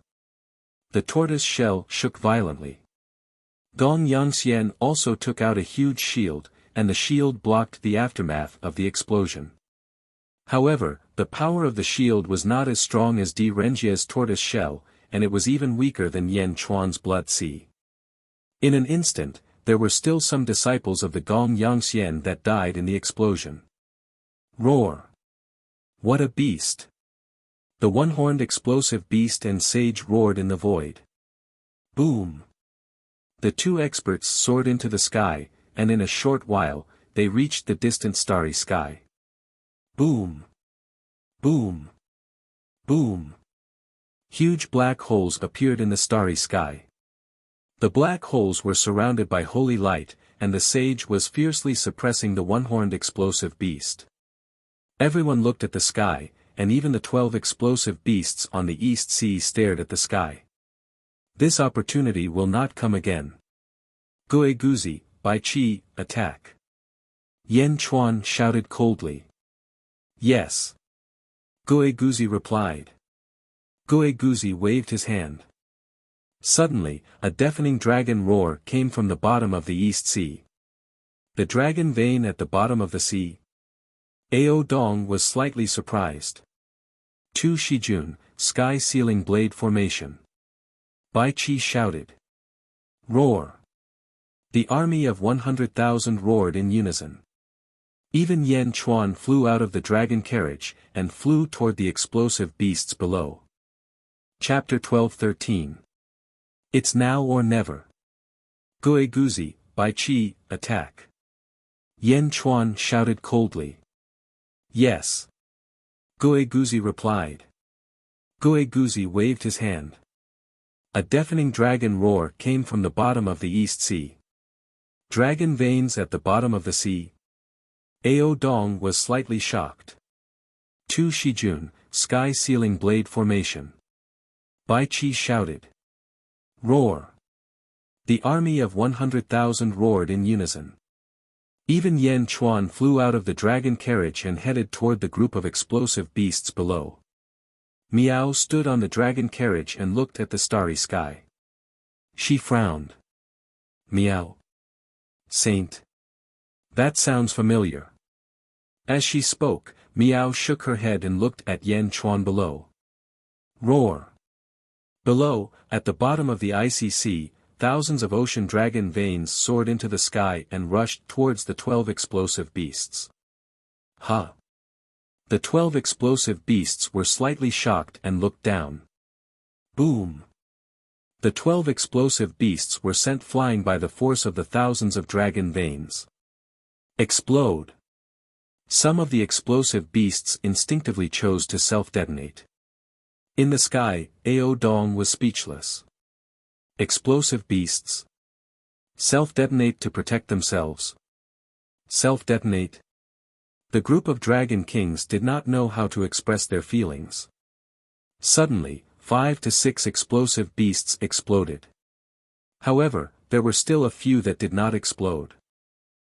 Speaker 1: The tortoise shell shook violently. Gong Yangxian also took out a huge shield, and the shield blocked the aftermath of the explosion. However, the power of the shield was not as strong as Di Renjia's tortoise shell, and it was even weaker than Yan Chuan's blood sea. In an instant, there were still some disciples of the Gong Yangxian that died in the explosion. Roar! What a beast! The one-horned explosive beast and sage roared in the void. Boom! The two experts soared into the sky, and in a short while, they reached the distant starry sky. Boom! Boom! Boom! Huge black holes appeared in the starry sky. The black holes were surrounded by holy light, and the sage was fiercely suppressing the one-horned explosive beast. Everyone looked at the sky, and even the 12 explosive beasts on the East Sea stared at the sky. This opportunity will not come again. Guiguzi, Bai Qi, attack! Yan Chuan shouted coldly. Yes. Guiguzi replied. Guiguzi waved his hand. Suddenly, a deafening dragon roar came from the bottom of the East Sea. The dragon vein at the bottom of the sea? Ao Dong was slightly surprised. Tu Shijun, sky sealing blade formation. Bai Qi shouted. Roar! The army of 100,000 roared in unison. Even Yan Chuan flew out of the dragon carriage, and flew toward the explosive beasts below. Chapter 12-13. It's now or never. Guiguzi, Bai Qi, attack! Yan Chuan shouted coldly. Yes. Guiguzi replied. Guiguzi waved his hand. A deafening dragon roar came from the bottom of the East Sea. Dragon veins at the bottom of the sea? Ao Dong was slightly shocked. Tu Shijun, sky sealing blade formation. Bai Qi shouted. Roar! The army of 100,000 roared in unison. Even Yan Chuan flew out of the dragon carriage and headed toward the group of explosive beasts below. Miao stood on the dragon carriage and looked at the starry sky. She frowned. Miao. Saint. That sounds familiar. As she spoke, Miao shook her head and looked at Yan Chuan below. Roar! Below, at the bottom of the icy sea, thousands of ocean dragon veins soared into the sky and rushed towards the 12 explosive beasts. Ha! The 12 explosive beasts were slightly shocked and looked down. Boom! The 12 explosive beasts were sent flying by the force of the thousands of dragon veins. Explode! Some of the explosive beasts instinctively chose to self-detonate. In the sky, Ao Dong was speechless. Explosive beasts. Self-detonate to protect themselves. Self-detonate. The group of dragon kings did not know how to express their feelings. Suddenly, 5 to 6 explosive beasts exploded. However, there were still a few that did not explode.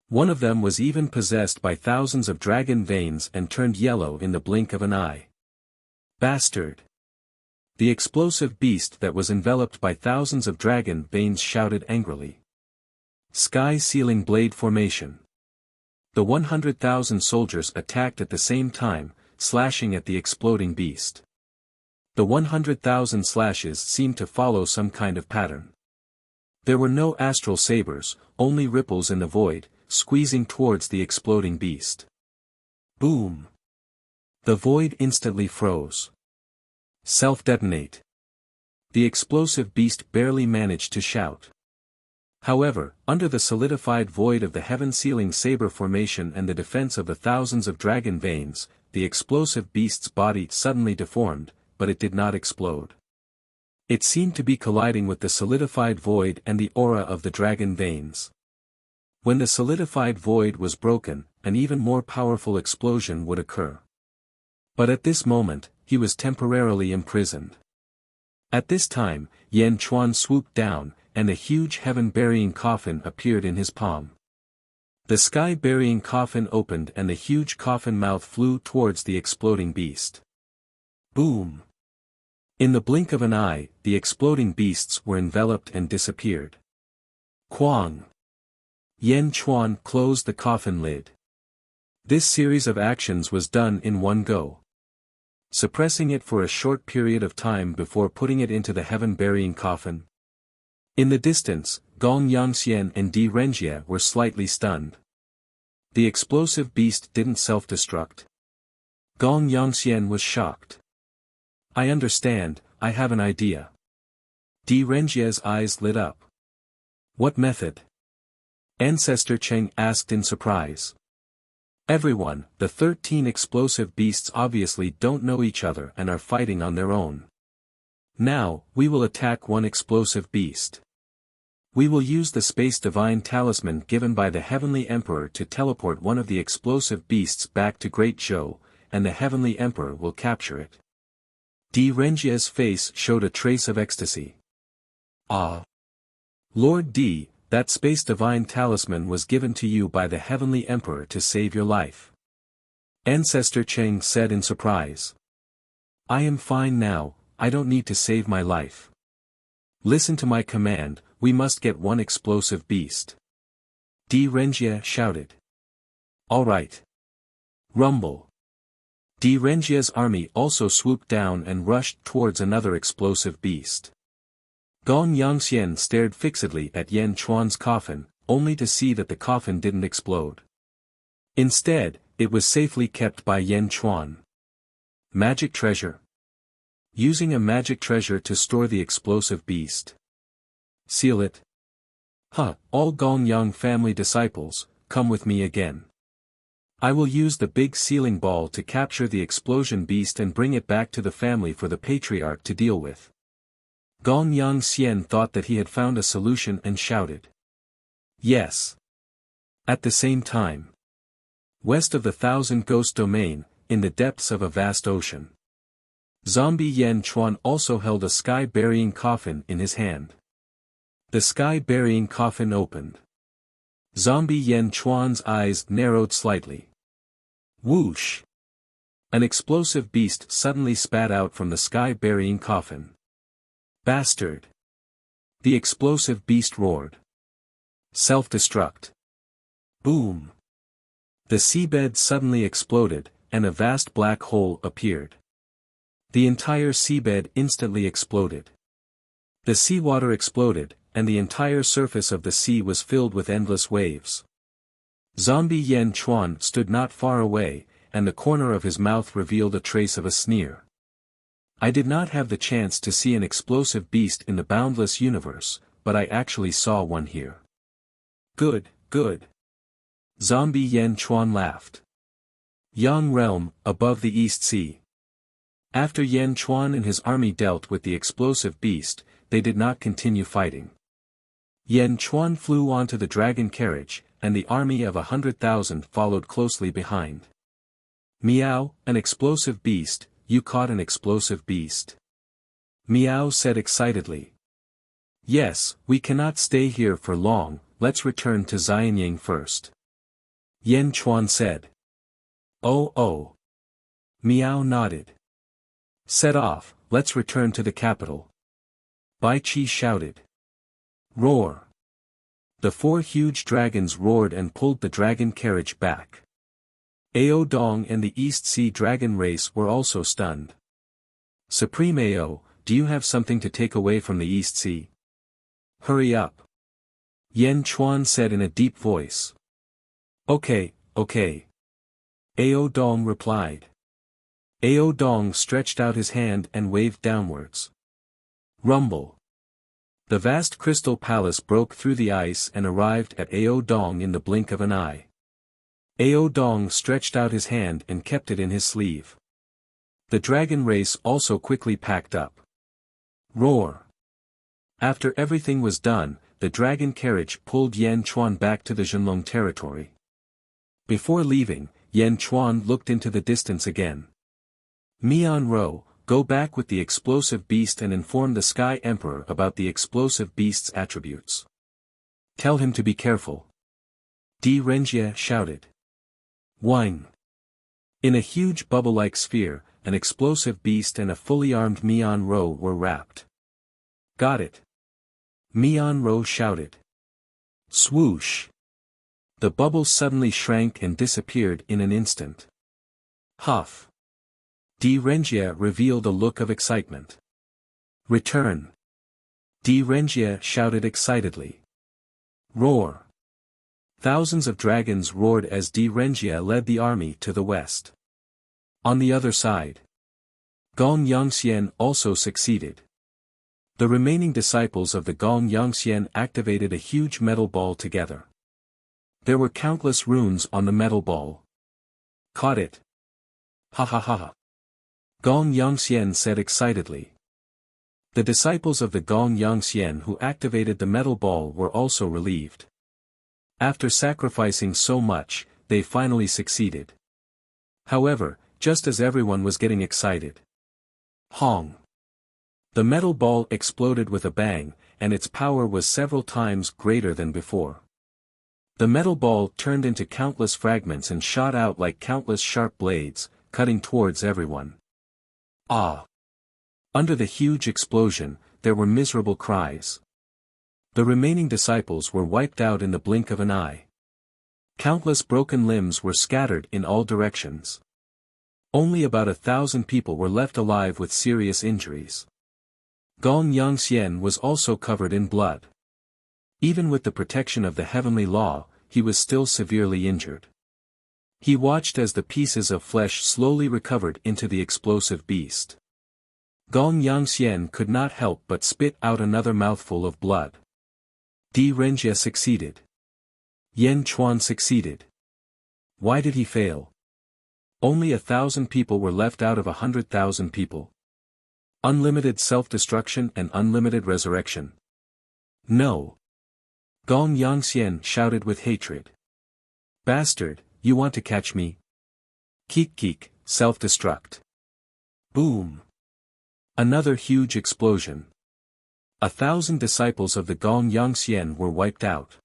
Speaker 1: One of them was even possessed by thousands of dragon veins and turned yellow in the blink of an eye. Bastard! The explosive beast that was enveloped by thousands of dragon veins shouted angrily. Sky sealing blade formation. The 100,000 soldiers attacked at the same time, slashing at the exploding beast. The 100,000 slashes seemed to follow some kind of pattern. There were no astral sabers, only ripples in the void, squeezing towards the exploding beast. Boom! The void instantly froze. Self-detonate. The explosive beast barely managed to shout. However, under the solidified void of the heaven-sealing saber formation and the defense of the thousands of dragon veins, the explosive beast's body suddenly deformed, but it did not explode. It seemed to be colliding with the solidified void and the aura of the dragon veins. When the solidified void was broken, an even more powerful explosion would occur. But at this moment, he was temporarily imprisoned. At this time, Yan Chuan swooped down, and a huge heaven-burying coffin appeared in his palm. The sky-burying coffin opened and the huge coffin mouth flew towards the exploding beast. Boom! In the blink of an eye, the exploding beasts were enveloped and disappeared. Quang! Yan Chuan closed the coffin lid. This series of actions was done in one go. Suppressing it for a short period of time before putting it into the heaven-burying coffin. In the distance, Gong Yangxian and Di Renjie were slightly stunned. The explosive beast didn't self-destruct. Gong Yangxian was shocked. I understand, I have an idea. Di Renjie's eyes lit up. What method? Ancestor Cheng asked in surprise. Everyone, the 13 explosive beasts obviously don't know each other and are fighting on their own. Now, we will attack one explosive beast. We will use the Space Divine Talisman given by the Heavenly Emperor to teleport one of the explosive beasts back to Great Zhou, and the Heavenly Emperor will capture it. Di Renjie's face showed a trace of ecstasy. Ah! Lord Di, that Space Divine Talisman was given to you by the Heavenly Emperor to save your life. Ancestor Cheng said in surprise. I am fine now, I don't need to save my life. Listen to my command, we must get one explosive beast. Di Renjie shouted. All right. Rumble. Di Renjie's army also swooped down and rushed towards another explosive beast. Gong Yangxian stared fixedly at Yan Chuan's coffin, only to see that the coffin didn't explode. Instead, it was safely kept by Yan Chuan. Magic treasure. Using a magic treasure to store the explosive beast. Seal it. All Gong Yang family disciples, come with me again. I will use the big sealing ball to capture the explosion beast and bring it back to the family for the patriarch to deal with. Gong Yangxian thought that he had found a solution and shouted. Yes. At the same time. West of the Thousand Ghost Domain, in the depths of a vast ocean. Zombie Yan Chuan also held a sky-burying coffin in his hand. The sky-burying coffin opened. Zombie Yan Chuan's eyes narrowed slightly. Whoosh! An explosive beast suddenly spat out from the sky-burying coffin. Bastard! The explosive beast roared. Self-destruct. Boom! The seabed suddenly exploded, and a vast black hole appeared. The entire seabed instantly exploded. The seawater exploded, and the entire surface of the sea was filled with endless waves. Zombie Yan Chuan stood not far away, and the corner of his mouth revealed a trace of a sneer. I did not have the chance to see an explosive beast in the boundless universe, but I actually saw one here. Good, good. Zombie Yan Chuan laughed. Yang Realm, above the East Sea. After Yan Chuan and his army dealt with the explosive beast, they did not continue fighting. Yan Chuan flew onto the dragon carriage, and the army of 100,000 followed closely behind. Meow, an explosive beast, you caught an explosive beast. Meow said excitedly. Yes, we cannot stay here for long, let's return to Xianying first. Yan Chuan said. Oh. Meow nodded. Set off, let's return to the capital. Bai Qi shouted. Roar. The 4 huge dragons roared and pulled the dragon carriage back. Ao Dong and the East Sea Dragon race were also stunned. Supreme Ao, do you have something to take away from the East Sea? Hurry up. Yan Chuan said in a deep voice. Okay. Ao Dong replied. Ao Dong stretched out his hand and waved downwards. Rumble. The vast crystal palace broke through the ice and arrived at Ao Dong in the blink of an eye. Ao Dong stretched out his hand and kept it in his sleeve. The dragon race also quickly packed up. Roar. After everything was done, the dragon carriage pulled Yan Chuan back to the Zhenlong territory. Before leaving, Yan Chuan looked into the distance again. Mian Ro, go back with the explosive beast and inform the Sky Emperor about the explosive beast's attributes. Tell him to be careful. Di Renjie shouted. Wang. In a huge bubble-like sphere, an explosive beast and a fully armed Mian Ro were wrapped. Got it. Mian Ro shouted. Swoosh. The bubbles suddenly shrank and disappeared in an instant. Huff! Renjie revealed a look of excitement. Return! Renjie shouted excitedly. Roar! Thousands of dragons roared as Renjie led the army to the west. On the other side, Gong Yangxian also succeeded. The remaining disciples of the Gong Yangxian activated a huge metal ball together. There were countless runes on the metal ball. Caught it! Ha ha ha ha! Gong Yangxian said excitedly. The disciples of the Gong Yangxian who activated the metal ball were also relieved. After sacrificing so much, they finally succeeded. However, just as everyone was getting excited, Hong! The metal ball exploded with a bang, and its power was several times greater than before. The metal ball turned into countless fragments and shot out like countless sharp blades, cutting towards everyone. Ah! Under the huge explosion, there were miserable cries. The remaining disciples were wiped out in the blink of an eye. Countless broken limbs were scattered in all directions. Only about 1,000 people were left alive with serious injuries. Gong Yangxian was also covered in blood. Even with the protection of the heavenly law, he was still severely injured. He watched as the pieces of flesh slowly recovered into the explosive beast. Gong Yangxian could not help but spit out another mouthful of blood. Renjie succeeded. Yan Chuan succeeded. Why did he fail? Only 1,000 people were left out of 100,000 people. Unlimited self-destruction and unlimited resurrection. No! Gong Yangxian shouted with hatred. Bastard, you want to catch me? Keek keek, self-destruct. Boom! Another huge explosion. 1,000 disciples of the Gong Yangxian were wiped out.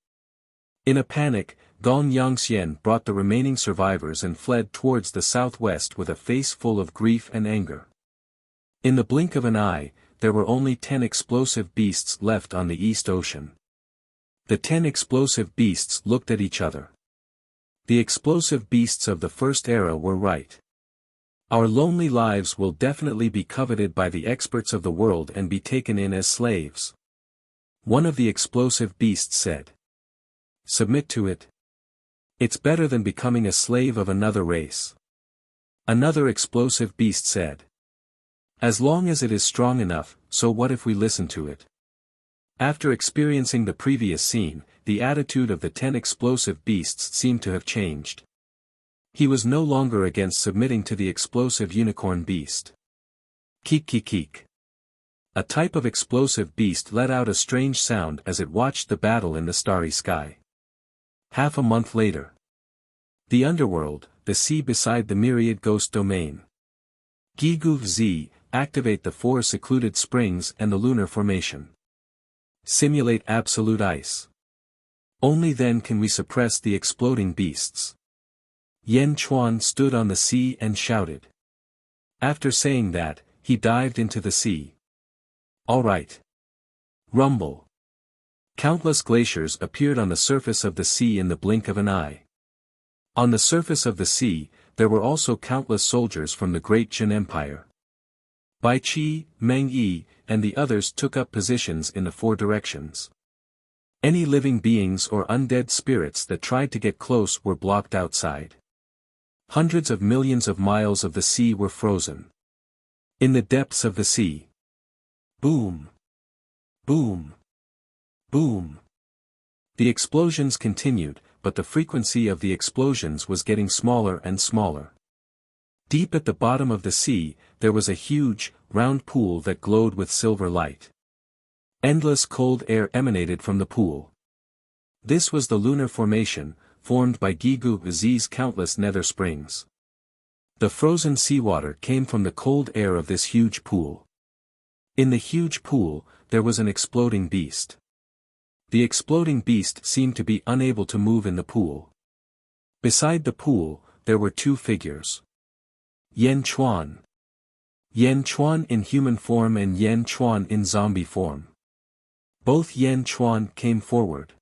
Speaker 1: In a panic, Gong Yangxian brought the remaining survivors and fled towards the southwest with a face full of grief and anger. In the blink of an eye, there were only 10 explosive beasts left on the East Ocean. The 10 explosive beasts looked at each other. The explosive beasts of the first era were right. Our lonely lives will definitely be coveted by the experts of the world and be taken in as slaves. One of the explosive beasts said. Submit to it. It's better than becoming a slave of another race. Another explosive beast said. As long as it is strong enough, so what if we listen to it? After experiencing the previous scene, the attitude of the 10 explosive beasts seemed to have changed. He was no longer against submitting to the explosive unicorn beast. Keek keek keek. A type of explosive beast let out a strange sound as it watched the battle in the starry sky. Half a month later. The underworld, the sea beside the myriad ghost domain. Gigu Z, activate the 4 secluded springs and the lunar formation. Simulate absolute ice. Only then can we suppress the exploding beasts. Yan Chuan stood on the sea and shouted. After saying that, he dived into the sea. All right. Rumble. Countless glaciers appeared on the surface of the sea in the blink of an eye. On the surface of the sea, there were also countless soldiers from the Great Jin Empire. Bai Qi, Meng Yi, and the others took up positions in the 4 directions. Any living beings or undead spirits that tried to get close were blocked outside. Hundreds of millions of miles of the sea were frozen. In the depths of the sea. Boom! Boom! Boom! The explosions continued, but the frequency of the explosions was getting smaller and smaller. Deep at the bottom of the sea, there was a huge, round pool that glowed with silver light. Endless cold air emanated from the pool. This was the lunar formation, formed by Gigu Z's countless nether springs. The frozen seawater came from the cold air of this huge pool. In the huge pool, there was an exploding beast. The exploding beast seemed to be unable to move in the pool. Beside the pool, there were 2 figures. Yan Chuan. Yan Chuan in human form and Yan Chuan in zombie form. Both Yan Chuan came forward.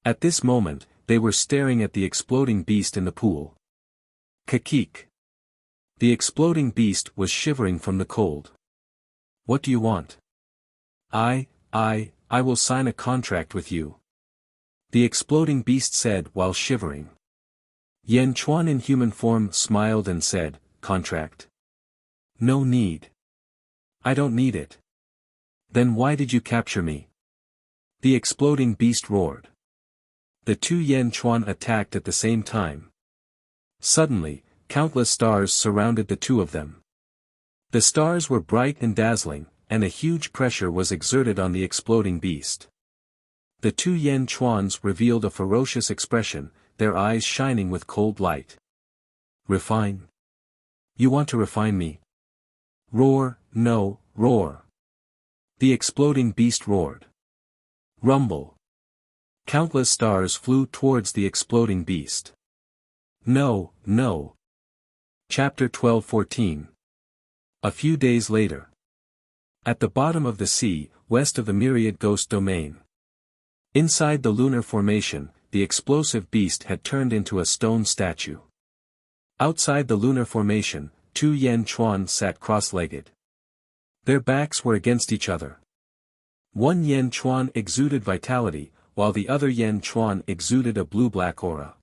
Speaker 1: At this moment, they were staring at the exploding beast in the pool. Kakik. The exploding beast was shivering from the cold. What do you want? I will sign a contract with you. The exploding beast said while shivering. Yan Chuan in human form smiled and said, contract? No need. I don't need it. Then why did you capture me? The exploding beast roared. The two Yan Chuan attacked at the same time. Suddenly, countless stars surrounded the two of them. The stars were bright and dazzling, and a huge pressure was exerted on the exploding beast. The two Yan Chuans revealed a ferocious expression, their eyes shining with cold light. Refine? You want to refine me? Roar, no, roar. The exploding beast roared. Rumble. Countless stars flew towards the exploding beast. No, no. Chapter 12:14. A few days later. At the bottom of the sea, west of the Myriad Ghost Domain. Inside the lunar formation, the explosive beast had turned into a stone statue. Outside the lunar formation, two Yan Chuan sat cross-legged. Their backs were against each other. One Yan Chuan exuded vitality, while the other Yan Chuan exuded a blue-black aura.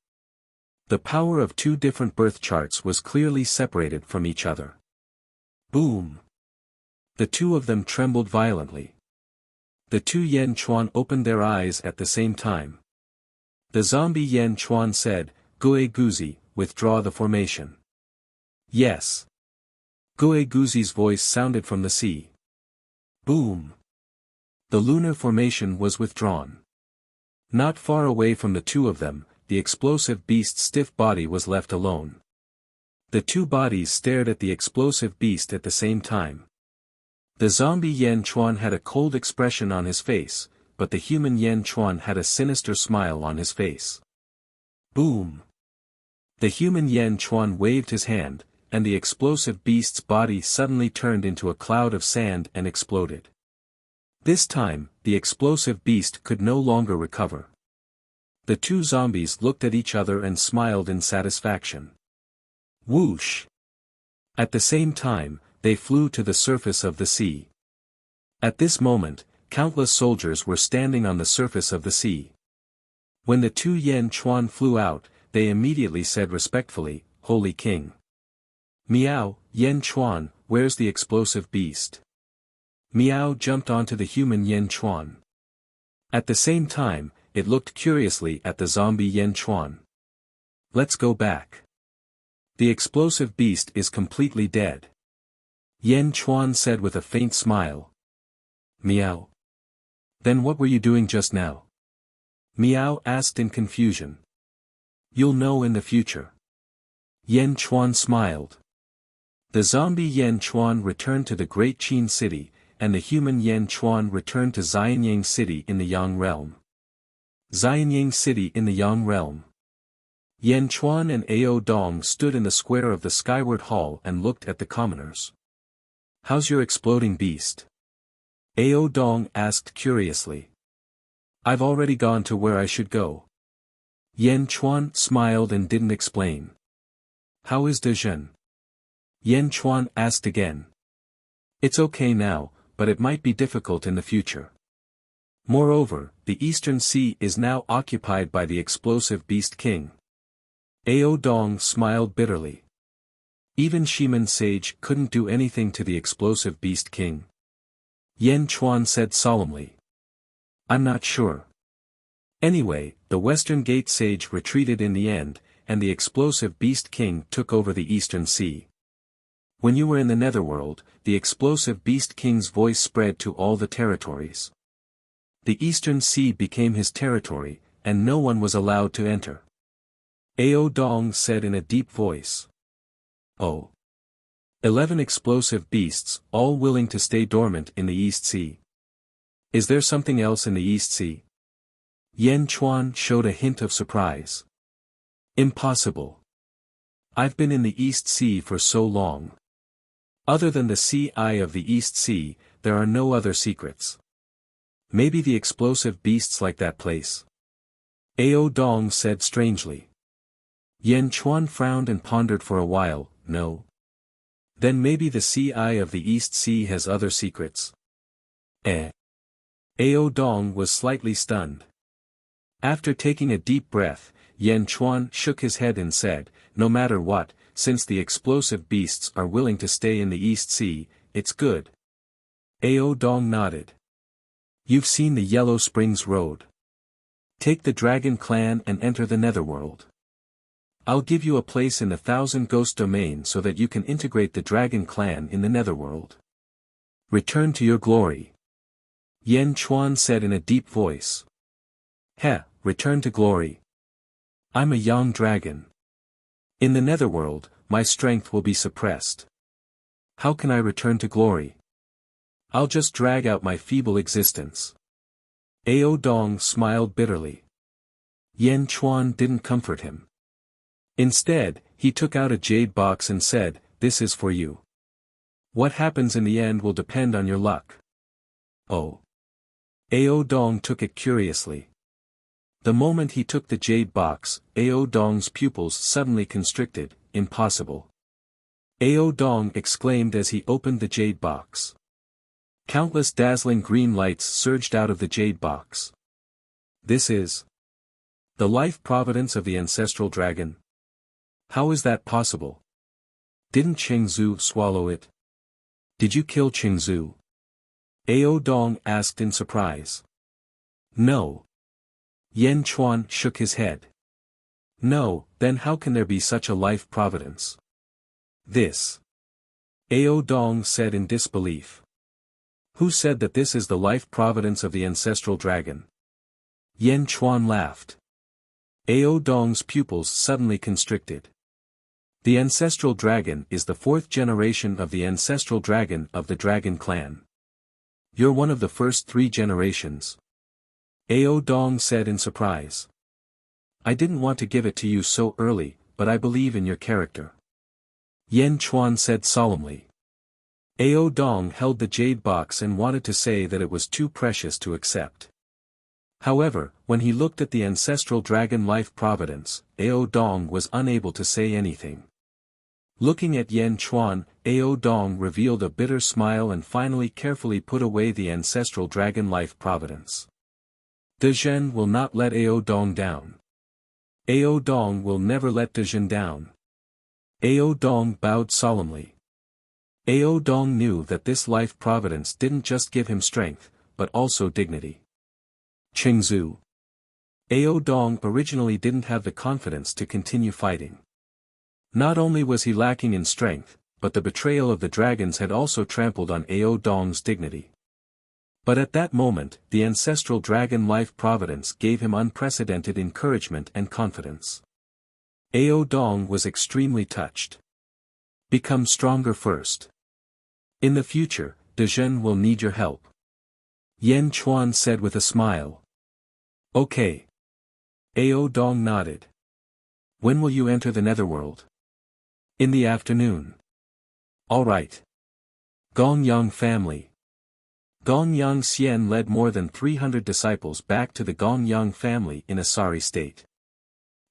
Speaker 1: The power of two different birth charts was clearly separated from each other. Boom! The two of them trembled violently. The two Yan Chuan opened their eyes at the same time. The zombie Yan Chuan said, Gue Guzi, withdraw the formation. Yes. Gue Guzi's voice sounded from the sea. Boom! The lunar formation was withdrawn. Not far away from the two of them, the explosive beast's stiff body was left alone. The two bodies stared at the explosive beast at the same time. The zombie Yan Chuan had a cold expression on his face, but the human Yan Chuan had a sinister smile on his face. Boom! The human Yan Chuan waved his hand, and the explosive beast's body suddenly turned into a cloud of sand and exploded. This time, the explosive beast could no longer recover. The two zombies looked at each other and smiled in satisfaction. Whoosh! At the same time, they flew to the surface of the sea. At this moment, countless soldiers were standing on the surface of the sea. When the two Yan Chuan flew out, they immediately said respectfully, Holy King. Miao, Yan Chuan, where's the explosive beast? Miao jumped onto the human Yan Chuan. At the same time, it looked curiously at the zombie Yan Chuan. Let's go back. The explosive beast is completely dead. Yan Chuan said with a faint smile. Miao. Then what were you doing just now? Miao asked in confusion. You'll know in the future. Yan Chuan smiled. The zombie Yan Chuan returned to the Great Qin City, and the human Yan Chuan returned to Xianyang City in the Yang Realm. Xianyang City in the Yang Realm. Yan Chuan and Ao Dong stood in the square of the Skyward Hall and looked at the commoners. How's your exploding beast? Ao Dong asked curiously. I've already gone to where I should go. Yan Chuan smiled and didn't explain. How is Dezhen? Yan Chuan asked again. It's okay now, but it might be difficult in the future. Moreover, the Eastern Sea is now occupied by the explosive beast king. Ao Dong smiled bitterly. Even Shiman Sage couldn't do anything to the explosive beast king. Yan Chuan said solemnly. I'm not sure. Anyway, the Western Gate Sage retreated in the end, and the explosive beast king took over the Eastern Sea. When you were in the Netherworld, the explosive beast king's voice spread to all the territories. The Eastern Sea became his territory, and no one was allowed to enter. Ao Dong said in a deep voice. Oh. 11 explosive beasts, all willing to stay dormant in the East Sea. Is there something else in the East Sea? Yan Chuan showed a hint of surprise. Impossible. I've been in the East Sea for so long. Other than the Sea Eye of the East Sea, there are no other secrets. Maybe the explosive beasts like that place. Ao Dong said strangely. Yan Chuan frowned and pondered for a while. No. Then maybe the Sea Eye of the East Sea has other secrets. Ao Dong was slightly stunned. After taking a deep breath, Yan Chuan shook his head and said, no matter what, since the explosive beasts are willing to stay in the East Sea, it's good. Ao Dong nodded. You've seen the Yellow Springs Road. Take the Dragon Clan and enter the Netherworld. I'll give you a place in the Thousand Ghost Domain so that you can integrate the Dragon Clan in the Netherworld. Return to your glory. Yan Chuan said in a deep voice. Return to glory. I'm a young dragon. In the Netherworld, my strength will be suppressed. How can I return to glory? I'll just drag out my feeble existence. Ao Dong smiled bitterly. Yan Chuan didn't comfort him. Instead, he took out a jade box and said, this is for you. What happens in the end will depend on your luck. Oh. Ao Dong took it curiously. The moment he took the jade box, Ao Dong's pupils suddenly constricted. Impossible. Ao Dong exclaimed as he opened the jade box. Countless dazzling green lights surged out of the jade box. This is the life providence of the ancestral dragon. How is that possible? Didn't Qingzu swallow it? Did you kill Qingzu? Ao Dong asked in surprise. No. Yan Chuan shook his head. No, then how can there be such a life providence? This. Ao Dong said in disbelief. Who said that this is the life providence of the ancestral dragon? Yan Chuan laughed. Ao Dong's pupils suddenly constricted. The ancestral dragon is the fourth generation of the ancestral dragon of the Dragon Clan. You're one of the first 3 generations. Ao Dong said in surprise. I didn't want to give it to you so early, but I believe in your character. Yan Chuan said solemnly. Ao Dong held the jade box and wanted to say that it was too precious to accept. However, when he looked at the ancestral dragon life providence, Ao Dong was unable to say anything. Looking at Yan Chuan, Ao Dong revealed a bitter smile and finally carefully put away the ancestral dragon life providence. De Zhen will not let Ao Dong down. Ao Dong will never let De Zhen down. Ao Dong bowed solemnly. Ao Dong knew that this life providence didn't just give him strength, but also dignity. Qingzu. Ao Dong originally didn't have the confidence to continue fighting. Not only was he lacking in strength, but the betrayal of the dragons had also trampled on Ao Dong's dignity. But at that moment, the ancestral dragon life providence gave him unprecedented encouragement and confidence. Ao Dong was extremely touched. Become stronger first. In the future, De Zhen will need your help. Yan Chuan said with a smile. Okay. Ao Dong nodded. When will you enter the Netherworld? In the afternoon. All right. Gongyang family. Gongyang Xian led more than 300 disciples back to the Gongyang family in a sorry state.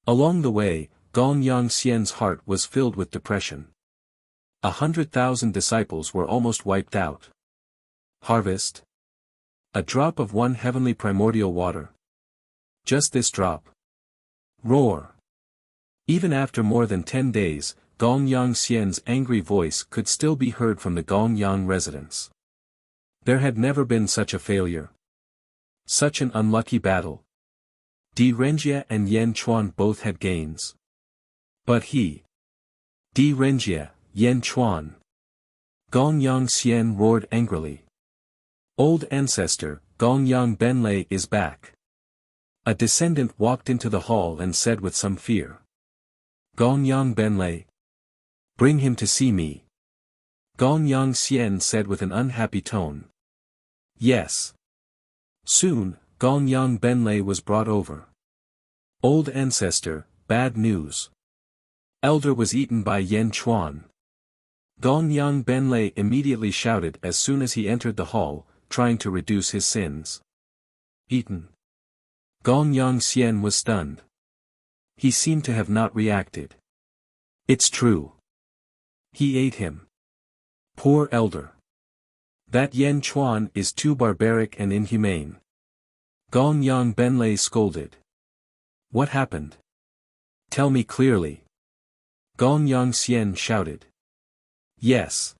Speaker 1: Along the way, Gongyang Xian's heart was filled with depression. 100,000 disciples were almost wiped out. Harvest. A drop of one heavenly primordial water. Just this drop. Roar. Even after more than 10 days, Gongyang Xian's angry voice could still be heard from the Gongyang residents. There had never been such a failure. Such an unlucky battle. Di Renjie and Yan Chuan both had gains. But he. Di Renjie, Yan Chuan. Gongyang Xian roared angrily. Old ancestor, Gongyang Benlei is back. A descendant walked into the hall and said with some fear. Gongyang Benlei. Bring him to see me. Gongyang Xian said with an unhappy tone. Yes. Soon, Gongyang Benlei was brought over. Old ancestor, bad news. Elder was eaten by Yan Chuan. Gongyang Benlei immediately shouted as soon as he entered the hall, trying to reduce his sins. Eaten. Gong Xian was stunned. He seemed to have not reacted. It's true. He ate him. Poor elder. That Yan Chuan is too barbaric and inhumane. Gong Benlei scolded. What happened? Tell me clearly. Gong Xian shouted. Yes.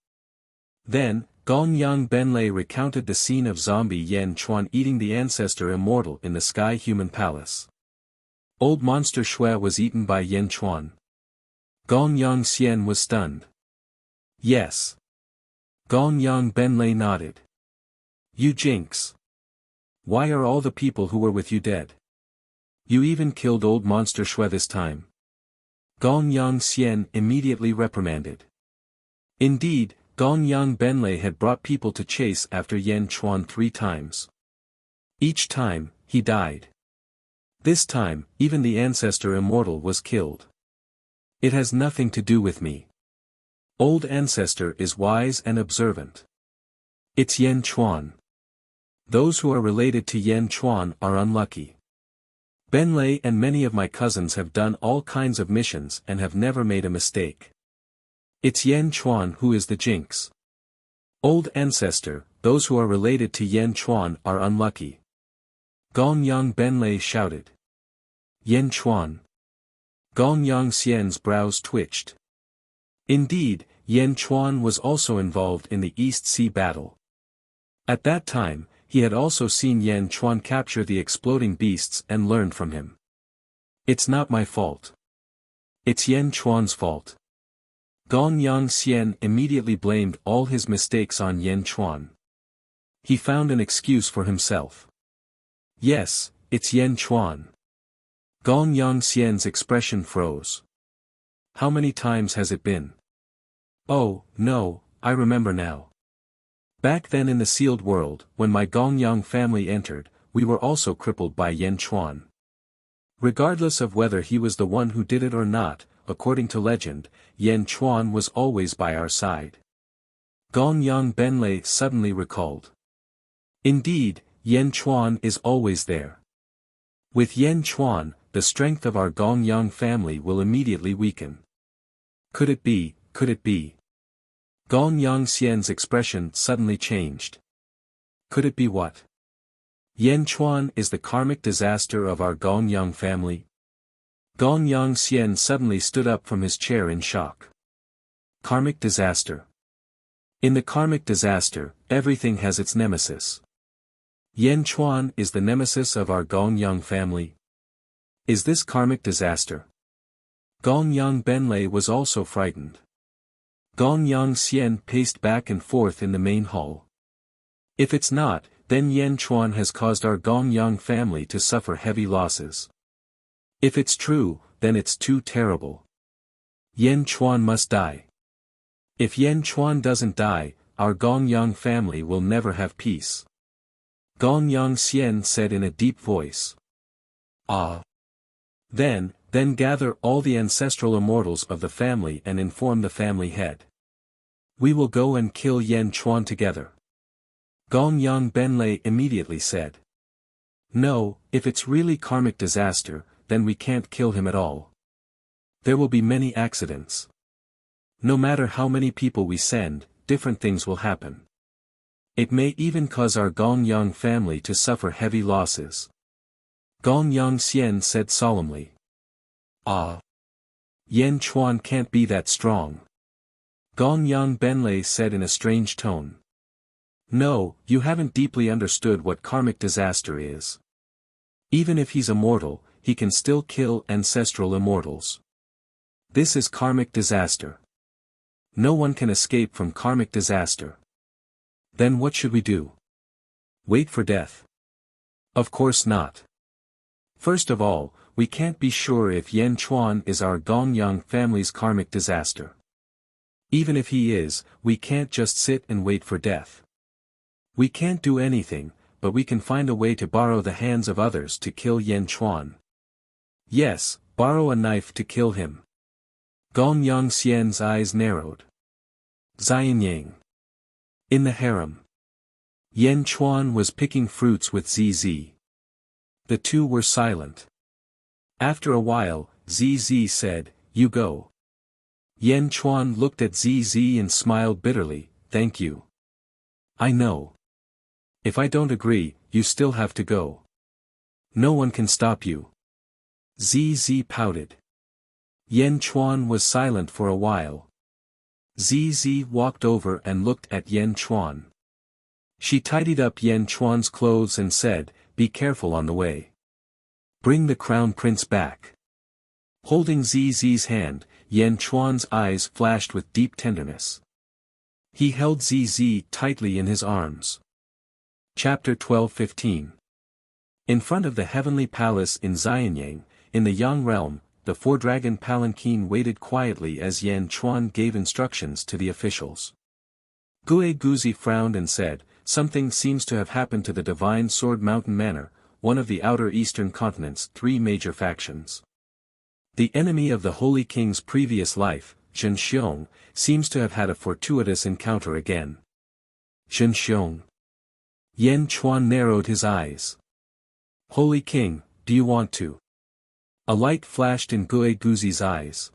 Speaker 1: Then, Gong Benlei recounted the scene of zombie Yan Chuan eating the ancestor Immortal in the Sky Human Palace. Old monster Shui was eaten by Yan Chuan. Gong Xian was stunned. Yes. Gong Benlei nodded. You jinx. Why are all the people who were with you dead? You even killed old monster Shui this time. Gong Xian immediately reprimanded. Indeed, Gong Benlei had brought people to chase after Yan Chuan 3 times. Each time, he died. This time, even the ancestor Immortal was killed. It has nothing to do with me. Old ancestor is wise and observant. It's Yan Chuan. Those who are related to Yan Chuan are unlucky. Benlei and many of my cousins have done all kinds of missions and have never made a mistake. It's Yan Chuan who is the jinx. Old ancestor, those who are related to Yan Chuan are unlucky. Gong Benlei shouted. Yan Chuan. Gong Xian's brows twitched. Indeed, Yan Chuan was also involved in the East Sea battle. At that time, he had also seen Yan Chuan capture the exploding beasts and learned from him. It's not my fault. It's Yan Chuan's fault. Gong Xian immediately blamed all his mistakes on Yan Chuan. He found an excuse for himself. Yes, it's Yan Chuan. Gong Xian's expression froze. How many times has it been? Oh, no, I remember now. Back then in the sealed world, when my Gong family entered, we were also crippled by Yan Chuan. Regardless of whether he was the one who did it or not, according to legend, Yan Chuan was always by our side. Gong Benlei suddenly recalled. Indeed, Yan Chuan is always there. With Yan Chuan, the strength of our Gong family will immediately weaken. Could it be, could it be? Gong Xian's expression suddenly changed. Could it be what? Yan Chuan is the karmic disaster of our Gong family? Gong Xian suddenly stood up from his chair in shock. Karmic disaster. In the karmic disaster, everything has its nemesis. Yan Chuan is the nemesis of our Gong family. Is this karmic disaster? Gong Benlei was also frightened. Gong Xian paced back and forth in the main hall. If it's not, then Yan Chuan has caused our Gong family to suffer heavy losses. If it's true, then it's too terrible. Yan Chuan must die. If Yan Chuan doesn't die, our Gong family will never have peace. Gong Xian said in a deep voice. Ah. Then gather all the ancestral immortals of the family and inform the family head. We will go and kill Yan Chuan together. Gong Benlei immediately said. No, if it's really karmic disaster, then we can't kill him at all. There will be many accidents. No matter how many people we send, different things will happen. It may even cause our Gong family to suffer heavy losses. Gong Xian said solemnly. Ah. Yan Chuan can't be that strong. Gong Benlei said in a strange tone. No, you haven't deeply understood what karmic disaster is. Even if he's immortal, he can still kill ancestral immortals. This is karmic disaster. No one can escape from karmic disaster. Then what should we do? Wait for death? Of course not. First of all, we can't be sure if Yan Chuan is our Gong family's karmic disaster. Even if he is, we can't just sit and wait for death. We can't do anything, but we can find a way to borrow the hands of others to kill Yan Chuan. Yes, borrow a knife to kill him. Gong Xian's eyes narrowed. Xianyang. In the harem. Yan Chuan was picking fruits with ZZ. The two were silent. After a while, ZZ said, "You go." Yan Chuan looked at ZZ and smiled bitterly, "Thank you. I know. If I don't agree, you still have to go. No one can stop you." ZZ pouted. Yan Chuan was silent for a while. ZZ walked over and looked at Yan Chuan. She tidied up Yan Chuan's clothes and said, "Be careful on the way. Bring the crown prince back." Holding ZZ's hand, Yan Chuan's eyes flashed with deep tenderness. He held ZZ tightly in his arms. Chapter 12-15. In front of the heavenly palace in Xianyang, in the Yang realm, the four-dragon palanquin waited quietly as Yan Chuan gave instructions to the officials. Gue Guzi frowned and said, "Something seems to have happened to the Divine Sword Mountain Manor, one of the outer eastern continent's three major factions. The enemy of the Holy King's previous life, Zhen Xiong, seems to have had a fortuitous encounter again." Zhen Xiong. Yan Chuan narrowed his eyes. "Holy King, do you want to?" A light flashed in Gue Guzi's eyes.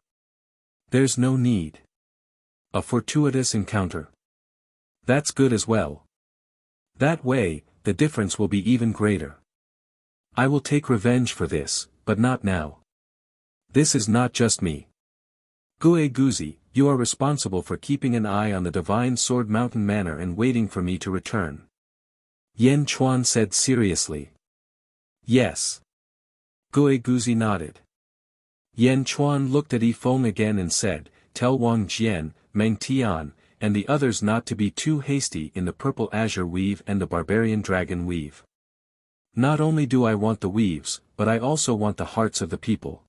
Speaker 1: "There's no need. A fortuitous encounter. That's good as well. That way, the difference will be even greater. I will take revenge for this, but not now. This is not just me. Gue Guzi, you are responsible for keeping an eye on the Divine Sword Mountain Manor and waiting for me to return." Yan Chuan said seriously. "Yes." Gue Guzi nodded. Yan Chuan looked at Yifeng again and said, "Tell Wang Jian, Meng Tian, and the others not to be too hasty in the purple azure weave and the barbarian dragon weave. Not only do I want the weaves, but I also want the hearts of the people."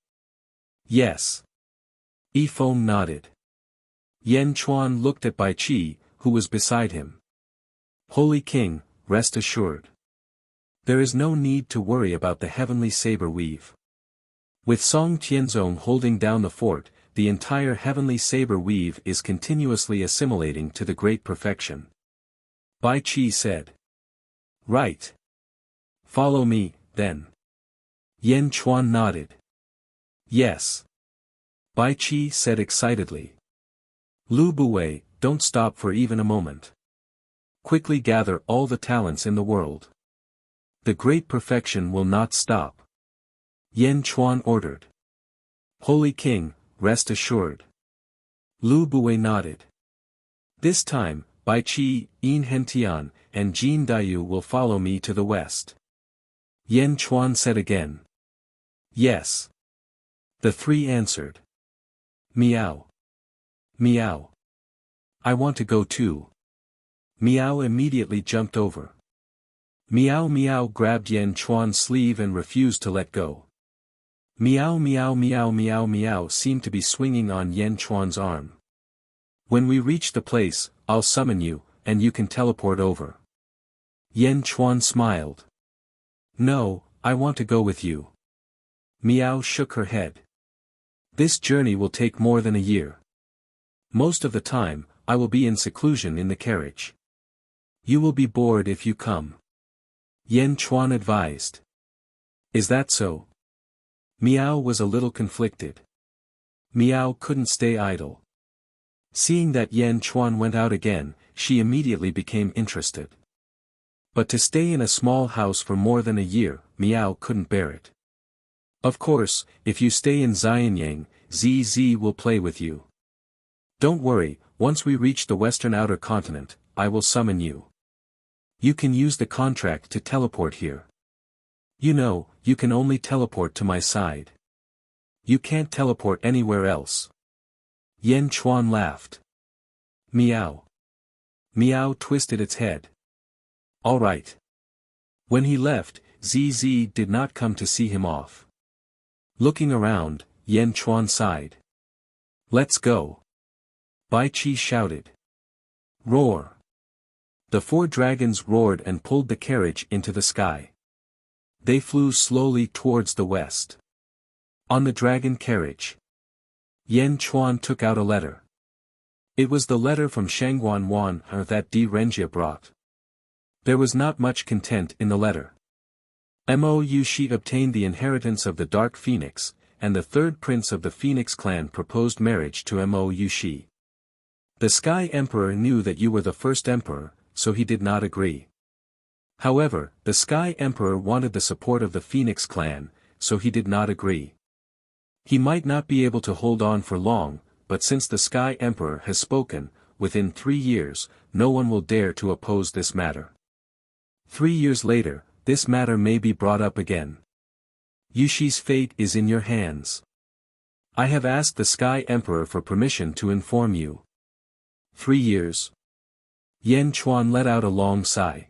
Speaker 1: "Yes." Yifeng nodded. Yan Chuan looked at Bai Qi, who was beside him. "Holy King, rest assured. There is no need to worry about the heavenly saber weave. With Song Tianzong holding down the fort, the entire heavenly saber weave is continuously assimilating to the great perfection." Bai Qi said. "Right. Follow me, then." Yan Chuan nodded. "Yes." Bai Qi said excitedly. "Lu Buwei, don't stop for even a moment. Quickly gather all the talents in the world. The great perfection will not stop." Yan Chuan ordered. "Holy King, rest assured." Lu Buwei nodded. "This time, Bai Qi, Yin Hentian, and Jin Dayu will follow me to the west." Yan Chuan said again. "Yes." The three answered. "Meow. Meow. I want to go too." Meow immediately jumped over. Meow Meow grabbed Yan Chuan's sleeve and refused to let go. Meow Meow Meow Meow Meow seemed to be swinging on Yan Chuan's arm. "When we reach the place, I'll summon you, and you can teleport over." Yan Chuan smiled. "No, I want to go with you." Meow shook her head. "This journey will take more than a year. Most of the time, I will be in seclusion in the carriage. You will be bored if you come." Yan Chuan advised. "Is that so?" Meow was a little conflicted. Meow couldn't stay idle. Seeing that Yan Chuan went out again, she immediately became interested. But to stay in a small house for more than a year, Meow couldn't bear it. "Of course, if you stay in Xianyang, ZZ will play with you. Don't worry, once we reach the western outer continent, I will summon you. You can use the contract to teleport here. You know, you can only teleport to my side. You can't teleport anywhere else." Yan Chuan laughed. Meow. Meow twisted its head. "All right." When he left, ZZ did not come to see him off. Looking around, Yan Chuan sighed. "Let's go." Bai Qi shouted. "Roar." The four dragons roared and pulled the carriage into the sky. They flew slowly towards the west. On the dragon carriage, Yan Chuan took out a letter. It was the letter from Shangguan Wan that Di Renjia brought. There was not much content in the letter. Mo Yushi obtained the inheritance of the Dark Phoenix, and the third prince of the Phoenix clan proposed marriage to Mo Yushi. The Sky Emperor knew that you were the first emperor, so he did not agree. However, the Sky Emperor wanted the support of the Phoenix clan, so he did not agree. He might not be able to hold on for long, but since the Sky Emperor has spoken, within 3 years, no one will dare to oppose this matter. 3 years later, this matter may be brought up again. Yushi's fate is in your hands. I have asked the Sky Emperor for permission to inform you. 3 years. Yan Chuan let out a long sigh.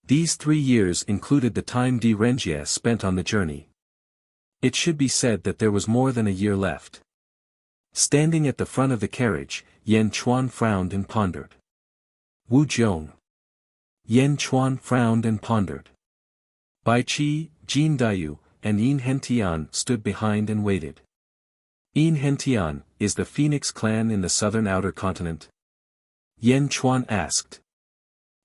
Speaker 1: These 3 years included the time Di Renjie spent on the journey. It should be said that there was more than a year left. Standing at the front of the carriage, Yan Chuan frowned and pondered. Wu Zhong. Yan Chuan frowned and pondered. Bai Qi, Jin Dayu, and Yin Hentian stood behind and waited. Yin Hentian, is the Phoenix clan in the southern outer continent? Yan Chuan asked.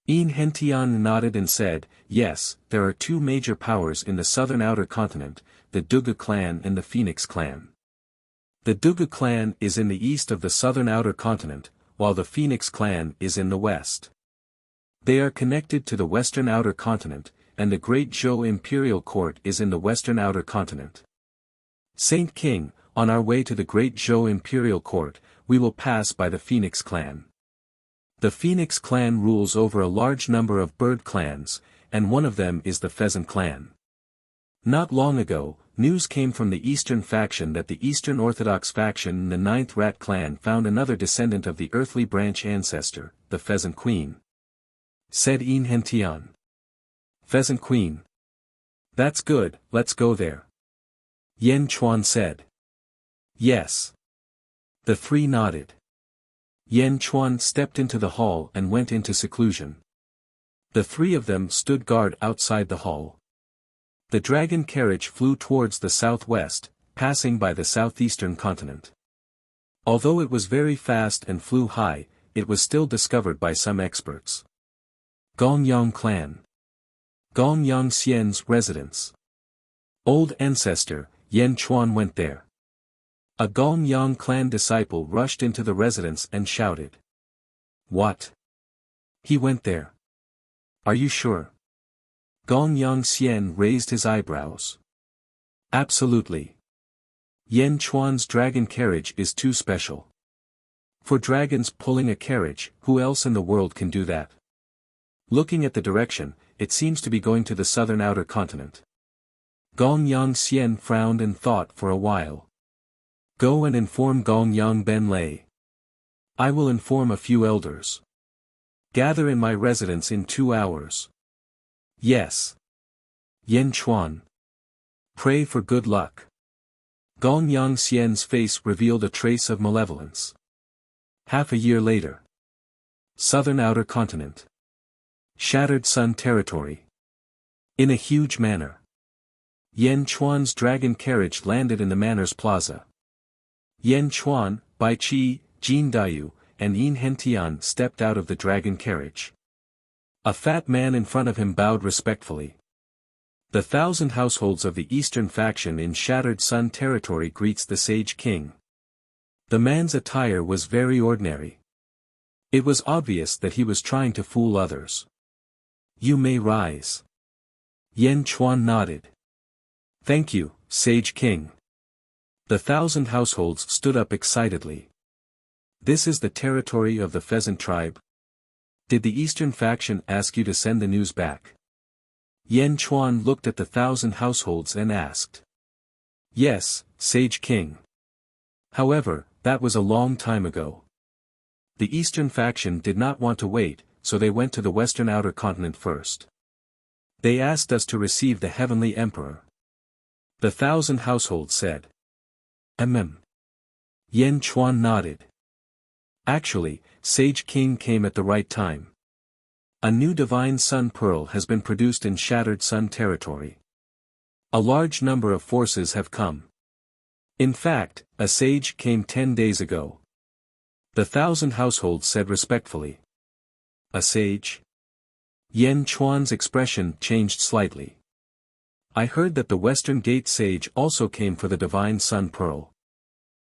Speaker 1: Yin Hentian nodded and said, yes, there are 2 major powers in the southern outer continent, the Duga clan and the Phoenix clan. The Duga clan is in the east of the southern outer continent, while the Phoenix clan is in the west. They are connected to the western outer continent, and the Great Zhou Imperial Court is in the western outer continent. Saint King, on our way to the Great Zhou Imperial Court, we will pass by the Phoenix clan. The Phoenix clan rules over a large number of bird clans, and one of them is the Pheasant clan. Not long ago, news came from the Eastern faction that the Eastern Orthodox faction in the 9th Rat clan found another descendant of the earthly branch ancestor, the Pheasant Queen. Said Yin Hentian. Pheasant Queen. That's good, let's go there. Yan Chuan said. Yes. The 3 nodded. Yan Chuan stepped into the hall and went into seclusion. The 3 of them stood guard outside the hall. The dragon carriage flew towards the southwest, passing by the southeastern continent. Although it was very fast and flew high, it was still discovered by some experts. Gongyang clan. Gongyang Xian's residence. Old ancestor, Yan Chuan went there. A Gongyang clan disciple rushed into the residence and shouted. What? He went there. Are you sure? Gongyang Xian raised his eyebrows. Absolutely. Yan Chuan's dragon carriage is too special. For dragons pulling a carriage, who else in the world can do that? Looking at the direction, it seems to be going to the southern outer continent. Gongyang Xian frowned and thought for a while. Go and inform Gongyang Ben Lei. I will inform a few elders. Gather in my residence in 2 hours. Yes. Yan Chuan. Pray for good luck. Gongyang Xian's face revealed a trace of malevolence. Half a year later. Southern outer continent. Shattered Sun territory. In a huge manor. Yan Chuan's dragon carriage landed in the manor's plaza. Yan Chuan, Bai Qi, Jin Dayu, and Yin Hentian stepped out of the dragon carriage. A fat man in front of him bowed respectfully. The 1,000 households of the eastern faction in Shattered Sun territory greets the Sage King. The man's attire was very ordinary. It was obvious that he was trying to fool others. You may rise. Yan Chuan nodded. Thank you, Sage King. The 1,000 households stood up excitedly. This is the territory of the Pheasant tribe? Did the Eastern faction ask you to send the news back? Yan Chuan looked at the 1,000 households and asked. Yes, Sage King. However, that was a long time ago. The Eastern faction did not want to wait, so they went to the Western outer continent first. They asked us to receive the Heavenly Emperor. The 1,000 households said. Yan Chuan nodded. Actually, Sage King came at the right time. A new Divine Sun Pearl has been produced in Shattered Sun territory. A large number of forces have come. In fact, a sage came 10 days ago. The 1,000 households said respectfully. A sage? Yan Chuan's expression changed slightly. I heard that the Western Gate sage also came for the divine sun pearl.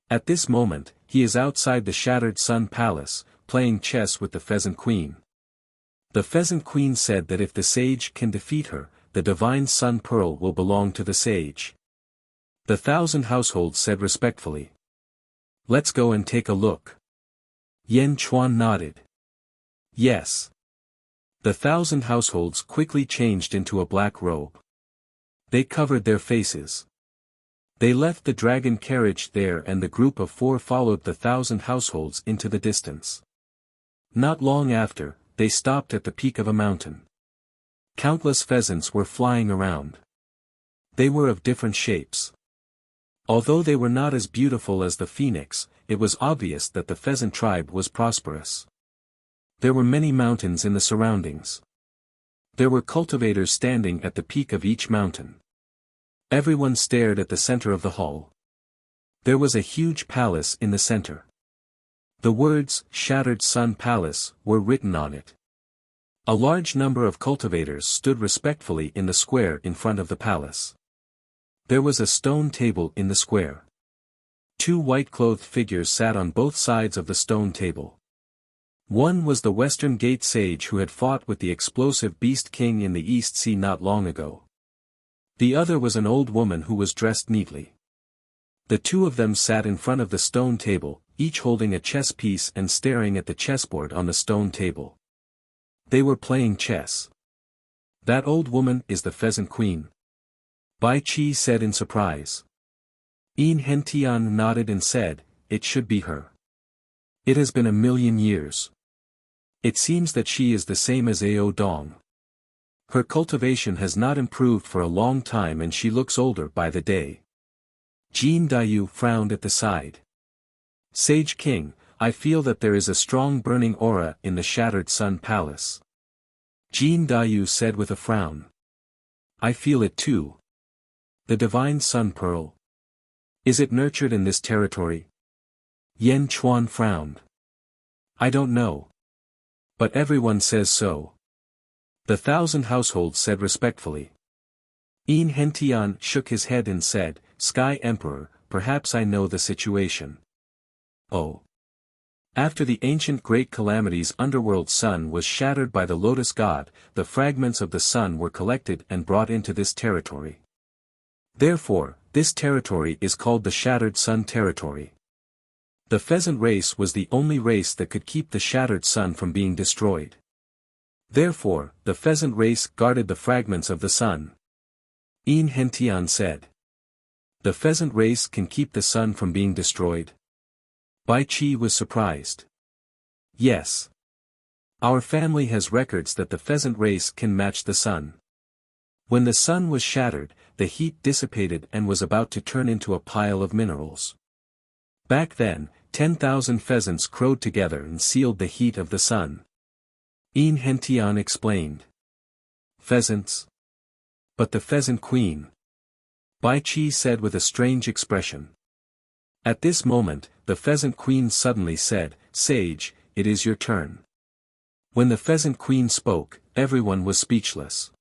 Speaker 1: At this moment, he is outside the shattered sun palace, playing chess with the pheasant queen. The pheasant queen said that if the sage can defeat her, the divine sun pearl will belong to the sage. The 1,000 households said respectfully. Let's go and take a look. Yan Chuan nodded. Yes. The 1,000 households quickly changed into a black robe. They covered their faces. They left the dragon carriage there and the group of 4 followed the 1,000 households into the distance. Not long after, they stopped at the peak of a mountain. Countless pheasants were flying around. They were of different shapes. Although they were not as beautiful as the phoenix, it was obvious that the pheasant tribe was prosperous. There were many mountains in the surroundings. There were cultivators standing at the peak of each mountain. Everyone stared at the center of the hall. There was a huge palace in the center. The words, "Shattered Sun Palace," were written on it. A large number of cultivators stood respectfully in the square in front of the palace. There was a stone table in the square. 2 white-clothed figures sat on both sides of the stone table. One was the Western Gate sage who had fought with the explosive beast king in the East Sea not long ago. The other was an old woman who was dressed neatly. The 2 of them sat in front of the stone table, each holding a chess piece and staring at the chessboard on the stone table. They were playing chess. That old woman is the pheasant queen. Bai Qi said in surprise. Yin Hentian nodded and said, it should be her. It has been 1,000,000 years. It seems that she is the same as Ao Dong. Her cultivation has not improved for a long time and she looks older by the day. Jin Dayu frowned at the side. Sage King, I feel that there is a strong burning aura in the Shattered Sun Palace. Jin Dayu said with a frown. I feel it too. The divine sun pearl. Is it nurtured in this territory? Yan Chuan frowned. I don't know. But everyone says so. The 1,000 households said respectfully. Yin Hentian shook his head and said, Sky Emperor, perhaps I know the situation. Oh. After the ancient great calamity's underworld sun was shattered by the lotus god, the fragments of the sun were collected and brought into this territory. Therefore, this territory is called the Shattered Sun Territory. The pheasant race was the only race that could keep the shattered sun from being destroyed. Therefore, the pheasant race guarded the fragments of the sun. Yin Hentian said. The pheasant race can keep the sun from being destroyed? Bai Qi was surprised. Yes. Our family has records that the pheasant race can match the sun. When the sun was shattered, the heat dissipated and was about to turn into a pile of minerals. Back then, 10,000 pheasants crowed together and sealed the heat of the sun. Yin Hentian explained. Pheasants? But the pheasant queen. Bai Qi said with a strange expression. At this moment, the pheasant queen suddenly said, Sage, it is your turn. When the pheasant queen spoke, everyone was speechless.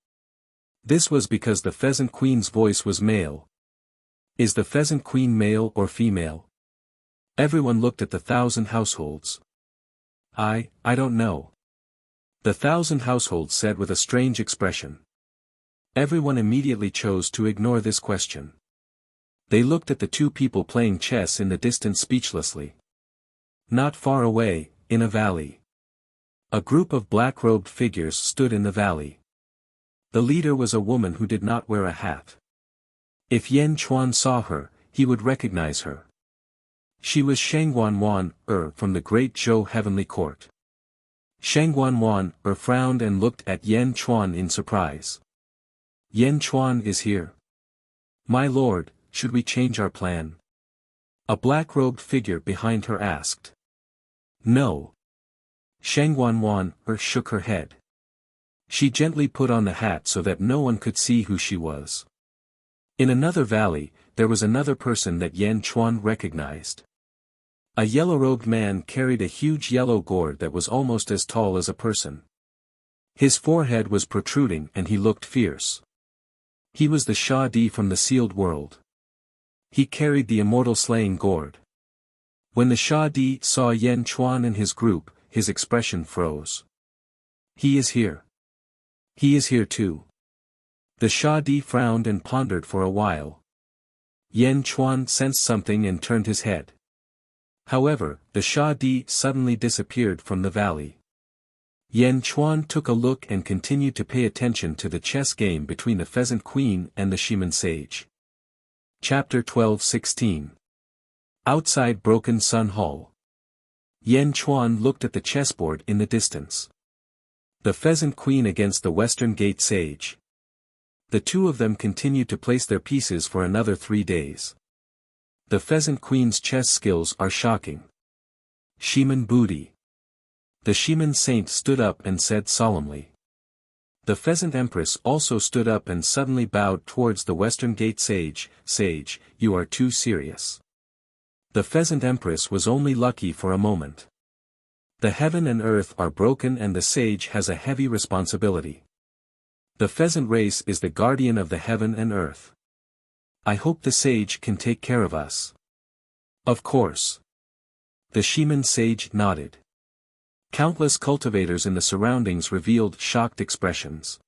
Speaker 1: This was because the pheasant queen's voice was male. Is the pheasant queen male or female? Everyone looked at the 1,000 households. I don't know. The 1,000 households said with a strange expression. Everyone immediately chose to ignore this question. They looked at the 2 people playing chess in the distance speechlessly. Not far away, in a valley. A group of black-robed figures stood in the valley. The leader was a woman who did not wear a hat. If Yan Chuan saw her, he would recognize her. She was Shangguan from the Great Zhou Heavenly Court. Shangguan frowned and looked at Yan Chuan in surprise. Yan Chuan is here. My lord, should we change our plan? A black-robed figure behind her asked. No. Shangguan shook her head. She gently put on the hat so that no one could see who she was. In another valley, there was another person that Yan Chuan recognized. A yellow-robed man carried a huge yellow gourd that was almost as tall as a person. His forehead was protruding and he looked fierce. He was the Sha Di from the sealed world. He carried the immortal slaying gourd. When the Sha Di saw Yan Chuan and his group, his expression froze. He is here. He is here too. The Sha Di frowned and pondered for a while. Yan Chuan sensed something and turned his head. However, the Sha Di suddenly disappeared from the valley. Yan Chuan took a look and continued to pay attention to the chess game between the Pheasant Queen and the Shiman Sage. Chapter 12-16. Outside Broken Sun Hall. Yan Chuan looked at the chessboard in the distance. The Pheasant Queen against the Western Gate Sage. The two of them continued to place their pieces for another 3 days. The Pheasant Queen's chess skills are shocking. Shiman Booty. The Shiman Saint stood up and said solemnly. The Pheasant Empress also stood up and suddenly bowed towards the Western Gate Sage. Sage, you are too serious. The Pheasant Empress was only lucky for a moment. The heaven and earth are broken and the sage has a heavy responsibility. The pheasant race is the guardian of the heaven and earth. I hope the sage can take care of us. Of course. The Shiman Sage nodded. Countless cultivators in the surroundings revealed shocked expressions.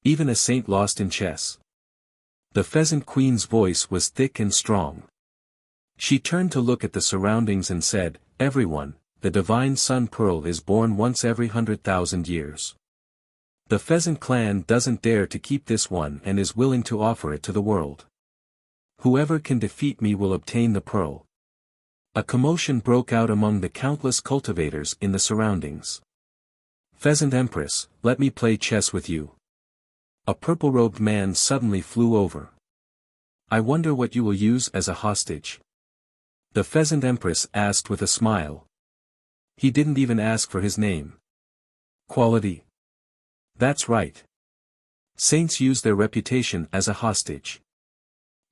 Speaker 1: Even a saint lost in chess. The Pheasant Queen's voice was thick and strong. She turned to look at the surroundings and said, everyone, the divine sun pearl is born once every 100,000 years. The Pheasant clan doesn't dare to keep this one and is willing to offer it to the world. Whoever can defeat me will obtain the pearl. A commotion broke out among the countless cultivators in the surroundings. Pheasant Empress, let me play chess with you. A purple-robed man suddenly flew over. I wonder what you will use as a hostage. The Pheasant Empress asked with a smile. He didn't even ask for his name. Quality. That's right. Saints use their reputation as a hostage.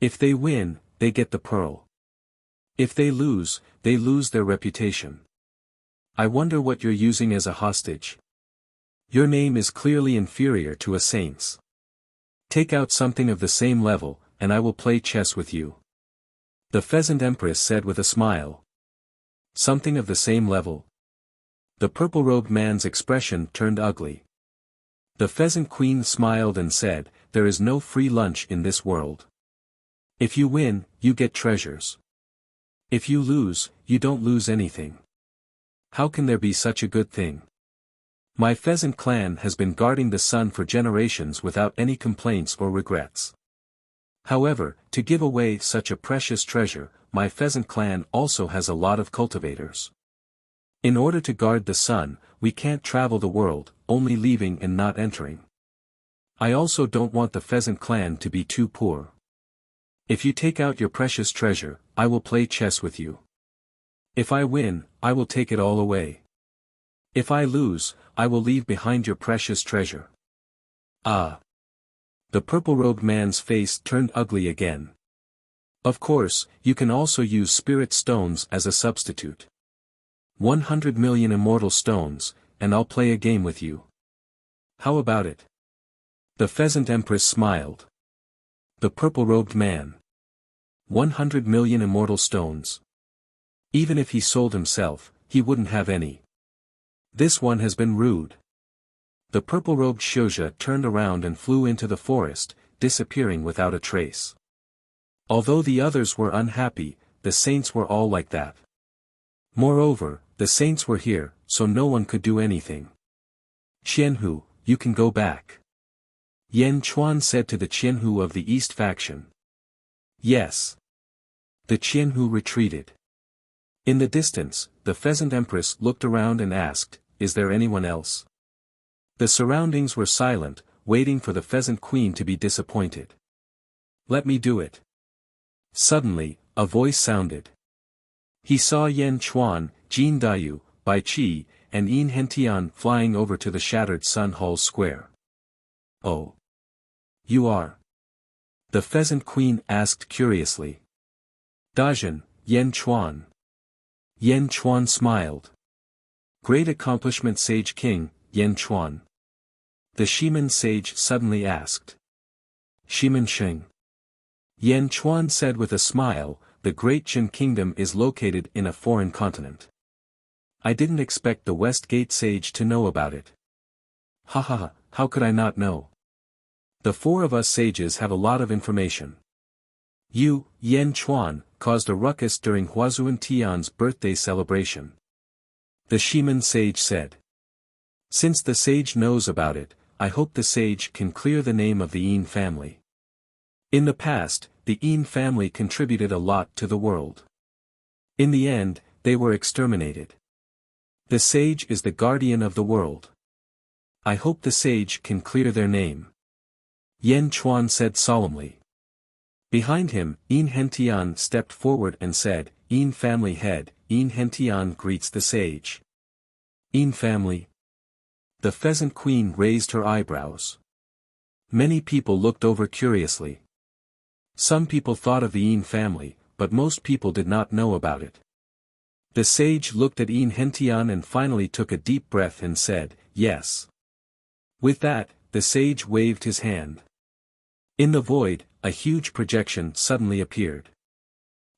Speaker 1: If they win, they get the pearl. If they lose their reputation. I wonder what you're using as a hostage. Your name is clearly inferior to a saint's. Take out something of the same level, and I will play chess with you. The Pheasant Empress said with a smile. Something of the same level? The purple-robed man's expression turned ugly. The Pheasant Queen smiled and said, there is no free lunch in this world. If you win, you get treasures. If you lose, you don't lose anything. How can there be such a good thing? My Pheasant clan has been guarding the sun for generations without any complaints or regrets. However, to give away such a precious treasure, my Pheasant clan also has a lot of cultivators. In order to guard the sun, we can't travel the world, only leaving and not entering. I also don't want the Pheasant clan to be too poor. If you take out your precious treasure, I will play chess with you. If I win, I will take it all away. If I lose, I will leave behind your precious treasure. Ah! The purple-robed man's face turned ugly again. Of course, you can also use spirit stones as a substitute. 100 million immortal stones, and I'll play a game with you. How about it? The Pheasant Empress smiled. The purple-robed man. 100 million immortal stones. Even if he sold himself, he wouldn't have any. This one has been rude. The purple-robed Shouja turned around and flew into the forest, disappearing without a trace. Although the others were unhappy, the saints were all like that. Moreover, the saints were here, so no one could do anything. Qianhu, you can go back. Yan Chuan said to the Qianhu of the East faction. Yes. The Qianhu retreated. In the distance, the Pheasant Empress looked around and asked, is there anyone else? The surroundings were silent, waiting for the Pheasant Queen to be disappointed. Let me do it. Suddenly, a voice sounded. He saw Yan Chuan, Jin Dayu, Bai Qi, and Yin Hentian flying over to the shattered Sun Hall Square. Oh. You are? The Pheasant Queen asked curiously. Dajin, Yan Chuan. Yan Chuan smiled. Great accomplishment Sage King, Yan Chuan. The Shiman Sage suddenly asked. Shimen Sheng. Yan Chuan said with a smile, the Great Jin Kingdom is located in a foreign continent. I didn't expect the West Gate sage to know about it. Ha ha ha, how could I not know? The four of us sages have a lot of information. You, Yan Chuan, caused a ruckus during Huazuan Tian's birthday celebration. The Shimen sage said. Since the sage knows about it, I hope the sage can clear the name of the Yin family. In the past, the Yin family contributed a lot to the world. In the end, they were exterminated. The sage is the guardian of the world. I hope the sage can clear their name. Yan Chuan said solemnly. Behind him, Yin Hentian stepped forward and said, Yin family head, Yin Hentian greets the sage. Yin family. The Pheasant Queen raised her eyebrows. Many people looked over curiously. Some people thought of the Yin family, but most people did not know about it. The sage looked at Yin Hentian and finally took a deep breath and said, yes. With that, the sage waved his hand. In the void, a huge projection suddenly appeared.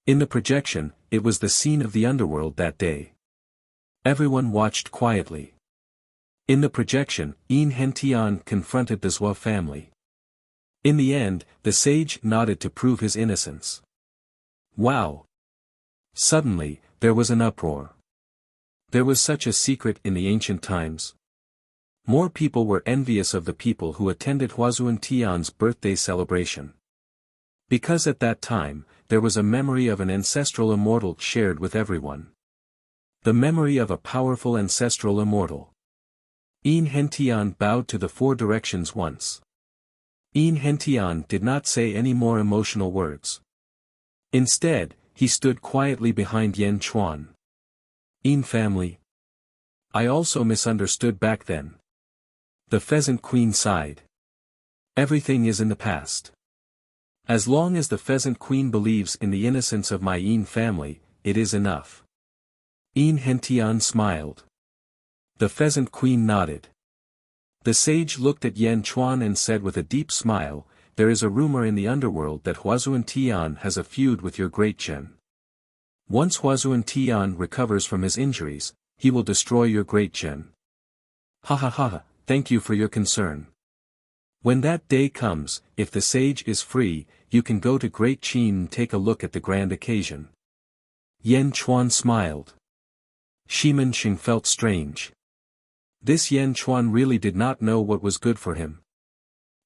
Speaker 1: In the projection, it was the scene of the underworld that day. Everyone watched quietly. In the projection, Yin Hentian confronted the Zhua family. In the end, the sage nodded to prove his innocence. Wow! Suddenly, there was an uproar. There was such a secret in the ancient times. More people were envious of the people who attended Huazuan Tian's birthday celebration. Because at that time, there was a memory of an ancestral immortal shared with everyone. The memory of a powerful ancestral immortal. Yin Hentian bowed to the four directions once. Yin Hentian did not say any more emotional words. Instead, he stood quietly behind Yan Chuan. Yin family. I also misunderstood back then. The Pheasant Queen sighed. Everything is in the past. As long as the Pheasant Queen believes in the innocence of my Yin family, it is enough. Yin Hentian smiled. The Pheasant Queen nodded. The sage looked at Yan Chuan and said with a deep smile, there is a rumor in the underworld that Huazuan Tian has a feud with your great Jin. Once Huazuan Tian recovers from his injuries, he will destroy your great Jin. Ha ha ha, thank you for your concern. When that day comes, if the sage is free, you can go to Great Qin and take a look at the grand occasion. Yan Chuan smiled. Shimen Sheng felt strange. This Yan Chuan really did not know what was good for him.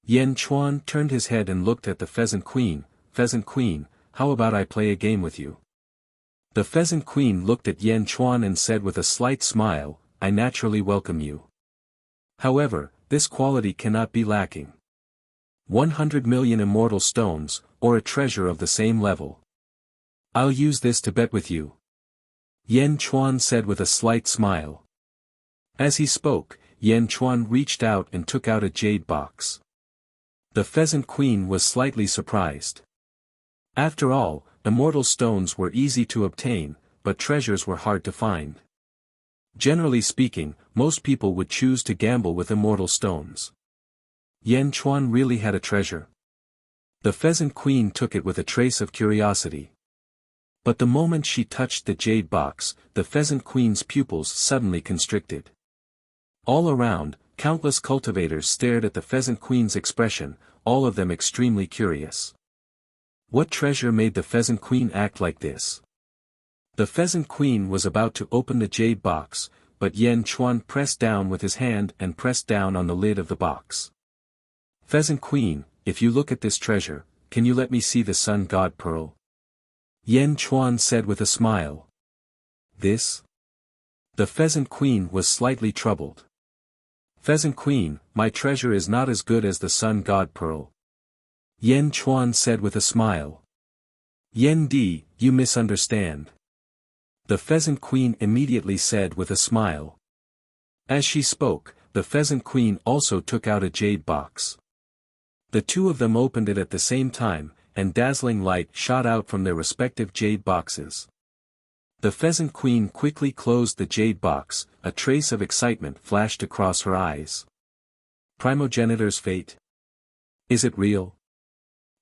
Speaker 1: Yan Chuan turned his head and looked at the Pheasant Queen. Pheasant Queen, how about I play a game with you? The Pheasant Queen looked at Yan Chuan and said with a slight smile, I naturally welcome you. However, this quality cannot be lacking. 100 million immortal stones, or a treasure of the same level. I'll use this to bet with you. Yan Chuan said with a slight smile. As he spoke, Yan Chuan reached out and took out a jade box. The Pheasant Queen was slightly surprised. After all, immortal stones were easy to obtain, but treasures were hard to find. Generally speaking, most people would choose to gamble with immortal stones. Yan Chuan really had a treasure. The Pheasant Queen took it with a trace of curiosity. But the moment she touched the jade box, the Pheasant Queen's pupils suddenly constricted. All around, countless cultivators stared at the Pheasant Queen's expression, all of them extremely curious. What treasure made the Pheasant Queen act like this? The Pheasant Queen was about to open the jade box, but Yan Chuan pressed down with his hand and pressed down on the lid of the box. Pheasant Queen, if you look at this treasure, can you let me see the Sun God Pearl? Yan Chuan said with a smile. This? The Pheasant Queen was slightly troubled. Pheasant Queen, my treasure is not as good as the Sun God Pearl. Yan Chuan said with a smile. Yan Di, you misunderstand. The Pheasant Queen immediately said with a smile. As she spoke, the Pheasant Queen also took out a jade box. The two of them opened it at the same time, and dazzling light shot out from their respective jade boxes. The Pheasant Queen quickly closed the jade box, a trace of excitement flashed across her eyes. Primogenitor's fate? Is it real?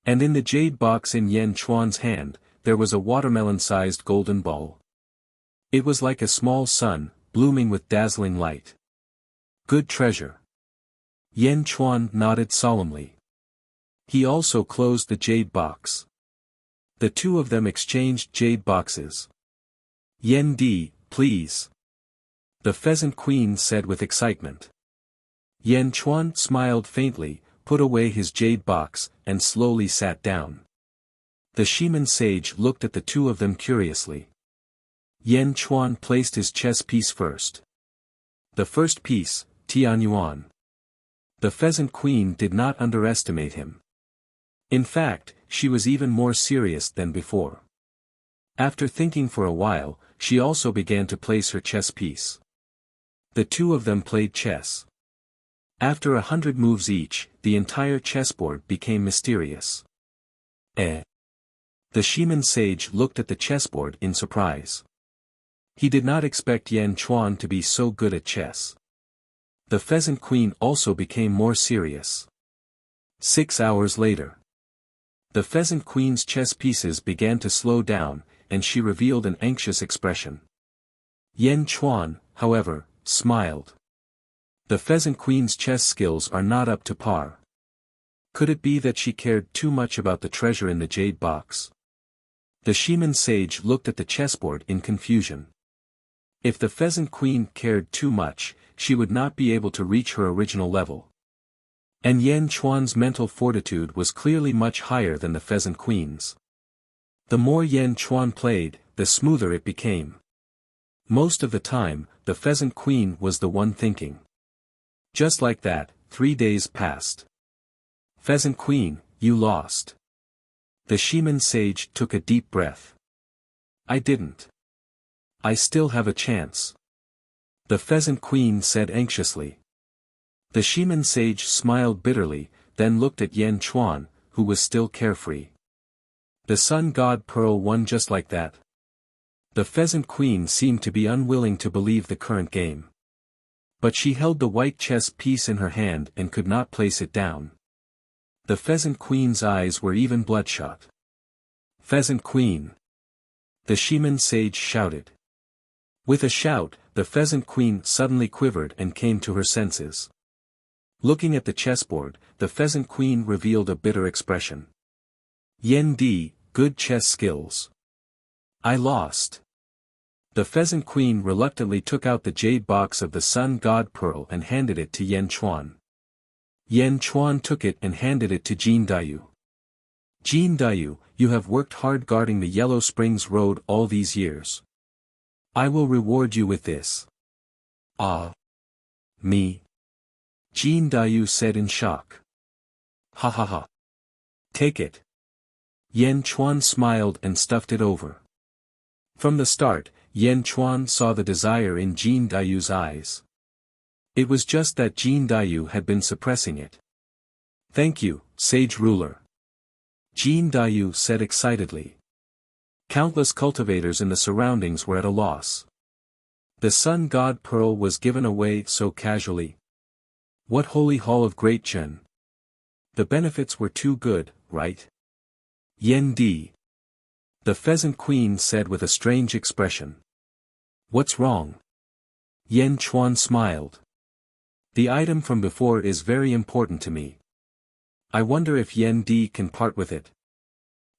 Speaker 1: And in the jade box in Yan Chuan's hand, there was a watermelon-sized golden ball. It was like a small sun, blooming with dazzling light. Good treasure. Yan Chuan nodded solemnly. He also closed the jade box. The two of them exchanged jade boxes. Yen Di, please. The Pheasant Queen said with excitement. Yan Chuan smiled faintly, put away his jade box, and slowly sat down. The Shaman sage looked at the two of them curiously. Yan Chuan placed his chess piece first. The first piece, Tianyuan. The Pheasant Queen did not underestimate him. In fact, she was even more serious than before. After thinking for a while, she also began to place her chess piece. The two of them played chess. After 100 moves each, the entire chessboard became mysterious. The Shaman sage looked at the chessboard in surprise. He did not expect Yan Chuan to be so good at chess. The Pheasant Queen also became more serious. 6 hours later. The Pheasant Queen's chess pieces began to slow down, and she revealed an anxious expression. Yan Chuan, however, smiled. The Pheasant Queen's chess skills are not up to par. Could it be that she cared too much about the treasure in the jade box? The Shaman sage looked at the chessboard in confusion. If the Pheasant Queen cared too much, she would not be able to reach her original level. And Yan Chuan's mental fortitude was clearly much higher than the Pheasant Queen's. The more Yan Chuan played, the smoother it became. Most of the time, the Pheasant Queen was the one thinking. Just like that, 3 days passed. Pheasant Queen, you lost. The Shaman sage took a deep breath. I didn't. I still have a chance. The Pheasant Queen said anxiously. The Shaman sage smiled bitterly, then looked at Yan Chuan, who was still carefree. The Sun God Pearl won just like that. The Pheasant Queen seemed to be unwilling to believe the current game. But she held the white chess piece in her hand and could not place it down. The Pheasant Queen's eyes were even bloodshot. Pheasant Queen! The Shaman sage shouted. With a shout, the Pheasant Queen suddenly quivered and came to her senses. Looking at the chessboard, the Pheasant Queen revealed a bitter expression. Yen Di, good chess skills. I lost. The Pheasant Queen reluctantly took out the jade box of the Sun God Pearl and handed it to Yan Chuan. Yan Chuan took it and handed it to Jin Dayu. Jin Dayu, you have worked hard guarding the Yellow Springs Road all these years. I will reward you with this. Ah. Me? Jin Dayu said in shock. Ha ha ha. Take it. Yan Chuan smiled and stuffed it over. From the start, Yan Chuan saw the desire in Jin Dayu's eyes. It was just that Jin Dayu had been suppressing it. Thank you, sage ruler. Jin Dayu said excitedly. Countless cultivators in the surroundings were at a loss. The Sun God Pearl was given away so casually. What holy hall of great Chen? The benefits were too good, right? Yen Di. The Pheasant Queen said with a strange expression. What's wrong? Yan Chuan smiled. The item from before is very important to me. I wonder if Yen Di can part with it.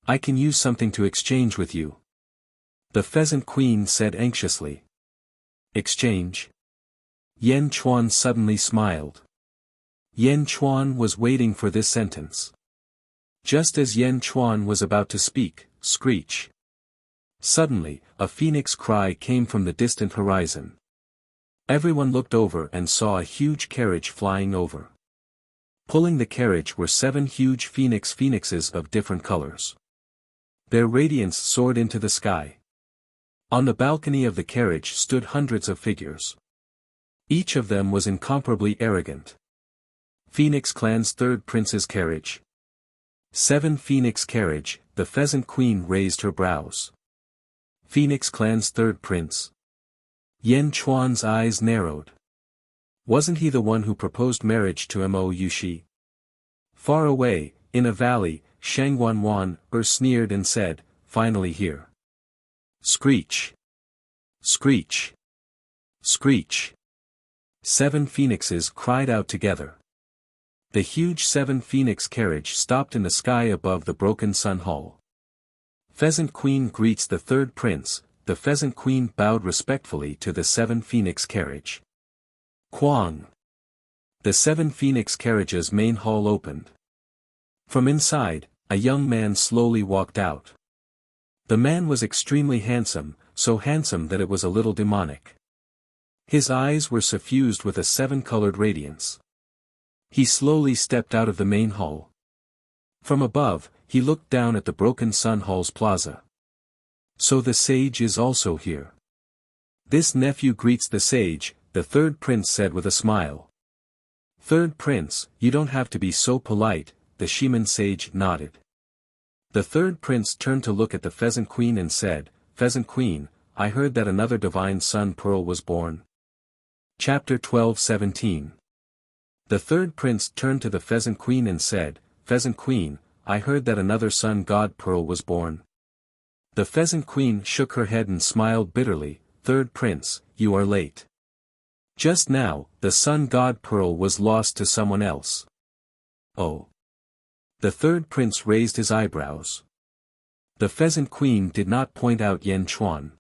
Speaker 1: I can use something to exchange with you. The Pheasant Queen said anxiously. Exchange? Yan Chuan suddenly smiled. Yan Chuan was waiting for this sentence. Just as Yan Chuan was about to speak, screech. Suddenly, a phoenix cry came from the distant horizon. Everyone looked over and saw a huge carriage flying over. Pulling the carriage were 7 huge phoenixes of different colors. Their radiance soared into the sky. On the balcony of the carriage stood hundreds of figures. Each of them was incomparably arrogant. Phoenix Clan's 3rd prince's carriage. 7 Phoenix carriage, the Pheasant Queen raised her brows. Phoenix Clan's 3rd prince. Yan Chuan's eyes narrowed. Wasn't he the one who proposed marriage to Mo Yushi? Far away, in a valley, Shangwanwan sneered and said, finally here. Screech! Screech! Screech! 7 phoenixes cried out together. The huge 7 phoenix carriage stopped in the sky above the broken sun hall. Pheasant Queen greets the third prince. The Pheasant Queen bowed respectfully to the 7 phoenix carriage. Quang! The 7 phoenix carriage's main hall opened. From inside, a young man slowly walked out. The man was extremely handsome, so handsome that it was a little demonic. His eyes were suffused with a 7-colored radiance. He slowly stepped out of the main hall. From above, he looked down at the broken sun hall's plaza. So the sage is also here. This nephew greets the sage, the third prince said with a smile. Third prince, you don't have to be so polite, the Shiman sage nodded. The third prince turned to look at the Pheasant Queen and said, Pheasant Queen, I heard that another divine sun pearl was born. Chapter 12:17. The third prince turned to the Pheasant Queen and said, Pheasant Queen, I heard that another sun god pearl was born. The Pheasant Queen shook her head and smiled bitterly, Third prince, you are late. Just now, the sun god pearl was lost to someone else. Oh. The third prince raised his eyebrows. The Pheasant Queen did not point out Yan Chuan.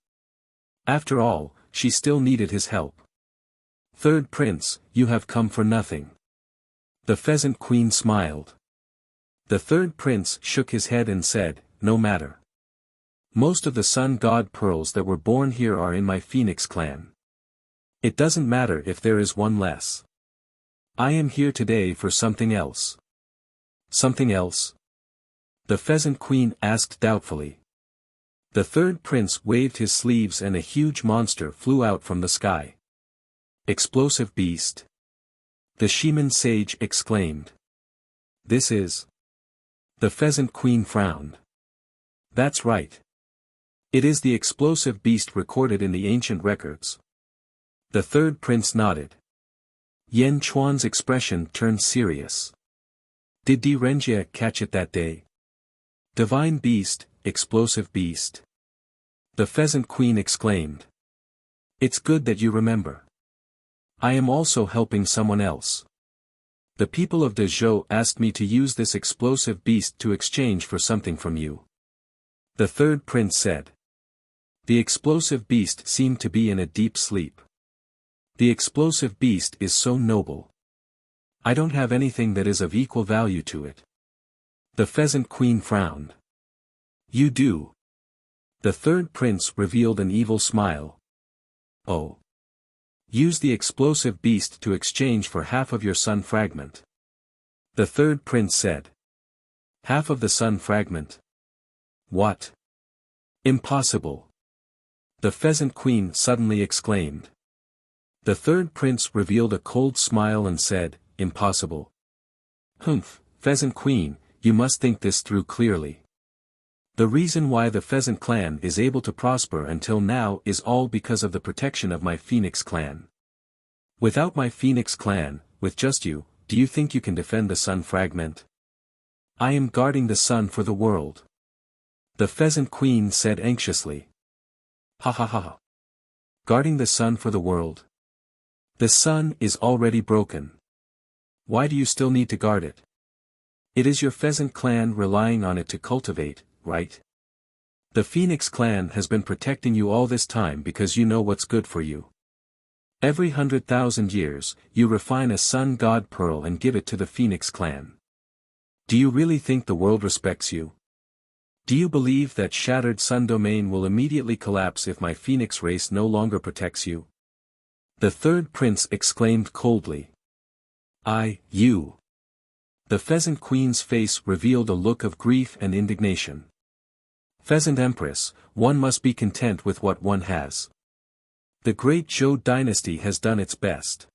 Speaker 1: After all, she still needed his help. Third prince, you have come for nothing. The Pheasant Queen smiled. The third prince shook his head and said, no matter. Most of the sun god pearls that were born here are in my Phoenix clan. It doesn't matter if there is one less. I am here today for something else. Something else? The Pheasant Queen asked doubtfully. The third prince waved his sleeves and a huge monster flew out from the sky. Explosive beast. The Shiman sage exclaimed. This is. The Pheasant Queen frowned. That's right. It is the explosive beast recorded in the ancient records. The third prince nodded. Yan Chuan's expression turned serious. Did Di Renjia catch it that day? Divine beast, explosive beast. The Pheasant Queen exclaimed. It's good that you remember. I am also helping someone else. The people of Dezhou asked me to use this explosive beast to exchange for something from you. The third prince said. The explosive beast seemed to be in a deep sleep. The explosive beast is so noble. I don't have anything that is of equal value to it. The Pheasant Queen frowned. You do. The third prince revealed an evil smile. Oh. Use the explosive beast to exchange for half of your sun fragment. The third prince said. Half of the sun fragment? What? Impossible. The Pheasant Queen suddenly exclaimed. The third prince revealed a cold smile and said, impossible. Humph, Pheasant Queen, you must think this through clearly. The reason why the Pheasant clan is able to prosper until now is all because of the protection of my Phoenix clan. Without my Phoenix clan, with just you, do you think you can defend the sun fragment? I am guarding the sun for the world. The Pheasant Queen said anxiously. Ha ha ha ha. Guarding the sun for the world. The sun is already broken. Why do you still need to guard it? It is your Pheasant clan relying on it to cultivate, right? The Phoenix clan has been protecting you all this time because you know what's good for you. Every 100,000 years, you refine a sun god pearl and give it to the Phoenix clan. Do you really think the world respects you? Do you believe that shattered sun domain will immediately collapse if my Phoenix race no longer protects you? The third prince exclaimed coldly. You. The Pheasant Queen's face revealed a look of grief and indignation. Pheasant Empress, one must be content with what one has. The great Zhou dynasty has done its best.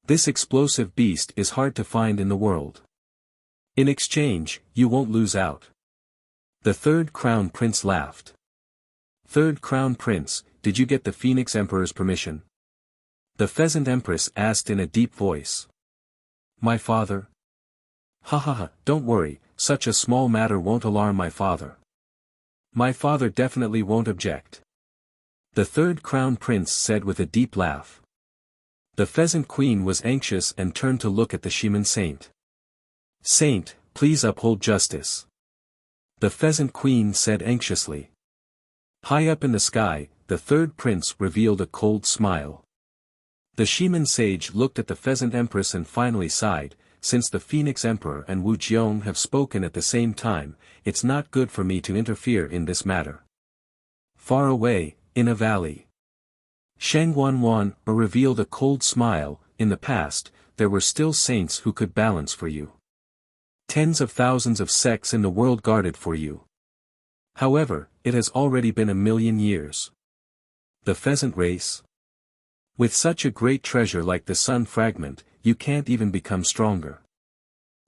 Speaker 1: This explosive beast is hard to find in the world. In exchange, you won't lose out. The third crown prince laughed. Third crown prince, did you get the Phoenix Emperor's permission? The Pheasant Empress asked in a deep voice. My father? Ha ha ha, don't worry, such a small matter won't alarm my father. My father definitely won't object. The third crown prince said with a deep laugh. The pheasant queen was anxious and turned to look at the shaman saint. Saint, please uphold justice. The pheasant queen said anxiously. High up in the sky, the third prince revealed a cold smile. The shaman sage looked at the pheasant empress and finally sighed, since the phoenix emperor and Wuxia have spoken at the same time, it's not good for me to interfere in this matter. Far away, in a valley. Shangguanwan revealed a cold smile. In the past, there were still saints who could balance for you. Tens of thousands of sects in the world guarded for you. However, it has already been 1,000,000 years. The pheasant race? With such a great treasure like the sun fragment, you can't even become stronger.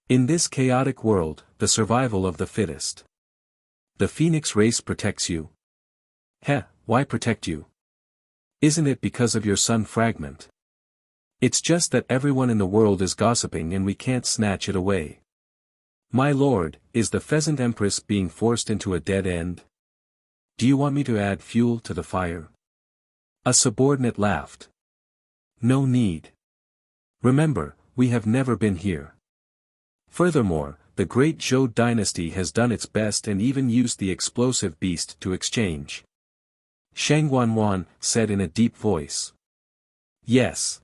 Speaker 1: In this chaotic world, the survival of the fittest. The phoenix race protects you. Heh, why protect you? Isn't it because of your sun fragment? It's just that everyone in the world is gossiping and we can't snatch it away. My lord, is the pheasant empress being forced into a dead end? Do you want me to add fuel to the fire? A subordinate laughed. No need. Remember, we have never been here. Furthermore, the great Zhou dynasty has done its best and even used the explosive beast to exchange. Shangguanwan said in a deep voice. Yes.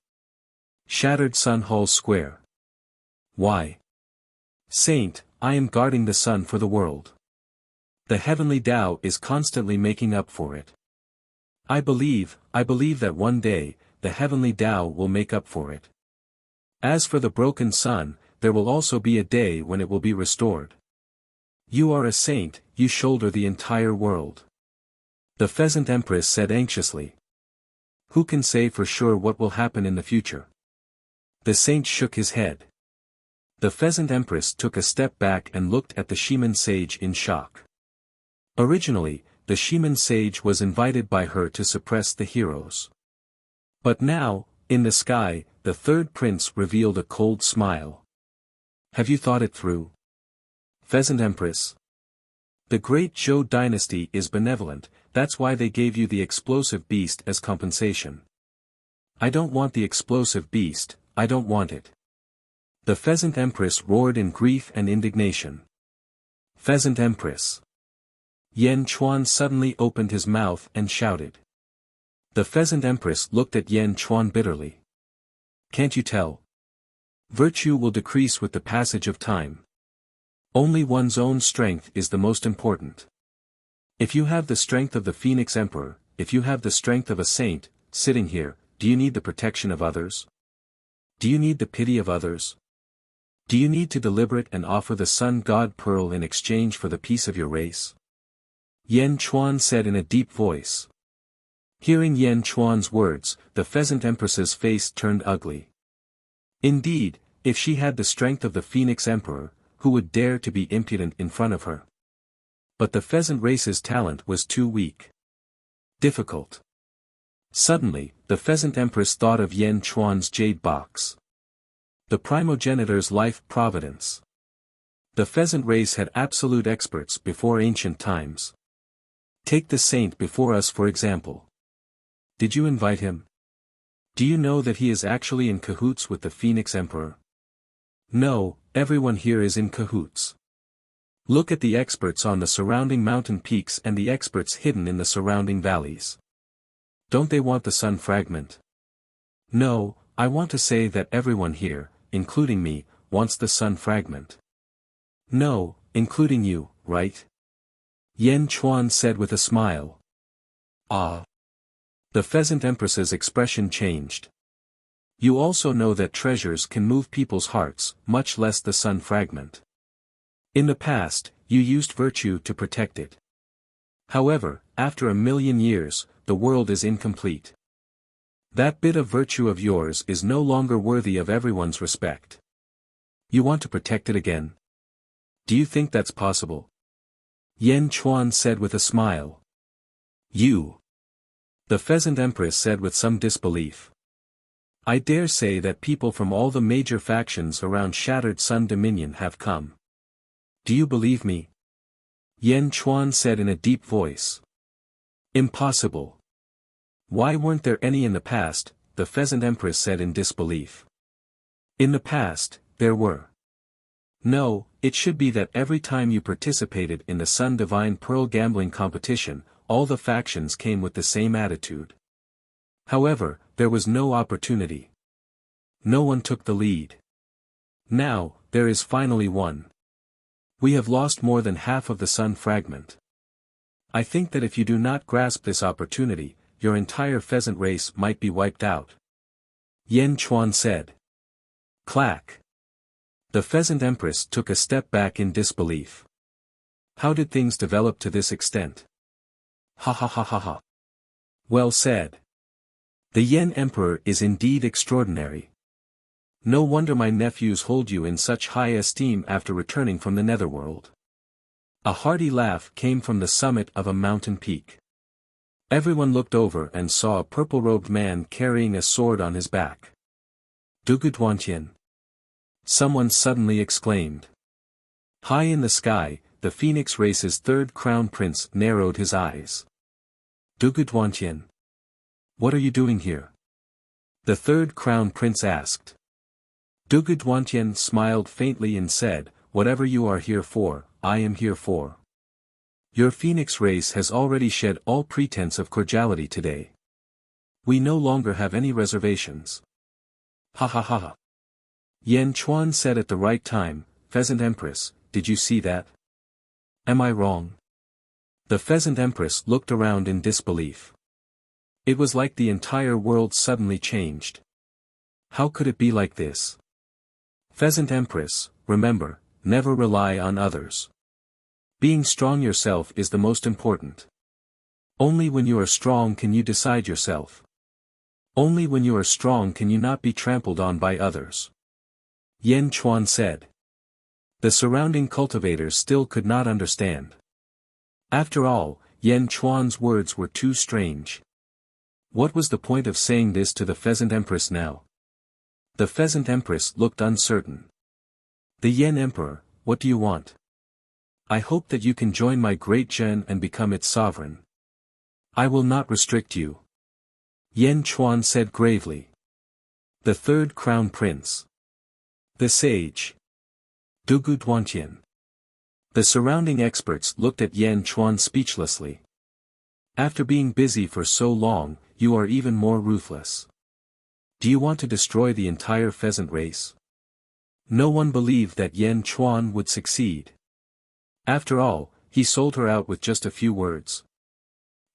Speaker 1: Shattered Sun Hall Square. Why? Saint, I am guarding the sun for the world. The heavenly Tao is constantly making up for it. I believe that one day, the heavenly Tao will make up for it. As for the broken sun, there will also be a day when it will be restored. You are a saint, you shoulder the entire world. The pheasant empress said anxiously. Who can say for sure what will happen in the future? The saint shook his head. The pheasant empress took a step back and looked at the shaman sage in shock. Originally, the shaman sage was invited by her to suppress the heroes. But now, in the sky, the third prince revealed a cold smile. Have you thought it through? Pheasant Empress. The great Zhou dynasty is benevolent, that's why they gave you the explosive beast as compensation. I don't want the explosive beast, I don't want it. The Pheasant Empress roared in grief and indignation. Pheasant Empress. Yan Chuan suddenly opened his mouth and shouted. The Pheasant Empress looked at Yan Chuan bitterly. Can't you tell? Virtue will decrease with the passage of time. Only one's own strength is the most important. If you have the strength of the Phoenix Emperor, if you have the strength of a saint, sitting here, do you need the protection of others? Do you need the pity of others? Do you need to deliberate and offer the sun god pearl in exchange for the peace of your race? Yan Chuan said in a deep voice. Hearing Yan Chuan's words, the Pheasant Empress's face turned ugly. Indeed, if she had the strength of the Phoenix Emperor, who would dare to be impudent in front of her? But the pheasant race's talent was too weak. Difficult. Suddenly, the Pheasant Empress thought of Yan Chuan's jade box. The primogenitor's life providence. The pheasant race had absolute experts before ancient times. Take the saint before us for example. Did you invite him? Do you know that he is actually in cahoots with the Phoenix Emperor? No, everyone here is in cahoots. Look at the experts on the surrounding mountain peaks and the experts hidden in the surrounding valleys. Don't they want the sun fragment? No, I want to say that everyone here, including me, wants the sun fragment. No, including you, right? Yan Chuan said with a smile. Ah. The Pheasant Empress's expression changed. You also know that treasures can move people's hearts, much less the sun fragment. In the past, you used virtue to protect it. However, after 1,000,000 years, the world is incomplete. That bit of virtue of yours is no longer worthy of everyone's respect. You want to protect it again? Do you think that's possible? Yan Chuan said with a smile. You. The Pheasant Empress said with some disbelief. I dare say that people from all the major factions around Shattered Sun Dominion have come. Do you believe me? Yan Chuan said in a deep voice. Impossible. Why weren't there any in the past? The Pheasant Empress said in disbelief. In the past, there were. No, it should be that every time you participated in the Sun Divine Pearl gambling competition, all the factions came with the same attitude. However, there was no opportunity. No one took the lead. Now, there is finally one. We have lost more than half of the Sun fragment. I think that if you do not grasp this opportunity, your entire pheasant race might be wiped out. Yan Chuan said. Clack. The Pheasant Empress took a step back in disbelief. How did things develop to this extent? Ha ha ha ha ha. Well said. The Yen Emperor is indeed extraordinary. No wonder my nephews hold you in such high esteem after returning from the netherworld. A hearty laugh came from the summit of a mountain peak. Everyone looked over and saw a purple-robed man carrying a sword on his back. Duguduantian. Someone suddenly exclaimed. High in the sky, the Phoenix race's third crown prince narrowed his eyes. Duguduantian. What are you doing here? The third crown prince asked. Duguduantian smiled faintly and said, whatever you are here for, I am here for. Your Phoenix race has already shed all pretense of cordiality today. We no longer have any reservations. Ha ha ha ha. Yan Chuan said at the right time, Pheasant Empress, did you see that? Am I wrong? The Pheasant Empress looked around in disbelief. It was like the entire world suddenly changed. How could it be like this? Pheasant Empress, remember, never rely on others. Being strong yourself is the most important. Only when you are strong can you decide yourself. Only when you are strong can you not be trampled on by others. Yan Chuan said. The surrounding cultivators still could not understand. After all, Yan Chuan's words were too strange. What was the point of saying this to the Pheasant Empress now? The Pheasant Empress looked uncertain. The Yen Emperor, what do you want? I hope that you can join my great Zhen and become its sovereign. I will not restrict you. Yan Chuan said gravely. The third crown prince. The sage. Duguduantian. The surrounding experts looked at Yan Chuan speechlessly. After being busy for so long, you are even more ruthless. Do you want to destroy the entire pheasant race? No one believed that Yan Chuan would succeed. After all, he sold her out with just a few words.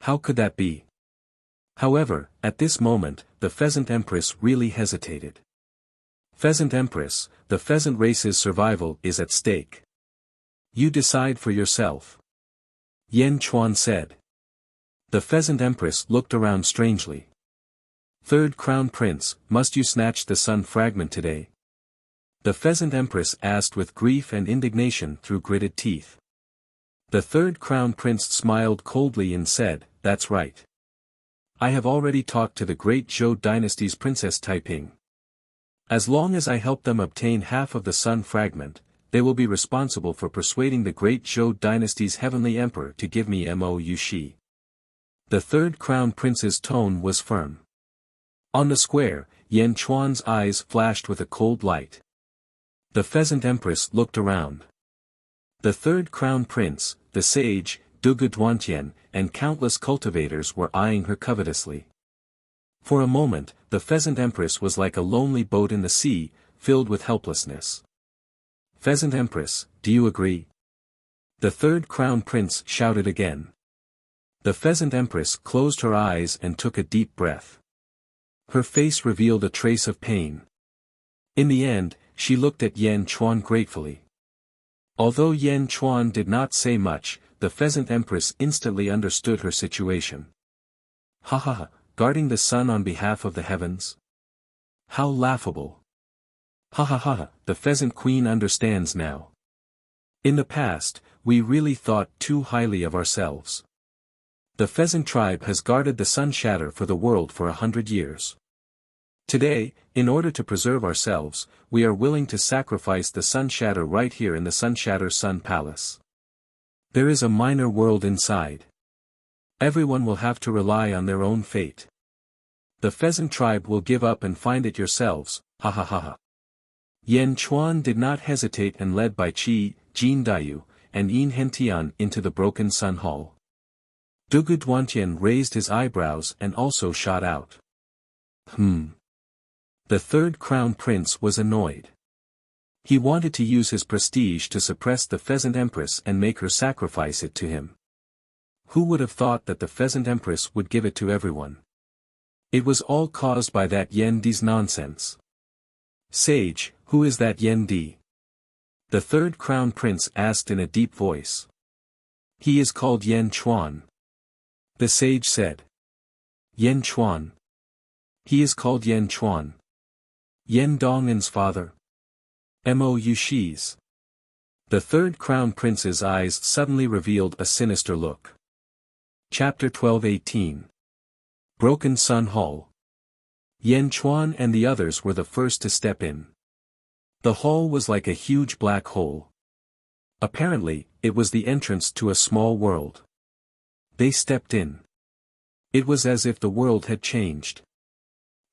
Speaker 1: How could that be? However, at this moment, the Pheasant Empress really hesitated. Pheasant Empress, the pheasant race's survival is at stake. You decide for yourself. Yan Chuan said. The Pheasant Empress looked around strangely. Third Crown Prince, must you snatch the sun fragment today? The Pheasant Empress asked with grief and indignation through gritted teeth. The Third Crown Prince smiled coldly and said, that's right. I have already talked to the great Zhou dynasty's Princess Taiping. As long as I help them obtain half of the sun fragment, they will be responsible for persuading the great Zhou dynasty's heavenly emperor to give me Mo Yushi. The Third Crown Prince's tone was firm. On the square, Yan Chuan's eyes flashed with a cold light. The Pheasant Empress looked around. The Third Crown Prince, the sage, Duguduantian, and countless cultivators were eyeing her covetously. For a moment, the Pheasant Empress was like a lonely boat in the sea, filled with helplessness. Pheasant Empress, do you agree? The Third Crown Prince shouted again. The Pheasant Empress closed her eyes and took a deep breath. Her face revealed a trace of pain. In the end, she looked at Yan Chuan gratefully. Although Yan Chuan did not say much, the Pheasant Empress instantly understood her situation. Ha ha ha, guarding the sun on behalf of the heavens? How laughable. Ha ha ha, the Pheasant Queen understands now. In the past, we really thought too highly of ourselves. The Pheasant tribe has guarded the sun shatter for the world for 100 years. Today, in order to preserve ourselves, we are willing to sacrifice the Sun Shatter right here in the Sun Shatter Sun Palace. There is a minor world inside. Everyone will have to rely on their own fate. The pheasant tribe will give up and find it yourselves, ha ha ha ha. Yan Chuan did not hesitate and led by Qi, Jin Dayu, and Yin Hentian into the broken Sun Hall. Dugu Duantian raised his eyebrows and also shot out. The third crown prince was annoyed. He wanted to use his prestige to suppress the pheasant empress and make her sacrifice it to him. Who would have thought that the pheasant empress would give it to everyone? It was all caused by that Yen Di's nonsense. Sage, who is that Yen Di? The third crown prince asked in a deep voice. He is called Yen Chuan. The sage said. Yen Chuan. He is called Yen Chuan. Yen Dongin's father. Mo Yushi's. The third crown prince's eyes suddenly revealed a sinister look. Chapter 12:18. Broken Sun Hall. Yen Chuan and the others were the first to step in. The hall was like a huge black hole. Apparently, it was the entrance to a small world. They stepped in. It was as if the world had changed.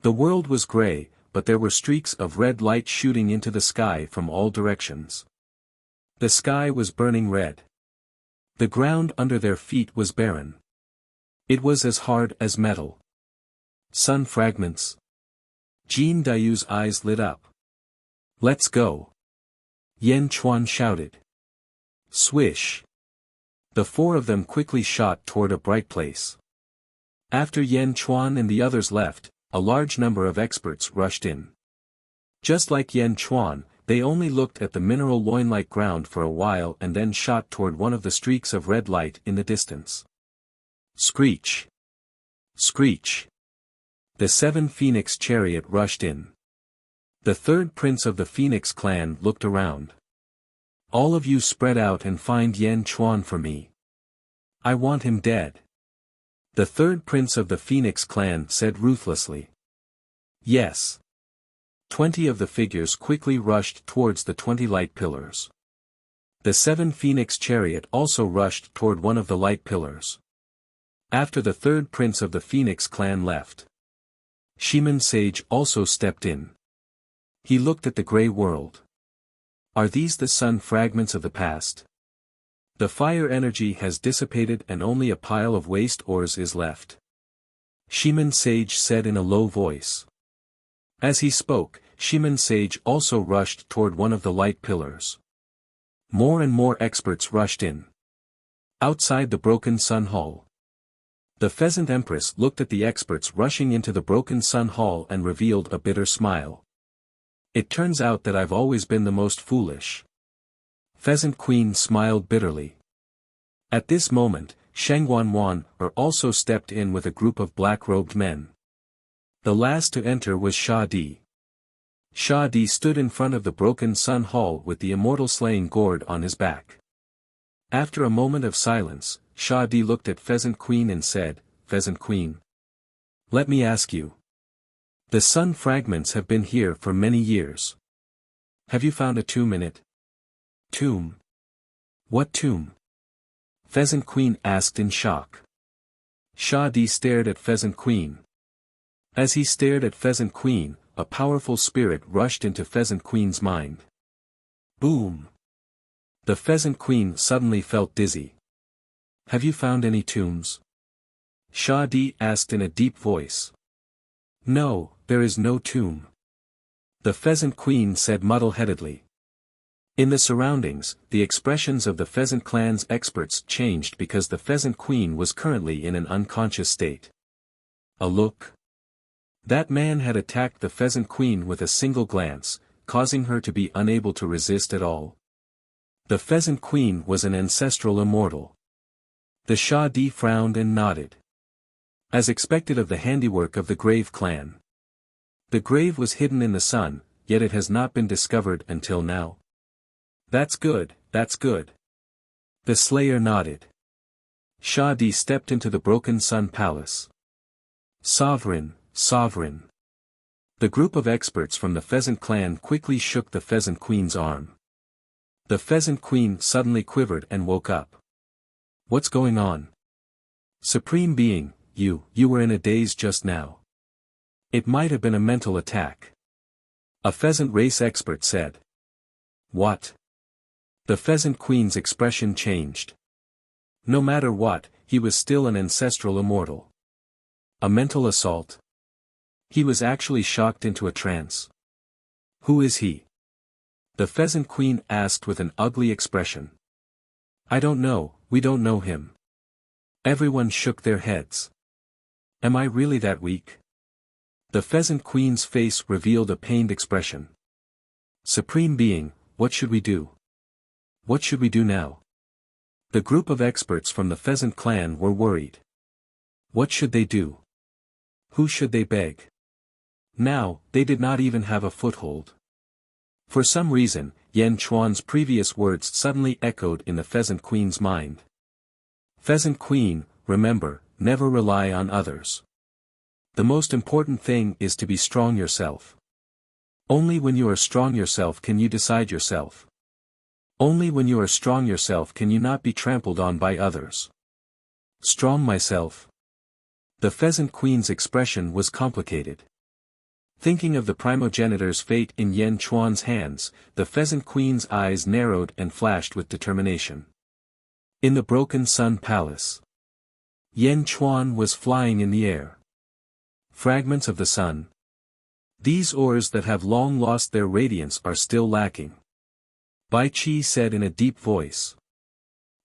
Speaker 1: The world was gray, but there were streaks of red light shooting into the sky from all directions. The sky was burning red. The ground under their feet was barren. It was as hard as metal. Sun fragments. Jin Dayu's eyes lit up. Let's go. Yen Chuan shouted. Swish. The four of them quickly shot toward a bright place. After Yen Chuan and the others left, a large number of experts rushed in. Just like Yen Chuan, they only looked at the mineral loin-like ground for a while and then shot toward one of the streaks of red light in the distance. Screech! Screech! The 7 Phoenix chariot rushed in. The third prince of the Phoenix clan looked around. All of you spread out and find Yen Chuan for me. I want him dead. The third prince of the Phoenix clan said ruthlessly. Yes. 20 of the figures quickly rushed towards the 20 light pillars. The 7 Phoenix chariot also rushed toward one of the light pillars. After the third prince of the Phoenix clan left, Shiman Sage also stepped in. He looked at the gray world. Are these the sun fragments of the past? The fire energy has dissipated and only a pile of waste ores is left. Shiman Sage said in a low voice. As he spoke, Shiman Sage also rushed toward one of the light pillars. More and more experts rushed in. Outside the broken Sun Hall. The Pheasant Empress looked at the experts rushing into the broken Sun Hall and revealed a bitter smile. It turns out that I've always been the most foolish. Pheasant Queen smiled bitterly. At this moment, Shengguan also stepped in with a group of black-robed men. The last to enter was Sha Di. Sha Di stood in front of the broken Sun Hall with the Immortal slaying gourd on his back. After a moment of silence, Sha Di looked at Pheasant Queen and said, Pheasant Queen. Let me ask you. The sun fragments have been here for many years. Have you found a tomb in it? Tomb? What tomb? Pheasant Queen asked in shock. Sha Di stared at Pheasant Queen. As he stared at Pheasant Queen, a powerful spirit rushed into Pheasant Queen's mind. Boom! The Pheasant Queen suddenly felt dizzy. Have you found any tombs? Sha Di asked in a deep voice. No, there is no tomb. The Pheasant Queen said muddle-headedly. In the surroundings, the expressions of the Pheasant Clan's experts changed because the Pheasant Queen was currently in an unconscious state. A look. That man had attacked the Pheasant Queen with a single glance, causing her to be unable to resist at all. The Pheasant Queen was an ancestral immortal. The Sha Di frowned and nodded. As expected of the handiwork of the Grave clan. The grave was hidden in the sun, yet it has not been discovered until now. That's good, that's good. The Slayer nodded. Sha Di stepped into the broken Sun Palace. Sovereign, sovereign. The group of experts from the Pheasant clan quickly shook the Pheasant Queen's arm. The Pheasant Queen suddenly quivered and woke up. What's going on? Supreme Being, you were in a daze just now. It might have been a mental attack. A pheasant race expert said. What? The Pheasant Queen's expression changed. No matter what, he was still an ancestral immortal. A mental assault? He was actually shocked into a trance. Who is he? The Pheasant Queen asked with an ugly expression. I don't know, we don't know him. Everyone shook their heads. Am I really that weak? The Pheasant Queen's face revealed a pained expression. Supreme Being, what should we do? What should we do now? The group of experts from the Pheasant clan were worried. What should they do? Who should they beg? Now, they did not even have a foothold. For some reason, Yan Chuan's previous words suddenly echoed in the Pheasant Queen's mind. Pheasant Queen, remember, never rely on others. The most important thing is to be strong yourself. Only when you are strong yourself can you decide yourself. Only when you are strong yourself can you not be trampled on by others. Strong myself. The Pheasant Queen's expression was complicated. Thinking of the primogenitor's fate in Yan Chuan's hands, the Pheasant Queen's eyes narrowed and flashed with determination. In the Broken Sun Palace. Yan Chuan was flying in the air. Fragments of the sun. These ores that have long lost their radiance are still lacking. Bai Qi said in a deep voice.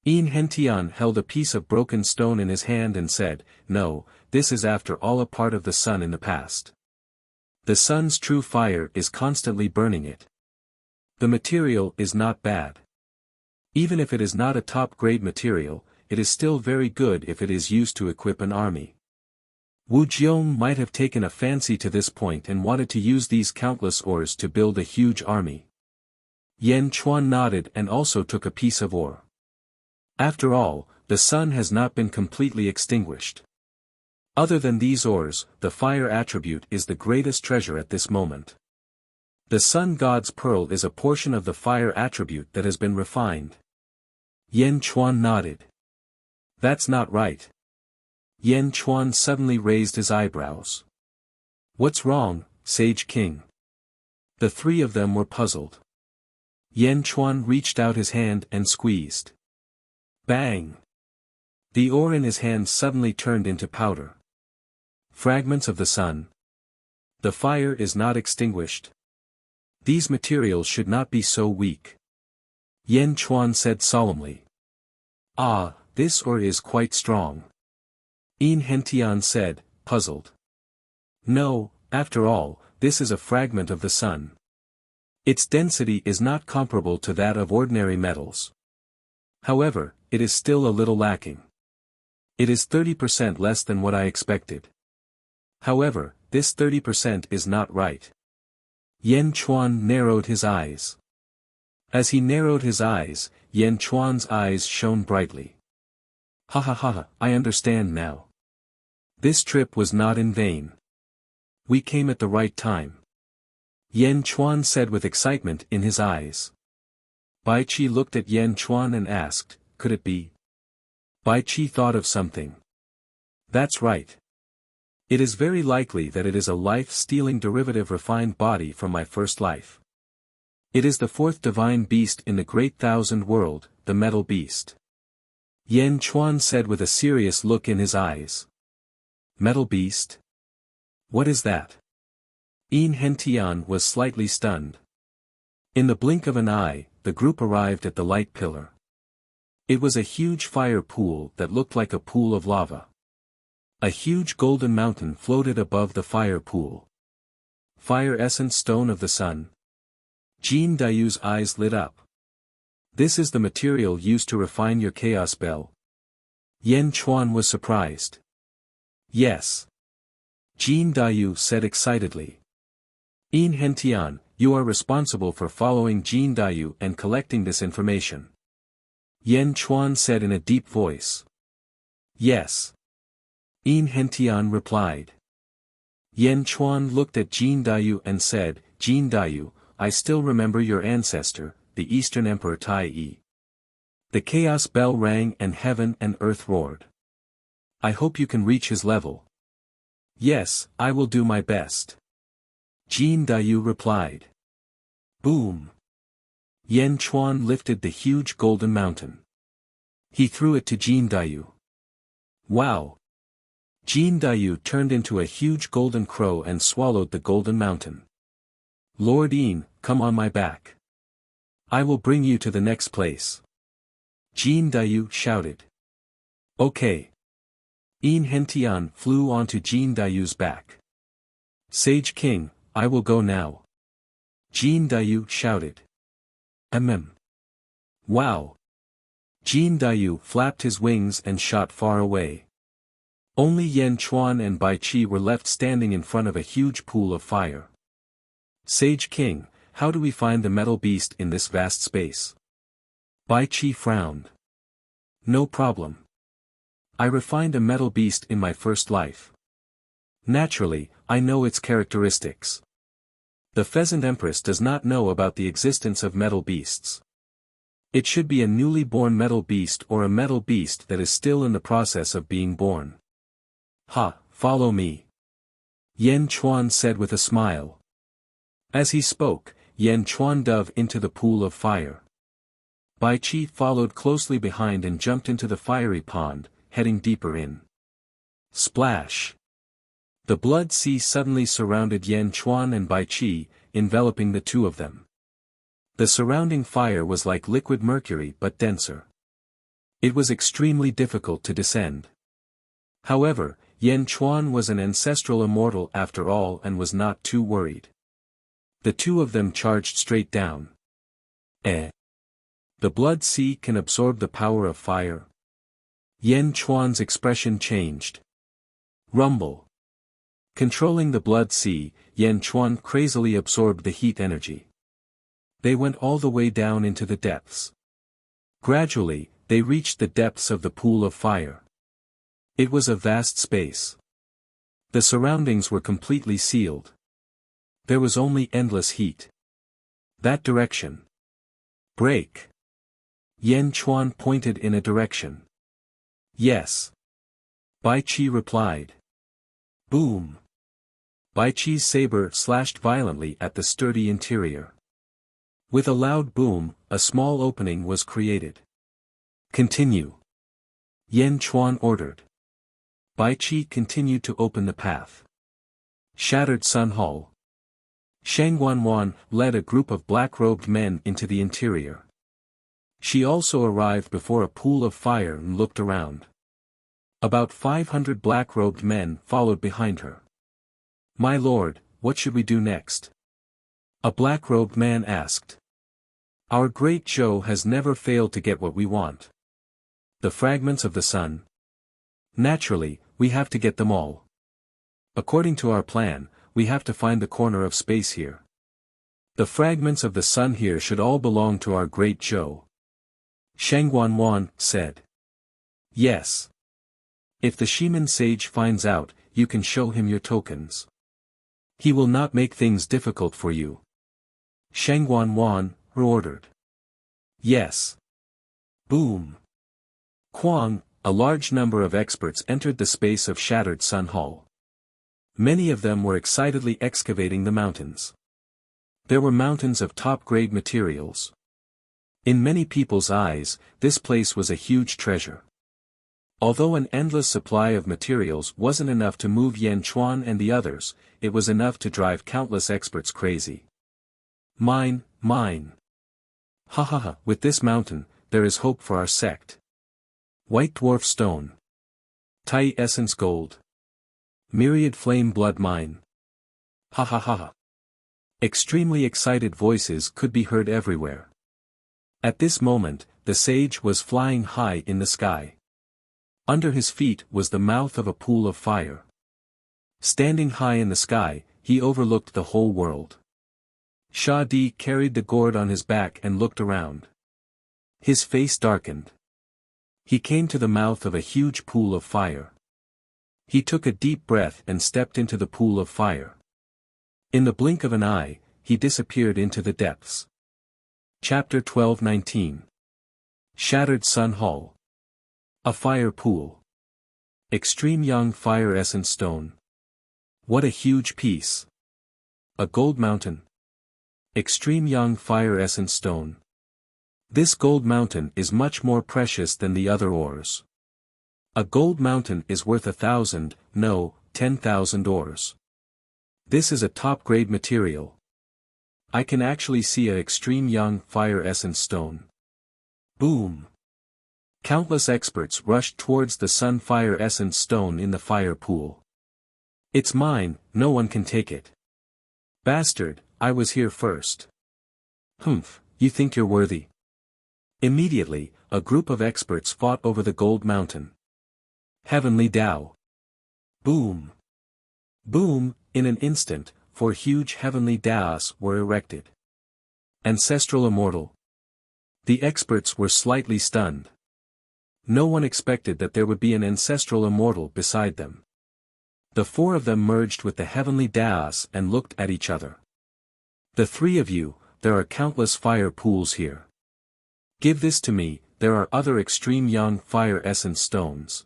Speaker 1: Yin Hentian held a piece of broken stone in his hand and said, no, this is after all a part of the sun in the past. The sun's true fire is constantly burning it. The material is not bad. Even if it is not a top-grade material, it is still very good if it is used to equip an army. Wu Jiong might have taken a fancy to this point and wanted to use these countless ores to build a huge army. Yan Chuan nodded and also took a piece of ore. After all, the sun has not been completely extinguished. Other than these ores, the fire attribute is the greatest treasure at this moment. The sun god's pearl is a portion of the fire attribute that has been refined. Yan Chuan nodded. That's not right. Yan Chuan suddenly raised his eyebrows. What's wrong, Sage King? The three of them were puzzled. Yan Chuan reached out his hand and squeezed. Bang! The ore in his hand suddenly turned into powder. Fragments of the sun. The fire is not extinguished. These materials should not be so weak. Yan Chuan said solemnly. Ah, this ore is quite strong. Yin Hentian said, puzzled. No, after all, this is a fragment of the sun. Its density is not comparable to that of ordinary metals. However, it is still a little lacking. It is 30% less than what I expected. However, this 30% is not right. Yan Chuan narrowed his eyes. As he narrowed his eyes, Yan Chuan's eyes shone brightly. Ha ha ha, I understand now. This trip was not in vain. We came at the right time. Yan Chuan said with excitement in his eyes. Bai Qi looked at Yan Chuan and asked, could it be? Bai Qi thought of something. That's right. It is very likely that it is a life-stealing derivative refined body from my first life. It is the fourth divine beast in the Great Thousand World, the Metal Beast. Yan Chuan said with a serious look in his eyes. Metal Beast? What is that? Yin Hentian was slightly stunned. In the blink of an eye, the group arrived at the light pillar. It was a huge fire pool that looked like a pool of lava. A huge golden mountain floated above the fire pool. Fire essence stone of the sun. Jin Dayu's eyes lit up. This is the material used to refine your chaos bell. Yan Chuan was surprised. Yes. Jin Dayu said excitedly. Yin Hentian, you are responsible for following Jin Dayu and collecting this information. Yan Chuan said in a deep voice. Yes. Yin Hentian replied. Yan Chuan looked at Jin Dayu and said, Jin Dayu, I still remember your ancestor, the Eastern Emperor Tai Yi. The chaos bell rang and heaven and earth roared. I hope you can reach his level. Yes, I will do my best. Jin Dayu replied. Boom! Yan Chuan lifted the huge golden mountain. He threw it to Jin Dayu. Wow! Jin Dayu turned into a huge golden crow and swallowed the golden mountain. Lord Yin, come on my back. I will bring you to the next place. Jin Dayu shouted. Okay. Yin Hentian flew onto Jin Dayu's back. Sage King, I will go now. Jin Dayu shouted. Wow. Jin Dayu flapped his wings and shot far away. Only Yan Chuan and Bai Qi were left standing in front of a huge pool of fire. Sage King, how do we find the metal beast in this vast space? Bai Qi frowned. No problem. I refined a metal beast in my first life. Naturally, I know its characteristics. The Pheasant Empress does not know about the existence of metal beasts. It should be a newly born metal beast or a metal beast that is still in the process of being born. Ha, follow me. Yan Chuan said with a smile. As he spoke, Yan Chuan dove into the pool of fire. Bai Qi followed closely behind and jumped into the fiery pond, heading deeper in. Splash! The blood sea suddenly surrounded Yan Chuan and Bai Qi, enveloping the two of them. The surrounding fire was like liquid mercury but denser. It was extremely difficult to descend. However, Yan Chuan was an ancestral immortal after all and was not too worried. The two of them charged straight down. The blood sea can absorb the power of fire. Yan Chuan's expression changed. Rumble. Controlling the blood sea, Yan Chuan crazily absorbed the heat energy. They went all the way down into the depths. Gradually, they reached the depths of the pool of fire. It was a vast space. The surroundings were completely sealed. There was only endless heat. That direction. Break. Yan Chuan pointed in a direction. Yes. Bai Qi replied. Boom. Bai Qi's saber slashed violently at the sturdy interior. With a loud boom, a small opening was created. Continue. Yan Chuan ordered. Bai Qi continued to open the path. Shattered Sun Hall. Shang Wanwan led a group of black-robed men into the interior. She also arrived before a pool of fire and looked around. About 500 black-robed men followed behind her. My lord, what should we do next? A black-robed man asked. Our great Zhou has never failed to get what we want. The fragments of the sun. Naturally, we have to get them all. According to our plan, we have to find the corner of space here. The fragments of the sun here should all belong to our great Zhou. Shang Wanwan said. Yes. If the Shiman sage finds out, you can show him your tokens. He will not make things difficult for you. Shang Wanwan ordered. Yes. Boom. Quang, a large number of experts entered the space of Shattered Sun Hall. Many of them were excitedly excavating the mountains. There were mountains of top-grade materials. In many people's eyes, this place was a huge treasure. Although an endless supply of materials wasn't enough to move Yan Chuan and the others, it was enough to drive countless experts crazy. Mine. Ha ha ha, with this mountain, there is hope for our sect. White dwarf stone. Tai essence gold. Myriad flame blood mine. Ha ha ha ha. Extremely excited voices could be heard everywhere. At this moment, the sage was flying high in the sky. Under his feet was the mouth of a pool of fire. Standing high in the sky, he overlooked the whole world. Sha Di carried the gourd on his back and looked around. His face darkened. He came to the mouth of a huge pool of fire. He took a deep breath and stepped into the pool of fire. In the blink of an eye, he disappeared into the depths. Chapter 12:19. Shattered Sun Hall. A fire pool. Extreme young fire essence stone. What a huge piece. A gold mountain. Extreme young fire essence stone. This gold mountain is much more precious than the other ores. A gold mountain is worth 1,000, no, 10,000 ores. This is a top-grade material. I can actually see a extreme young fire essence stone. Boom! Countless experts rushed towards the sun fire essence stone in the fire pool. It's mine, no one can take it. Bastard, I was here first. Humph, you think you're worthy? Immediately, a group of experts fought over the gold mountain. Heavenly Tao. Boom! Boom! In an instant, 4 huge heavenly Taos were erected. Ancestral Immortal. The experts were slightly stunned. No one expected that there would be an ancestral immortal beside them. The 4 of them merged with the heavenly Taos and looked at each other. The 3 of you, there are countless fire pools here. Give this to me, there are other extreme young fire essence stones.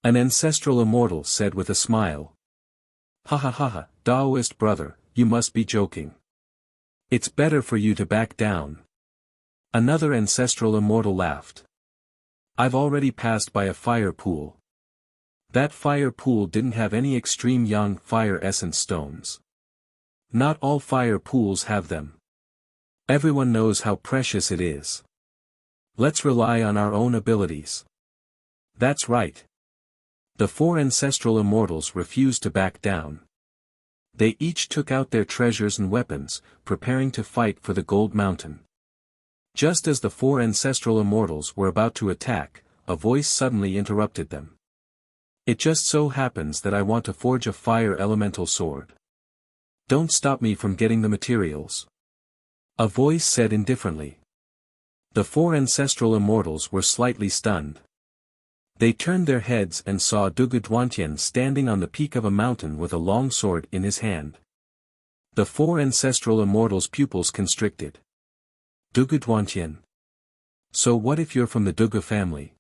Speaker 1: An ancestral immortal said with a smile. Ha ha ha ha, Taoist brother, you must be joking. It's better for you to back down. Another ancestral immortal laughed. I've already passed by a fire pool. That fire pool didn't have any extreme young fire essence stones. Not all fire pools have them. Everyone knows how precious it is. Let's rely on our own abilities. That's right. The 4 ancestral immortals refused to back down. They each took out their treasures and weapons, preparing to fight for the gold mountain. Just as the 4 ancestral immortals were about to attack, a voice suddenly interrupted them. It just so happens that I want to forge a fire elemental sword. Don't stop me from getting the materials. A voice said indifferently. The 4 ancestral immortals were slightly stunned. They turned their heads and saw Duguduantian standing on the peak of a mountain with a long sword in his hand. The 4 ancestral immortals' pupils constricted. Duguduantian. So what if you're from the Dugu family?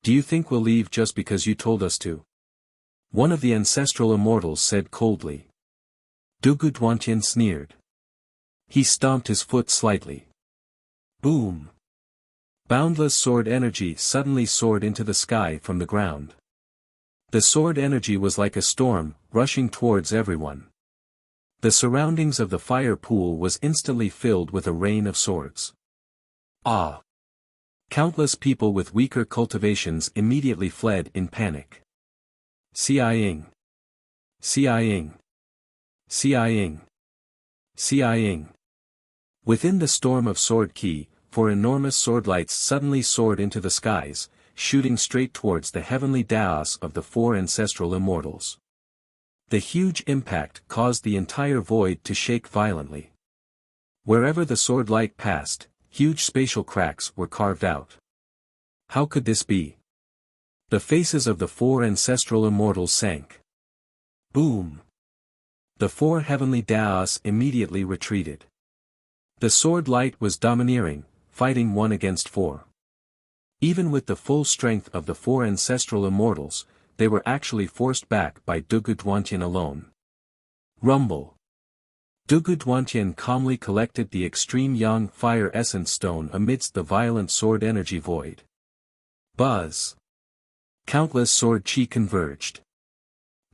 Speaker 1: Do you think we'll leave just because you told us to? One of the ancestral immortals said coldly. Duguduantian sneered. He stomped his foot slightly. Boom! Boundless sword energy suddenly soared into the sky from the ground. The sword energy was like a storm, rushing towards everyone. The surroundings of the fire pool was instantly filled with a rain of swords. Ah! Countless people with weaker cultivations immediately fled in panic. Siang! Siang! Siang! Siang! Within the storm of sword ki, 4 enormous sword lights suddenly soared into the skies, shooting straight towards the heavenly Taos of the 4 ancestral immortals. The huge impact caused the entire void to shake violently. Wherever the sword light passed, huge spatial cracks were carved out. How could this be? The faces of the 4 ancestral immortals sank. Boom! The 4 heavenly Taos immediately retreated. The sword light was domineering, fighting 1 against 4. Even with the full strength of the 4 ancestral immortals, they were actually forced back by Duguduantian alone. Rumble. Duguduantian calmly collected the extreme young fire essence stone amidst the violent sword energy void. Buzz. Countless sword chi converged.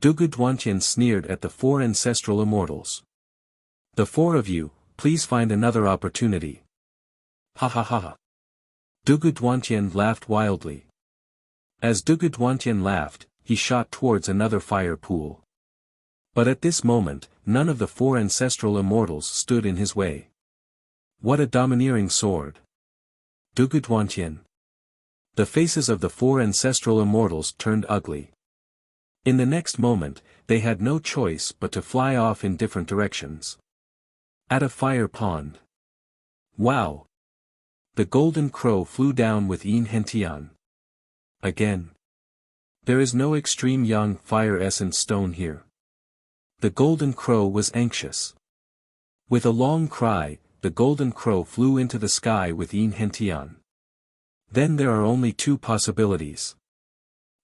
Speaker 1: Duguduantian sneered at the 4 ancestral immortals. The 4 of you, please find another opportunity. Ha ha ha ha. Duguduantian laughed wildly. As Duguduantian laughed, he shot towards another fire pool. But at this moment, none of the 4 ancestral immortals stood in his way. What a domineering sword. Duguduantian. The faces of the 4 ancestral immortals turned ugly. In the next moment, they had no choice but to fly off in different directions. At a fire pond. Wow! The golden crow flew down with Yin Hentian. Again. There is no extreme young fire essence stone here. The golden crow was anxious. With a long cry, the golden crow flew into the sky with Yin Hentian. Then there are only two possibilities.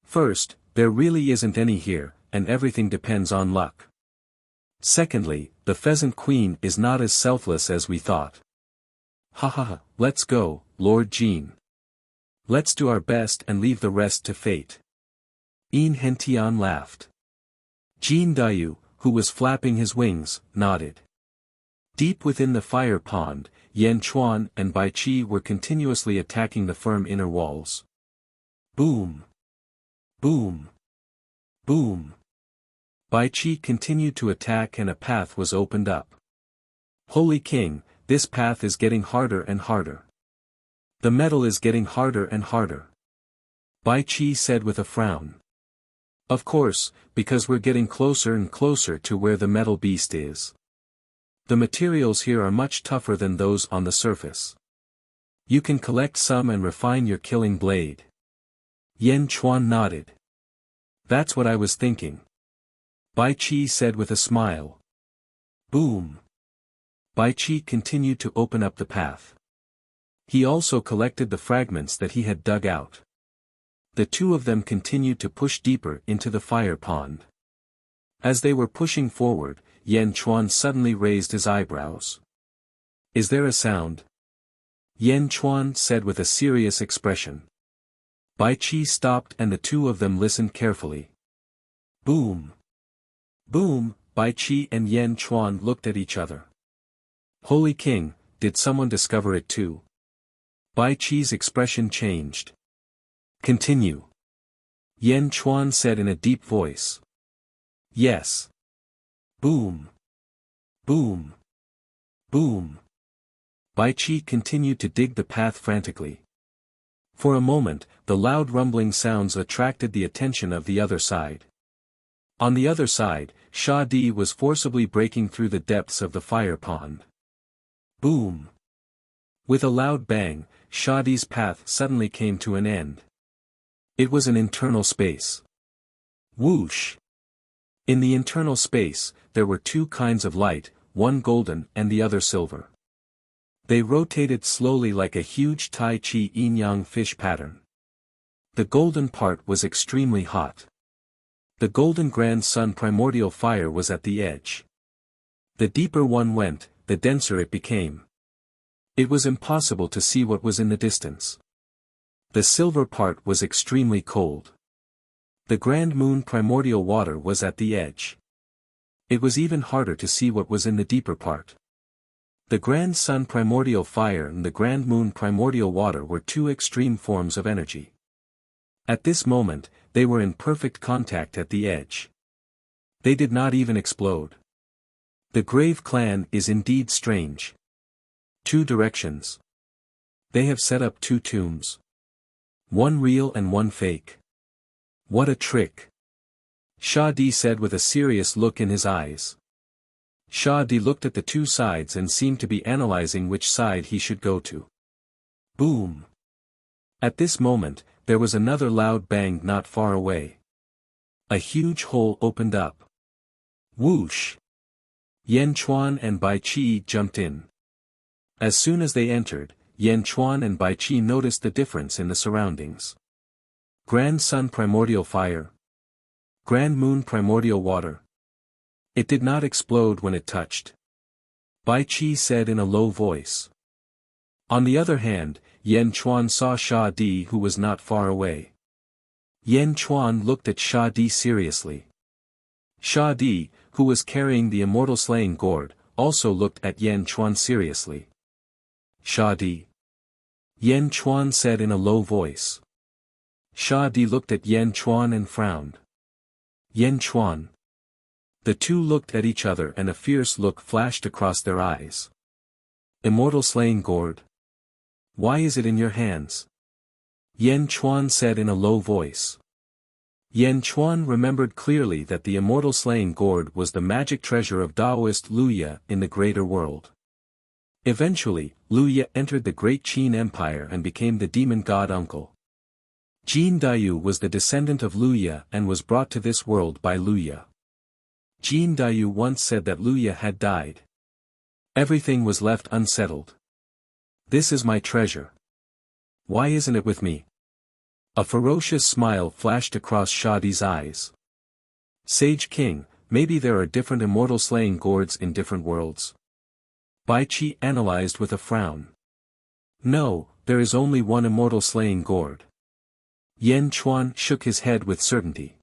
Speaker 1: First, there really isn't any here, and everything depends on luck. Secondly, the pheasant queen is not as selfless as we thought. Ha ha ha, let's go, Lord Jean. Let's do our best and leave the rest to fate. Yin Hentian laughed. Jean Dayu, who was flapping his wings, nodded. Deep within the fire pond, Yan Chuan and Bai Qi were continuously attacking the firm inner walls. Boom! Boom! Boom! Bai Qi continued to attack and a path was opened up. Holy King, this path is getting harder and harder. The metal is getting harder and harder. Bai Qi said with a frown. Of course, because we're getting closer and closer to where the metal beast is. The materials here are much tougher than those on the surface. You can collect some and refine your killing blade. Yan Chuan nodded. That's what I was thinking. Bai Qi said with a smile. Boom. Bai Qi continued to open up the path. He also collected the fragments that he had dug out. The two of them continued to push deeper into the fire pond. As they were pushing forward, Yan Chuan suddenly raised his eyebrows. Is there a sound? Yan Chuan said with a serious expression. Bai Qi stopped and the two of them listened carefully. Boom! Boom! Bai Qi and Yan Chuan looked at each other. Holy King, did someone discover it too? Bai Qi's expression changed. Continue. Yan Chuan said in a deep voice. Yes. Boom. Boom. Boom. Bai Qi continued to dig the path frantically. For a moment, the loud rumbling sounds attracted the attention of the other side. On the other side, Sha Di was forcibly breaking through the depths of the fire pond. Boom. With a loud bang, Sha Di's path suddenly came to an end. It was an internal space. Whoosh! In the internal space, there were two kinds of light, one golden and the other silver. They rotated slowly like a huge Tai Chi yin-yang fish pattern. The golden part was extremely hot. The golden grand sun primordial fire was at the edge. The deeper one went, the denser it became. It was impossible to see what was in the distance. The silver part was extremely cold. The grand moon primordial water was at the edge. It was even harder to see what was in the deeper part. The grand sun primordial fire and the grand moon primordial water were two extreme forms of energy. At this moment, they were in perfect contact at the edge. They did not even explode. The Grave Clan is indeed strange. Two directions. They have set up two tombs. One real and one fake. What a trick. Sha Di said with a serious look in his eyes. Sha Di looked at the two sides and seemed to be analyzing which side he should go to. Boom. At this moment, there was another loud bang not far away. A huge hole opened up. Whoosh. Yan Chuan and Bai Qi jumped in. As soon as they entered, Yan Chuan and Bai Qi noticed the difference in the surroundings. Grand Sun primordial fire. Grand Moon primordial water. It did not explode when it touched. Bai Qi said in a low voice. On the other hand, Yan Chuan saw Sha Di who was not far away. Yan Chuan looked at Sha Di seriously. Sha Di, who was carrying the immortal slaying gourd, also looked at Yan Chuan seriously. Sha Di. Yan Chuan said in a low voice. Sha Di looked at Yan Chuan and frowned. Yan Chuan. The two looked at each other and a fierce look flashed across their eyes. Immortal slaying gourd. Why is it in your hands? Yan Chuan said in a low voice. Yan Chuan remembered clearly that the immortal slaying gourd was the magic treasure of Taoist Luya in the greater world. Eventually, Luya entered the great Qin Empire and became the demon god uncle. Jin Dayu was the descendant of Luya and was brought to this world by Luya. Jin Dayu once said that Luya had died. Everything was left unsettled. This is my treasure. Why isn't it with me? A ferocious smile flashed across Shadi's eyes. Sage King, maybe there are different immortal slaying gourds in different worlds. Bai Qi analyzed with a frown. No, there is only one immortal slaying gourd. Yan Chuan shook his head with certainty.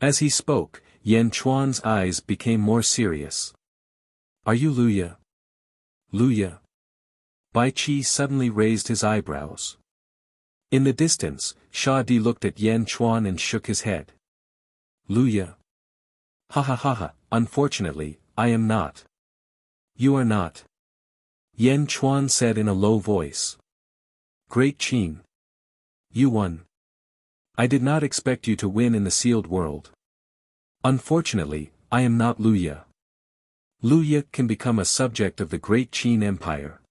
Speaker 1: As he spoke, Yan Chuan's eyes became more serious. Are you Luya? Luya? Bai Qi suddenly raised his eyebrows. In the distance, Shadi looked at Yan Chuan and shook his head. Luya? Ha ha ha ha, unfortunately, I am not. You are not. Yan Chuan said in a low voice. Great Qin. You won. I did not expect you to win in the sealed world. Unfortunately, I am not Luya. Luya can become a subject of the great Qin Empire.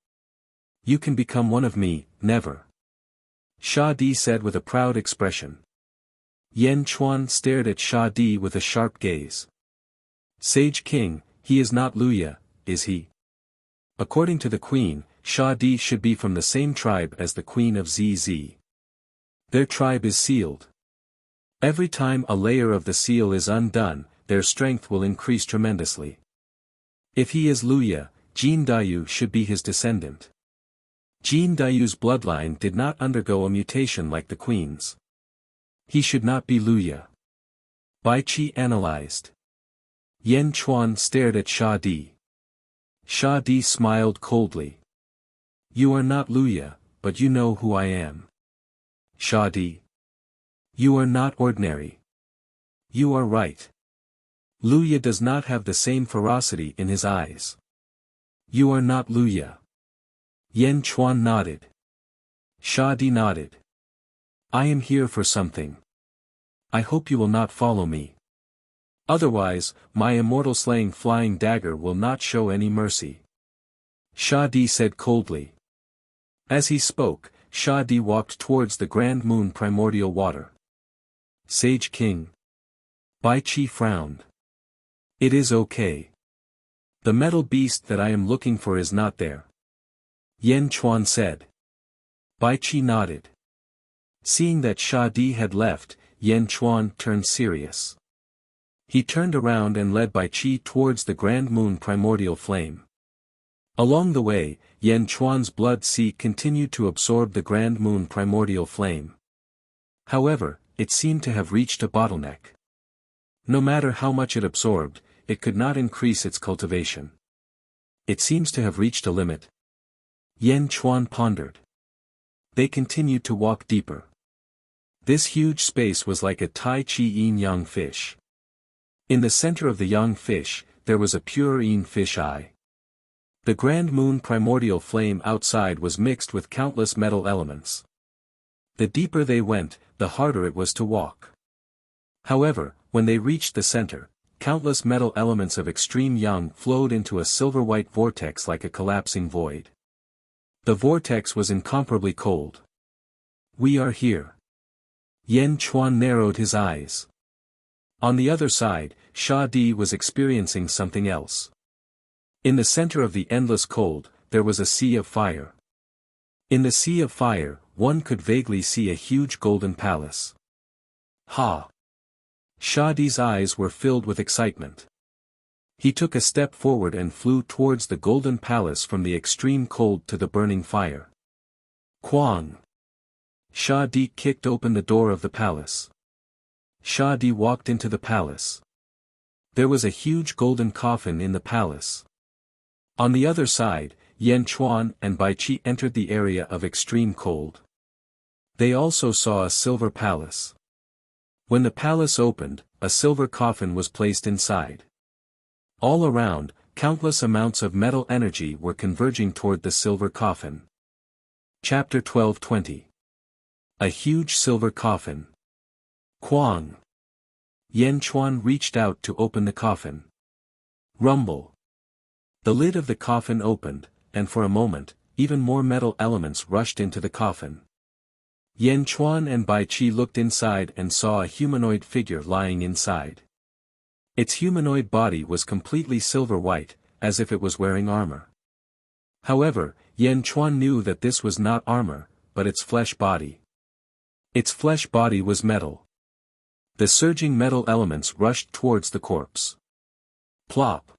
Speaker 1: You can become one of me, never. Shadi said with a proud expression. Yan Chuan stared at Shadi with a sharp gaze. Sage King, he is not Luya, is he? According to the queen, Shadi should be from the same tribe as the queen of ZZ. Their tribe is sealed. Every time a layer of the seal is undone, their strength will increase tremendously. If he is Luya, Jin Dayu should be his descendant. Jin Dayu's bloodline did not undergo a mutation like the queen's. He should not be Luya. Bai Qi analyzed. Yan Chuan stared at Shadi. Shadi smiled coldly. You are not Luya, but you know who I am. Shadi. You are not ordinary. You are right. Luya does not have the same ferocity in his eyes. You are not Luya. Yan Chuan nodded. Shadi nodded. I am here for something. I hope you will not follow me. Otherwise, my immortal slaying flying dagger will not show any mercy. Shadi said coldly. As he spoke, Shadi walked towards the Grand Moon primordial water. Sage King. Bai Qi frowned. It is okay. The metal beast that I am looking for is not there. Yan Chuan said. Bai Qi nodded. Seeing that Shadi had left, Yan Chuan turned serious. He turned around and led Bai Qi towards the Grand Moon primordial flame. Along the way, Yan Chuan's blood sea continued to absorb the Grand Moon primordial flame. However, it seemed to have reached a bottleneck. No matter how much it absorbed, it could not increase its cultivation. It seems to have reached a limit. Yan Chuan pondered. They continued to walk deeper. This huge space was like a Tai Chi Yin Yang fish. In the center of the young fish, there was a pure Yin fish eye. The Grand Moon primordial flame outside was mixed with countless metal elements. The deeper they went, the harder it was to walk. However, when they reached the center, countless metal elements of extreme yang flowed into a silver-white vortex like a collapsing void. The vortex was incomparably cold. We are here. Yan Chuan narrowed his eyes. On the other side, Shadi was experiencing something else. In the center of the endless cold, there was a sea of fire. In the sea of fire, one could vaguely see a huge golden palace. Ha! Shadi's eyes were filled with excitement. He took a step forward and flew towards the golden palace from the extreme cold to the burning fire. Quang! Shadi kicked open the door of the palace. Shadi walked into the palace. There was a huge golden coffin in the palace. On the other side, Yan Chuan and Bai Qi entered the area of extreme cold. They also saw a silver palace. When the palace opened, a silver coffin was placed inside. All around, countless amounts of metal energy were converging toward the silver coffin. Chapter 12:20. A huge silver coffin. Quang! Yan Chuan reached out to open the coffin. Rumble! The lid of the coffin opened, and for a moment, even more metal elements rushed into the coffin. Yan Chuan and Bai Qi looked inside and saw a humanoid figure lying inside. Its humanoid body was completely silver-white, as if it was wearing armor. However, Yan Chuan knew that this was not armor, but its flesh body. Its flesh body was metal. The surging metal elements rushed towards the corpse. Plop!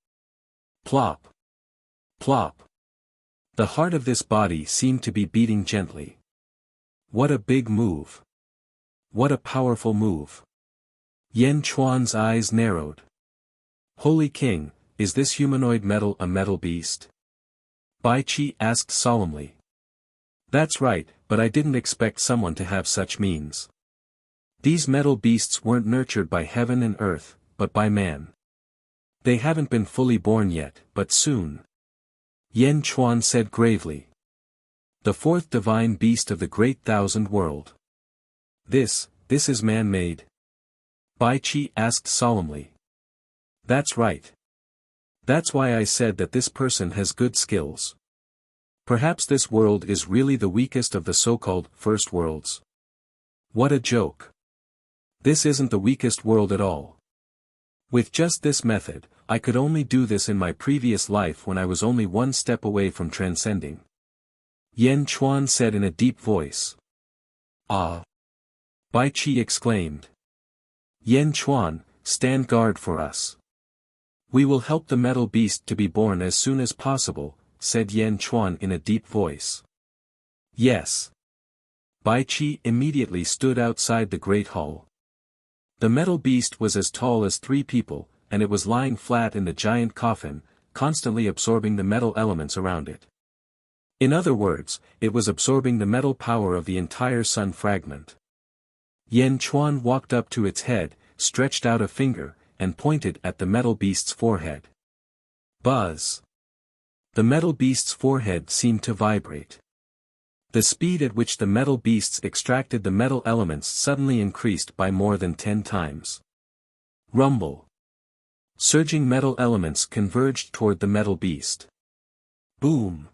Speaker 1: Plop! Plop! The heart of this body seemed to be beating gently. What a big move! What a powerful move! Yan Chuan's eyes narrowed. Holy King, is this humanoid metal a metal beast? Bai Qi asked solemnly. That's right, but I didn't expect someone to have such means. These metal beasts weren't nurtured by heaven and earth, but by man. They haven't been fully born yet, but soon. Yan Chuan said gravely. The fourth divine beast of the great thousand world. This is man-made? Bai Qi asked solemnly. That's right. That's why I said that this person has good skills. Perhaps this world is really the weakest of the so-called first worlds. What a joke. This isn't the weakest world at all. With just this method, I could only do this in my previous life when I was only one step away from transcending. Yan Chuan said in a deep voice. Ah! Bai Qi exclaimed. Yan Chuan, stand guard for us. We will help the metal beast to be born as soon as possible, said Yan Chuan in a deep voice. Yes. Bai Qi immediately stood outside the great hall. The metal beast was as tall as 3 people, and it was lying flat in the giant coffin, constantly absorbing the metal elements around it. In other words, it was absorbing the metal power of the entire sun fragment. Yan Chuan walked up to its head, stretched out a finger, and pointed at the metal beast's forehead. Buzz! The metal beast's forehead seemed to vibrate. The speed at which the metal beasts extracted the metal elements suddenly increased by more than 10 times. Rumble! Surging metal elements converged toward the metal beast. Boom!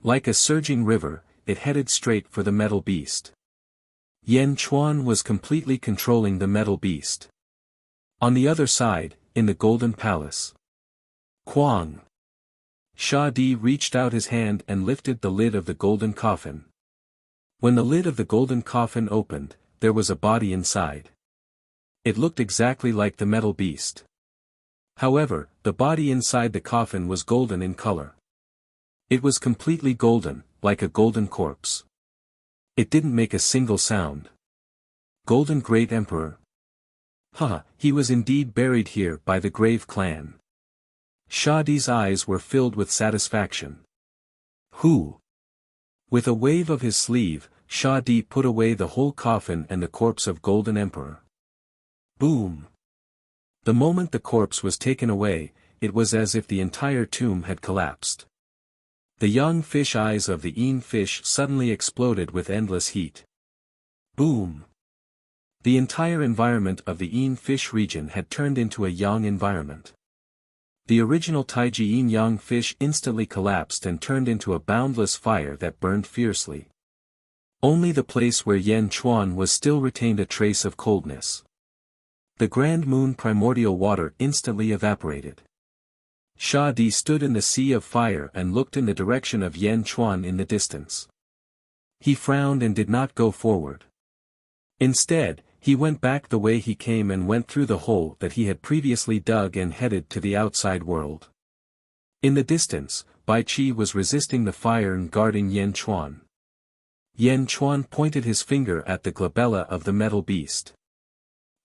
Speaker 1: Like a surging river, it headed straight for the metal beast. Yan Chuan was completely controlling the metal beast. On the other side, in the Golden Palace. Quang! Sha Di reached out his hand and lifted the lid of the golden coffin. When the lid of the golden coffin opened, there was a body inside. It looked exactly like the metal beast. However, the body inside the coffin was golden in color. It was completely golden, like a golden corpse. It didn't make a single sound. Golden Great Emperor. He was indeed buried here by the Grave Clan. Sha Di's eyes were filled with satisfaction. Who? With a wave of his sleeve, Sha Di put away the whole coffin and the corpse of Golden Emperor. Boom! The moment the corpse was taken away, it was as if the entire tomb had collapsed. The young fish eyes of the Yin fish suddenly exploded with endless heat. Boom! The entire environment of the Yin fish region had turned into a yang environment. The original Taiji yin-yang fish instantly collapsed and turned into a boundless fire that burned fiercely. Only the place where Yan Chuan was still retained a trace of coldness. The Grand Moon primordial water instantly evaporated. Sha Di stood in the sea of fire and looked in the direction of Yan Chuan in the distance. He frowned and did not go forward. Instead, he went back the way he came and went through the hole that he had previously dug and headed to the outside world. In the distance, Bai Qi was resisting the fire and guarding Yan Chuan. Yan Chuan pointed his finger at the glabella of the metal beast.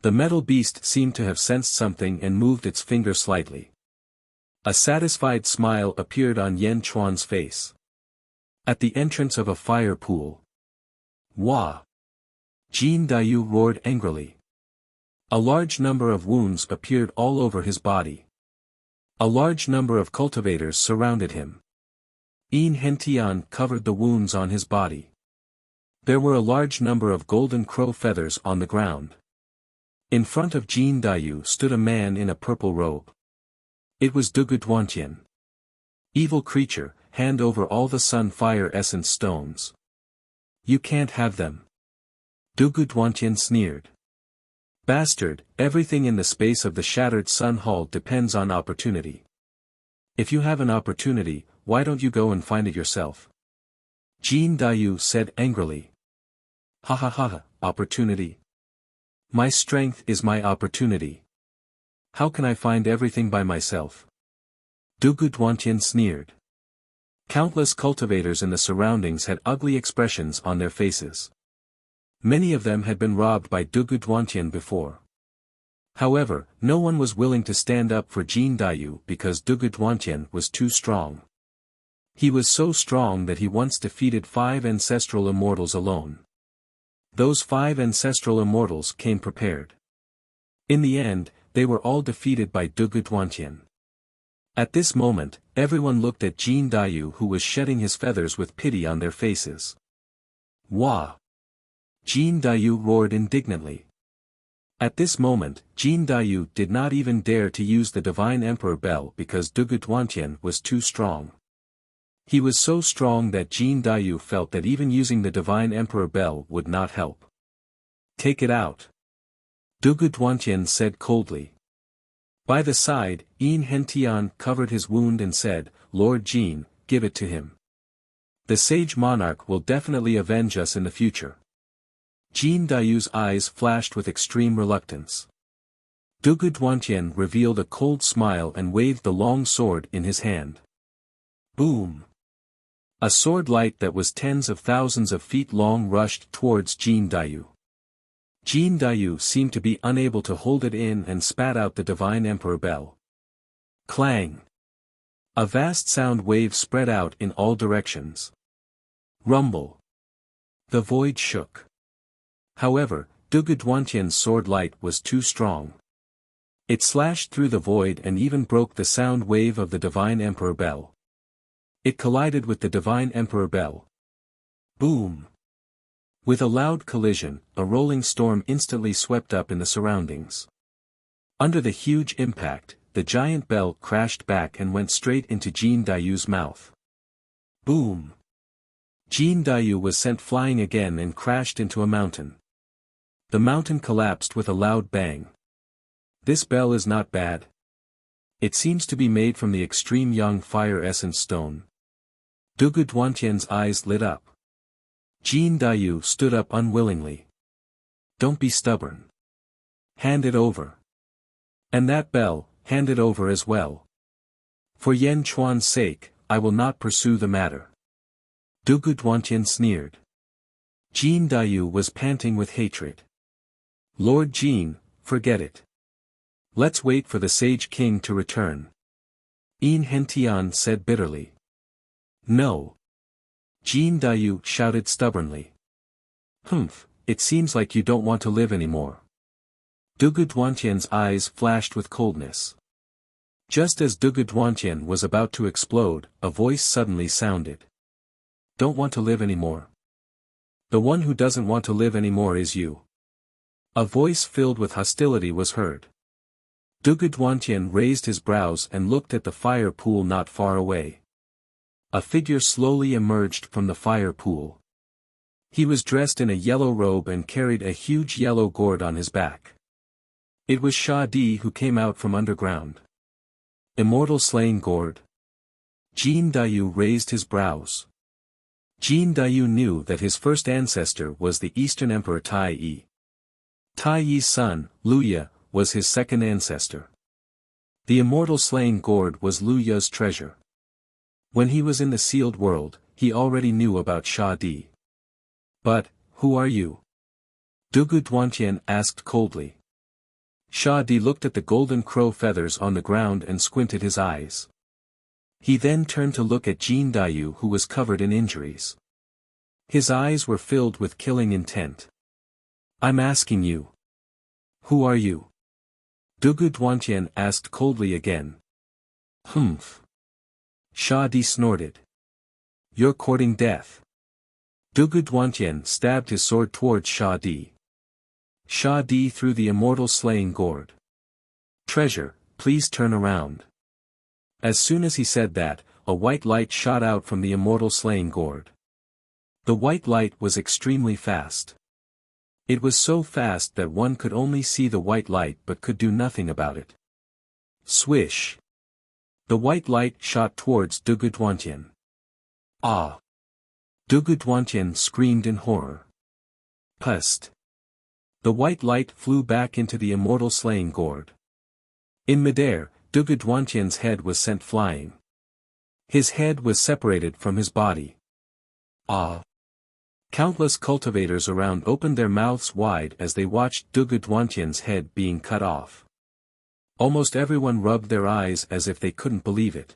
Speaker 1: The metal beast seemed to have sensed something and moved its finger slightly. A satisfied smile appeared on Yan Chuan's face. At the entrance of a fire pool. Wah! Jin Dayu roared angrily. A large number of wounds appeared all over his body. A large number of cultivators surrounded him. Yin Hentian covered the wounds on his body. There were a large number of golden crow feathers on the ground. In front of Jin Dayu stood a man in a purple robe. It was Dugu Duantian. Evil creature, hand over all the sun fire essence stones. You can't have them. Dugu Duantian sneered. Bastard, everything in the space of the shattered Sun Hall depends on opportunity. If you have an opportunity, why don't you go and find it yourself? Jin Dayu said angrily. Ha ha ha, opportunity. My strength is my opportunity. How can I find everything by myself? Dugu Duantian sneered. Countless cultivators in the surroundings had ugly expressions on their faces. Many of them had been robbed by Dugu Duantian before. However, no one was willing to stand up for Jin Dayu because Dugu Duantian was too strong. He was so strong that he once defeated 5 ancestral immortals alone. Those 5 ancestral immortals came prepared. In the end, they were all defeated by Dugu Duantian. At this moment, everyone looked at Jin Dayu, who was shedding his feathers with pity on their faces. Wah! Jin Dayu roared indignantly. At this moment, Jin Dayu did not even dare to use the Divine Emperor Bell because Dugu Duantian was too strong. He was so strong that Jin Dayu felt that even using the Divine Emperor Bell would not help. Take it out. Dugu Duantian said coldly. By the side, Yin Hentian covered his wound and said, Lord Jin, give it to him. The sage monarch will definitely avenge us in the future. Jin Dayu's eyes flashed with extreme reluctance. Dugu Duantian revealed a cold smile and waved the long sword in his hand. Boom! A sword light that was tens of thousands of feet long rushed towards Jin Dayu. Jin Dayu seemed to be unable to hold it in and spat out the Divine Emperor Bell. Clang! A vast sound wave spread out in all directions. Rumble! The void shook. However, Dugu Duantian's sword light was too strong. It slashed through the void and even broke the sound wave of the Divine Emperor Bell. It collided with the Divine Emperor Bell. Boom! With a loud collision, a rolling storm instantly swept up in the surroundings. Under the huge impact, the giant bell crashed back and went straight into Jin Dayu's mouth. Boom! Jin Dayu was sent flying again and crashed into a mountain. The mountain collapsed with a loud bang. This bell is not bad. It seems to be made from the extreme young fire essence stone. Dugu Duantian's eyes lit up. Jin Dayu stood up unwillingly. Don't be stubborn. Hand it over. And that bell, hand it over as well. For Yan Chuan's sake, I will not pursue the matter. Dugu Duantian sneered. Jin Dayu was panting with hatred. Lord Jin, forget it. Let's wait for the Sage King to return. Yin Hentian said bitterly. No. Jin Dayu shouted stubbornly. Humph, it seems like you don't want to live anymore. Dugu Duantian's eyes flashed with coldness. Just as Dugu Duantian was about to explode, a voice suddenly sounded. Don't want to live anymore. The one who doesn't want to live anymore is you. A voice filled with hostility was heard. Dugu Duantian raised his brows and looked at the fire pool not far away. A figure slowly emerged from the fire pool. He was dressed in a yellow robe and carried a huge yellow gourd on his back. It was Sha Di who came out from underground. Immortal Slaying Gourd. Jin Dayu raised his brows. Jin Dayu knew that his first ancestor was the Eastern Emperor Tai Yi. Tai Yi's son, Luya, was his second ancestor. The Immortal Slaying Gourd was Luya's treasure. When he was in the sealed world, he already knew about Sha Di. But, who are you? Dugu Duantian asked coldly. Sha Di looked at the golden crow feathers on the ground and squinted his eyes. He then turned to look at Jin Dayu, who was covered in injuries. His eyes were filled with killing intent. I'm asking you. Who are you? Dugu Duantian asked coldly again. Humph. Sha Di snorted. You're courting death. Dugu Duantian stabbed his sword towards Sha Di. Sha Di threw the Immortal Slaying Gourd. Treasure, please turn around. As soon as he said that, a white light shot out from the Immortal Slaying Gourd. The white light was extremely fast. It was so fast that one could only see the white light but could do nothing about it. Swish! The white light shot towards Dugudwantian. Ah! Dugudwantian screamed in horror. Pust! The white light flew back into the immortal slaying gourd. In midair, Dugudwantian's head was sent flying. His head was separated from his body. Ah! Countless cultivators around opened their mouths wide as they watched Dugudwantian's head being cut off. Almost everyone rubbed their eyes as if they couldn't believe it.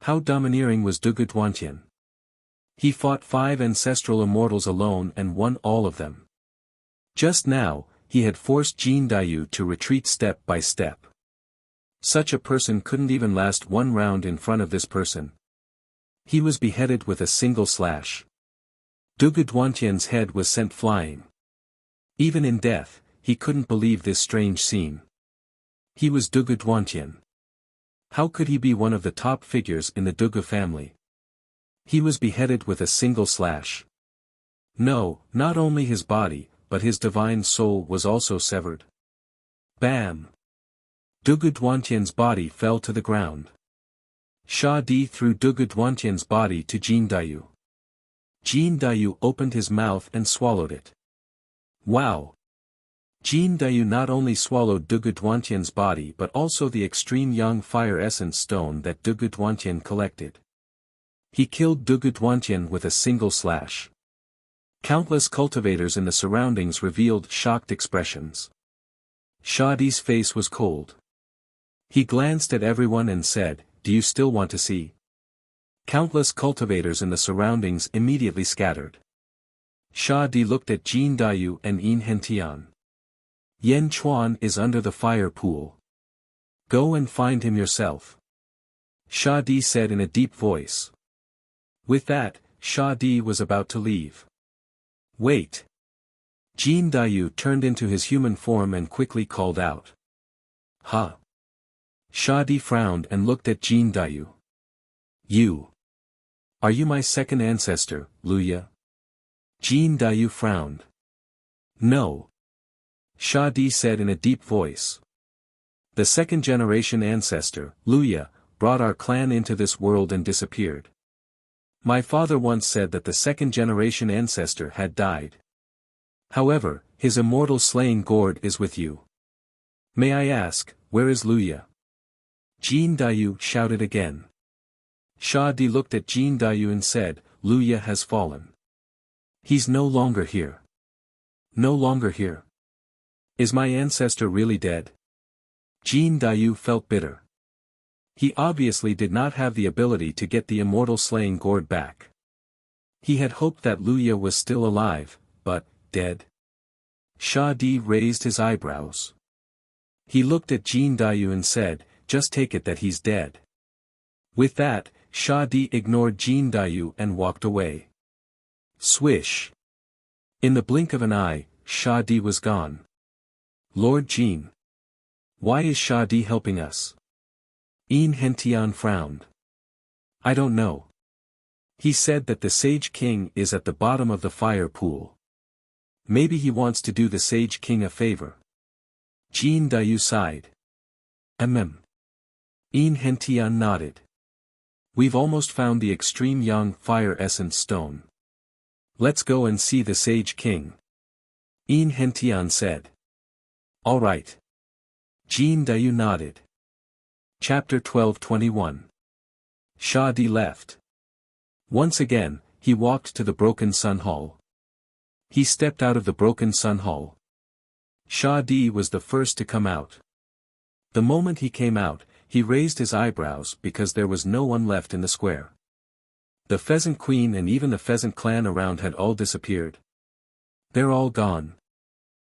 Speaker 1: How domineering was Dugudwantian! He fought 5 ancestral immortals alone and won all of them. Just now, he had forced Jin Dayu to retreat step by step. Such a person couldn't even last one round in front of this person. He was beheaded with a single slash. Dugudwantian's head was sent flying. Even in death, he couldn't believe this strange scene. He was Dugudwantian. How could he be one of the top figures in the Dugu family? He was beheaded with a single slash. No, not only his body, but his divine soul was also severed. Bam! Dugudwantian's body fell to the ground. Sha Di threw Dugudwantian's body to Jin Dayu. Jin Dayu opened his mouth and swallowed it. Wow! Jin Dayu not only swallowed Dugudwantian's body but also the extreme young fire essence stone that Dugudwantian collected. He killed Dugudwantian with a single slash. Countless cultivators in the surroundings revealed shocked expressions. Sha Di's face was cold. He glanced at everyone and said, "Do you still want to see?" Countless cultivators in the surroundings immediately scattered. Sha Di looked at Jin Dayu and Yin Hentian. Yen Chuan is under the fire pool. Go and find him yourself. Sha Di said in a deep voice. With that, Sha Di was about to leave. Wait! Jin Dayu turned into his human form and quickly called out. Huh! Sha Di frowned and looked at Jin Dayu. You! Are you my second ancestor, Luya? Jin Dayu frowned. No. Sha Di said in a deep voice. The second-generation ancestor, Luya, brought our clan into this world and disappeared. My father once said that the second-generation ancestor had died. However, his immortal slaying gourd is with you. May I ask, where is Luya? Jin Dayu shouted again. Sha Di looked at Jin Dayu and said, Luya has fallen. He's no longer here. No longer here. Is my ancestor really dead? Jin Dayu felt bitter. He obviously did not have the ability to get the immortal slaying gourd back. He had hoped that Luya was still alive, but, dead? Sha Di raised his eyebrows. He looked at Jin Dayu and said, just take it that he's dead. With that, Sha Di ignored Jin Dayu and walked away. Swish! In the blink of an eye, Sha Di was gone. Lord Jin. Why is Sha Di helping us? Yin Hentian frowned. I don't know. He said that the Sage King is at the bottom of the fire pool. Maybe he wants to do the Sage King a favor. Jin Dayu sighed. Yin Hentian nodded. We've almost found the extreme young fire essence stone. Let's go and see the Sage King. Yin Hentian said. All right. Jin Dayu nodded. Chapter 12:21. Sha Di left. Once again, he walked to the Broken Sun Hall. He stepped out of the Broken Sun Hall. Sha Di was the first to come out. The moment he came out, he raised his eyebrows because there was no one left in the square. The Pheasant Queen and even the Pheasant clan around had all disappeared. They're all gone.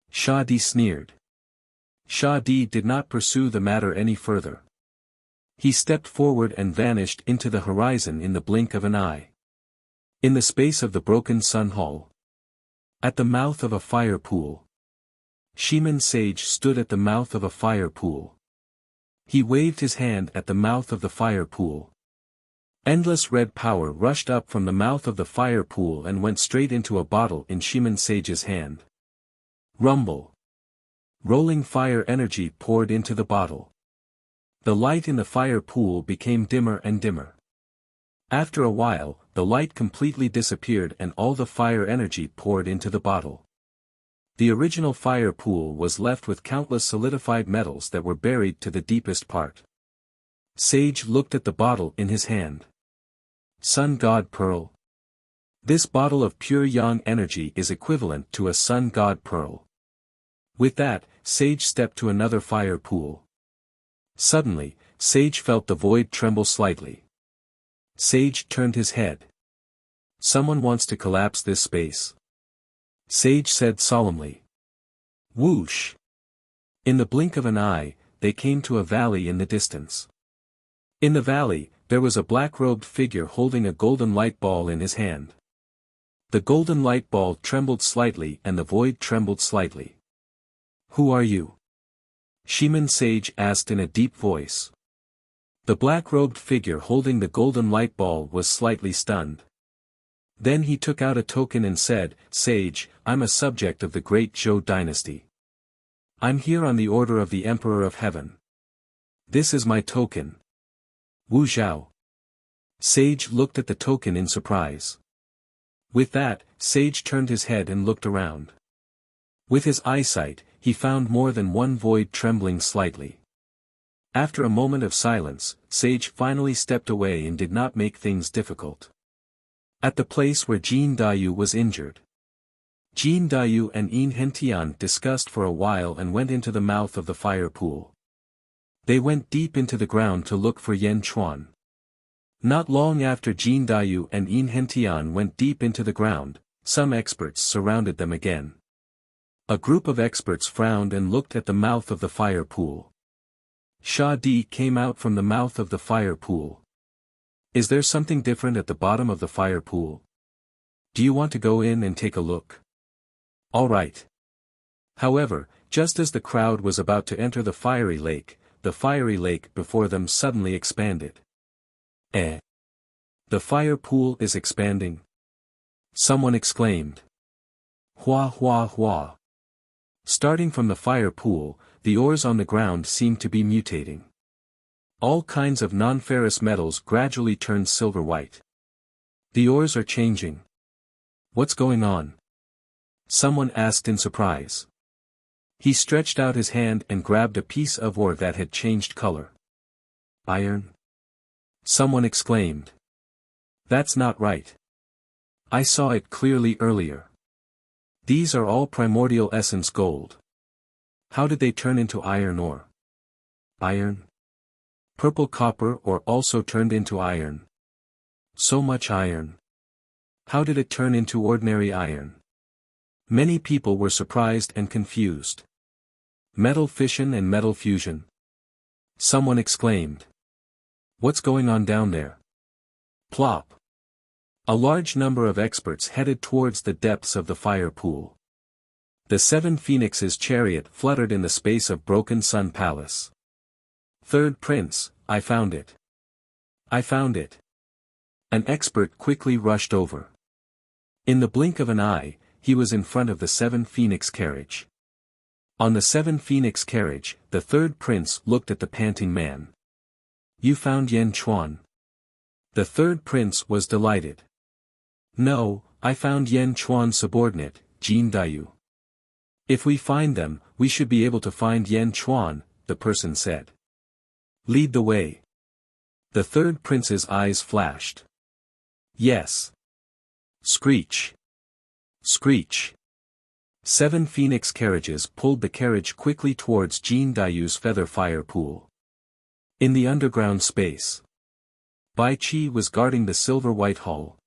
Speaker 1: Sha Di sneered. Sha Di did not pursue the matter any further. He stepped forward and vanished into the horizon in the blink of an eye. In the space of the Broken Sun Hall. At the mouth of a fire pool. Shiman Sage stood at the mouth of a fire pool. He waved his hand at the mouth of the fire pool. Endless red power rushed up from the mouth of the fire pool and went straight into a bottle in Shiman Sage's hand. Rumble. Rolling fire energy poured into the bottle. The light in the fire pool became dimmer and dimmer. After a while, the light completely disappeared and all the fire energy poured into the bottle. The original fire pool was left with countless solidified metals that were buried to the deepest part. Sage looked at the bottle in his hand. Sun God Pearl. This bottle of pure yang energy is equivalent to a Sun God Pearl. With that, Sage stepped to another fire pool. Suddenly, Sage felt the void tremble slightly. Sage turned his head. Someone wants to collapse this space. Sage said solemnly. Whoosh! In the blink of an eye, they came to a valley in the distance. In the valley, there was a black-robed figure holding a golden light ball in his hand. The golden light ball trembled slightly and the void trembled slightly. Who are you? Shaman Sage asked in a deep voice. The black-robed figure holding the golden light ball was slightly stunned. Then he took out a token and said, Sage, I'm a subject of the great Zhou dynasty. I'm here on the order of the Emperor of Heaven. This is my token. Wu Zhao. Sage looked at the token in surprise. With that, Sage turned his head and looked around. With his eyesight, he found more than one void trembling slightly. After a moment of silence, Sage finally stepped away and did not make things difficult. At the place where Jin Dayu was injured, Jin Dayu and Yin Hentian discussed for a while and went into the mouth of the fire pool. They went deep into the ground to look for Yan Chuan. Not long after Jin Dayu and Yin Hentian went deep into the ground, some experts surrounded them again. A group of experts frowned and looked at the mouth of the fire pool. Sha Di came out from the mouth of the fire pool. Is there something different at the bottom of the fire pool? Do you want to go in and take a look? All right. However, just as the crowd was about to enter the fiery lake before them suddenly expanded. The fire pool is expanding. Someone exclaimed. Hua hua hua. Starting from the fire pool, the ores on the ground seemed to be mutating. All kinds of non-ferrous metals gradually turned silver-white. The ores are changing. What's going on? Someone asked in surprise. He stretched out his hand and grabbed a piece of ore that had changed color. Iron? Someone exclaimed. That's not right. I saw it clearly earlier. These are all primordial essence gold. How did they turn into iron ore? Iron? Purple copper ore also turned into iron. So much iron. How did it turn into ordinary iron? Many people were surprised and confused. Metal fission and metal fusion. Someone exclaimed. What's going on down there? Plop. A large number of experts headed towards the depths of the fire pool. The seven phoenixes' chariot fluttered in the space of Broken Sun Palace. Third Prince, I found it. I found it. An expert quickly rushed over. In the blink of an eye, he was in front of the seven phoenix carriage. On the seven phoenix carriage, the third prince looked at the panting man. You found Yan Chuan. The third prince was delighted. No, I found Yan Chuan's subordinate, Jin Dayu. If we find them, we should be able to find Yan Chuan, the person said. Lead the way. The third prince's eyes flashed. Yes. Screech. Screech. Seven phoenix carriages pulled the carriage quickly towards Jin Dayu's feather fire pool. In the underground space, Bai Qi was guarding the silver-white hull.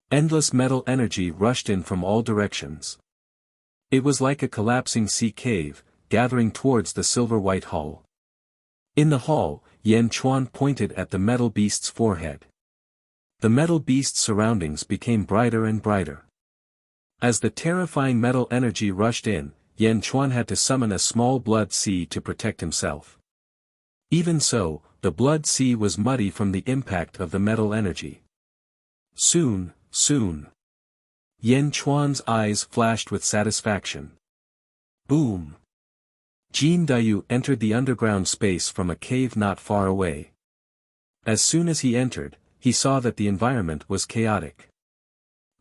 Speaker 1: Endless metal energy rushed in from all directions. It was like a collapsing sea cave, gathering towards the silver-white hull. In the hall, Yan Chuan pointed at the metal beast's forehead. The metal beast's surroundings became brighter and brighter. As the terrifying metal energy rushed in, Yan Chuan had to summon a small blood sea to protect himself. Even so, the blood sea was muddy from the impact of the metal energy. Soon. Yan Chuan's eyes flashed with satisfaction. Boom! Jin Dayu entered the underground space from a cave not far away. As soon as he entered, he saw that the environment was chaotic.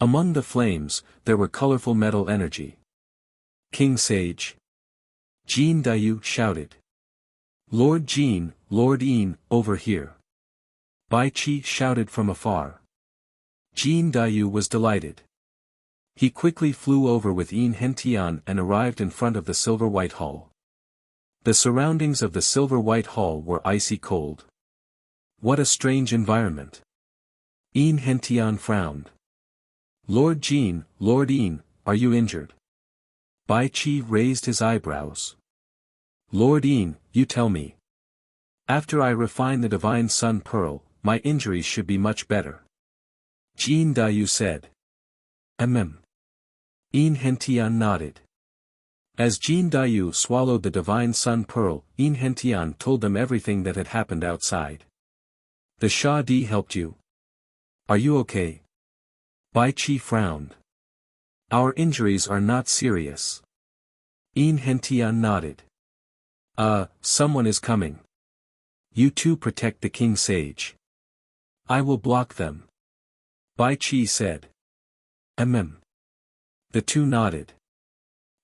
Speaker 1: Among the flames, there were colorful metal energy. King Sage! Jin Dayu shouted. Lord Jin, Lord Yin, over here. Bai Qi shouted from afar. Jin Dayu was delighted. He quickly flew over with Yin Hentian and arrived in front of the silver-white hall. The surroundings of the silver-white hall were icy cold. What a strange environment. Yin Hentian frowned. Lord Jin, Lord Yin, are you injured? Bai Qi raised his eyebrows. Lord Yin, you tell me. After I refine the divine sun pearl, my injuries should be much better. Jin Dayu said. Yin Hentian nodded. As Jin Dayu swallowed the divine sun pearl, Yin Hentian told them everything that had happened outside. The Shah Di helped you? Are you okay? Bai Qi frowned. Our injuries are not serious. Yin Hentian nodded. Someone is coming. You two protect the King Sage. I will block them. Bai Qi said. The two nodded.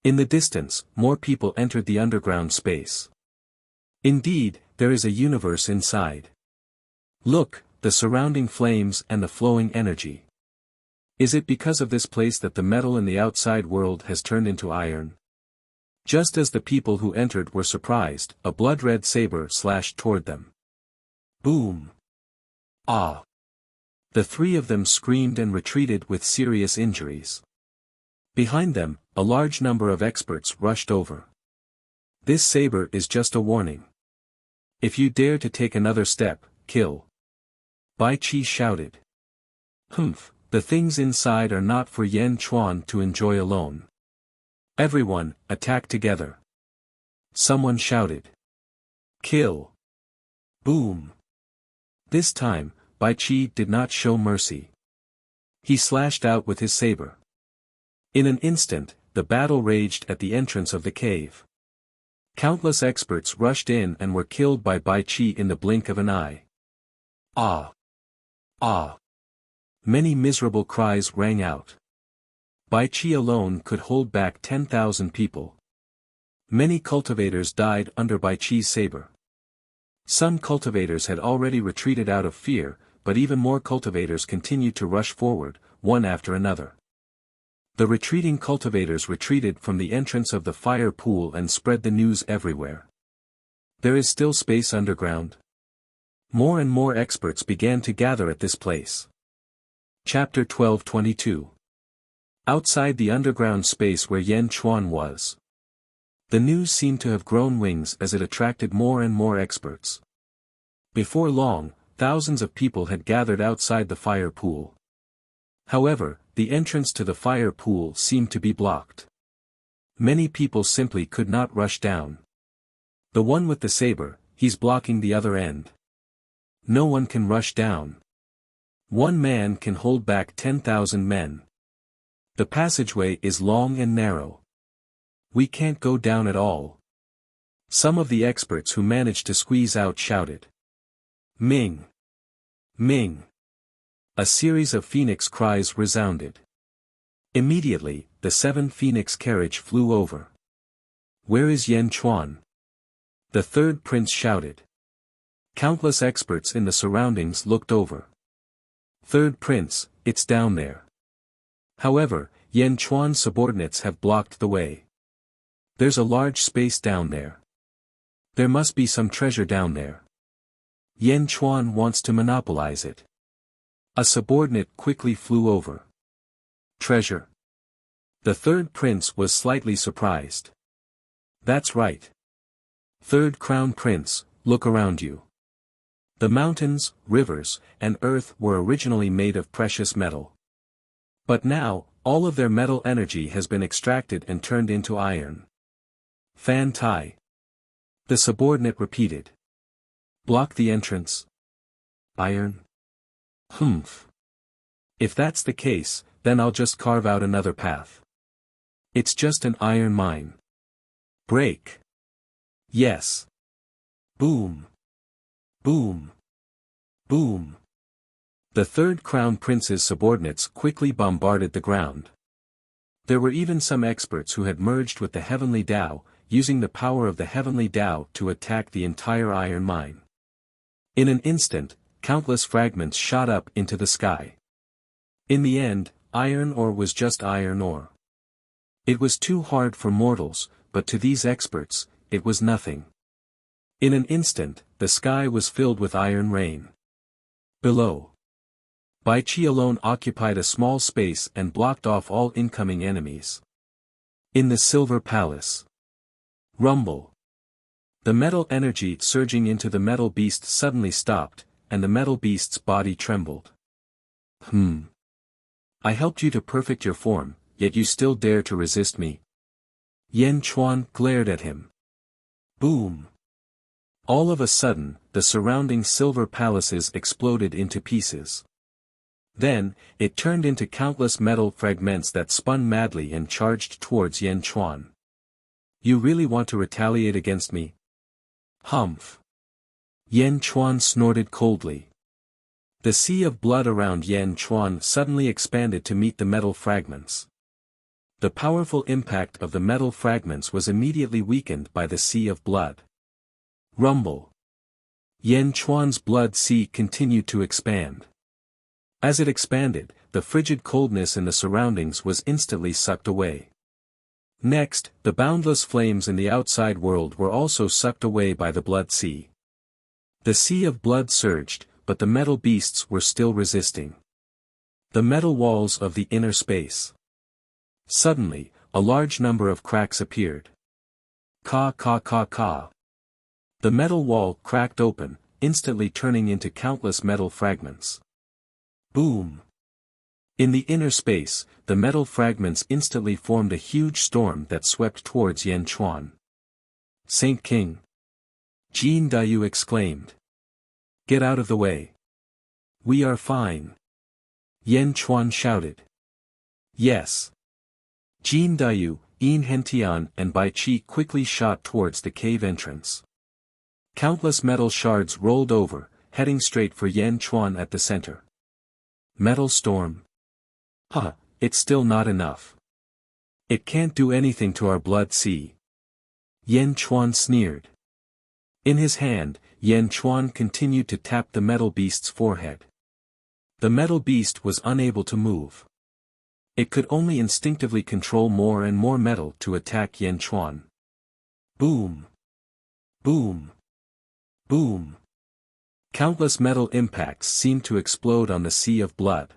Speaker 1: In the distance, more people entered the underground space. Indeed, there is a universe inside. Look, the surrounding flames and the flowing energy. Is it because of this place that the metal in the outside world has turned into iron? Just as the people who entered were surprised, a blood-red saber slashed toward them. Boom! Ah! The three of them screamed and retreated with serious injuries. Behind them, a large number of experts rushed over. This saber is just a warning. If you dare to take another step, kill. Bai Qi shouted. The things inside are not for Yan Chuan to enjoy alone. Everyone, attack together. Someone shouted. Kill. Boom. This time, Bai Qi did not show mercy. He slashed out with his saber. In an instant, the battle raged at the entrance of the cave. Countless experts rushed in and were killed by Bai Qi in the blink of an eye. Ah! Ah! Many miserable cries rang out. Bai Qi alone could hold back 10,000 people. Many cultivators died under Bai Qi's saber. Some cultivators had already retreated out of fear, but even more cultivators continued to rush forward, one after another. The retreating cultivators retreated from the entrance of the fire pool and spread the news everywhere. There is still space underground. More and more experts began to gather at this place. Chapter 12:22. Outside the underground space where Yan Chuan was. The news seemed to have grown wings as it attracted more and more experts. Before long, thousands of people had gathered outside the fire pool. However, the entrance to the fire pool seemed to be blocked. Many people simply could not rush down. The one with the saber, he's blocking the other end. No one can rush down. One man can hold back 10,000 men. The passageway is long and narrow. We can't go down at all. Some of the experts who managed to squeeze out shouted. Ming! Ming! A series of phoenix cries resounded. Immediately, the 7 phoenix carriage flew over. Where is Yan Chuan? The third prince shouted. Countless experts in the surroundings looked over. Third prince, it's down there. However, Yan Chuan's subordinates have blocked the way. There's a large space down there. There must be some treasure down there. Yan Chuan wants to monopolize it. A subordinate quickly flew over. Treasure. The third prince was slightly surprised. That's right. Third crown prince, look around you. The mountains, rivers, and earth were originally made of precious metal. But now, all of their metal energy has been extracted and turned into iron. Fan Tai. The subordinate repeated. Block the entrance. Iron? If that's the case, then I'll just carve out another path. It's just an iron mine. Break. Yes. Boom. Boom. Boom. The third crown prince's subordinates quickly bombarded the ground. There were even some experts who had merged with the heavenly Tao, using the power of the heavenly Tao to attack the entire iron mine. In an instant, countless fragments shot up into the sky. In the end, iron ore was just iron ore. It was too hard for mortals, but to these experts, it was nothing. In an instant, the sky was filled with iron rain. Below, Bai Qi alone occupied a small space and blocked off all incoming enemies. In the Silver Palace. Rumble. The metal energy surging into the metal beast suddenly stopped, and the metal beast's body trembled. I helped you to perfect your form, yet you still dare to resist me. Yan Chuan glared at him. Boom. All of a sudden, the surrounding silver palaces exploded into pieces. Then, it turned into countless metal fragments that spun madly and charged towards Yan Chuan. You really want to retaliate against me? Humph. Yan Chuan snorted coldly. The sea of blood around Yan Chuan suddenly expanded to meet the metal fragments. The powerful impact of the metal fragments was immediately weakened by the sea of blood. Rumble. Yan Chuan's blood sea continued to expand. As it expanded, the frigid coldness in the surroundings was instantly sucked away. Next, the boundless flames in the outside world were also sucked away by the blood sea. The sea of blood surged, but the metal beasts were still resisting. The metal walls of the inner space. Suddenly, a large number of cracks appeared. Ka ka ka ka. The metal wall cracked open, instantly turning into countless metal fragments. Boom. In the inner space, the metal fragments instantly formed a huge storm that swept towards Yan Chuan. Saint King. Jin Dayu exclaimed. Get out of the way. We are fine. Yan Chuan shouted. Yes. Jin Dayu, Yin Hentian and Bai Qi quickly shot towards the cave entrance. Countless metal shards rolled over, heading straight for Yan Chuan at the center. Metal storm. It's still not enough. It can't do anything to our blood sea. Yan Chuan sneered. In his hand, Yan Chuan continued to tap the metal beast's forehead. The metal beast was unable to move. It could only instinctively control more and more metal to attack Yan Chuan. Boom. Boom. Boom. Countless metal impacts seemed to explode on the sea of blood.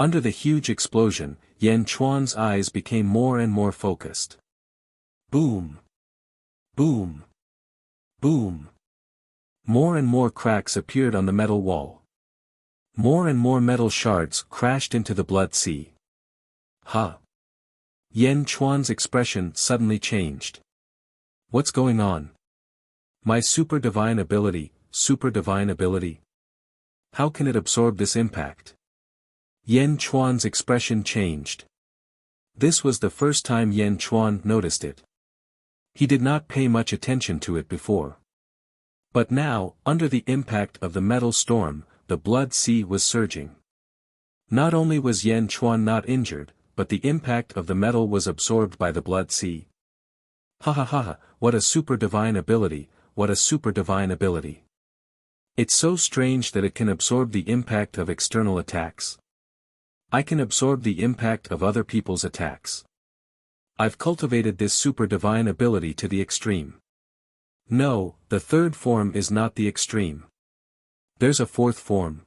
Speaker 1: Under the huge explosion, Yan Chuan's eyes became more and more focused. Boom. Boom. Boom. More and more cracks appeared on the metal wall. More and more metal shards crashed into the blood sea. Yan Chuan's expression suddenly changed. What's going on? My super divine ability. How can it absorb this impact? Yan Chuan's expression changed. This was the first time Yan Chuan noticed it. He did not pay much attention to it before. But now, under the impact of the metal storm, the blood sea was surging. Not only was Yan Chuan not injured, but the impact of the metal was absorbed by the blood sea. What a super divine ability, what a super divine ability. It's so strange that it can absorb the impact of external attacks. I can absorb the impact of other people's attacks. I've cultivated this super divine ability to the extreme. No, the third form is not the extreme. There's a fourth form.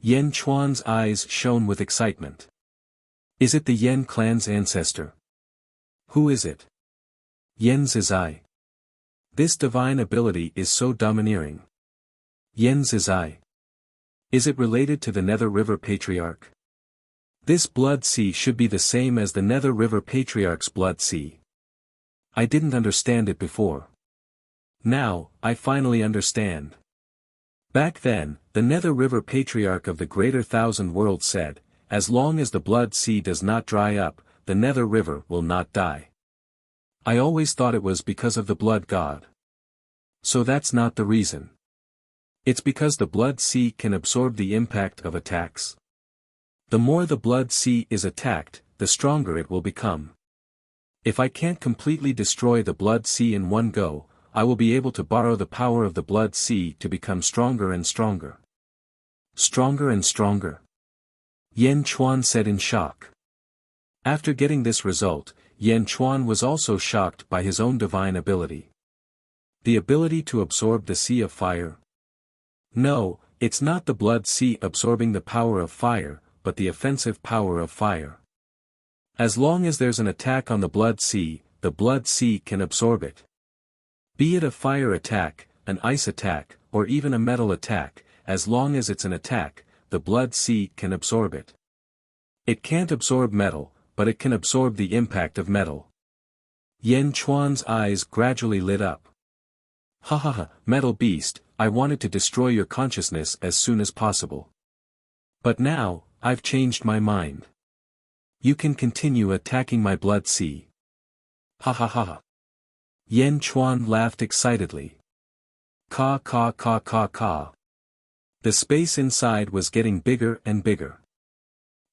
Speaker 1: Yan Chuan's eyes shone with excitement. Is it the Yan clan's ancestor? Who is it? Yan Zizai. This divine ability is so domineering. Yan Zizai. Is it related to the Nether River Patriarch? This blood sea should be the same as the Nether River Patriarch's blood sea. I didn't understand it before. Now, I finally understand. Back then, the Nether River Patriarch of the Greater Thousand Worlds said, as long as the blood sea does not dry up, the Nether River will not die. I always thought it was because of the blood god. So that's not the reason. It's because the blood sea can absorb the impact of attacks. The more the blood sea is attacked, the stronger it will become. If I can't completely destroy the blood sea in one go, I will be able to borrow the power of the blood sea to become stronger and stronger. Stronger and stronger. Yan Chuan said in shock. After getting this result, Yan Chuan was also shocked by his own divine ability. The ability to absorb the sea of fire. No, it's not the blood sea absorbing the power of fire, but the offensive power of fire. As long as there's an attack on the blood sea can absorb it. Be it a fire attack, an ice attack, or even a metal attack, as long as it's an attack, the blood sea can absorb it. It can't absorb metal, but it can absorb the impact of metal. Yan Chuan's eyes gradually lit up. Ha ha ha, metal beast, I wanted to destroy your consciousness as soon as possible. But now, I've changed my mind. You can continue attacking my blood sea. Ha ha ha ha. Yan Chuan laughed excitedly. Ka ka ka ka ka. The space inside was getting bigger and bigger.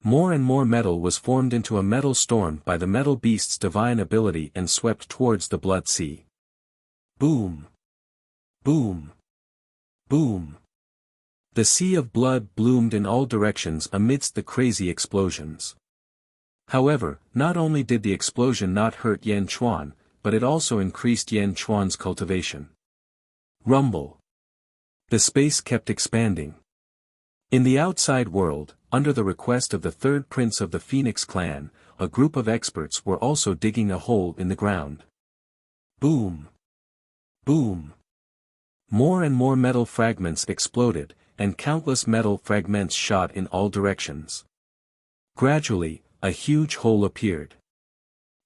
Speaker 1: More and more metal was formed into a metal storm by the metal beast's divine ability and swept towards the blood sea. Boom! Boom! Boom! The sea of blood bloomed in all directions amidst the crazy explosions. However, not only did the explosion not hurt Yan Chuan, but it also increased Yan Chuan's cultivation. Rumble. The space kept expanding. In the outside world, under the request of the third prince of the Phoenix clan, a group of experts were also digging a hole in the ground. Boom! Boom! More and more metal fragments exploded, and countless metal fragments shot in all directions. Gradually, a huge hole appeared.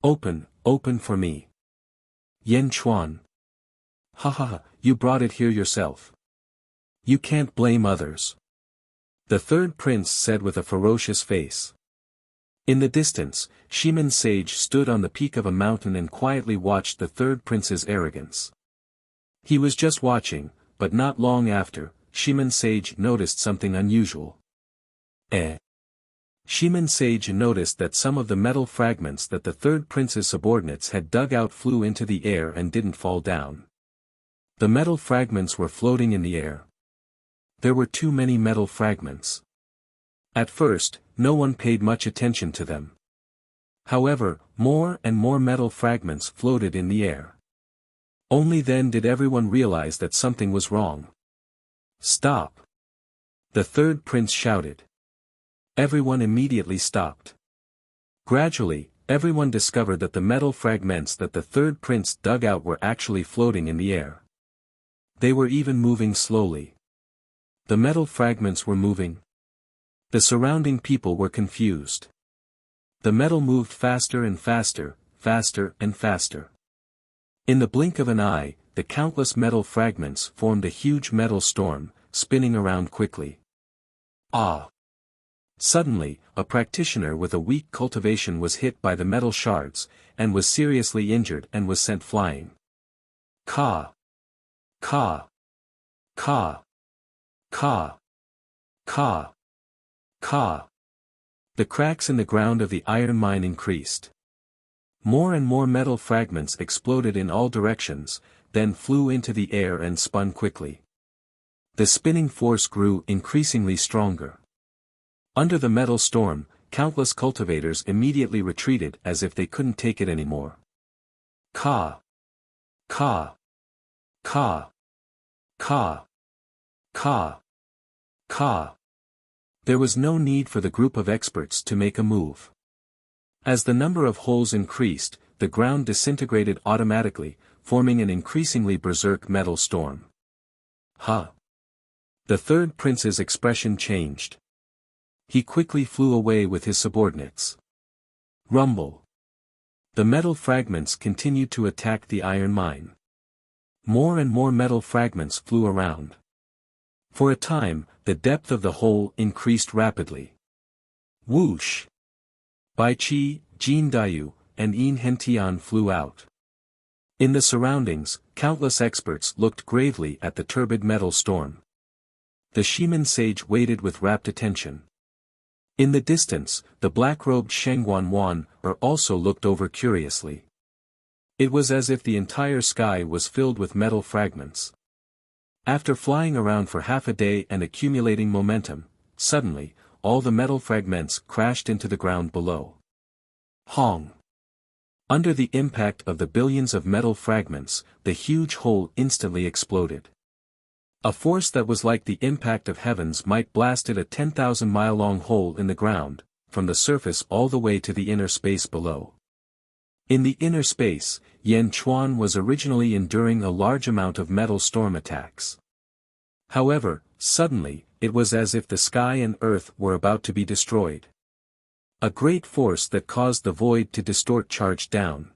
Speaker 1: Open, open for me. Yan Chuan. Ha ha ha, you brought it here yourself. You can't blame others. The third prince said with a ferocious face. In the distance, Shiman Sage stood on the peak of a mountain and quietly watched the third prince's arrogance. He was just watching, but not long after, Shiman Sage noticed something unusual. Shiman Sage noticed that some of the metal fragments that the third prince's subordinates had dug out flew into the air and didn't fall down. The metal fragments were floating in the air. There were too many metal fragments. At first, no one paid much attention to them. However, more and more metal fragments floated in the air. Only then did everyone realize that something was wrong. Stop! The third prince shouted. Everyone immediately stopped. Gradually, everyone discovered that the metal fragments that the third prince dug out were actually floating in the air. They were even moving slowly. The metal fragments were moving. The surrounding people were confused. The metal moved faster and faster, faster and faster. In the blink of an eye, the countless metal fragments formed a huge metal storm, spinning around quickly. Ah! Suddenly, a practitioner with a weak cultivation was hit by the metal shards, and was seriously injured and was sent flying. Ka! Ka! Ka! Ka! Ka! Ka! The cracks in the ground of the iron mine increased. More and more metal fragments exploded in all directions, then flew into the air and spun quickly. The spinning force grew increasingly stronger. Under the metal storm, countless cultivators immediately retreated as if they couldn't take it anymore. Ka! Ka! Ka! Ka! Ka! Ka! There was no need for the group of experts to make a move. As the number of holes increased, the ground disintegrated automatically, forming an increasingly berserk metal storm. Ha! The third prince's expression changed. He quickly flew away with his subordinates. Rumble. The metal fragments continued to attack the iron mine. More and more metal fragments flew around. For a time, the depth of the hole increased rapidly. Whoosh! Bai Qi, Jin Dayu, and Yin Hentian flew out. In the surroundings, countless experts looked gravely at the turbid metal storm. The Shiman sage waited with rapt attention. In the distance, the black-robed Shengguan also looked over curiously. It was as if the entire sky was filled with metal fragments. After flying around for half a day and accumulating momentum, suddenly, all the metal fragments crashed into the ground below. Hong! Under the impact of the billions of metal fragments, the huge hole instantly exploded. A force that was like the impact of heaven's might blasted a 10,000-mile-long hole in the ground, from the surface all the way to the inner space below. In the inner space, Yan Chuan was originally enduring a large amount of metal storm attacks. However, suddenly, it was as if the sky and earth were about to be destroyed. A great force that caused the void to distort charged down.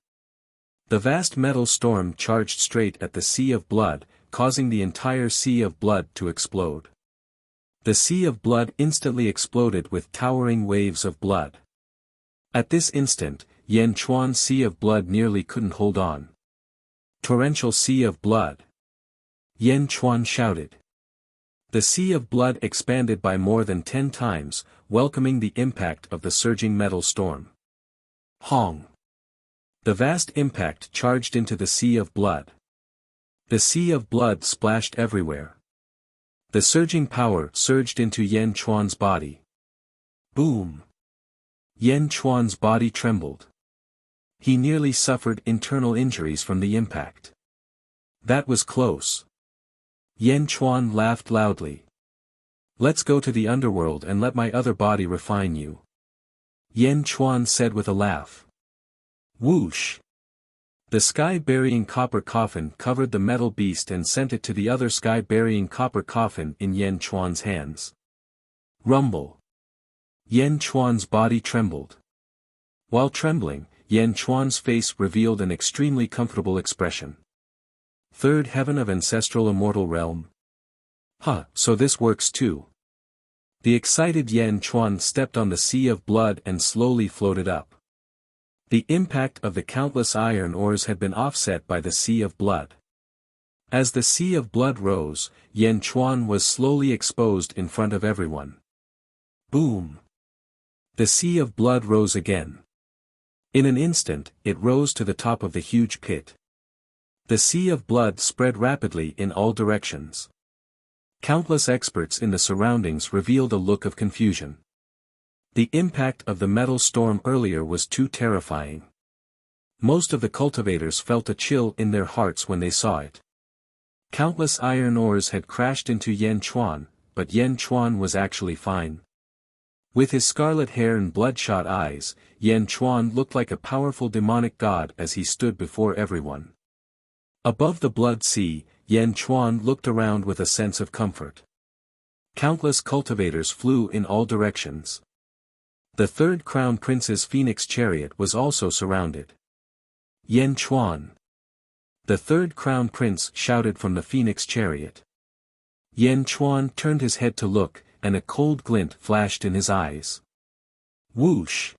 Speaker 1: The vast metal storm charged straight at the Sea of Blood, causing the entire Sea of Blood to explode. The Sea of Blood instantly exploded with towering waves of blood. At this instant, Yan Chuan's Sea of Blood nearly couldn't hold on. Torrential Sea of Blood! Yan Chuan shouted. The Sea of Blood expanded by more than 10 times, welcoming the impact of the surging metal storm. Hong! The vast impact charged into the Sea of Blood. The Sea of Blood splashed everywhere. The surging power surged into Yan Chuan's body. Boom! Yan Chuan's body trembled. He nearly suffered internal injuries from the impact. That was close. Yan Chuan laughed loudly. Let's go to the underworld and let my other body refine you. Yan Chuan said with a laugh. Whoosh! The sky-burying copper coffin covered the metal beast and sent it to the other sky-burying copper coffin in Yan Chuan's hands. Rumble! Yan Chuan's body trembled. While trembling, Yan Chuan's face revealed an extremely comfortable expression. Third heaven of ancestral immortal realm? Huh, so this works too. The excited Yan Chuan stepped on the Sea of Blood and slowly floated up. The impact of the countless iron ores had been offset by the Sea of Blood. As the Sea of Blood rose, Yan Chuan was slowly exposed in front of everyone. Boom! The Sea of Blood rose again. In an instant, it rose to the top of the huge pit. The Sea of Blood spread rapidly in all directions. Countless experts in the surroundings revealed a look of confusion. The impact of the metal storm earlier was too terrifying. Most of the cultivators felt a chill in their hearts when they saw it. Countless iron ores had crashed into Yan Chuan, but Yan Chuan was actually fine. With his scarlet hair and bloodshot eyes, Yan Chuan looked like a powerful demonic god as he stood before everyone. Above the blood sea, Yan Chuan looked around with a sense of comfort. Countless cultivators flew in all directions. The third crown prince's phoenix chariot was also surrounded. Yan Chuan! The third crown prince shouted from the phoenix chariot. Yan Chuan turned his head to look, and a cold glint flashed in his eyes. Whoosh!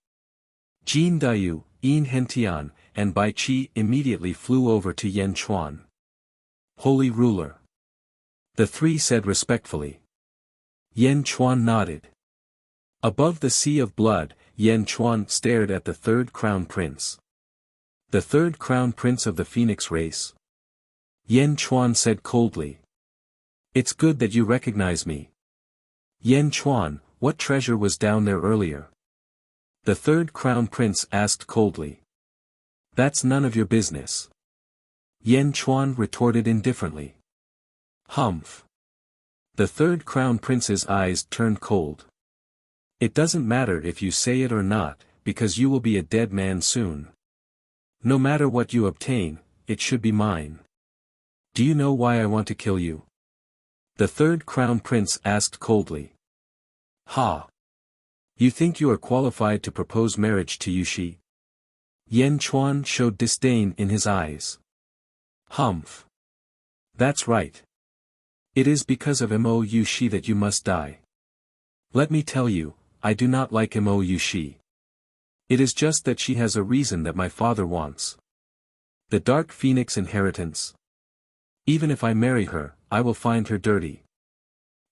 Speaker 1: Jin Dayu, Yin Hentian, and Bai Qi immediately flew over to Yan Chuan. Holy ruler! The three said respectfully. Yan Chuan nodded. Above the Sea of Blood, Yan Chuan stared at the third crown prince. The third crown prince of the phoenix race? Yan Chuan said coldly. It's good that you recognize me. Yan Chuan, what treasure was down there earlier? The third crown prince asked coldly. That's none of your business. Yan Chuan retorted indifferently. Humph. The third crown prince's eyes turned cold. It doesn't matter if you say it or not, because you will be a dead man soon. No matter what you obtain, it should be mine. Do you know why I want to kill you? The third crown prince asked coldly. Ha! You think you are qualified to propose marriage to Yushi? Yan Chuan showed disdain in his eyes. Humph. That's right. It is because of Mo Yushi that you must die. Let me tell you, I do not like Mo Yushi. It is just that she has a reason that my father wants. The Dark Phoenix inheritance. Even if I marry her, I will find her dirty.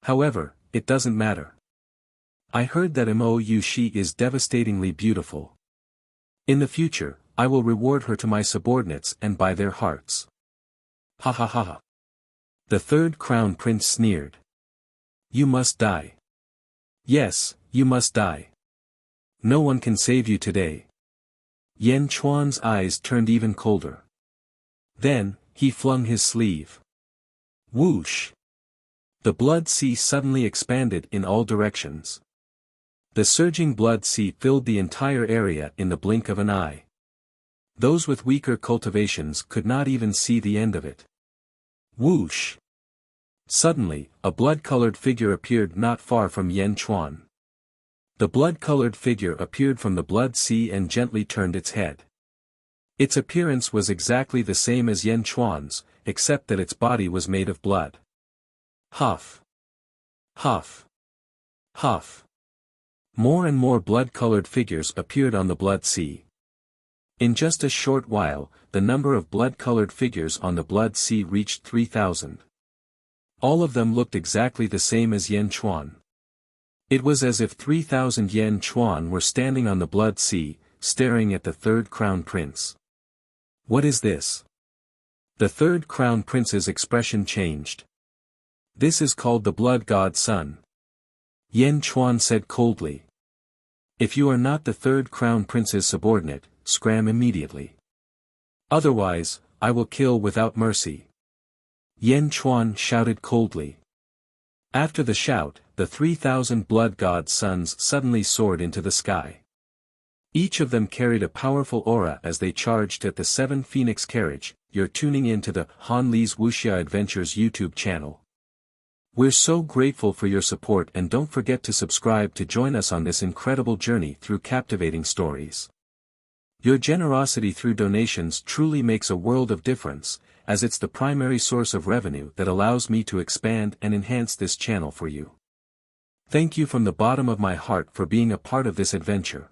Speaker 1: However, it doesn't matter. I heard that She is devastatingly beautiful. In the future, I will reward her to my subordinates and buy their hearts. Ha ha ha ha. The third crown prince sneered. You must die. Yes, you must die. No one can save you today. Yan Chuan's eyes turned even colder. Then, he flung his sleeve. Whoosh! The blood sea suddenly expanded in all directions. The surging blood sea filled the entire area in the blink of an eye. Those with weaker cultivations could not even see the end of it. Whoosh! Suddenly, a blood-colored figure appeared not far from Yan Chuan. The blood-colored figure appeared from the blood sea and gently turned its head. Its appearance was exactly the same as Yan Chuan's, except that its body was made of blood. Huff! Huff! Huff! More and more blood-colored figures appeared on the blood sea. In just a short while, the number of blood-colored figures on the blood sea reached 3,000. All of them looked exactly the same as Yan Chuan. It was as if 3,000 Yan Chuan were standing on the blood sea, staring at the third crown prince. What is this? The third crown prince's expression changed. This is called the blood god's son. Yan Chuan said coldly. If you are not the third crown prince's subordinate, scram immediately. Otherwise, I will kill without mercy. Yan Chuan shouted coldly. After the shout, the 3,000 blood god's sons suddenly soared into the sky. Each of them carried a powerful aura as they charged at the 7 Phoenix carriage. You're tuning in to the Han Li's Wuxia Adventures YouTube channel. We're so grateful for your support, and don't forget to subscribe to join us on this incredible journey through captivating stories. Your generosity through donations truly makes a world of difference, as it's the primary source of revenue that allows me to expand and enhance this channel for you. Thank you from the bottom of my heart for being a part of this adventure.